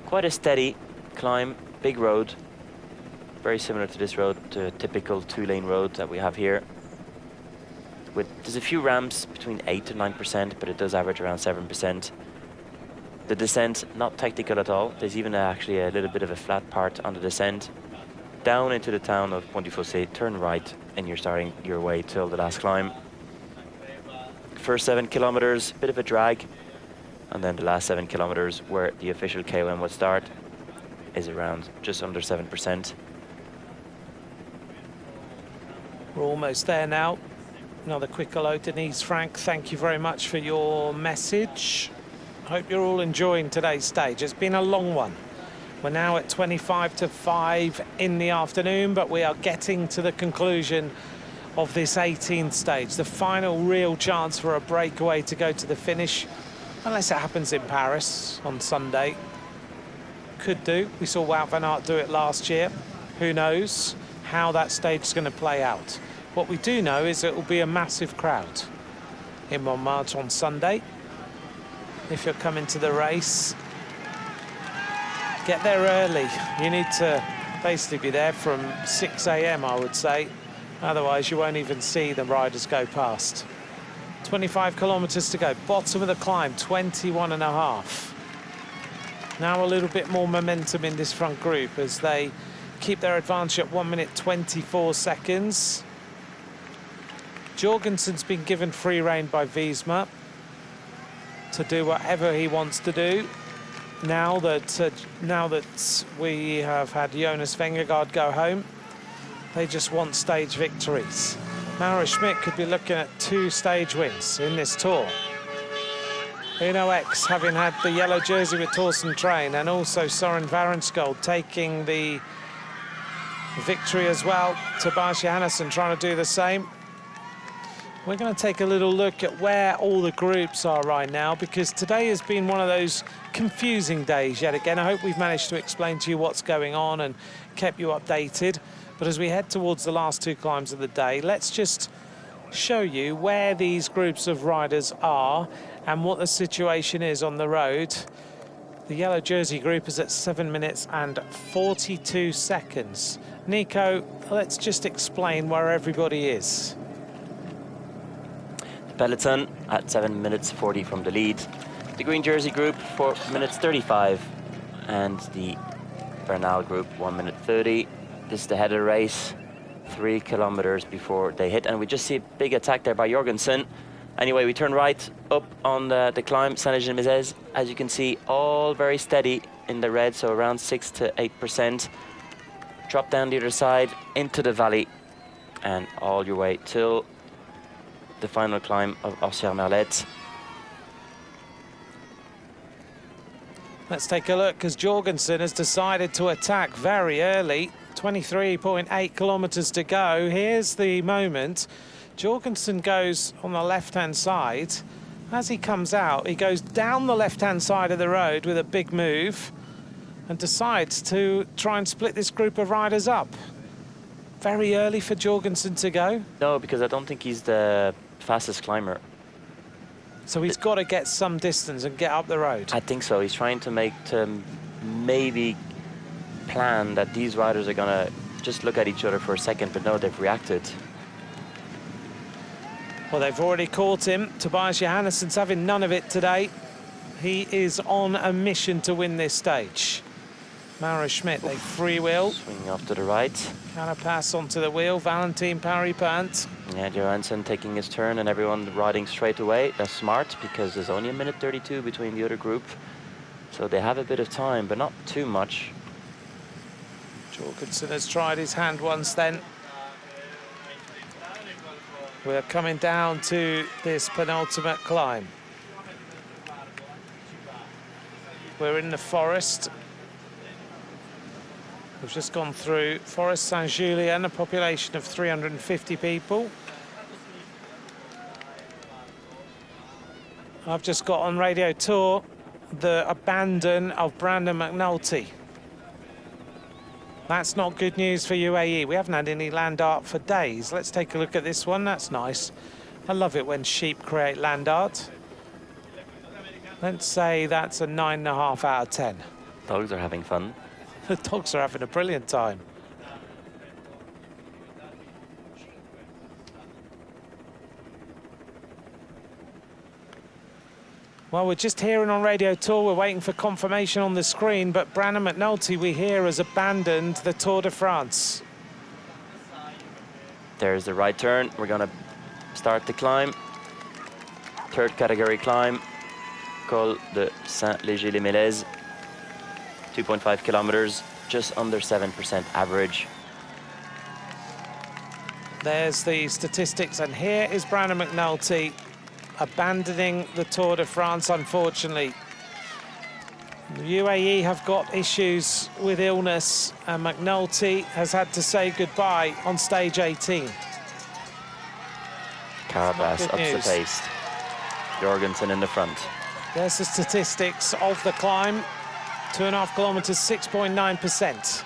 Quite a steady climb, big road. Very similar to this road, to a typical 2-lane road that we have here. There's a few ramps between 8 to 9%, but it does average around 7%. The descent, not technical at all. There's even actually a little bit of a flat part on the descent. Down into the town of Pont du Fossé, turn right, and you're starting your way till the last climb. First 7 kilometers, bit of a drag, and then the last 7 kilometers, where the official KOM would start, is around just under 7%. We're almost there now. Another quick hello, Denise Frank. Thank you very much for your message. Hope you're all enjoying today's stage. It's been a long one. We're now at 25 to 5 in the afternoon, but we are getting to the conclusion of this 18th stage. The final real chance for a breakaway to go to the finish, unless it happens in Paris on Sunday. Could do. We saw Wout van Aert do it last year. Who knows how that stage is going to play out. What we do know is it will be a massive crowd in Montmartre on Sunday. If you're coming to the race, get there early. You need to basically be there from 6 a.m, I would say. Otherwise, you won't even see the riders go past. 25 kilometers to go. Bottom of the climb, 21.5. Now a little bit more momentum in this front group as they keep their advantage at 1 minute 24 seconds. Jorgensen's been given free rein by Wiesma to do whatever he wants to do. Now that we have had Jonas Vingegaard go home, they just want stage victories. Mauro Schmidt could be looking at 2 stage wins in this tour. Uno X having had the yellow jersey with Torsten Train, and also Søren Varenskold taking the victory as well. Tobias Johannesson trying to do the same. We're going to take a little look at where all the groups are right now, because today has been one of those confusing days yet again. I hope we've managed to explain to you what's going on and kept you updated. But as we head towards the last 2 climbs of the day, let's just show you where these groups of riders are and what the situation is on the road. The yellow jersey group is at 7 minutes and 42 seconds. Nico, let's just explain where everybody is. Peloton at 7 minutes 40 from the lead. The green jersey group 4 minutes 35, and the Bernal group 1 minute 30. This is the head of the race, 3 kilometers before they hit, and we just see a big attack there by Jorgensen. Anyway, we turn right up on the climb, Saint-Léger-de-Mézès. As you can see, all very steady in the red, so around 6 to 8%. Drop down the other side into the valley, and all your way till the final climb of Orsières-Merlette. Let's take a look, as Jorgensen has decided to attack very early. 23.8 kilometers to go. Here's the moment. Jorgensen goes on the left-hand side. As he comes out, he goes down the left-hand side of the road with a big move and decides to try and split this group of riders up. Very early for Jorgensen to go. No, because I don't think he's the fastest climber. So he's got to get some distance and get up the road. I think so. He's trying to maybe plan that these riders are gonna just look at each other for a second, but no, they've reacted. Well, they've already caught him. Tobias Johannesson's having none of it today. He is on a mission to win this stage. Mauro Schmidt, they freewheel. Swinging off to the right. Carapaz onto the wheel. Valentin Parry-Pant. Yeah, Johansson taking his turn and everyone riding straight away. That's smart because there's only a minute 32 between the other group. So they have a bit of time, but not too much. Jorgensen has tried his hand once then. We're coming down to this penultimate climb. We're in the forest. We've just gone through Forest Saint-Julien, a population of 350 people. I've just got on Radio Tour the abandon of Brandon McNulty. That's not good news for UAE. We haven't had any land art for days. Let's take a look at this one. That's nice. I love it when sheep create land art. Let's say that's a 9.5 out of 10. Dogs are having fun. The dogs are having a brilliant time. Well, we're just hearing on Radio Tour, we're waiting for confirmation on the screen, but Brandon McNulty, we hear, has abandoned the Tour de France. There's the right turn. We're gonna start the climb. Third category climb, Col de Saint-Léger-les-Mélèzes. 2.5 kilometers, just under 7% average. There's the statistics, and here is Brandon McNulty abandoning the Tour de France, unfortunately. The UAE have got issues with illness, and McNulty has had to say goodbye on stage 18. Carapaz ups the pace. Jorgensen in the front. There's the statistics of the climb. 2.5 kilometers, 6.9%.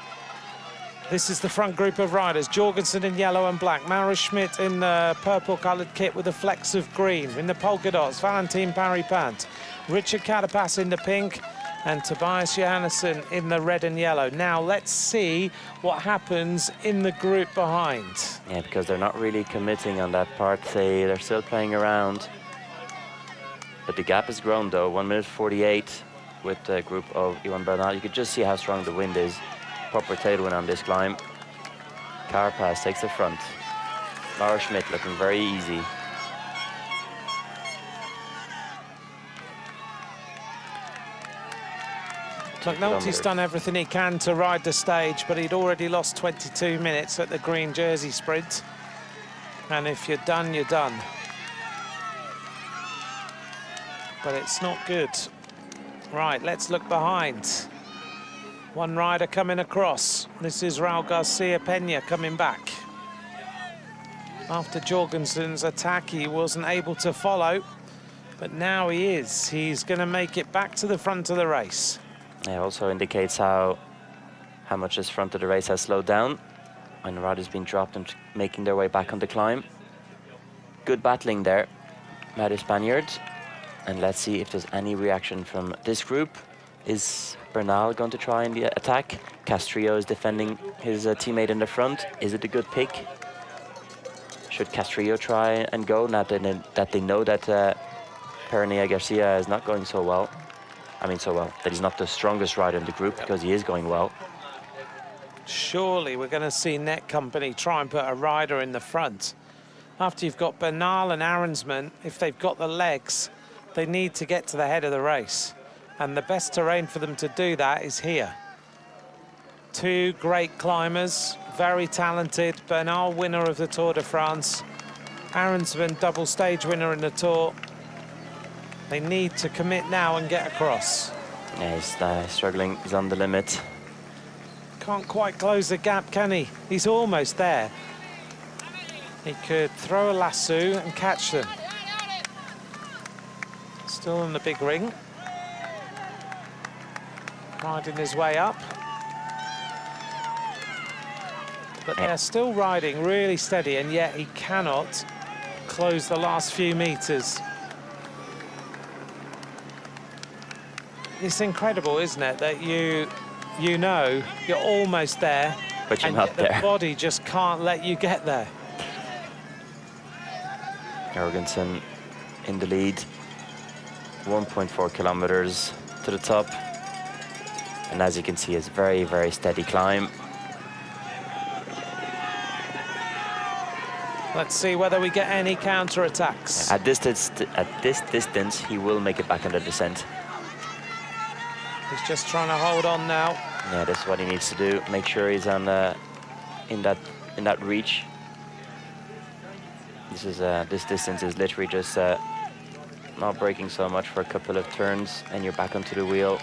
This is the front group of riders. Jorgensen in yellow and black. Mauro Schmidt in the purple-coloured kit with a flecks of green. In the polka dots, Valentin Parry-Pant. Richard Carapaz in the pink. And Tobias Johannesson in the red and yellow. Now, let's see what happens in the group behind. Yeah, because they're not really committing on that part. They're still playing around. But the gap has grown, though. 1 minute 48 with the group of Iwan Bernal. You could just see how strong the wind is. Proper tailwind on this climb. Carapaz takes the front. Mauro Schmidt looking very easy. McNulty's done everything he can to ride the stage, but he'd already lost 22 minutes at the green jersey sprint. And if you're done, you're done. But it's not good. Right, let's look behind. One rider coming across. This is Raul Garcia Peña coming back. After Jorgensen's attack, he wasn't able to follow, but now he is. He's going to make it back to the front of the race. It also indicates how much this front of the race has slowed down when the riders been dropped and making their way back on the climb. Good battling there by the Spaniards. And let's see if there's any reaction from this group. Is Bernal going to try and attack? Castrillo is defending his teammate in the front. Is it a good pick? Should Castrillo try and go now that they know that Perenilla Garcia is not going so well? I mean, so well, that he's not the strongest rider in the group, because he is going well. Surely we're going to see Netcompany try and put a rider in the front. After you've got Bernal and Arensman, if they've got the legs, they need to get to the head of the race. And the best terrain for them to do that is here. Two great climbers, very talented. Bernal, winner of the Tour de France. Arensman, double stage winner in the Tour. They need to commit now and get across. Yeah, he's struggling, he's on the limit. Can't quite close the gap, can he? He's almost there. He could throw a lasso and catch them. Still in the big ring. Riding his way up. But they're still riding really steady, and yet he cannot close the last few meters. It's incredible, isn't it, that you know you're almost there, but you're and not yet there. The body just can't let you get there. Jorgensen in the lead. 1.4 kilometers to the top. And as you can see, it's very, very steady climb. Let's see whether we get any counter-attacks. At this distance, he will make it back on the descent. He's just trying to hold on now. Yeah, this is what he needs to do. Make sure he's on in that reach. This distance is literally just not braking so much for a couple of turns, and you're back onto the wheel.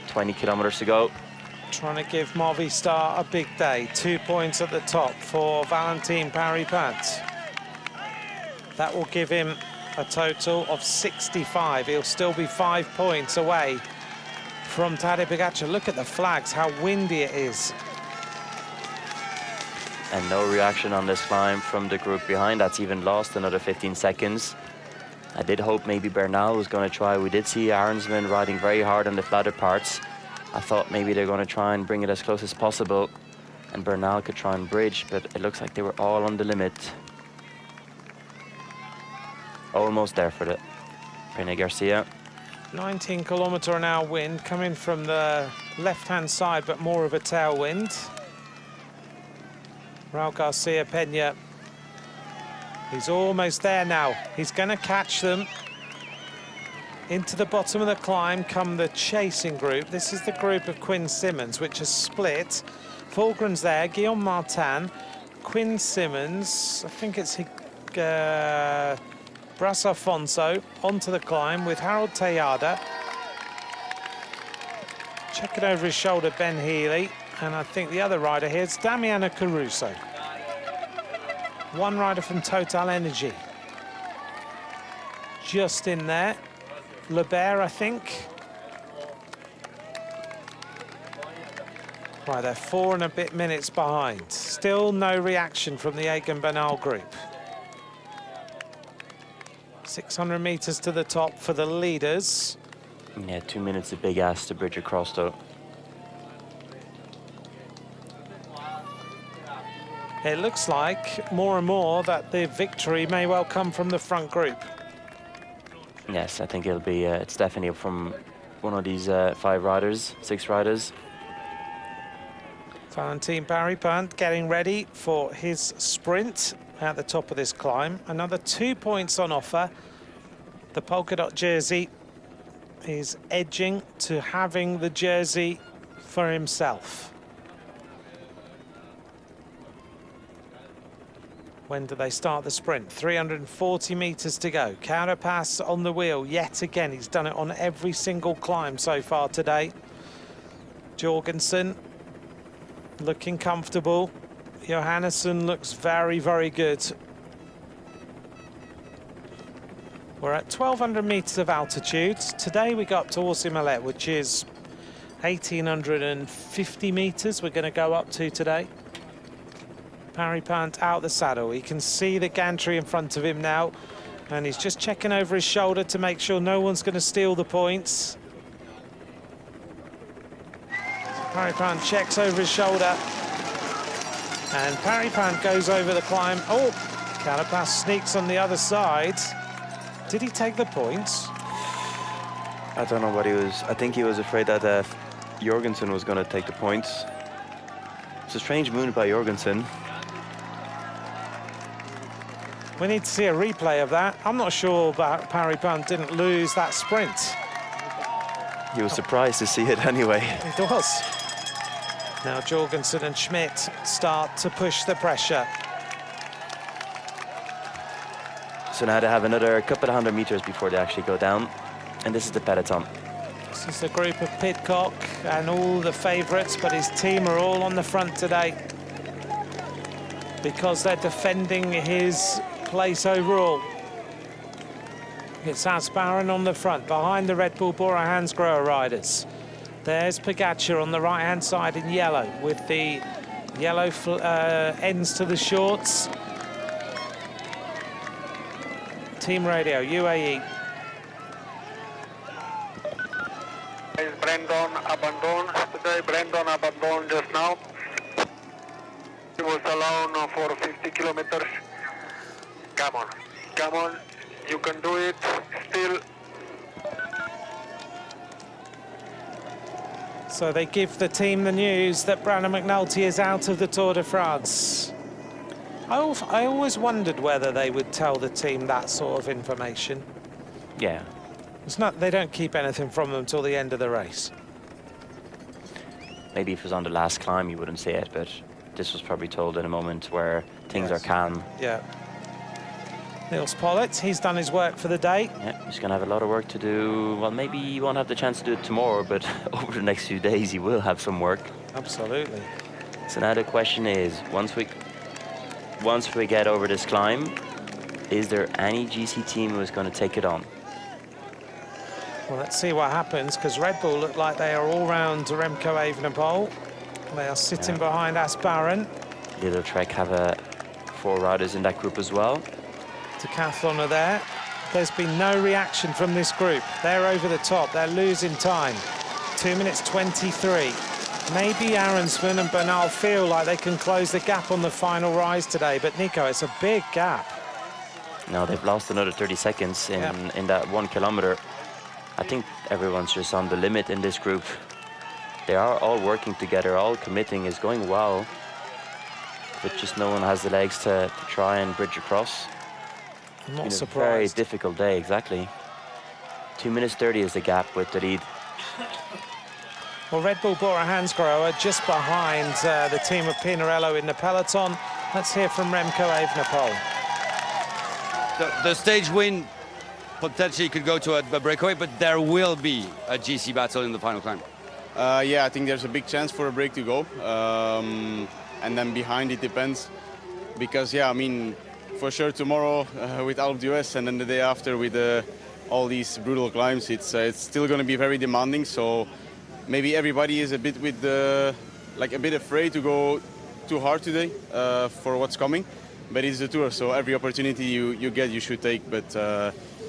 20 kilometers to go. Trying to give Movistar a big day. 2 points at the top for Valentin Parry-Pant. That will give him a total of 65. He'll still be 5 points away from Tadej Pogačar. Look at the flags, how windy it is. And no reaction on this climb from the group behind. That's even lost another 15 seconds. I did hope maybe Bernal was going to try. We did see Arensman riding very hard on the flatter parts. I thought maybe they're going to try and bring it as close as possible, and Bernal could try and bridge, but it looks like they were all on the limit. Almost there for the René Garcia. 19-kilometer-an-hour wind coming from the left-hand side, but more of a tailwind. Raul Garcia Peña, he's almost there now. He's going to catch them. Into the bottom of the climb come the chasing group. This is the group of Quinn Simmons, which is split. Fulgren's there, Guillaume Martin, Quinn Simmons, I think it's Bras Alfonso, onto the climb with Harold Tejada. Checking over his shoulder, Ben Healy, and I think the other rider here is Damiano Caruso. One rider from Total Energy. Just in there. Lebert, I think. Right, they're 4 and a bit minutes behind. Still no reaction from the Egan Bernal group. 600 meters to the top for the leaders. Yeah, 2 minutes a big ass to bridge across though. It looks like more and more that the victory may well come from the front group. Yes, I think it'll be, it's definitely from one of these 5 riders, 6 riders. Valentin Parry-Pant getting ready for his sprint at the top of this climb. Another 2 points on offer. The polka dot jersey is edging to having the jersey for himself. When do they start the sprint? 340 meters to go. Carapaz on the wheel yet again. He's done it on every single climb so far today. Jorgensen looking comfortable. Johannesson looks very, very good. We're at 1,200 meters of altitude. Today we got up to Orsay-Mallet, which is 1,850 meters we're going to go up to today. Parry-Pant out the saddle. He can see the gantry in front of him now, and he's just checking over his shoulder to make sure no one's going to steal the points. Parry-Pant checks over his shoulder, and Parry-Pant goes over the climb. Oh, Carapaz sneaks on the other side. Did he take the points? I don't know what he was. I think he was afraid that Jorgensen was going to take the points. It's a strange move by Jorgensen. We need to see a replay of that. I'm not sure that Parry-Pant didn't lose that sprint. He was surprised to see it anyway. It was. Now Jorgensen and Schmidt start to push the pressure. So now they have another couple of 100 meters before they actually go down. And this is the peloton. This is the group of Pidcock and all the favourites, but his team are all on the front today because they're defending his place overall. It's Asparin on the front, behind the Red Bull Bora Hansgrohe riders. There's Pogačar on the right-hand side in yellow, with the yellow ends to the shorts. Team radio, UAE. Brandon abandoned today. Brandon abandoned just now. He was alone for 50 kilometers. Come on. Come on, you can do it. Still. So they give the team the news that Brandon McNulty is out of the Tour de France. I always wondered whether they would tell the team that sort of information. Yeah. It's not, they don't keep anything from them till the end of the race. Maybe if it was on the last climb, you wouldn't say it, but this was probably told in a moment where things are calm. Yeah. Niels Pollitt, he's done his work for the day. Yeah, he's going to have a lot of work to do. Well, maybe he won't have the chance to do it tomorrow, but over the next few days, he will have some work. Absolutely. So now the question is, once we get over this climb, is there any GC team who is going to take it on? Well, let's see what happens, because Red Bull look like they are all round Remco Evenepoel. They are sitting behind Asparon. Little Trek have 4 riders in that group as well. Decathlon are there. There's been no reaction from this group. They're over the top. They're losing time. 2 minutes 23. Maybe Arensman and Bernal feel like they can close the gap on the final rise today, but Nico, it's a big gap. No, they've lost another 30 seconds in that 1 kilometer. I think everyone's just on the limit in this group. They are all working together, all committing, is going well, but just no one has the legs to try and bridge across. I'm not surprised. surprised. A very difficult day, exactly. 2 minutes 30 is the gap with the lead. Well, Red Bull Bora Hansgrohe are just behind the team of Pinarello in the peloton. Let's hear from Remco Evenepoel. The stage win potentially could go to a breakaway, but there will be a GC battle in the final climb. Yeah, I think there's a big chance for a break to go. And then behind it depends. Because, yeah, I mean, for sure tomorrow with Alpe d'Huez and then the day after with all these brutal climbs, it's still going to be very demanding. So maybe everybody is a bit a bit afraid to go too hard today for what's coming. But it's the Tour, so every opportunity you get, you should take. But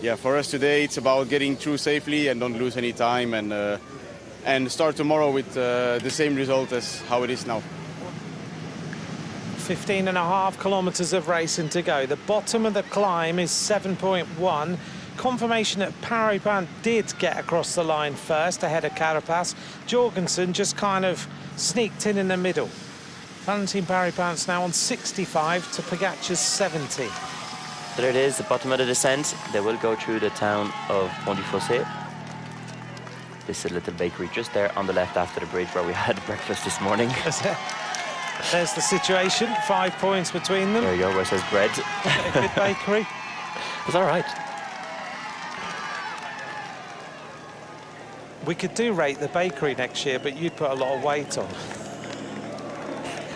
yeah, for us today, it's about getting through safely and don't lose any time and start tomorrow with the same result as how it is now. 15.5 kilometres of racing to go. The bottom of the climb is 7.1. Confirmation that Paripant did get across the line first ahead of Carapaz. Jorgensen just kind of sneaked in the middle. Valentin Paripant's now on 65 to Pogacar's 70. There it is, the bottom of the descent. They will go through the town of Pont-du-Fossé. This is a little bakery just there on the left after the bridge where we had breakfast this morning. There's the situation, 5 points between them. There you go, where it says bread. A good bakery. It's all right. We could do Rate the Bakery next year, but you'd put a lot of weight on.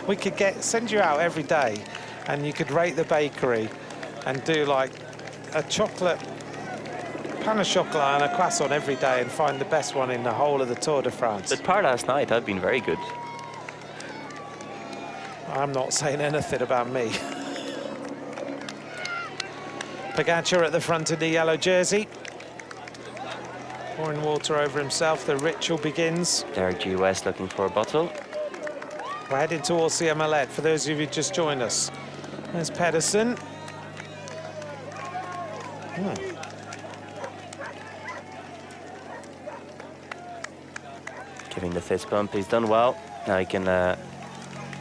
We could send you out every day and you could rate the bakery and do like a chocolate pain au chocolat and a croissant every day and find the best one in the whole of the Tour de France. But part last night had been very good. I'm not saying anything about me. Pogacar at the front of the yellow jersey. Pouring water over himself, the ritual begins. Derek G. West looking for a bottle. We're heading towards the Mallet for those of you who just joined us. There's Pedersen. Giving the fist bump, he's done well. Now he can, I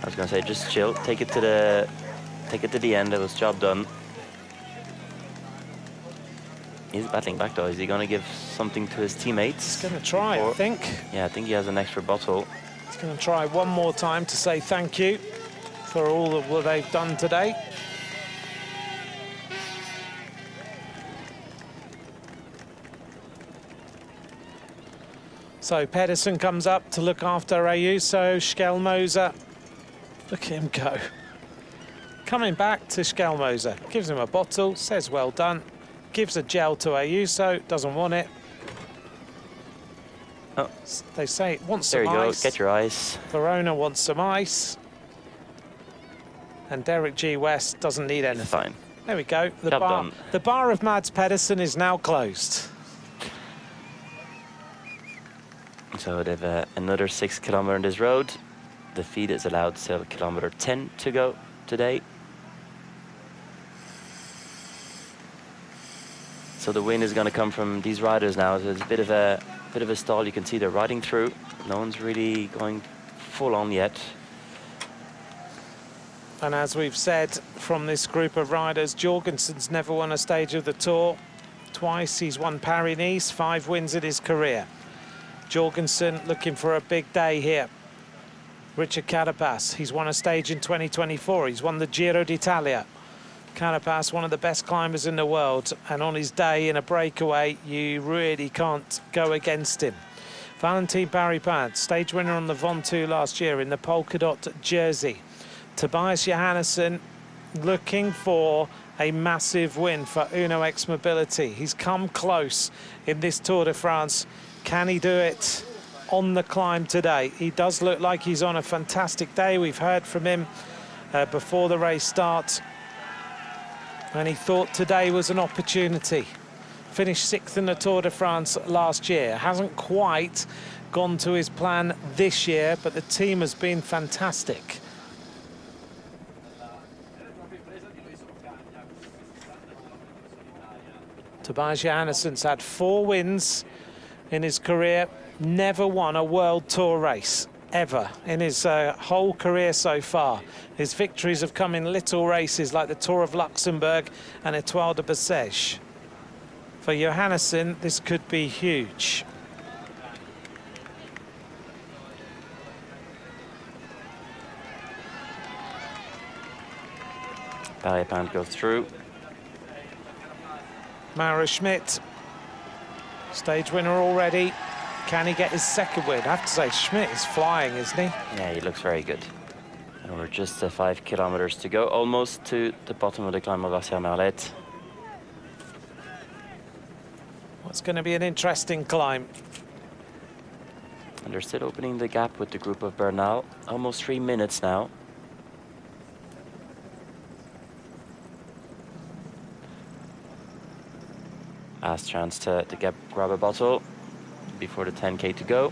was gonna say, just chill, take it to the end, it was job done. He's battling back though, is he gonna give something to his teammates? He's gonna try, I think. Yeah, I think he has an extra bottle. He's going to try one more time to say thank you for all of what they've done today. So Pedersen comes up to look after Ayuso, Schelmoser. Look at him go. Coming back to Schelmoser, gives him a bottle, says well done, gives a gel to Ayuso, doesn't want it. Oh. They say, want some ice. There you go, get your ice. Verona wants some ice. And Derek G. West doesn't need anything. Fine. There we go. Done. The bar of Mads Pedersen is now closed. So they've another 6 kilometer on this road. The feed is allowed till kilometer 10 to go today. So the win is going to come from these riders now. There's a bit of a stall. You can see they're riding through. No one's really going full on yet. And as we've said from this group of riders, Jorgensen's never won a stage of the Tour. Twice he's won Paris-Nice, 5 wins in his career. Jorgensen looking for a big day here. Richard Carapaz, he's won a stage in 2024. He's won the Giro d'Italia. Carapaz, one of the best climbers in the world, and on his day in a breakaway, you really can't go against him. Valentin Baripad, stage winner on the Ventoux last year in the polka dot jersey. Tobias Johannesson looking for a massive win for Uno X Mobility. He's come close in this Tour de France. Can he do it on the climb today? He does look like he's on a fantastic day. We've heard from him before the race starts. And he thought today was an opportunity. Finished 6th in the Tour de France last year. Hasn't quite gone to his plan this year, but the team has been fantastic. Tobias Johannesson's had 4 wins in his career, never won a World Tour race, ever, in his whole career so far. His victories have come in little races like the Tour of Luxembourg and Étoile de Bessèges. For Johannesson, this could be huge. Baripad goes through. Mauro Schmidt, stage winner already. Can he get his second win? I have to say, Schmidt is flying, isn't he? Yeah, he looks very good. And we're just 5 kilometers to go, almost to the bottom of the climb of Orsières-Merlette. It's going to be an interesting climb. And they're still opening the gap with the group of Bernal. Almost 3 minutes now. Last chance to grab a bottle before the 10K to go.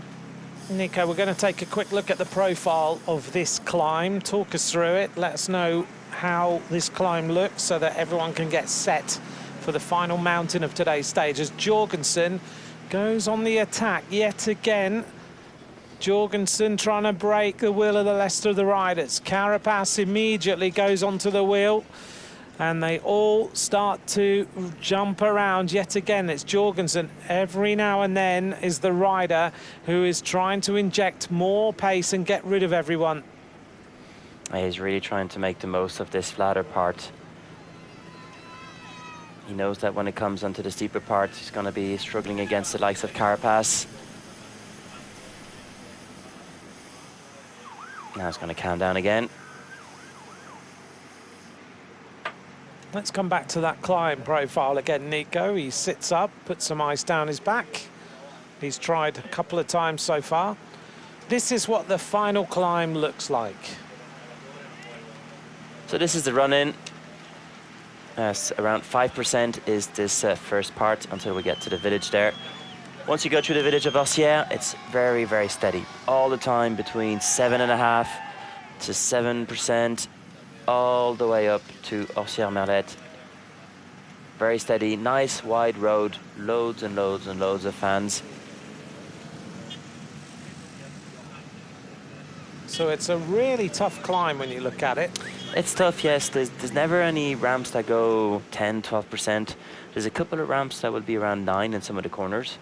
Nico, we're going to take a quick look at the profile of this climb. Talk us through it. Let us know how this climb looks so that everyone can get set for the final mountain of today's stage as Jorgensen goes on the attack yet again. Jorgensen trying to break the will of the rest of the riders. Carapaz immediately goes onto the wheel and they all start to jump around yet again. It's Jorgensen. Every now and then is the rider who is trying to inject more pace and get rid of everyone. He's really trying to make the most of this flatter part. He knows that when it comes onto the steeper part, he's going to be struggling against the likes of Carapaz. Now it's going to calm down again. Let's come back to that climb profile again, Nico. He sits up, puts some ice down his back. He's tried a couple of times so far. This is what the final climb looks like. So this is the run-in. Around 5% is this first part until we get to the village there. Once you go through the village of Orsières, it's very, very steady. All the time between 7.5 to 7%, all the way up to Orsières-Merlette. Very steady, nice wide road, loads and loads and loads of fans. So it's a really tough climb when you look at it. It's tough, yes. There's never any ramps that go 10, 12%. There's a couple of ramps that will be around 9 in some of the corners,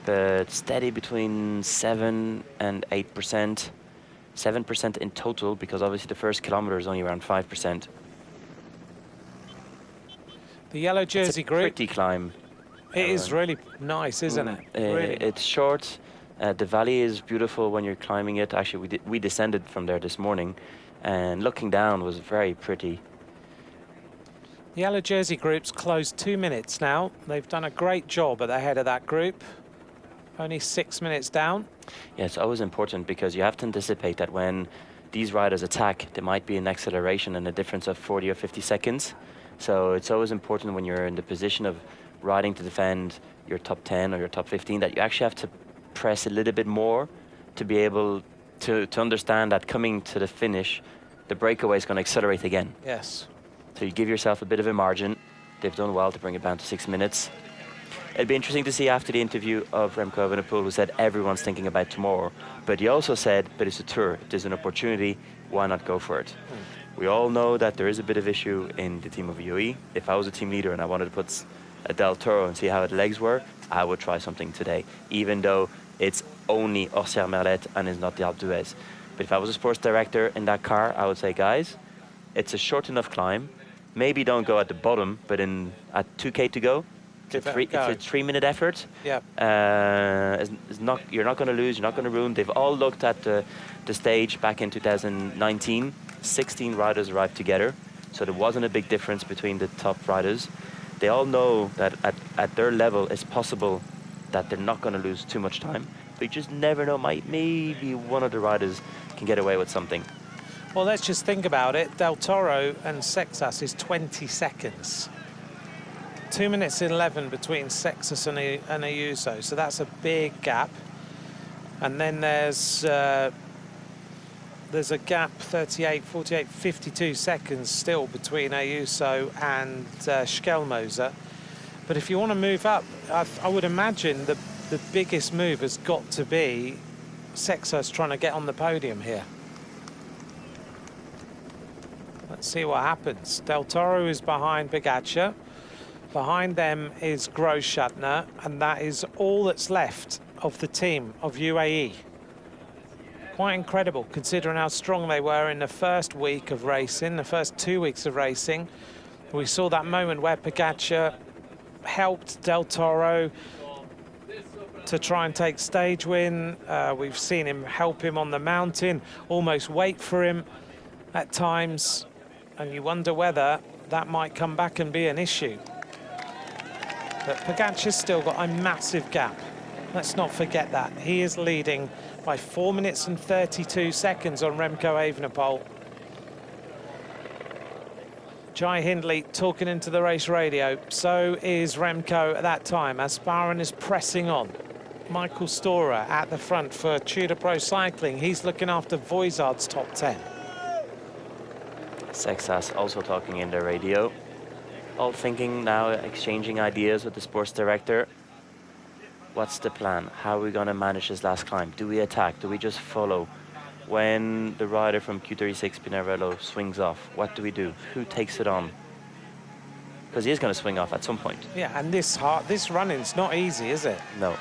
but steady between 7 and 8%. 7% in total, because obviously the first kilometer is only around 5%. The yellow jersey group. Pretty climb. It is really nice, isn't it? Really. It's short. The valley is beautiful when you're climbing it. Actually, we descended from there this morning, and looking down was very pretty. The yellow jersey group's closed 2 minutes now. They've done a great job at the head of that group. Only 6 minutes down. Yeah, it's always important because you have to anticipate that when these riders attack, there might be an acceleration and a difference of 40 or 50 seconds. So it's always important when you're in the position of riding to defend your top 10 or your top 15 that you actually have to press a little bit more to be able to understand that coming to the finish, the breakaway is going to accelerate again. Yes. So you give yourself a bit of a margin. They've done well to bring it down to 6 minutes. It'd be interesting to see after the interview of Remco Evenepoel, who said everyone's thinking about tomorrow. But he also said, but it's a tour. If there's an opportunity, why not go for it? We all know that there is a bit of issue in the team of UAE. If I was a team leader and I wanted to put a Del Toro and see how the legs were, I would try something today, even though it's only Orsières-Merlette and is not the Alpe d'Huez. But if I was a sports director in that car, I would say, guys, it's a short enough climb. Maybe don't go at the bottom, but at 2K to go, it's a 3-minute effort. Yeah. You're not going to lose, you're not going to ruin. They've all looked at the stage back in 2019. 16 riders arrived together, so there wasn't a big difference between the top riders. They all know that at their level, it's possible that they're not going to lose too much time. But you just never know, maybe one of the riders can get away with something. Well, let's just think about it. Del Toro and Sexas is 20 seconds. 2 minutes 11 between Sexas and Ayuso, so that's a big gap. And then there's a gap, 38, 48, 52 seconds still between Ayuso and Schelmoser. But if you want to move up, I would imagine the biggest move has got to be Sexas trying to get on the podium here. Let's see what happens. Del Toro is behind Pogačar. Behind them is Großschartner, and that is all that's left of the team of UAE. Quite incredible, considering how strong they were in the first week of racing, the first 2 weeks of racing. We saw that moment where Pogačar helped Del Toro to try and take stage win. We've seen him help him on the mountain, almost wait for him at times, and you wonder whether that might come back and be an issue. But Pogačar's still got a massive gap. Let's not forget that. He is leading by 4 minutes and 32 seconds on Remco Evenepoel. Jai Hindley talking into the race radio. So is Remco at that time. Asparuh is pressing on. Michael Storer at the front for Tudor Pro Cycling. He's looking after Voizard's top 10. Sexas also talking in the radio. All thinking now, exchanging ideas with the sports director. What's the plan? How are we going to manage this last climb? Do we attack? Do we just follow? When the rider from Q36 Pinarello swings off, what do we do? Who takes it on? Because he is going to swing off at some point. Yeah, and this running's not easy, is it? No.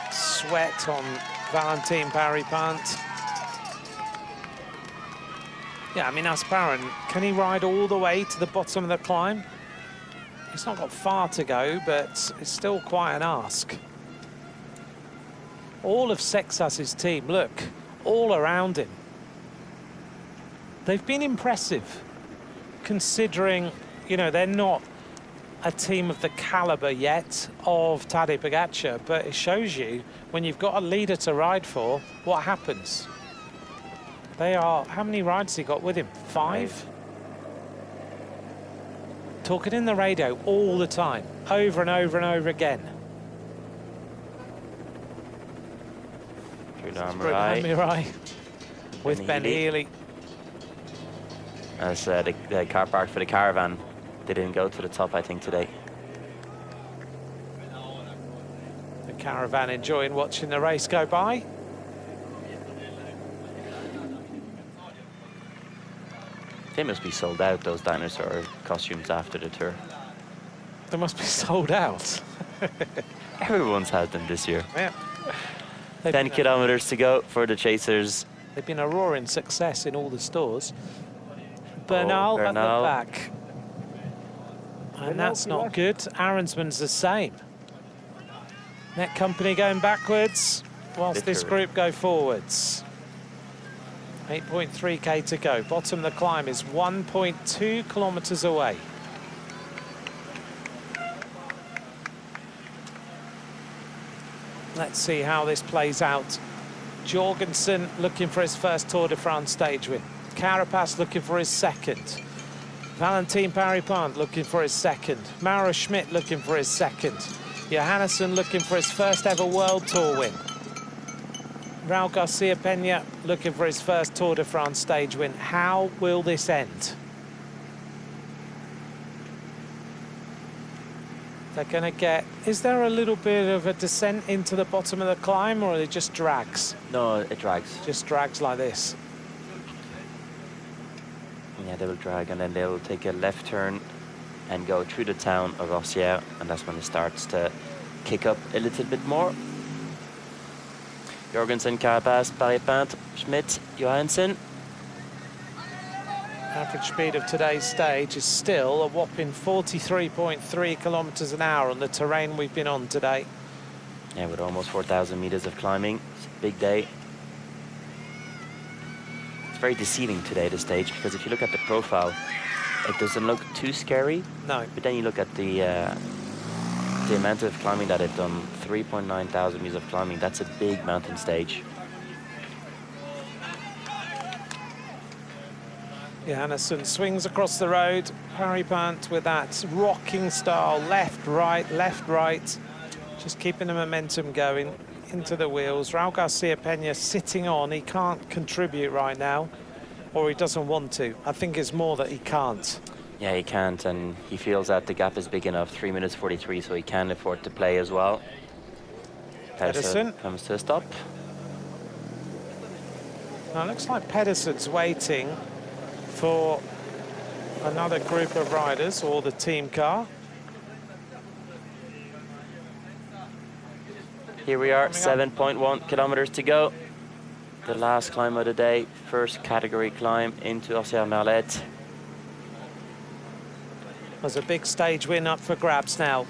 Sweat on Valentin Paripant. Yeah, I mean, Asparuh, can he ride all the way to the bottom of the climb? He's not got far to go, but it's still quite an ask. All of Sexas's team, look, all around him. They've been impressive, considering, you know, they're not a team of the caliber yet of Tadej Pogačar, but it shows you when you've got a leader to ride for, what happens. They are, how many rides he got with him? 5? Talking in the radio all the time, over and over and over again. Brunner Mirai with Ben Healy. As the car park for the caravan, they didn't go to the top, I think, today. The caravan enjoying watching the race go by. They must be sold out, those dinosaur costumes, after the tour. They must be sold out. Everyone's had them this year. Yeah. 10 kilometers to go for the chasers. They've been a roaring success in all the stores. Bernal at the back. And that's not good. Arensman's the same. Net Company going backwards, whilst this group go forwards. 8.3k to go. Bottom of the climb is 1.2 kilometers away. Let's see how this plays out. Jorgensen looking for his first Tour de France stage win. Carapaz looking for his second. Valentin Paripant looking for his second. Mauro Schmidt looking for his second. Johannesson looking for his first ever World Tour win. Raul Garcia Peña looking for his first Tour de France stage win. How will this end? They're going to get... Is there a little bit of a descent into the bottom of the climb, or are it just drags? No, it drags. Just drags like this. Yeah, they will drag, and then they'll take a left turn and go through the town of Orsières, and that's when it starts to kick up a little bit more. Jorgensen, Carapaz, Paris-Peintre, Schmidt, Johansson. Average speed of today's stage is still a whopping 43.3 kilometers an hour on the terrain we've been on today. Yeah, with almost 4,000 meters of climbing. It's a big day. It's very deceiving today, the stage, because if you look at the profile, it doesn't look too scary. No. But then you look at the amount of climbing that they've done, 3.9 thousand meters of climbing. That's a big mountain stage. Johansson swings across the road. Paris-Peintre with that rocking style, left, right. Just keeping the momentum going into the wheels. Raul Garcia Peña sitting on. He can't contribute right now, or he doesn't want to. I think it's more that he can't. Yeah, he can't, and he feels that the gap is big enough, 3 minutes 43, so he can afford to play as well. Pedersen comes to a stop. Now, it looks like Pedersen's waiting for another group of riders, or the team car. Here we are, 7.1 kilometers to go. The last climb of the day, first category climb into Orsières-Merlette. There's a big stage win up for grabs now.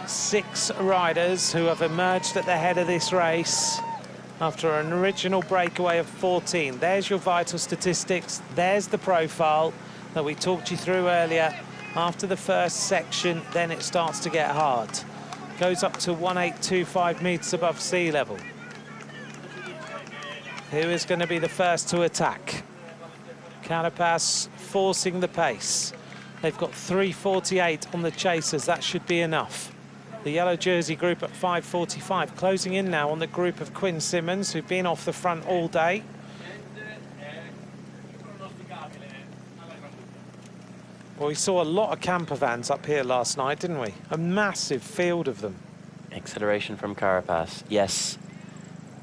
6 riders who have emerged at the head of this race after an original breakaway of 14. There's your vital statistics. There's the profile that we talked you through earlier. After the first section, then it starts to get hard. Goes up to 1825 meters above sea level. Who is going to be the first to attack? Carapaz forcing the pace. They've got 3:48 on the chasers. That should be enough. The yellow jersey group at 5:45, closing in now on the group of Quinn Simmons, who've been off the front all day. Well, we saw a lot of camper vans up here last night, didn't we? A massive field of them. Acceleration from Carapaz, yes.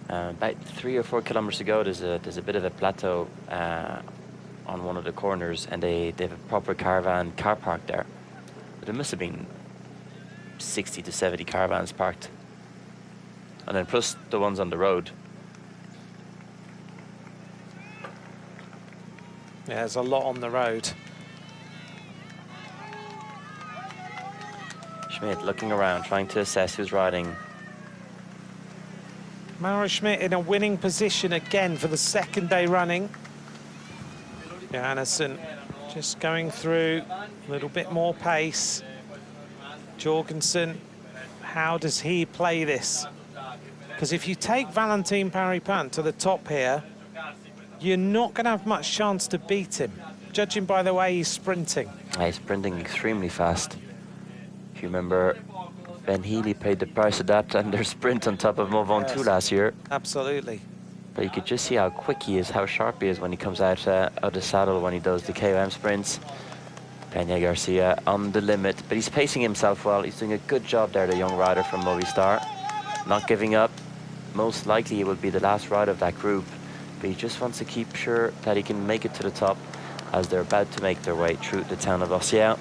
About 3 or 4 kilometers ago, there's a bit of a plateau on one of the corners, and they have a proper caravan car park there. But there must have been 60 to 70 caravans parked, and then plus the ones on the road. Yeah, there's a lot on the road. Schmidt looking around, trying to assess who's riding. Mauro Schmidt in a winning position again for the second day running. Johansson just going through a little bit more pace. Jorgensen, how does he play this? Because if you take Valentin Paris-Peintre to the top here, you're not going to have much chance to beat him, judging by the way he's sprinting. He's sprinting extremely fast. If you remember, Ben Healy paid the price of that and their sprint on top of Mont Ventoux last year. Absolutely. But you could just see how quick he is, how sharp he is when he comes out of the saddle, when he does the KOM sprints. Peña Garcia on the limit, but he's pacing himself well. He's doing a good job there, the young rider from Movistar. Not giving up. Most likely he will be the last rider of that group, but he just wants to keep sure that he can make it to the top as they're about to make their way through the town of Orsières.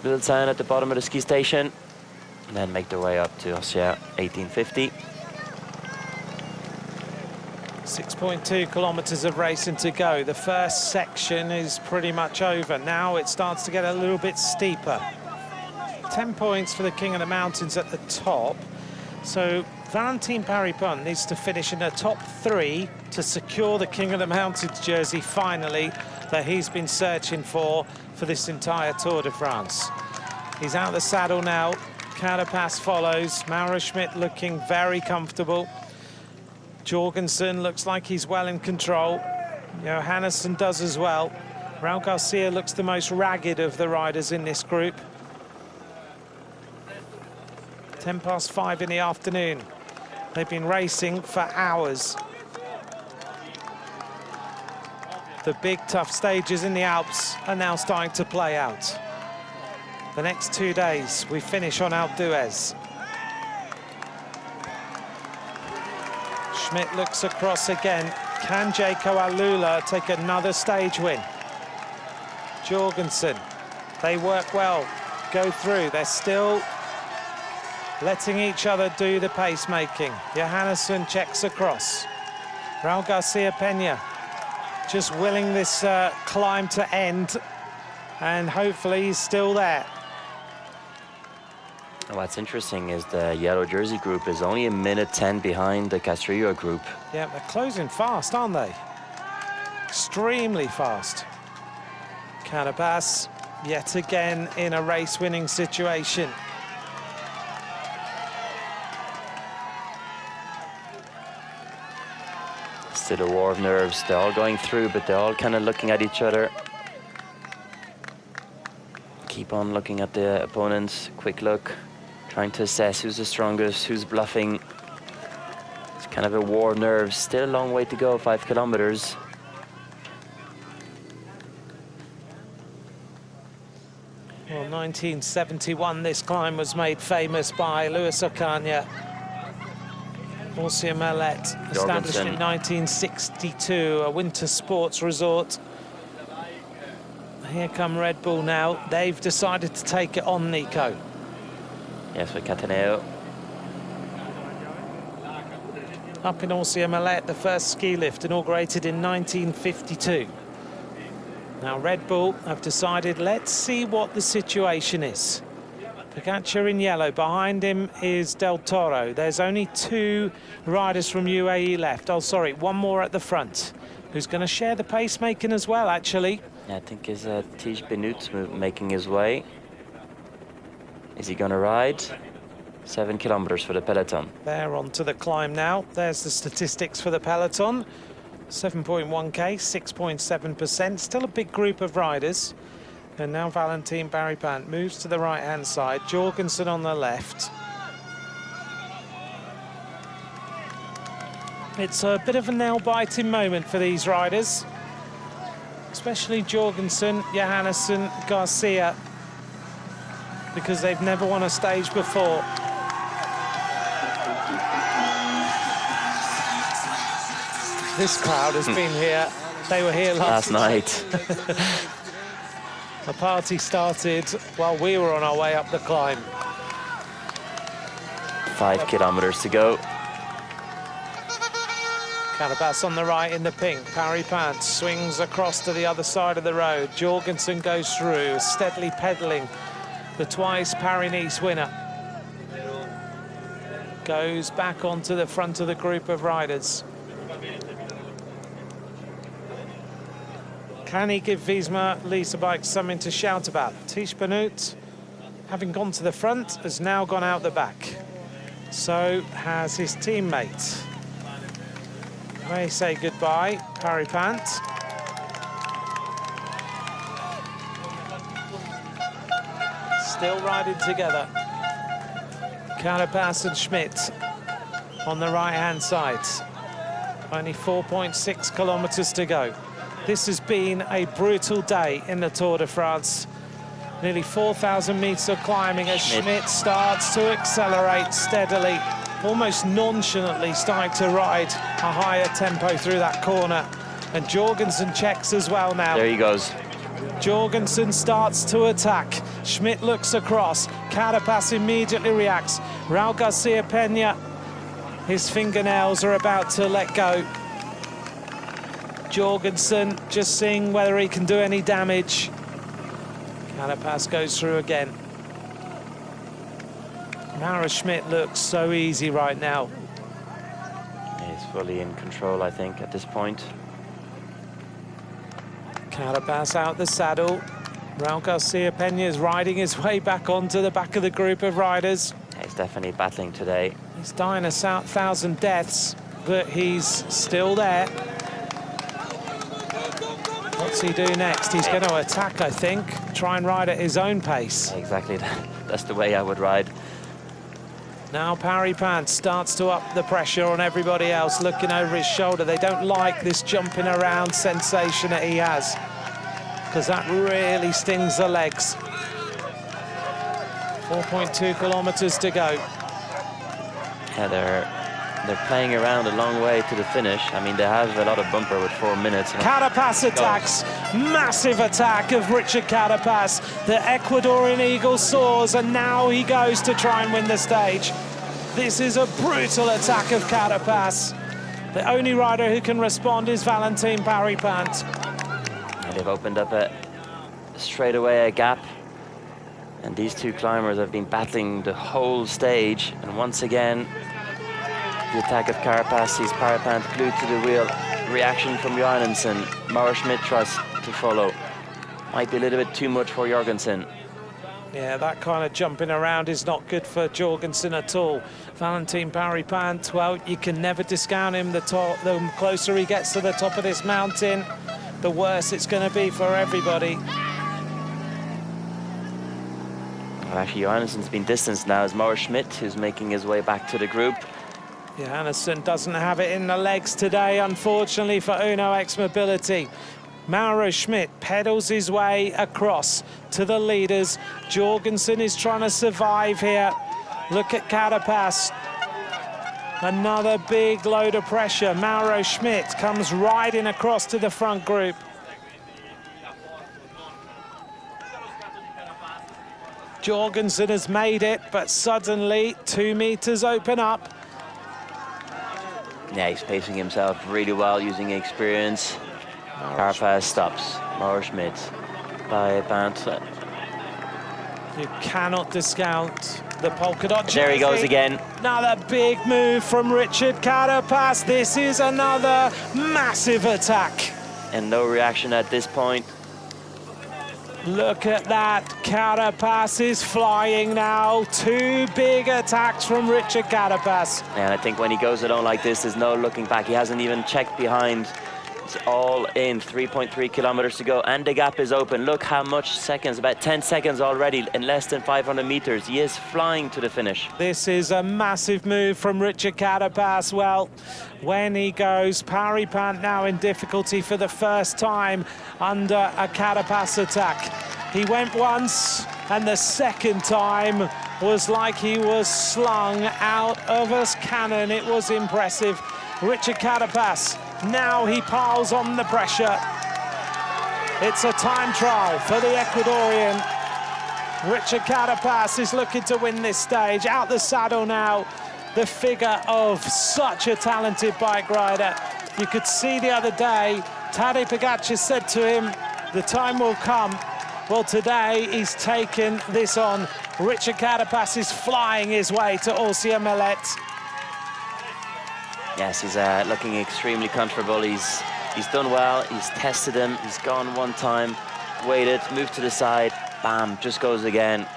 Little town at the bottom of the ski station, and then make their way up to Orsières, 1850. 6.2 kilometers of racing to go. The first section is pretty much over. Now it starts to get a little bit steeper. 10 points for the King of the Mountains at the top. So Valentin Paris-Peintre needs to finish in the top 3 to secure the King of the Mountains jersey finally that he's been searching for this entire Tour de France. He's out of the saddle now. Carapaz follows. Mauro Schmidt looking very comfortable. Jorgensen looks like he's well in control. Johansson does as well. Raul Garcia looks the most ragged of the riders in this group. 5:10 in the afternoon. They've been racing for hours. The big tough stages in the Alps are now starting to play out. The next 2 days, we finish on Alpe d'Huez. Schmidt looks across again. Can Jaco Alula take another stage win? Jorgensen, they work well, go through. They're still letting each other do the pacemaking. Johannesson checks across. Raul Garcia Pena just willing this climb to end, and hopefully he's still there. What's interesting is the yellow jersey group is only a minute 10 behind the Castrillo group. Yeah, they're closing fast, aren't they? Extremely fast. Carapaz, yet again in a race-winning situation. Still a war of nerves. They're all going through, but they're all kind of looking at each other. Keep on looking at the opponents. Quick look, trying to assess who's the strongest, who's bluffing. It's kind of a war of nerves. Still a long way to go, 5 kilometers. Well, 1971, this climb was made famous by Luis Ocaña. Murcia Millet, established in 1962, a winter sports resort. Here come Red Bull now. They've decided to take it on, Nico. Yes, for Cataneo. Up in Murcia Millet, the first ski lift inaugurated in 1952. Now Red Bull have decided, let's see what the situation is. Pogacar in yellow, behind him is Del Toro. There's only 2 riders from UAE left. Oh, sorry, 1 more at the front, who's going to share the pacemaking as well, actually. Yeah, I think is Tish Benut making his way. Is he going to ride? 7 kilometers for the peloton. They're onto the climb now. There's the statistics for the peloton. 7.1k, 6.7%. Still a big group of riders. And now Valentin Barry-Pant moves to the right-hand side. Jorgensen on the left. It's a bit of a nail-biting moment for these riders, especially Jorgensen, Johannesson, Garcia, because they've never won a stage before. This crowd has been here. They were here last night. The party started while we were on our way up the climb. 5 kilometers to go. Carapaz on the right in the pink. Barry-Pant swings across to the other side of the road. Jorgensen goes through, steadily pedalling. The twice Paris-Nice winner goes back onto the front of the group of riders. Can he give Visma Lease Bikes something to shout about? Tish Benut, having gone to the front, has now gone out the back. So has his teammate. May say goodbye, Barry-Pant. Still riding together. Carapaz and Schmidt on the right-hand side. Only 4.6 kilometers to go. This has been a brutal day in the Tour de France. Nearly 4,000 meters of climbing as Schmidt starts to accelerate steadily, almost nonchalantly starting to ride a higher tempo through that corner. And Jorgensen checks as well now. There he goes. Jorgensen starts to attack. Schmidt looks across. Carapaz immediately reacts. Raul Garcia Pena, his fingernails are about to let go. Jorgensen just seeing whether he can do any damage. Carapaz goes through again. Mauro Schmidt looks so easy right now. He's fully in control, I think, at this point. Carapaz out the saddle. Raul Garcia Pena is riding his way back onto the back of the group of riders. Yeah, he's definitely battling today. He's dying a 1,000 deaths, but he's still there. What's he do next? He's going to attack, I think. Try and ride at his own pace. Exactly, that's the way I would ride. Now Barry-Pant starts to up the pressure on everybody else, looking over his shoulder. They don't like this jumping around sensation that he has, because that really stings the legs. 4.2 kilometers to go. Yeah, they're playing around a long way to the finish. I mean, they have a lot of bumper with 4 minutes. Carapaz attacks. Massive attack of Richard Carapaz. The Ecuadorian Eagle soars, and now he goes to try and win the stage. This is a brutal attack of Carapaz. The only rider who can respond is Valentin Paripant. And they've opened up straight away a gap. And these two climbers have been battling the whole stage. And once again, the attack of Carapaz sees Paripant glued to the wheel. Reaction from Johannesson. Mauro Schmidt tries to follow. Might be a little bit too much for Jorgensen. Yeah, that kind of jumping around is not good for Jorgensen at all. Valentin Paripant, well, you can never discount him. The closer he gets to the top of this mountain, the worse it's going to be for everybody. Well, actually, Johannesson's been distanced now as Mauro Schmidt, who's making his way back to the group. Johannesson doesn't have it in the legs today, unfortunately, for Uno X Mobility. Mauro Schmidt pedals his way across to the leaders. Jorgensen is trying to survive here. Look at Carapaz. Another big load of pressure. Mauro Schmidt comes riding across to the front group. Jorgensen has made it, but suddenly 2 meters open up. Yeah, he's pacing himself really well, using experience. Carapaz stops. Mauro Schmidt by Paripant. You cannot discount the polka dot jersey. There he goes again. Another big move from Richard Carapaz. This is another massive attack. And no reaction at this point. Look at that. Carapaz is flying now. 2 big attacks from Richard Carapaz. And I think when he goes alone like this, there's no looking back. He hasn't even checked behind. It's all in. 3.3 kilometers to go, and the gap is open. Look how much seconds, about 10 seconds already in less than 500 meters. He is flying to the finish. This is a massive move from Richard Carapaz. Well, when he goes, Paripant now in difficulty for the first time under a Carapaz attack. He went once, and the second time was like he was slung out of a cannon. It was impressive. Richard Carapaz, now he piles on the pressure. It's a time trial for the Ecuadorian. Richard Carapaz is looking to win this stage. Out the saddle now, the figure of such a talented bike rider. You could see the other day, Tadej Pogačar said to him, the time will come. Well, today he's taken this on. Richard Carapaz is flying his way to Orsia Millet. Yes, he's looking extremely comfortable. He's done well. He's tested him. He's gone one time, waited, moved to the side, bam, just goes again.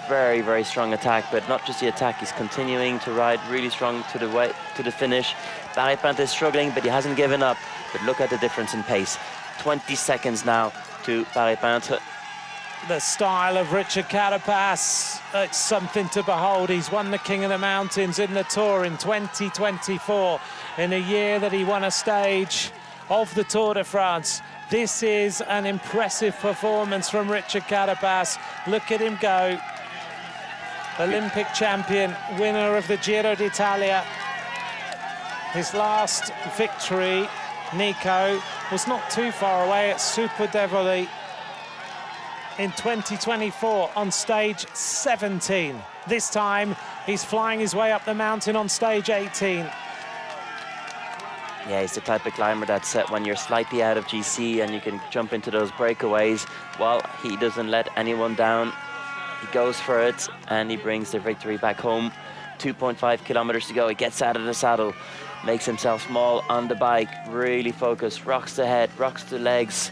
Very, very strong attack, but not just the attack. He's continuing to ride really strong to the finish. Paripant is struggling, but he hasn't given up. But look at the difference in pace. 20 seconds now to Paripant. The style of Richard Carapaz, it's something to behold. He's won the King of the Mountains in the Tour in 2024, in a year that he won a stage of the Tour de France. This is an impressive performance from Richard Carapaz. Look at him go. Olympic champion, winner of the Giro d'Italia. His last victory, Nico, was not too far away at Superdevoli in 2024 on stage 17. This time, he's flying his way up the mountain on stage 18. Yeah, he's the type of climber that's when you're slightly out of GC and you can jump into those breakaways. Well, he doesn't let anyone down. He goes for it, and he brings the victory back home. 2.5 kilometers to go. He gets out of the saddle, makes himself small on the bike, really focused, rocks the head, rocks the legs,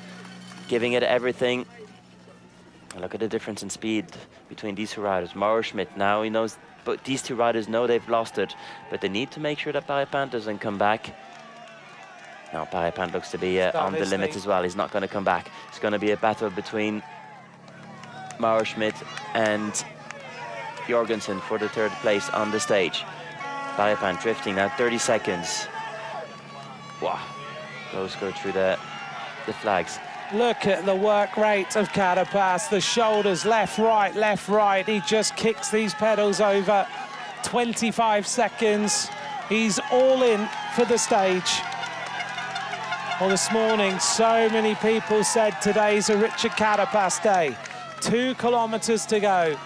giving it everything. And look at the difference in speed between these two riders. Mauro Schmidt, now he knows, but these two riders know they've lost it, but they need to make sure that Paripant doesn't come back. Now Paripant looks to be on the limit as well. He's not going to come back. It's going to be a battle between Mauro Schmidt and Jorgensen for the third place on the stage. Paripant drifting now, 30 seconds. Wow, those go through the flags. Look at the work rate of Carapaz. The shoulders, left, right, left, right. He just kicks these pedals over. 25 seconds. He's all in for the stage. Well, this morning, so many people said today's a Richard Carapaz day. 2 kilometers to go.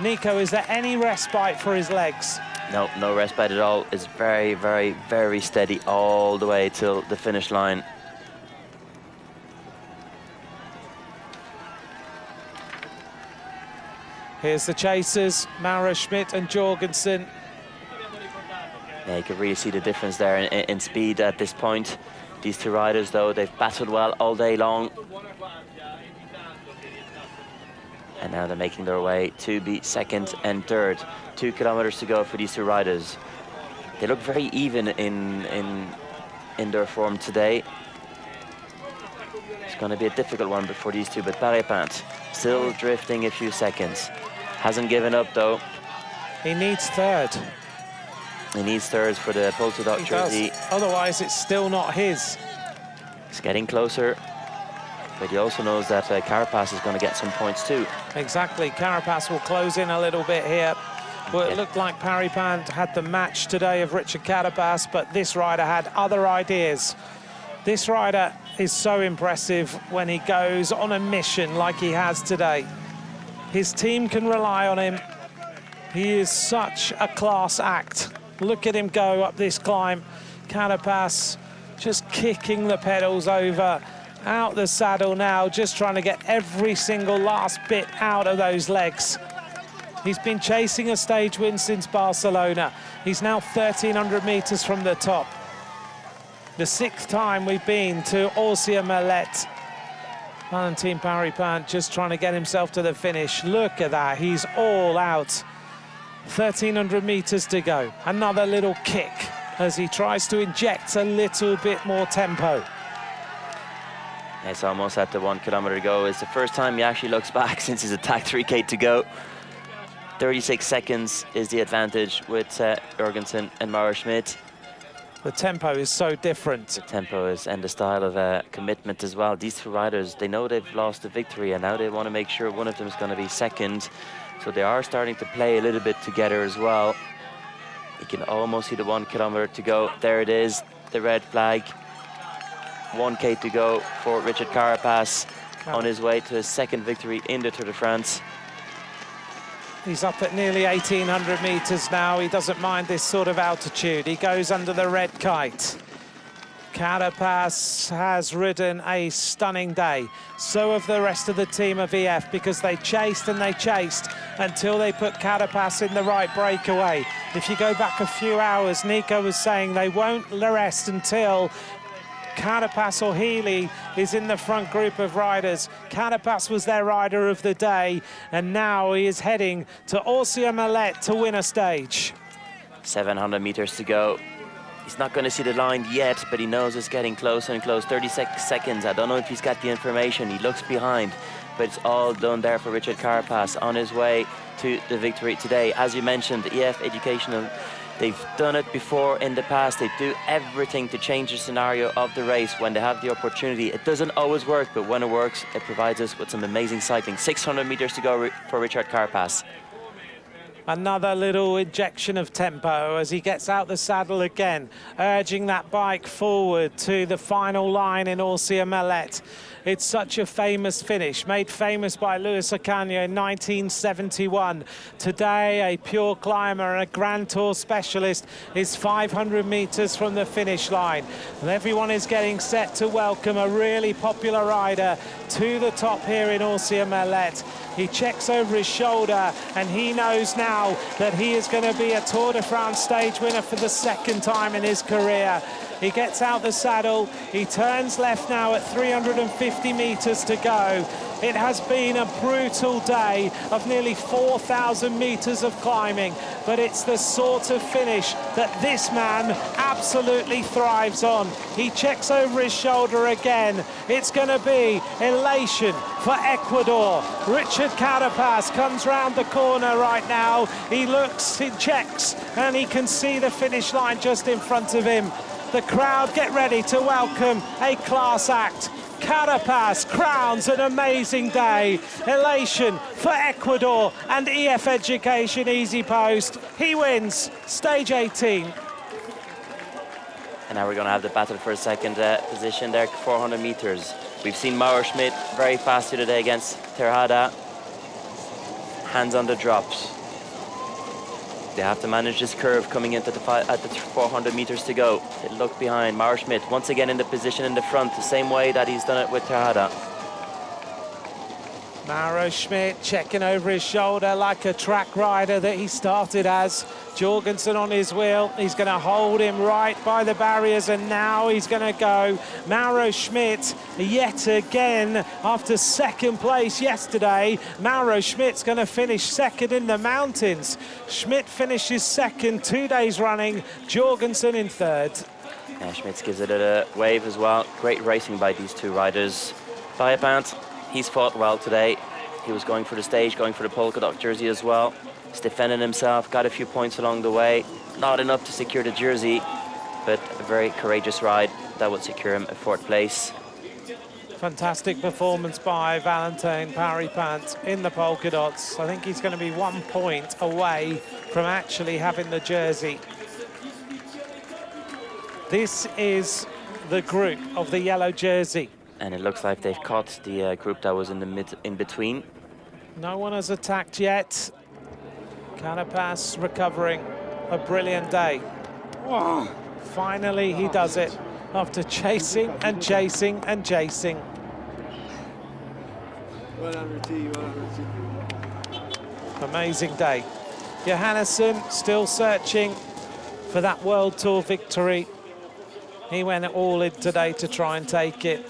Nico, is there any respite for his legs? No, no respite at all. It's very, very, very steady all the way till the finish line. Here's the chasers, Mauro Schmidt and Jorgensen. Yeah, you can really see the difference there in speed at this point. These two riders, though, they've battled well all day long. And now they're making their way to be second and third. 2 kilometers to go for these two riders. They look very even in their form today. It's going to be a difficult one for these two, but Paré-Pinte still drifting a few seconds. Hasn't given up, though. He needs third. He needs third for the Polkadot jersey. Otherwise, it's still not his. It's getting closer, but he also knows that Carapaz is going to get some points too. Exactly. Carapaz will close in a little bit here. Well, it looked like Paré-Pinte had the match today of Richard Carapaz, but this rider had other ideas. This rider is so impressive when he goes on a mission like he has today. His team can rely on him. He is such a class act. Look at him go up this climb. Carapaz just kicking the pedals over, out the saddle now, just trying to get every single last bit out of those legs. He's been chasing a stage win since Barcelona. He's now 1,300 meters from the top. The 6th time we've been to Aulcier-Marlet. Valentin Paré-Pinte just trying to get himself to the finish. Look at that, he's all out. 1,300 meters to go. Another little kick as he tries to inject a little bit more tempo. It's almost at the 1 kilometer to go. It's the first time he actually looks back since he's attacked 3K to go. 36 seconds is the advantage with Jorgensen and Mauro Schmidt. The tempo is so different. The tempo is, and the style of commitment as well. These two riders, they know they've lost the victory, and now they want to make sure one of them is going to be second. So they are starting to play a little bit together as well. You can almost see the 1 kilometer to go. There it is, the red flag. 1K to go for Richard Carapaz on his way to his second victory in the Tour de France. He's up at nearly 1,800 meters now. He doesn't mind this sort of altitude. He goes under the red kite. Carapaz has ridden a stunning day. So have the rest of the team of EF, because they chased and they chased until they put Carapaz in the right breakaway. If you go back a few hours, Nico was saying they won't rest until Carapaz or Healy is in the front group of riders. Carapaz was their rider of the day, and now he is heading to Aulcier-Marlet to win a stage. 700 meters to go. He's not going to see the line yet, but he knows it's getting closer and close. 36 seconds. I don't know if he's got the information. He looks behind, but it's all done there for Richard Carapaz on his way to the victory today. As you mentioned, EF Educational, they've done it before in the past. They do everything to change the scenario of the race when they have the opportunity. It doesn't always work, but when it works, it provides us with some amazing cycling. 600 meters to go for Richard Carapaz. Another little injection of tempo as he gets out the saddle again, urging that bike forward to the final line in Aulcier-Marlet. It's such a famous finish, made famous by Luis Ocaña in 1971. Today, a pure climber and a Grand Tour specialist is 500 meters from the finish line. And everyone is getting set to welcome a really popular rider to the top here in Aulcier-Marlet. He checks over his shoulder, and he knows now that he is going to be a Tour de France stage winner for the 2nd time in his career. He gets out the saddle, he turns left now at 350 meters to go. It has been a brutal day of nearly 4,000 meters of climbing, but it's the sort of finish that this man absolutely thrives on. He checks over his shoulder again. It's going to be elation for Ecuador. Richard Carapaz comes round the corner right now. He looks, he checks, and he can see the finish line just in front of him. The crowd get ready to welcome a class act. Carapaz crowns an amazing day. Elation for Ecuador and EF Education Easy Post. He wins stage 18. And now we're going to have the battle for a second position there, 400 meters. We've seen Mauro Schmidt very fast here today against Terhada. Hands on the drops. They have to manage this curve coming into the 400 meters to go. They look behind. Mauro Schmidt once again in the position in the front, the same way that he's done it with Terhada. Mauro Schmidt checking over his shoulder like a track rider that he started as. Jorgensen on his wheel. He's going to hold him right by the barriers, and now he's going to go. Mauro Schmidt yet again after second place yesterday. Mauro Schmidt's going to finish second in the mountains. Schmidt finishes second 2 days running. Jorgensen in third. Yeah, Schmidt gives it a wave as well. Great racing by these two riders. Viapant, he's fought well today. He was going for the stage, going for the polka dot jersey as well. He's defending himself, got a few points along the way. Not enough to secure the jersey, but a very courageous ride that would secure him a fourth place. Fantastic performance by Valentin Paripant in the polka dots. I think he's going to be 1 point away from actually having the jersey. This is the group of the yellow jersey. And it looks like they've caught the group that was in the in between. No one has attacked yet. Carapaz recovering a brilliant day. Wow. Finally he does it after chasing and chasing and chasing. Amazing day. Johannesson still searching for that World Tour victory. He went all in today to try and take it.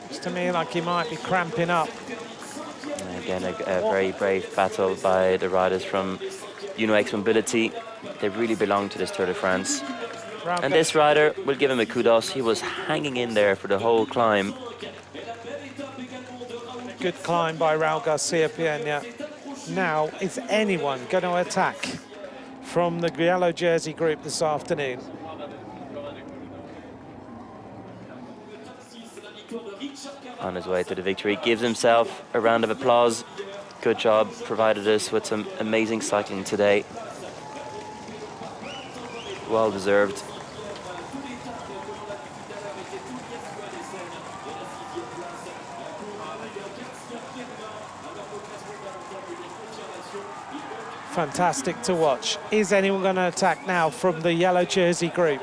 Looks to me like he might be cramping up. Again, a very brave battle by the riders from UnoX Mobility. They really belong to this Tour de France. And this rider, we'll give him a kudos. He was hanging in there for the whole climb. Good climb by Raul Garcia Peña. Now, is anyone going to attack from the yellow jersey group this afternoon? On his way to the victory, gives himself a round of applause. Good job, provided us with some amazing cycling today. Well deserved. Fantastic to watch. Is anyone going to attack now from the yellow jersey group?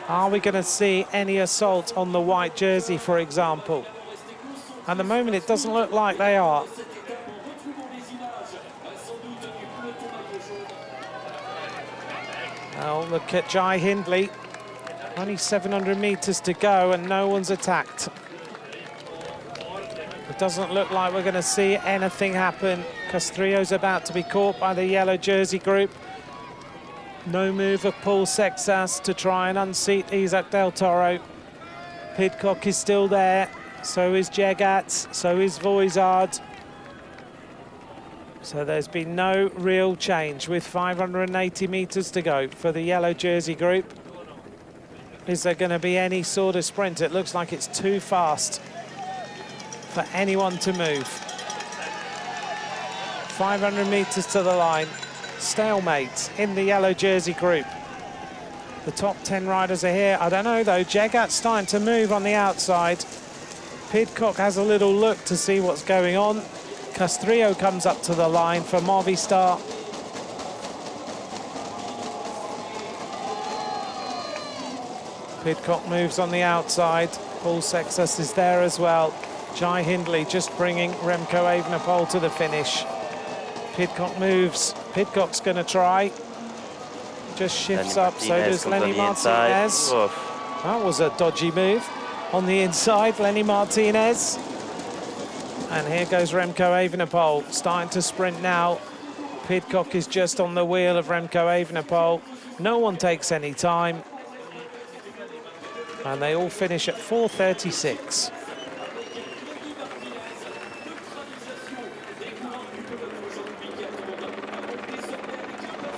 Are we going to see any assault on the white jersey, for example? At the moment, it doesn't look like they are. Oh, look at Jai Hindley. Only 700 meters to go and no one's attacked. It doesn't look like we're going to see anything happen. Castrillo's about to be caught by the yellow jersey group. No move of Paul Sexas to try and unseat Isaac Del Toro. Pidcock is still there. So is Jegat, so is Voizard. So there's been no real change with 580 meters to go for the yellow jersey group. Is there going to be any sort of sprint? It looks like it's too fast for anyone to move. 500 meters to the line. Stalemate in the yellow jersey group. The top 10 riders are here. I don't know though, Jegat's starting to move on the outside. Pidcock has a little look to see what's going on. Castrillo comes up to the line for Movistar. Pidcock moves on the outside. Paul Sexas is there as well. Jai Hindley just bringing Remco Evenepoel to the finish. Pidcock moves. Pidcock's going to try. Just shifts up, so does Lenny Martinez. That was a dodgy move. On the inside, Lenny Martinez. And here goes Remco Evenepoel, starting to sprint now. Pidcock is just on the wheel of Remco Evenepoel. No one takes any time. And they all finish at 4:36.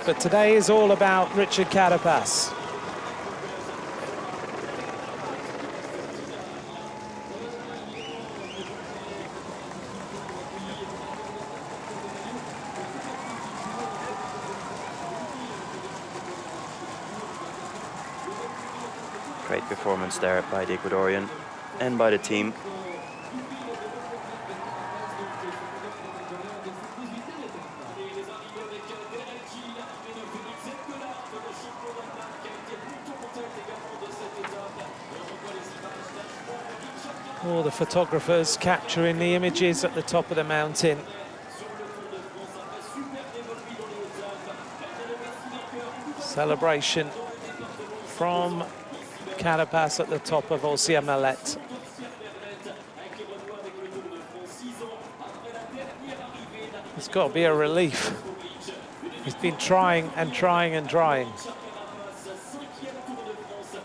But today is all about Richard Carapaz. great performance there by the Ecuadorian and by the team. All the photographers capturing the images at the top of the mountain. Celebration from Carapaz at the top of Orsia Millet. It's got to be a relief. He's been trying and trying and trying.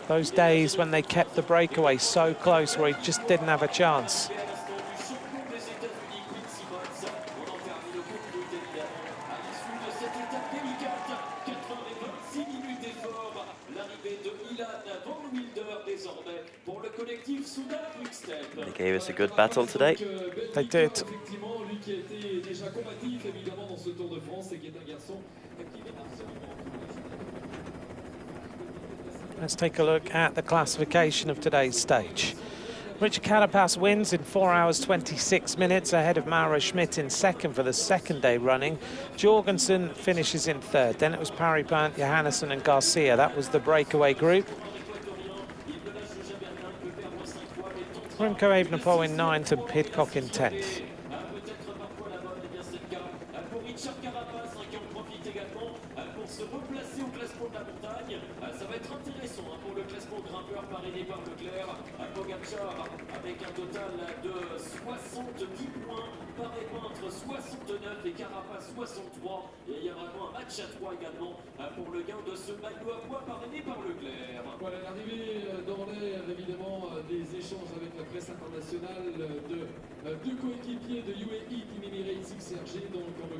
Those days when they kept the breakaway so close where he just didn't have a chance. They gave us a good battle today. They did. Let's take a look at the classification of today's stage. Richard Carapaz wins in 4 hours 26 minutes ahead of Mauro Schmidt in second for the second day running. Jorgensen finishes in third. Then it was Paripant, Johannesson and Garcia. That was the breakaway group. Remco Evenepoel in 9th and Pidcock in 10th. Avec un total de 70 points, Paré-Peintre 69 et Carapaz 63. Et il y a vraiment un match à 3 également pour le gain de ce maillot à poids parrainé par Leclerc. Voilà l'arrivée dans l'air évidemment des échanges avec la presse internationale de deux coéquipiers de UAE Team Emirates XRG.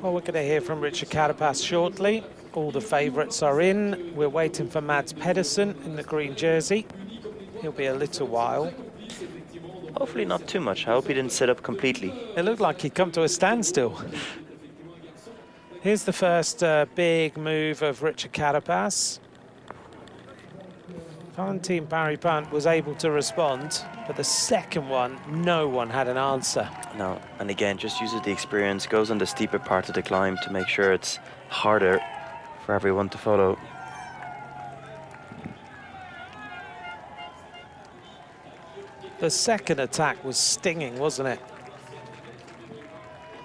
Well, we're going to hear from Richard Carapaz shortly. All the favourites are in. We're waiting for Mads Pedersen in the green jersey. He'll be a little while. Hopefully not too much. I hope he didn't sit up completely. It looked like he'd come to a standstill. Here's the first big move of Richard Carapaz. Valentin Paripant was able to respond, but the second one, no one had an answer. No, and again, just uses the experience, goes on the steeper part of the climb to make sure it's harder for everyone to follow. The second attack was stinging, wasn't it?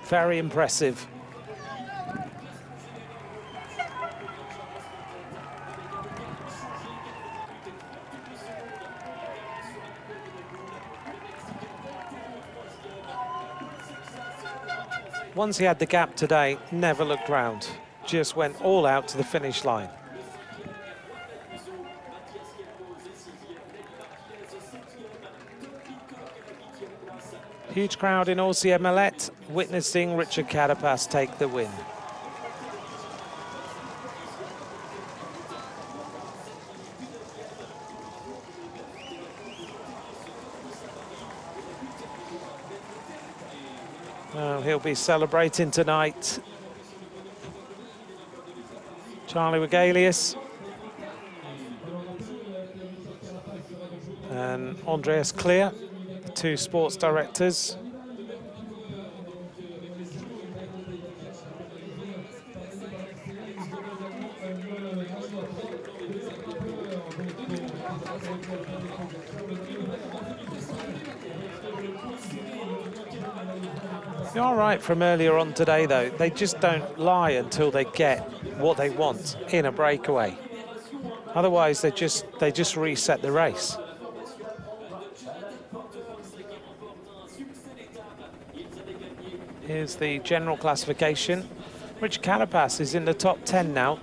Very impressive. Once he had the gap today, never looked round. Just went all out to the finish line. Huge crowd in Orsia Millet, witnessing Richard Carapaz take the win. Well, he'll be celebrating tonight. Charlie Wegelius and Andreas Clear, the two sports directors. You're all right from earlier on today, though. They just don't lie until they get what they want in a breakaway. Otherwise, they just reset the race. Here's the general classification. Richard Carapaz is in the top 10 now.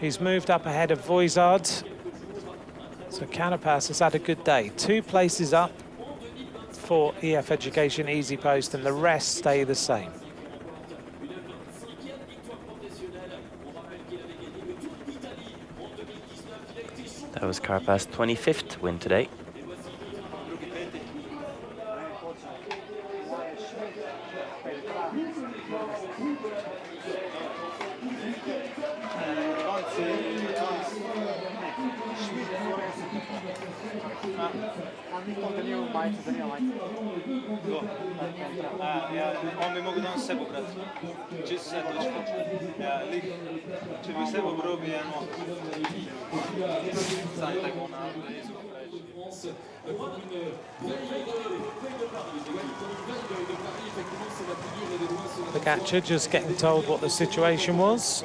He's moved up ahead of Voizard. So Carapaz has had a good day. 2 places up for EF Education Easy Post, and the rest stay the same. That was Carapaz's 25th win today. On bi mogel danes vse pobrati. Čisto vse točke. Ja, če bi vse pobral, bi eno. Saj tako na rezu. Pogačar just getting told what the situation was.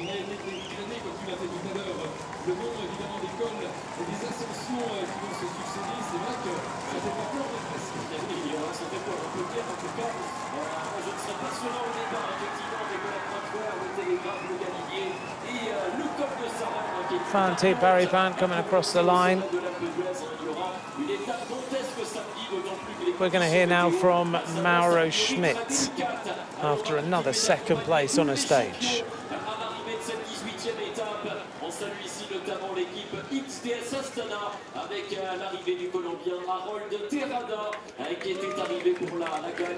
Fanti Pariband coming across the line. We're going to hear now from Mauro Schmidt after another second place on a stage.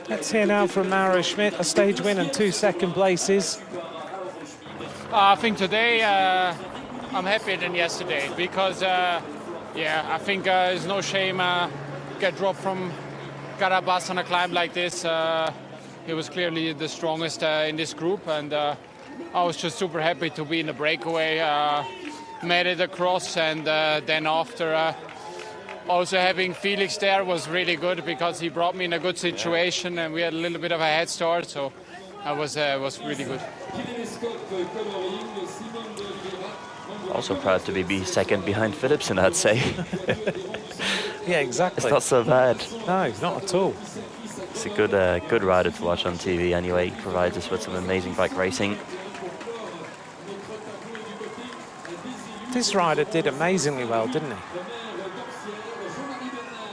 Let's hear now from Mauro Schmidt, a stage win and 2 second places. I think today I'm happier than yesterday because, yeah, I think it's no shame get dropped from Carapaz on a climb like this. He was clearly the strongest in this group, and I was just super happy to be in the breakaway. Made it across, and then after also having Felix there was really good because he brought me in a good situation, and we had a little bit of a head start, so that was really good. Also proud to be second behind Philipsen, I'd say. Yeah, exactly. It's not so bad. No, not at all. It's a good rider to watch on TV anyway. He provides us with some amazing bike racing. This rider did amazingly well, didn't he?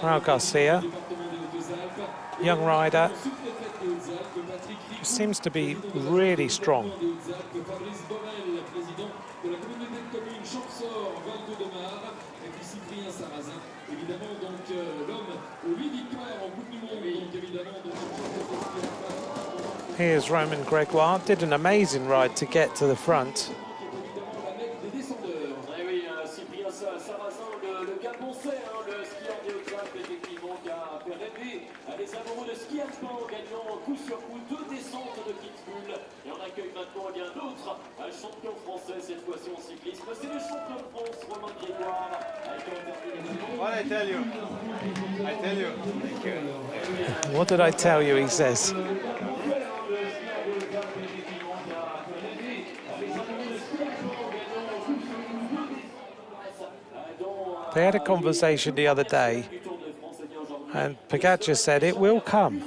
Raul Garcia, young rider, seems to be really strong. Here's Romain Gregoire, did an amazing ride to get to the front. What I tell you? I tell you. What did I tell you, he says. They had a conversation the other day, and Pogačar said it will come.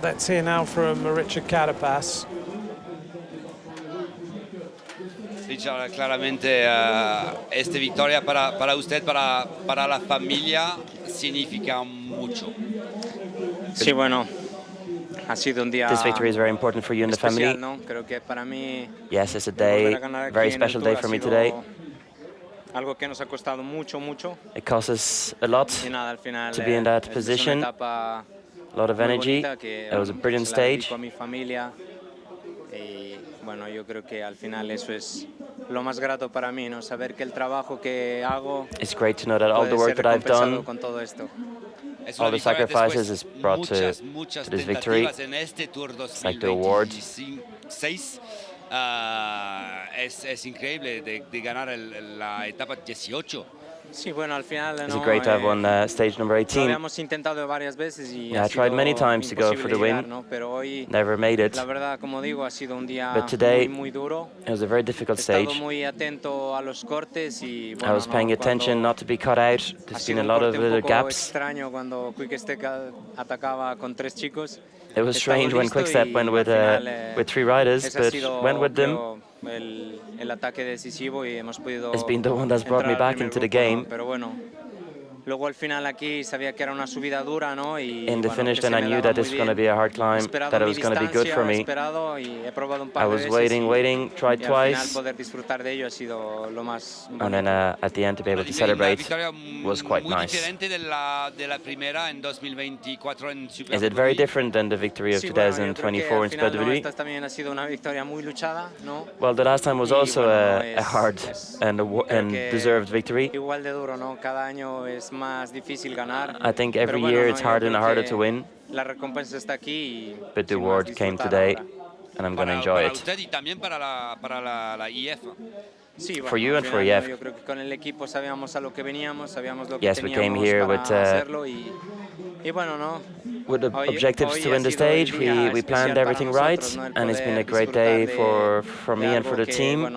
Let's hear now from Richard Carapaz. Richard, claramente esta victoria para usted, para la familia, significa mucho. Sí, bueno, ha sido un día This victory is very important for you and the family. especial, ¿no? Creo que para mí Yes, it's a day, very special day for me today. algo que nos ha costado mucho. It costs us a lot Y nada, al final, to be in that esta es position. una etapa A lot of muy energy. bonita que, It was a brilliant se la dedico stage. a mi familia. Y bueno, yo creo que al final eso es lo más grato para mí, ¿no? Saber que el trabajo que hago It's great to know that all puede the work ser that I've done, recompensado con todo esto. all the sacrifices is brought to this victory. En este Tour It's like the award. 2026 es increíble de ganar la etapa 18. Sí, bueno, al final It's great to have won stage number lo 18. habíamos intentado varias veces y Yeah, ha I tried sido many times to go for the imposible llegar, win. ¿no? Pero hoy, Never made it. la verdad, como digo, ha sido un día But today, muy duro. it was a very difficult He estado stage. muy atento a los cortes y I bueno, was paying attention not to be cut out. ha There's sido been a un lot of corte un little poco gaps. extraño cuando Quick-Step atacaba con 3 chicos. It was Estaba strange when listo Quick-Step y went al final, with 3 riders, ese ha but sido, went with them. creo, el ataque decisivo y hemos podido It's been the one that's brought me entrar al back primer into the grupo, ¿no? game. Pero bueno, Luego al final aquí sabía que era una subida dura, ¿no? Y, In the finish, then I knew that this was going to be a hard climb, that it was going to be good for me. I was waiting, tried twice, and then at the end to be able to celebrate was quite nice. Is it very different than the victory of 2024 in Spa de Vallée? Well, the last time was also a hard and deserved victory. I think every year it's harder and harder to win, but the award came today, and I'm going to enjoy it. For you and for EF. Yes, we came here with the objectives to win the stage. We planned everything right, and it's been a great day for me and for the team.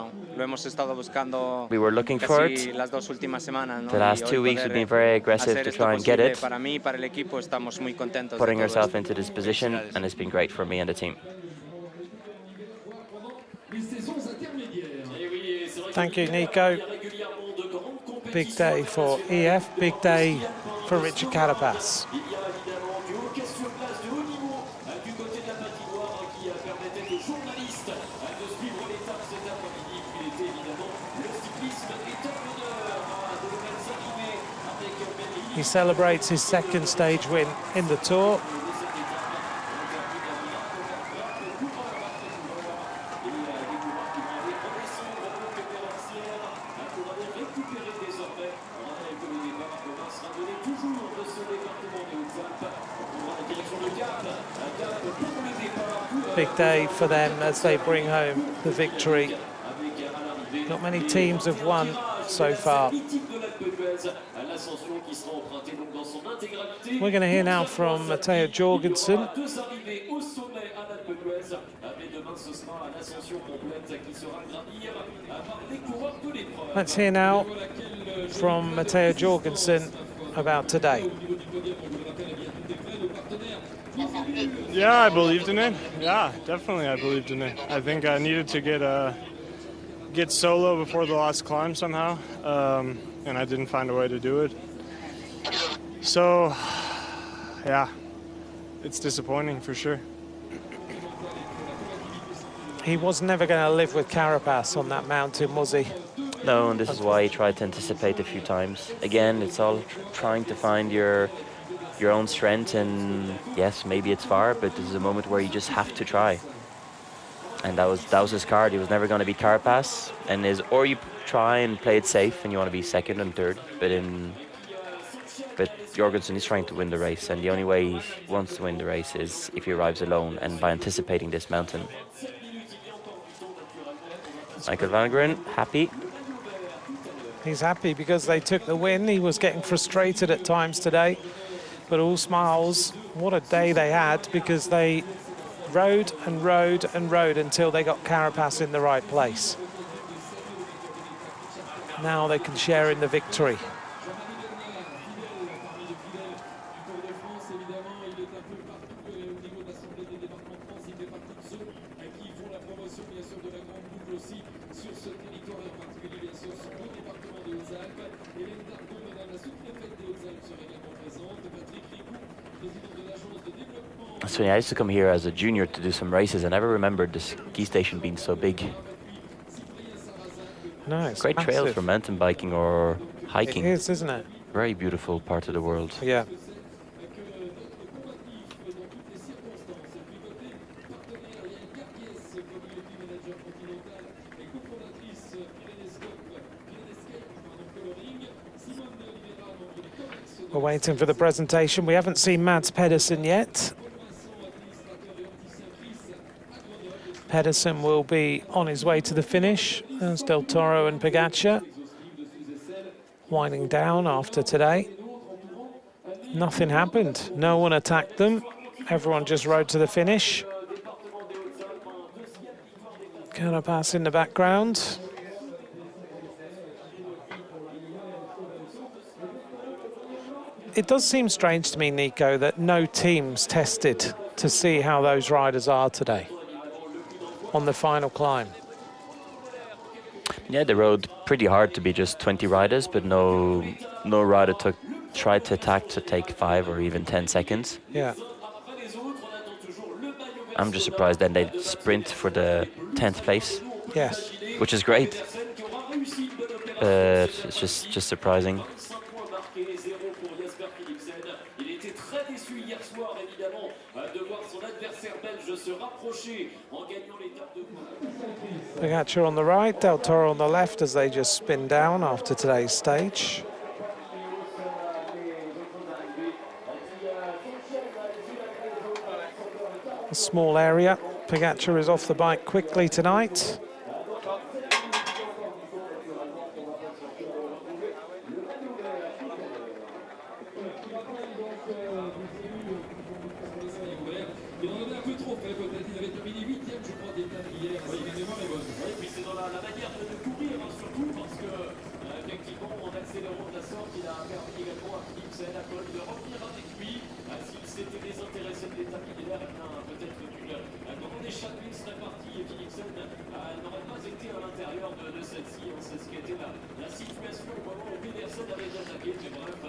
We were looking for it. The last 2 weeks we've been very aggressive to try and get it, putting ourselves into this position, and it's been great for me and the team. Thank you, Nico. Big day for EF, big day for Richard Carapaz. He celebrates his second stage win in the Tour. Big day for them as they bring home the victory. Not many teams have won so far. We're going to hear now from Matteo Jorgensen. Let's hear now from Matteo Jorgensen about today. Yeah, I believed in it. Yeah, definitely I believed in it. I think I needed to get solo before the last climb somehow, and I didn't find a way to do it. So, yeah, it's disappointing for sure. He was never going to live with Carapaz on that mountain, was he? No, and this is why he tried to anticipate a few times. Again, it's all trying to find your own strength, and yes, maybe it's far, but this is a moment where you just have to try. And that was his card. He was never going to beat Carapaz, and or you try and play it safe, and you want to be second and third. But Jorgensen is trying to win the race, and the only way he wants to win the race is if he arrives alone and by anticipating this mountain. Michael van Gogh, happy. He's happy because they took the win. He was getting frustrated at times today, but all smiles. What a day they had, because they rode and rode and rode until they got Carapaz in the right place. Now they can share in the victory. So yeah, I used to come here as a junior to do some races. I never remembered the ski station being so big. No, it's great massive. Trails for mountain biking or hiking. It is, isn't it? Very beautiful part of the world. Yeah. We're waiting for the presentation. We haven't seen Mads Pedersen yet. Pedersen will be on his way to the finish. There's Del Toro and Pogačar winding down after today. Nothing happened. No one attacked them. Everyone just rode to the finish. Carapaz in the background. It does seem strange to me, Nico, that no teams tested to see how those riders are today on the final climb. Yeah, they rode pretty hard to be just 20 riders, but no rider took tried to attack to take 5 or even 10 seconds. Yeah. I'm just surprised then they sprint for the 10th place. Yes. Which is great. It's just surprising. Pogacar on the right, Del Toro on the left as they just spin down after today's stage. A small area. Pogacar is off the bike quickly tonight.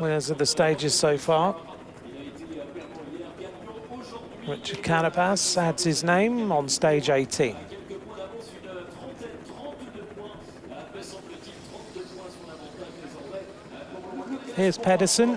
Winners of the stages so far. Richard Carapaz adds his name on stage 18. Here's Pedersen.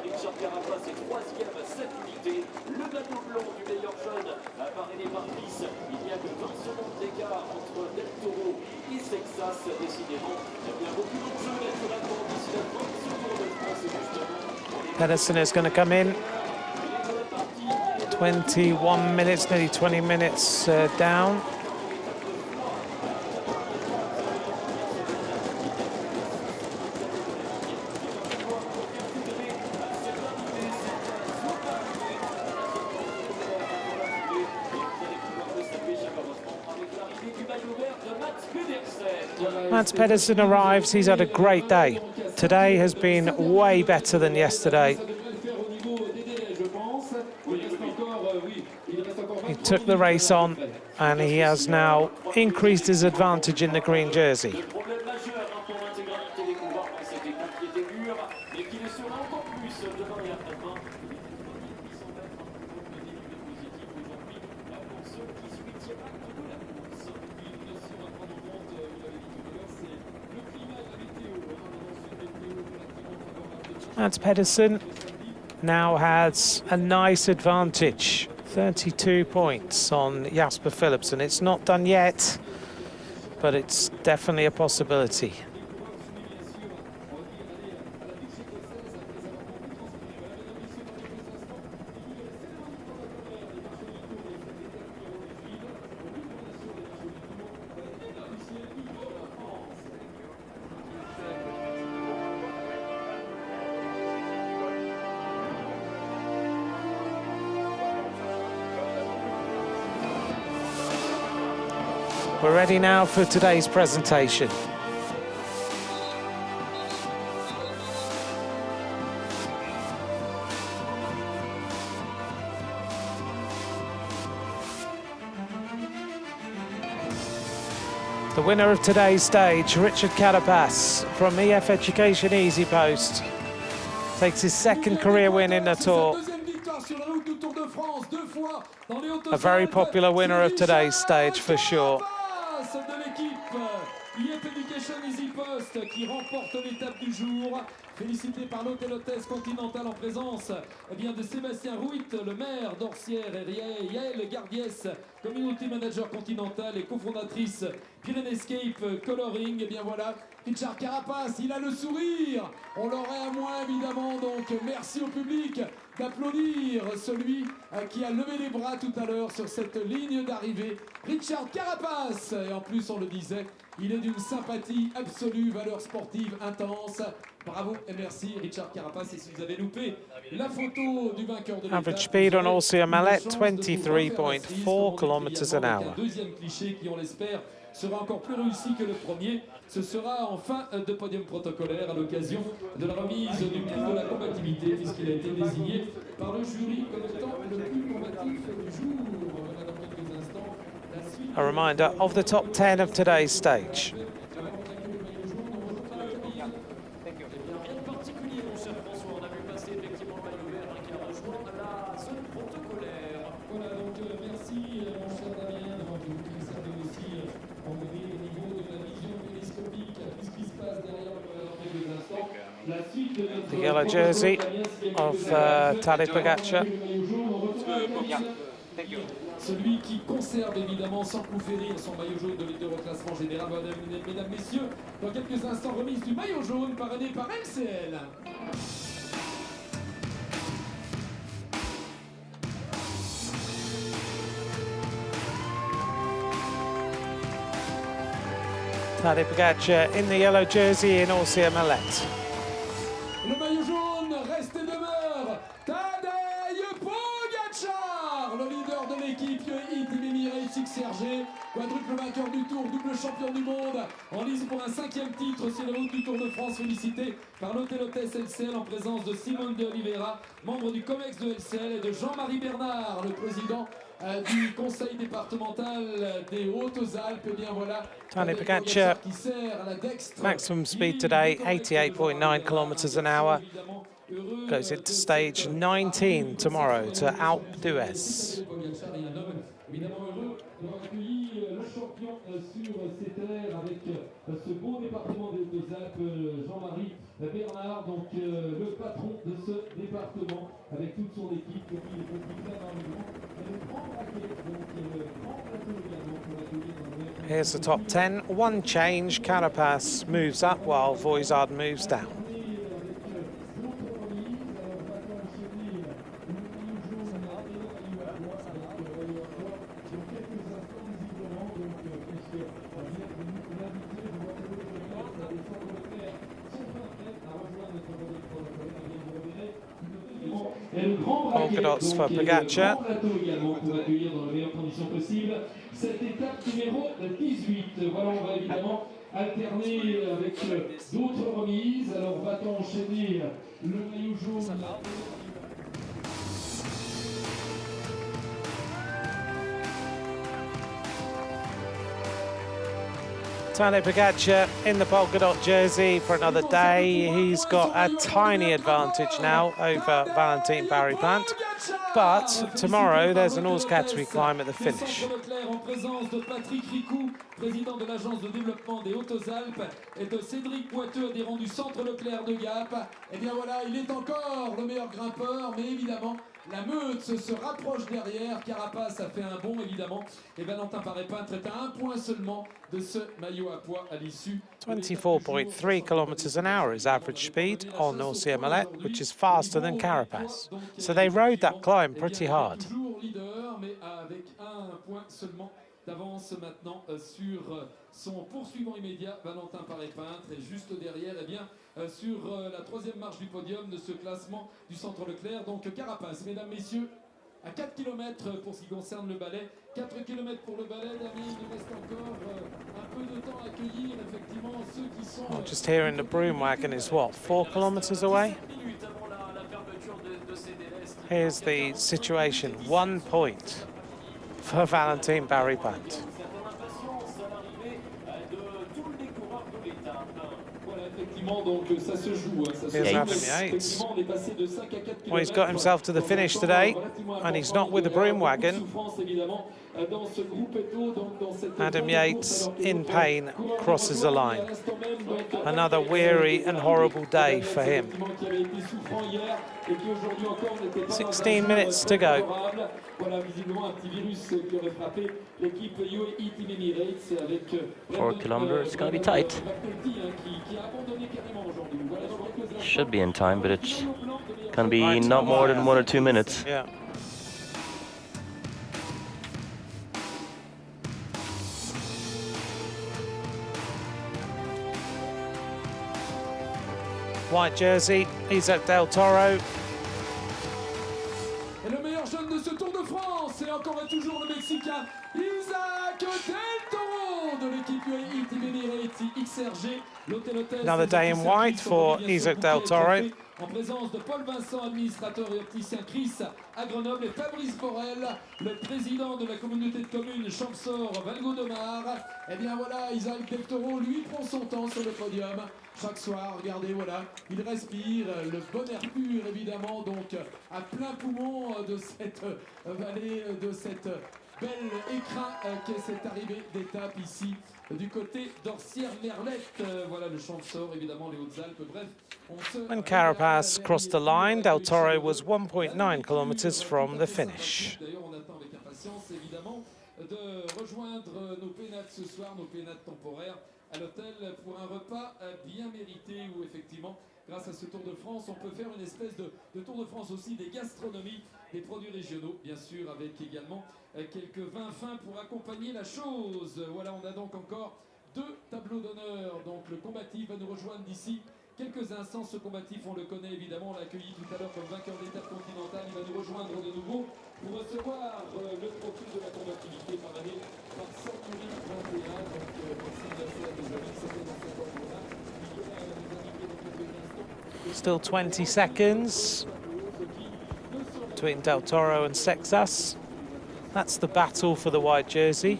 Richard Carapaz est troisième à 7 unités. Le maillot blanc du meilleur jeune apparaît des par 10. Il n'y a que 20 secondes d'écart entre Del Toro et Sexas. Décidément, il y a beaucoup d'enjeux naturellement d'ici la fin de ce Tour de France. Justement, Pedersen is going to come in. 21 minutes, nearly 20 minutes down. Mats Pedersen arrives, he's had a great day. Today has been way better than yesterday. He took the race on and he has now increased his advantage in the green jersey. Mats Pedersen now has a nice advantage, 32 points on Jasper Philipsen. It's not done yet, but it's definitely a possibility. We're ready now for today's presentation. The winner of today's stage, Richard Carapaz from EF Education Easy Post, takes his second career win in the Tour. A very popular winner of today's stage for sure. De l'équipe EF Education Easy Post qui remporte l'étape du jour. Félicité par l'hôte et l'hôtesse continentale en présence de Sébastien Rouit, le maire d'Orsières et Yael Gardiès, community manager continental et cofondatrice Pyrénées-Escape Coloring. Et bien voilà, Richard Carapaz, il a le sourire. On l'aurait à moins évidemment, donc merci au public d'applaudir celui qui a levé les bras tout à l'heure sur cette ligne d'arrivée. Richard Carapaz, et en plus on le disait, il est d'une sympathie absolue, valeur sportive intense. Bravo et merci Richard Carapace. Et si vous avez loupé la photo du vainqueur de l'étape, Average speed on Orsia Mallet, vous avez une chance de vous refaire la cerise 23.4 pour kilometers an évidemment avec hour. un deuxième cliché qui, on l'espère, sera encore plus réussi que le premier. Ce sera en fin de podium protocolaire à l'occasion de la remise du prix de la combativité, puisqu'il a été désigné par le jury comme étant le plus combatif du jour. Voilà dans quelques instants la suite. A reminder of the top 10 of today's stage. En particulier, mon cher François, on a vu passer effectivement le maillot vert qui a rejoint la zone protocolaire. Voilà, donc merci mon cher Damien d'avoir pu vous servi aussi en donner au niveau de la vision télescopique à tout ce qui se passe derrière dans quelques instants. La suite de notre The yellow jersey of Tadej Pogacar. Celui qui conserve évidemment sans coup férir son maillot jaune de leader au classement général. Mesdames, messieurs, dans quelques instants, remise du maillot jaune parrainé par LCL. Tadej Pogacar in the yellow jersey in Orsia Mallet. Le maillot jaune reste et demeure Tadej Pogacar, le leader de l'équipe Team Emirates XRG, quadruple vainqueur du Tour, double champion du monde, en lice pour un 5e titre sur les routes du Tour de France, félicité par l'hôtel hôtesse LCL en présence de Simone de Oliveira, membre du COMEX de LCL, et de Jean-Marie Bernard, le président du conseil départemental des Hautes-Alpes. Et bien voilà, Tadej Pogacar, qui sert à la dextre. maximum speed today, 88.9 kilometers an hour. Goes into stage 19 tomorrow to Alpe d'Huez. Évidemment heureux d'avoir accueilli le champion sur ces terres avec ce beau département des Hautes-Alpes, Jean-Marie Bernard, donc le patron de ce département avec toute son équipe qui est compliqué énormément. Le grand braquet, donc le grand plateau également pour accueillir dans le Here's the top 10. One change. Carapaz moves up while Voizard moves down. Polka dots for Pogacar. également pour accueillir dans les meilleures conditions possibles cette étape numéro 18. Voilà, on va évidemment alterner avec d'autres remises. Alors va-t-on enchaîner le maillot jaune? Tadej Pogacar in the polka dot jersey for another day. He's got a tiny advantage now over Valentin Barry-Plant. But tomorrow there's an All category climb at the finish. En présence de Patrick Ricou, président de l'agence de développement des Hautes-Alpes, et de Cédric Poiteux, adhérent du Centre Leclerc de Gap. Et bien voilà, il est encore le meilleur grimpeur, mais évidemment, la meute se rapproche derrière. Carapace a fait un bond, évidemment. Et Valentin Barry-Peintre est à un point seulement de ce maillot à poids à l'issue. 24.3 kilometers an hour is average speed on Orsia Mallet, which is faster than Carapaz. So they rode that climb pretty hard. Toujours leader, mais avec un point seulement d'avance maintenant sur son poursuivant immédiat, Valentin Barry-Peintre, et juste derrière, eh bien, sur la troisième marche du podium de ce classement du Centre Leclerc, donc Carapace, mesdames, messieurs, à 4 km pour ce qui concerne le balai, 4 km pour le balai, Damien, il reste encore un peu de temps à accueillir, effectivement, ceux qui sont... Well, just here in the broom wagon is what, 4 kilometers away? Here's the situation, 1 point for Valentin Barry-Peintre. Donc ça se joue, ça se Here's joue. Adam Yates. Effectivement, on est passé de 5 à 4 Well, he's got himself to the finish today, and he's not with the broom wagon. Adam Yates, in pain, crosses the line. Another weary and horrible day for him. 16 minutes to go. Voilà, visiblement un petit virus qui aurait frappé l'équipe UAE Team Emirates avec 4 kilometers, it's going to be tight. qui a abandonné carrément aujourd'hui. Voilà, dans quelques instants. Should be in time, but it's going to be not more than 1 or 2 minutes. Yeah. White jersey, Isaac Del Toro. Et le meilleur jeune de ce Tour de France, c'est encore et toujours le Mexicain Isaac Del Toro de l'équipe UAE Team Emirates XRG. Another day in white for Isaac Del Toro. En présence de Paul Vincent, administrateur et opticien Chris à Grenoble, et Fabrice Borel, le président de la communauté de communes Champsaur-Valgaudemar. Et bien voilà, Isaac Del Toro, lui, prend son temps sur le podium. Chaque soir, regardez, voilà, il respire le bon air pur, évidemment, donc à plein poumon de cette vallée, de cette belle écrin qu'est cette arrivée d'étape ici du côté d'Orsières-Merlette. Voilà le Champsaur, évidemment, les Hautes-Alpes, bref. When Carapaz crossed the line, Del Toro was 1.9 kilometers from the finish. D'ailleurs, on attend avec impatience, évidemment, de rejoindre nos pénates ce soir, nos pénates temporaires, à l'hôtel pour un repas bien mérité où, effectivement, grâce à ce Tour de France, on peut faire une espèce de Tour de France aussi des gastronomies, des produits régionaux, bien sûr, avec également quelques vins fins pour accompagner la chose. Voilà, on a donc encore 2 tableaux d'honneur. Donc le combatif va nous rejoindre d'ici quelques instants. Ce combatif, on le connaît évidemment, on l'a accueilli tout à l'heure comme vainqueur d'étape continentale. Il va nous rejoindre de nouveau pour recevoir le profil de la combativité parrainé par Saint-Louis 21. Donc merci de à nos amis, c'était dans cet ordre-là. Still 20 seconds between Del Toro and Sexas. That's the battle for the white jersey.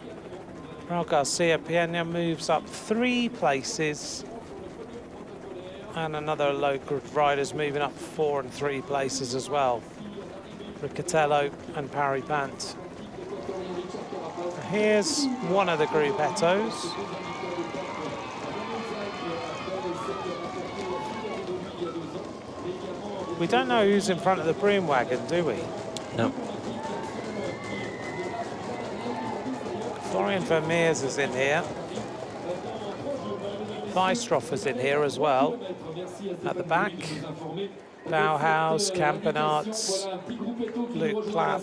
Raul Garcia Peña moves up 3 places. And another local rider's moving up 4 and 3 places as well. Riccatello and Paripant. Here's one of the gruppettos. We don't know who's in front of the broom wagon, do we? No. Florian Vermeers is in here. Weistroffer's in here as well. At the back, Bauhaus, Campenarts, Luke Platt.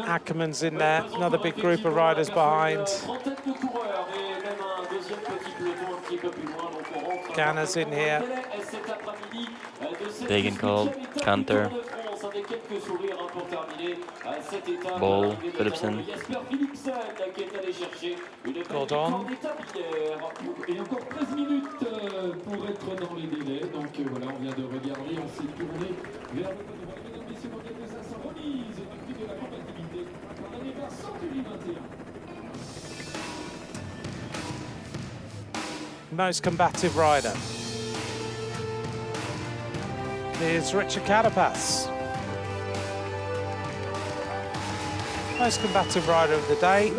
Ackerman's in there. Another big group of riders behind. Ganna's in here. Degenkolb, Canter, Ball, Philipsen. Gordon. Et encore 13 minutes pour être dans les délais. Donc voilà, on vient de regarder, on s'est tourné vers le mesdames, messieurs, dans quelques instants, remise du prix de la combativité par l'année vers Century 21. Most combative rider is Richard Carapaz. Most combative rider of the day,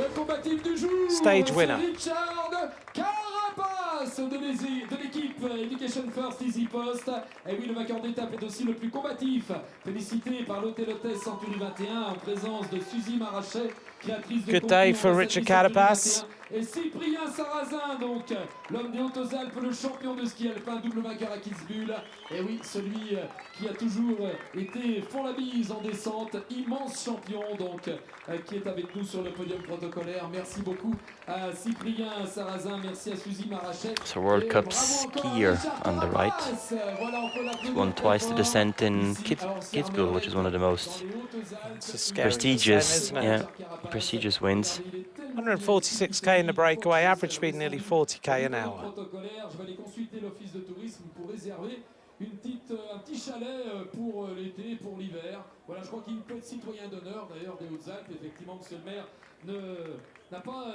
stage winner. Richard Carapaz de l'équipe Education First Easy Post. Et oui, le vainqueur d'étape est aussi le plus combatif. Félicité par l'hôtel-hôtesse Century 21 en présence de Suzy Marachet, créatrice de Good day for Richard Carapaz. Et Cyprien Sarrazin, donc l'homme des Hautes-Alpes, le champion de ski alpin, double vainqueur à Kitzbühel. Et oui, celui qui a toujours été font la bise en descente, immense champion, donc qui est avec nous sur le podium protocolaire. Merci beaucoup à Cyprien Sarrazin, merci à Suzy Marachet. So World Cup skier on the right. He's won twice the descent in Kitzbühel, which is one of the most prestigious, prestigious wins. 146k in the breakaway, average speed nearly 40k an hour. Je vais aller consulter l'office de tourisme pour réserver un petit chalet pour l'été, pour l'hiver. Voilà, je crois qu'il peut être citoyen d'honneur d'ailleurs des Hautes-Alpes. Effectivement, monsieur le maire n'a pas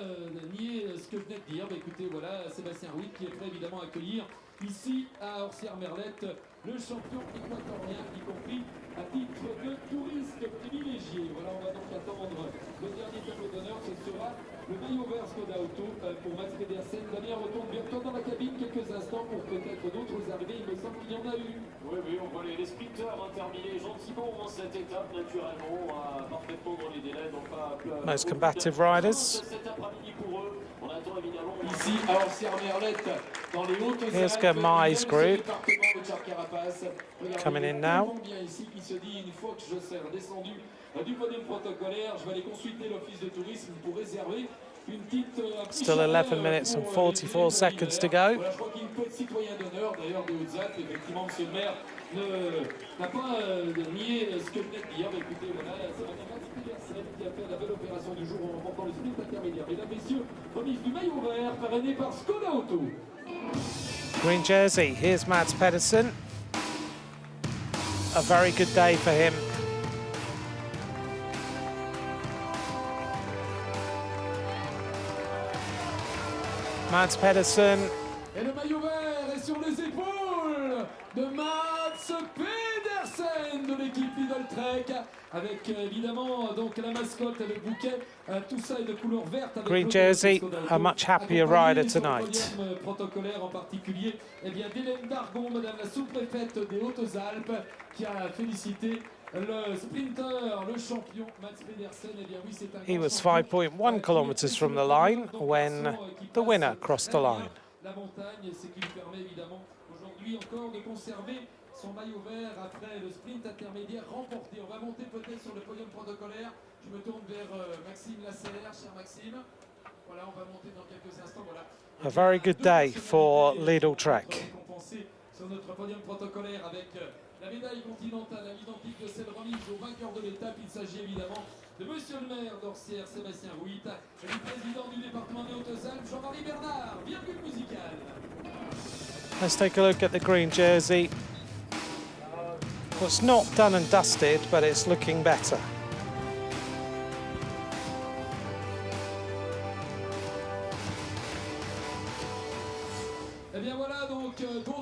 nié ce que venait de dire. Mais écoutez, voilà, Sébastien Rouit qui est prêt évidemment à accueillir ici à Orsières-Merlette le champion équatorien, y compris à titre de touriste privilégié. Voilà, on va donc attendre le dernier tableau d'honneur. Ce sera le maillot vert Skoda Auto pour Max Pedersen. Damien retourne bientôt dans la cabine quelques instants pour peut-être d'autres arrivées. Il me semble qu'il y en a eu. Oui, on voit les sprinteurs terminer gentiment cette étape, naturellement, parfaitement dans les délais. Donc pas Most combative riders. cet après-midi pour eux. On attend évidemment ici à Orsières-Merlette dans les Hautes-Alpes. Here's Gamai's group coming in now. Ici qui se dit une fois que je serai descendu du podium protocolaire, je vais aller consulter l'office de tourisme pour réserver Still 11 minutes and 44 seconds to go. Voilà, je crois qu'il peut être citoyen d'honneur d'ailleurs des Hautes-Alpes. Effectivement, monsieur le maire n'a pas nié ce que venait de dire. Mais écoutez, voilà, c'est Max Pedersen qui a fait la belle opération du jour en remportant le sprint intermédiaire. Mesdames, messieurs, remise du maillot vert parrainé par Skoda Auto. Green jersey, here's Mads Pedersen. A very good day for him. Mads Pedersen. Et le maillot vert est sur les épaules de Mads Pedersen de l'équipe Lidl Trek, avec évidemment donc la mascotte avec bouquet, tout ça est de couleur verte. Avec Green jersey, a much happier rider tonight. Protocolaire en particulier, eh bien d'Hélène Dargon, madame la sous-préfète des Hautes-Alpes, qui a félicité le sprinter, le champion Mads Pedersen. Eh bien oui, c'est un He was 5.1 kilometers from the line when the winner crossed the line. La montagne, c'est qui lui permet évidemment aujourd'hui encore de conserver son maillot vert après le sprint intermédiaire remporté. On va monter peut-être sur le podium protocolaire. Je me tourne vers Maxime Lasserre, cher Maxime. Voilà, on va monter dans quelques instants. Voilà. A very good day for Lidl Trek. Compensé sur notre podium protocolaire avec la médaille continentale à l'identique de celle remise au vainqueur de l'étape. Il s'agit évidemment de monsieur le maire d'Orsières, Sébastien Rouit, et du président du département des Hautes-Alpes, Jean-Marie Bernard. Virgule musicale. Let's take a look at the green jersey. Well, it's not done and dusted, but it's looking better.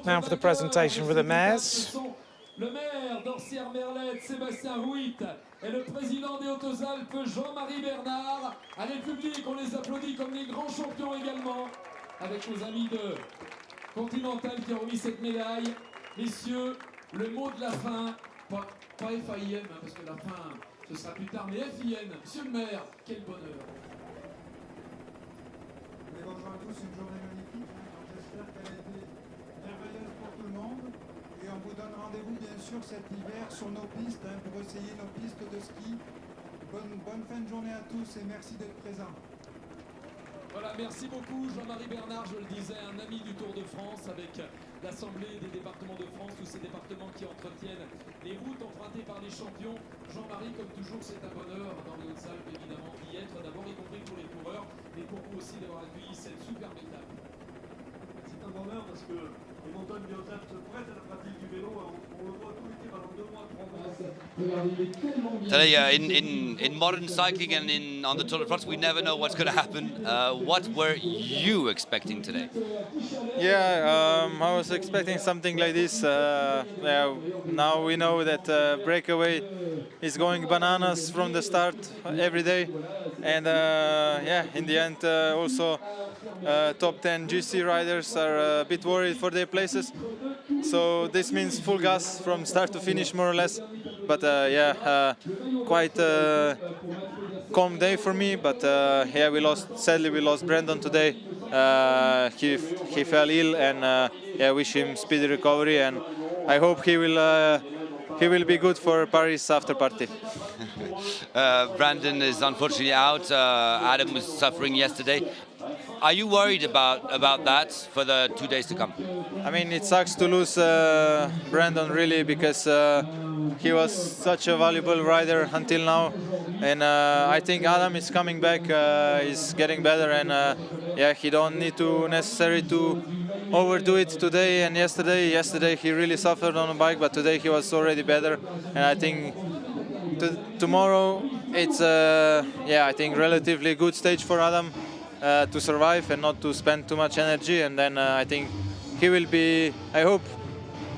Now for the presentation for the mayors. Le maire d'Orsières-Merlette, Sébastien Rouit, et le président des Hautes-Alpes, Jean-Marie Bernard. Allez, le public, on les applaudit comme les grands champions également, avec nos amis de Continental qui ont remis cette médaille. Messieurs, le mot de la fin, pas FAIN, parce que la fin, ce sera plus tard, mais FIN. Monsieur le maire, quel bonheur. Bonjour à tous, une journée magnifique. J'espère qu'elle a été merveilleuse pour tout le monde. Et on vous donne rendez-vous bien sûr cet hiver sur nos pistes pour essayer nos pistes de ski. Bonne fin de journée à tous et merci d'être présents. Voilà, merci beaucoup Jean-Marie Bernard, je le disais, un ami du Tour de France avec l'Assemblée des départements de France, tous ces départements qui entretiennent les routes empruntées par les champions. Jean-Marie, comme toujours, c'est un bonheur dans les Hautes-Alpes évidemment d'y être, d'abord y compris pour les coureurs, mais pour vous aussi d'avoir accueilli cette superbe étape. C'est un bonheur parce que les montagnes des Hautes-Alpes se prêtent à la pratique du vélo, on le voit tout l'été pendant 2 mois, 3 mois. Today, in modern cycling and on the Tour de France, we never know what's going to happen. What were you expecting today? Yeah, I was expecting something like this. Yeah, now we know that breakaway is going bananas from the start every day, and yeah, in the end also top 10 GC riders are a bit worried for their places. So this means full gas from start to finish, more or less. But yeah, quite a calm day for me. But yeah, sadly we lost Brandon today. He fell ill, and yeah, wish him speedy recovery. And I hope he will be good for Paris after party. Brandon is unfortunately out. Adam was suffering yesterday. Are you worried about that for the 2 days to come? I mean, it sucks to lose Brandon really, because he was such a valuable rider until now, and I think Adam is coming back, is getting better, and yeah, he don't need to necessarily to overdo it today and yesterday. Yesterday he really suffered on the bike, but today he was already better, and I think tomorrow it's yeah, I think relatively good stage for Adam to survive and not to spend too much energy, and then I think he will be, I hope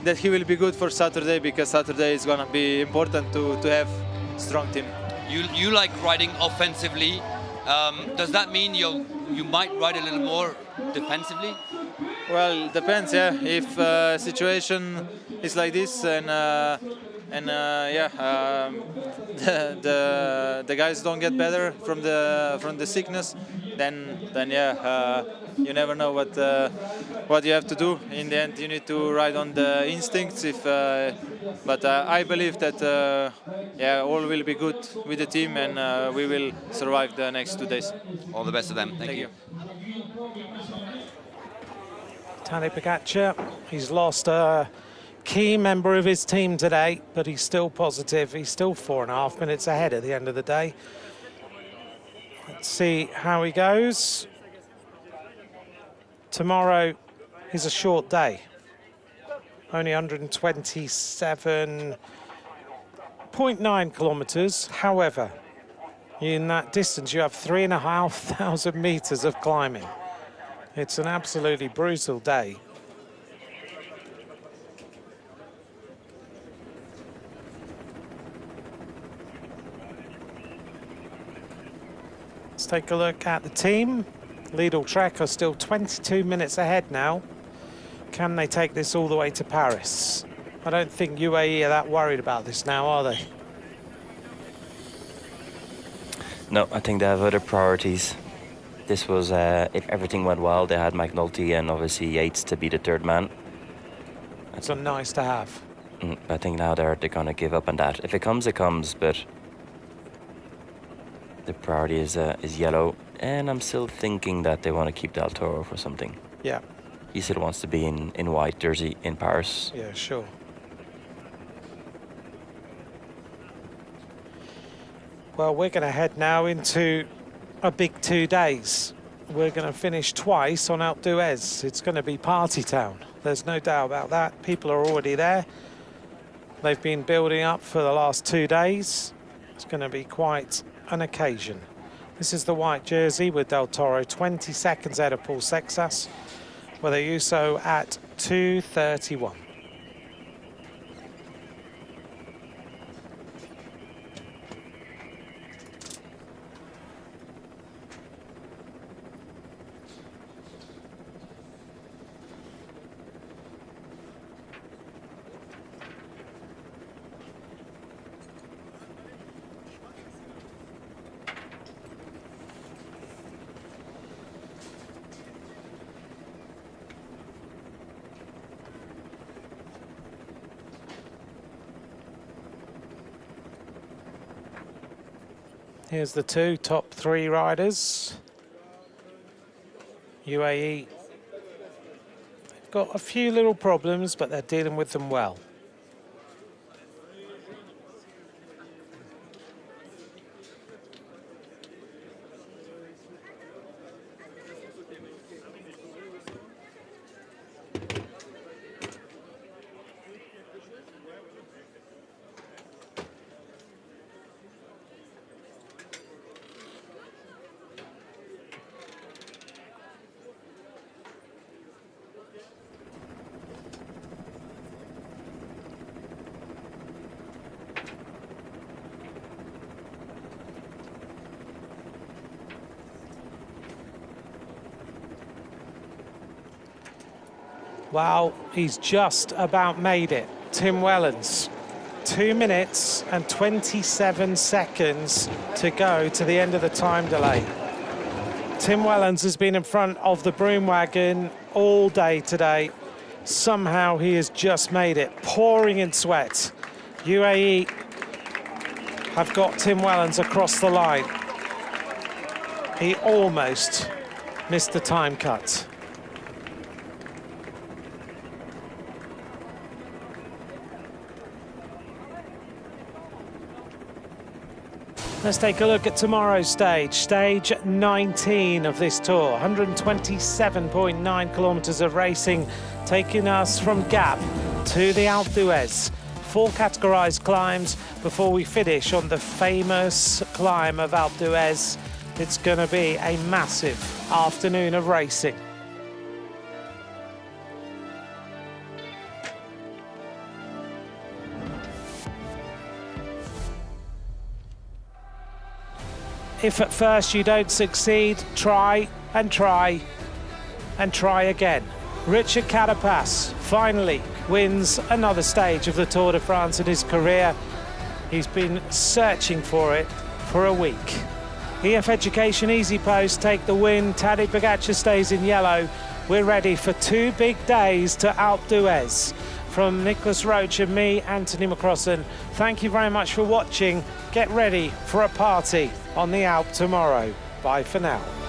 that he will be good for Saturday, because Saturday is gonna be important to have a strong team. You like riding offensively. Does that mean you might ride a little more defensively? Well, it depends. Yeah, if situation is like this, and yeah, the guys don't get better from the sickness, then yeah, you never know what you have to do. In the end, you need to ride on the instincts. But I believe that yeah, all will be good with the team, and we will survive the next 2 days. All the best to them. Thank you. Tadej Pogačar, he's lost a key member of his team today, but he's still positive. He's still 4.5 minutes ahead at the end of the day. Let's see how he goes. Tomorrow is a short day. Only 127.9 kilometers. However, in that distance, you have 3,500 meters of climbing. It's an absolutely brutal day. Let's take a look at the team. Lidl Trek are still 22 minutes ahead now. Can they take this all the way to Paris? I don't think UAE are that worried about this now, are they? No, I think they have other priorities. This was, if everything went well, they had McNulty and obviously Yates to be the third man. It's so nice to have. I think now they're going to give up on that. If it comes, it comes, but the priority is yellow. And I'm still thinking that they want to keep Del Toro for something. Yeah. He still wants to be in white jersey in Paris. Yeah, sure. Well, we're going to head now into a big 2 days. We're going to finish twice on Alpe d'Huez. It's going to be party town. There's no doubt about that. People are already there. They've been building up for the last 2 days. It's going to be quite an occasion. This is the white jersey with Del Toro, 20 seconds ahead of Paul Sexas, with Ayuso at 2:31. Here's the top 3 riders. UAE, they've got a few little problems, but they're dealing with them well. Wow, he's just about made it. Tim Wellens, 2 minutes and 27 seconds to go to the end of the time delay. Tim Wellens has been in front of the broom wagon all day today. Somehow he has just made it, pouring in sweat. UAE have got Tim Wellens across the line. He almost missed the time cut. Let's take a look at tomorrow's stage. Stage 19 of this tour. 127.9 kilometers of racing, taking us from Gap to the Alpe d'Huez. 4 categorized climbs before we finish on the famous climb of Alpe d'Huez. It's going to be a massive afternoon of racing. If at first you don't succeed, try and try and try again. Richard Carapaz finally wins another stage of the Tour de France in his career. He's been searching for it for a week. EF Education Easy Post take the win. Tadej Pogačar stays in yellow. We're ready for 2 big days to Alpe d'Huez. From Nicholas Roach and me, Anthony McCrossan, thank you very much for watching. Get ready for a party on the Alpe tomorrow. Bye for now.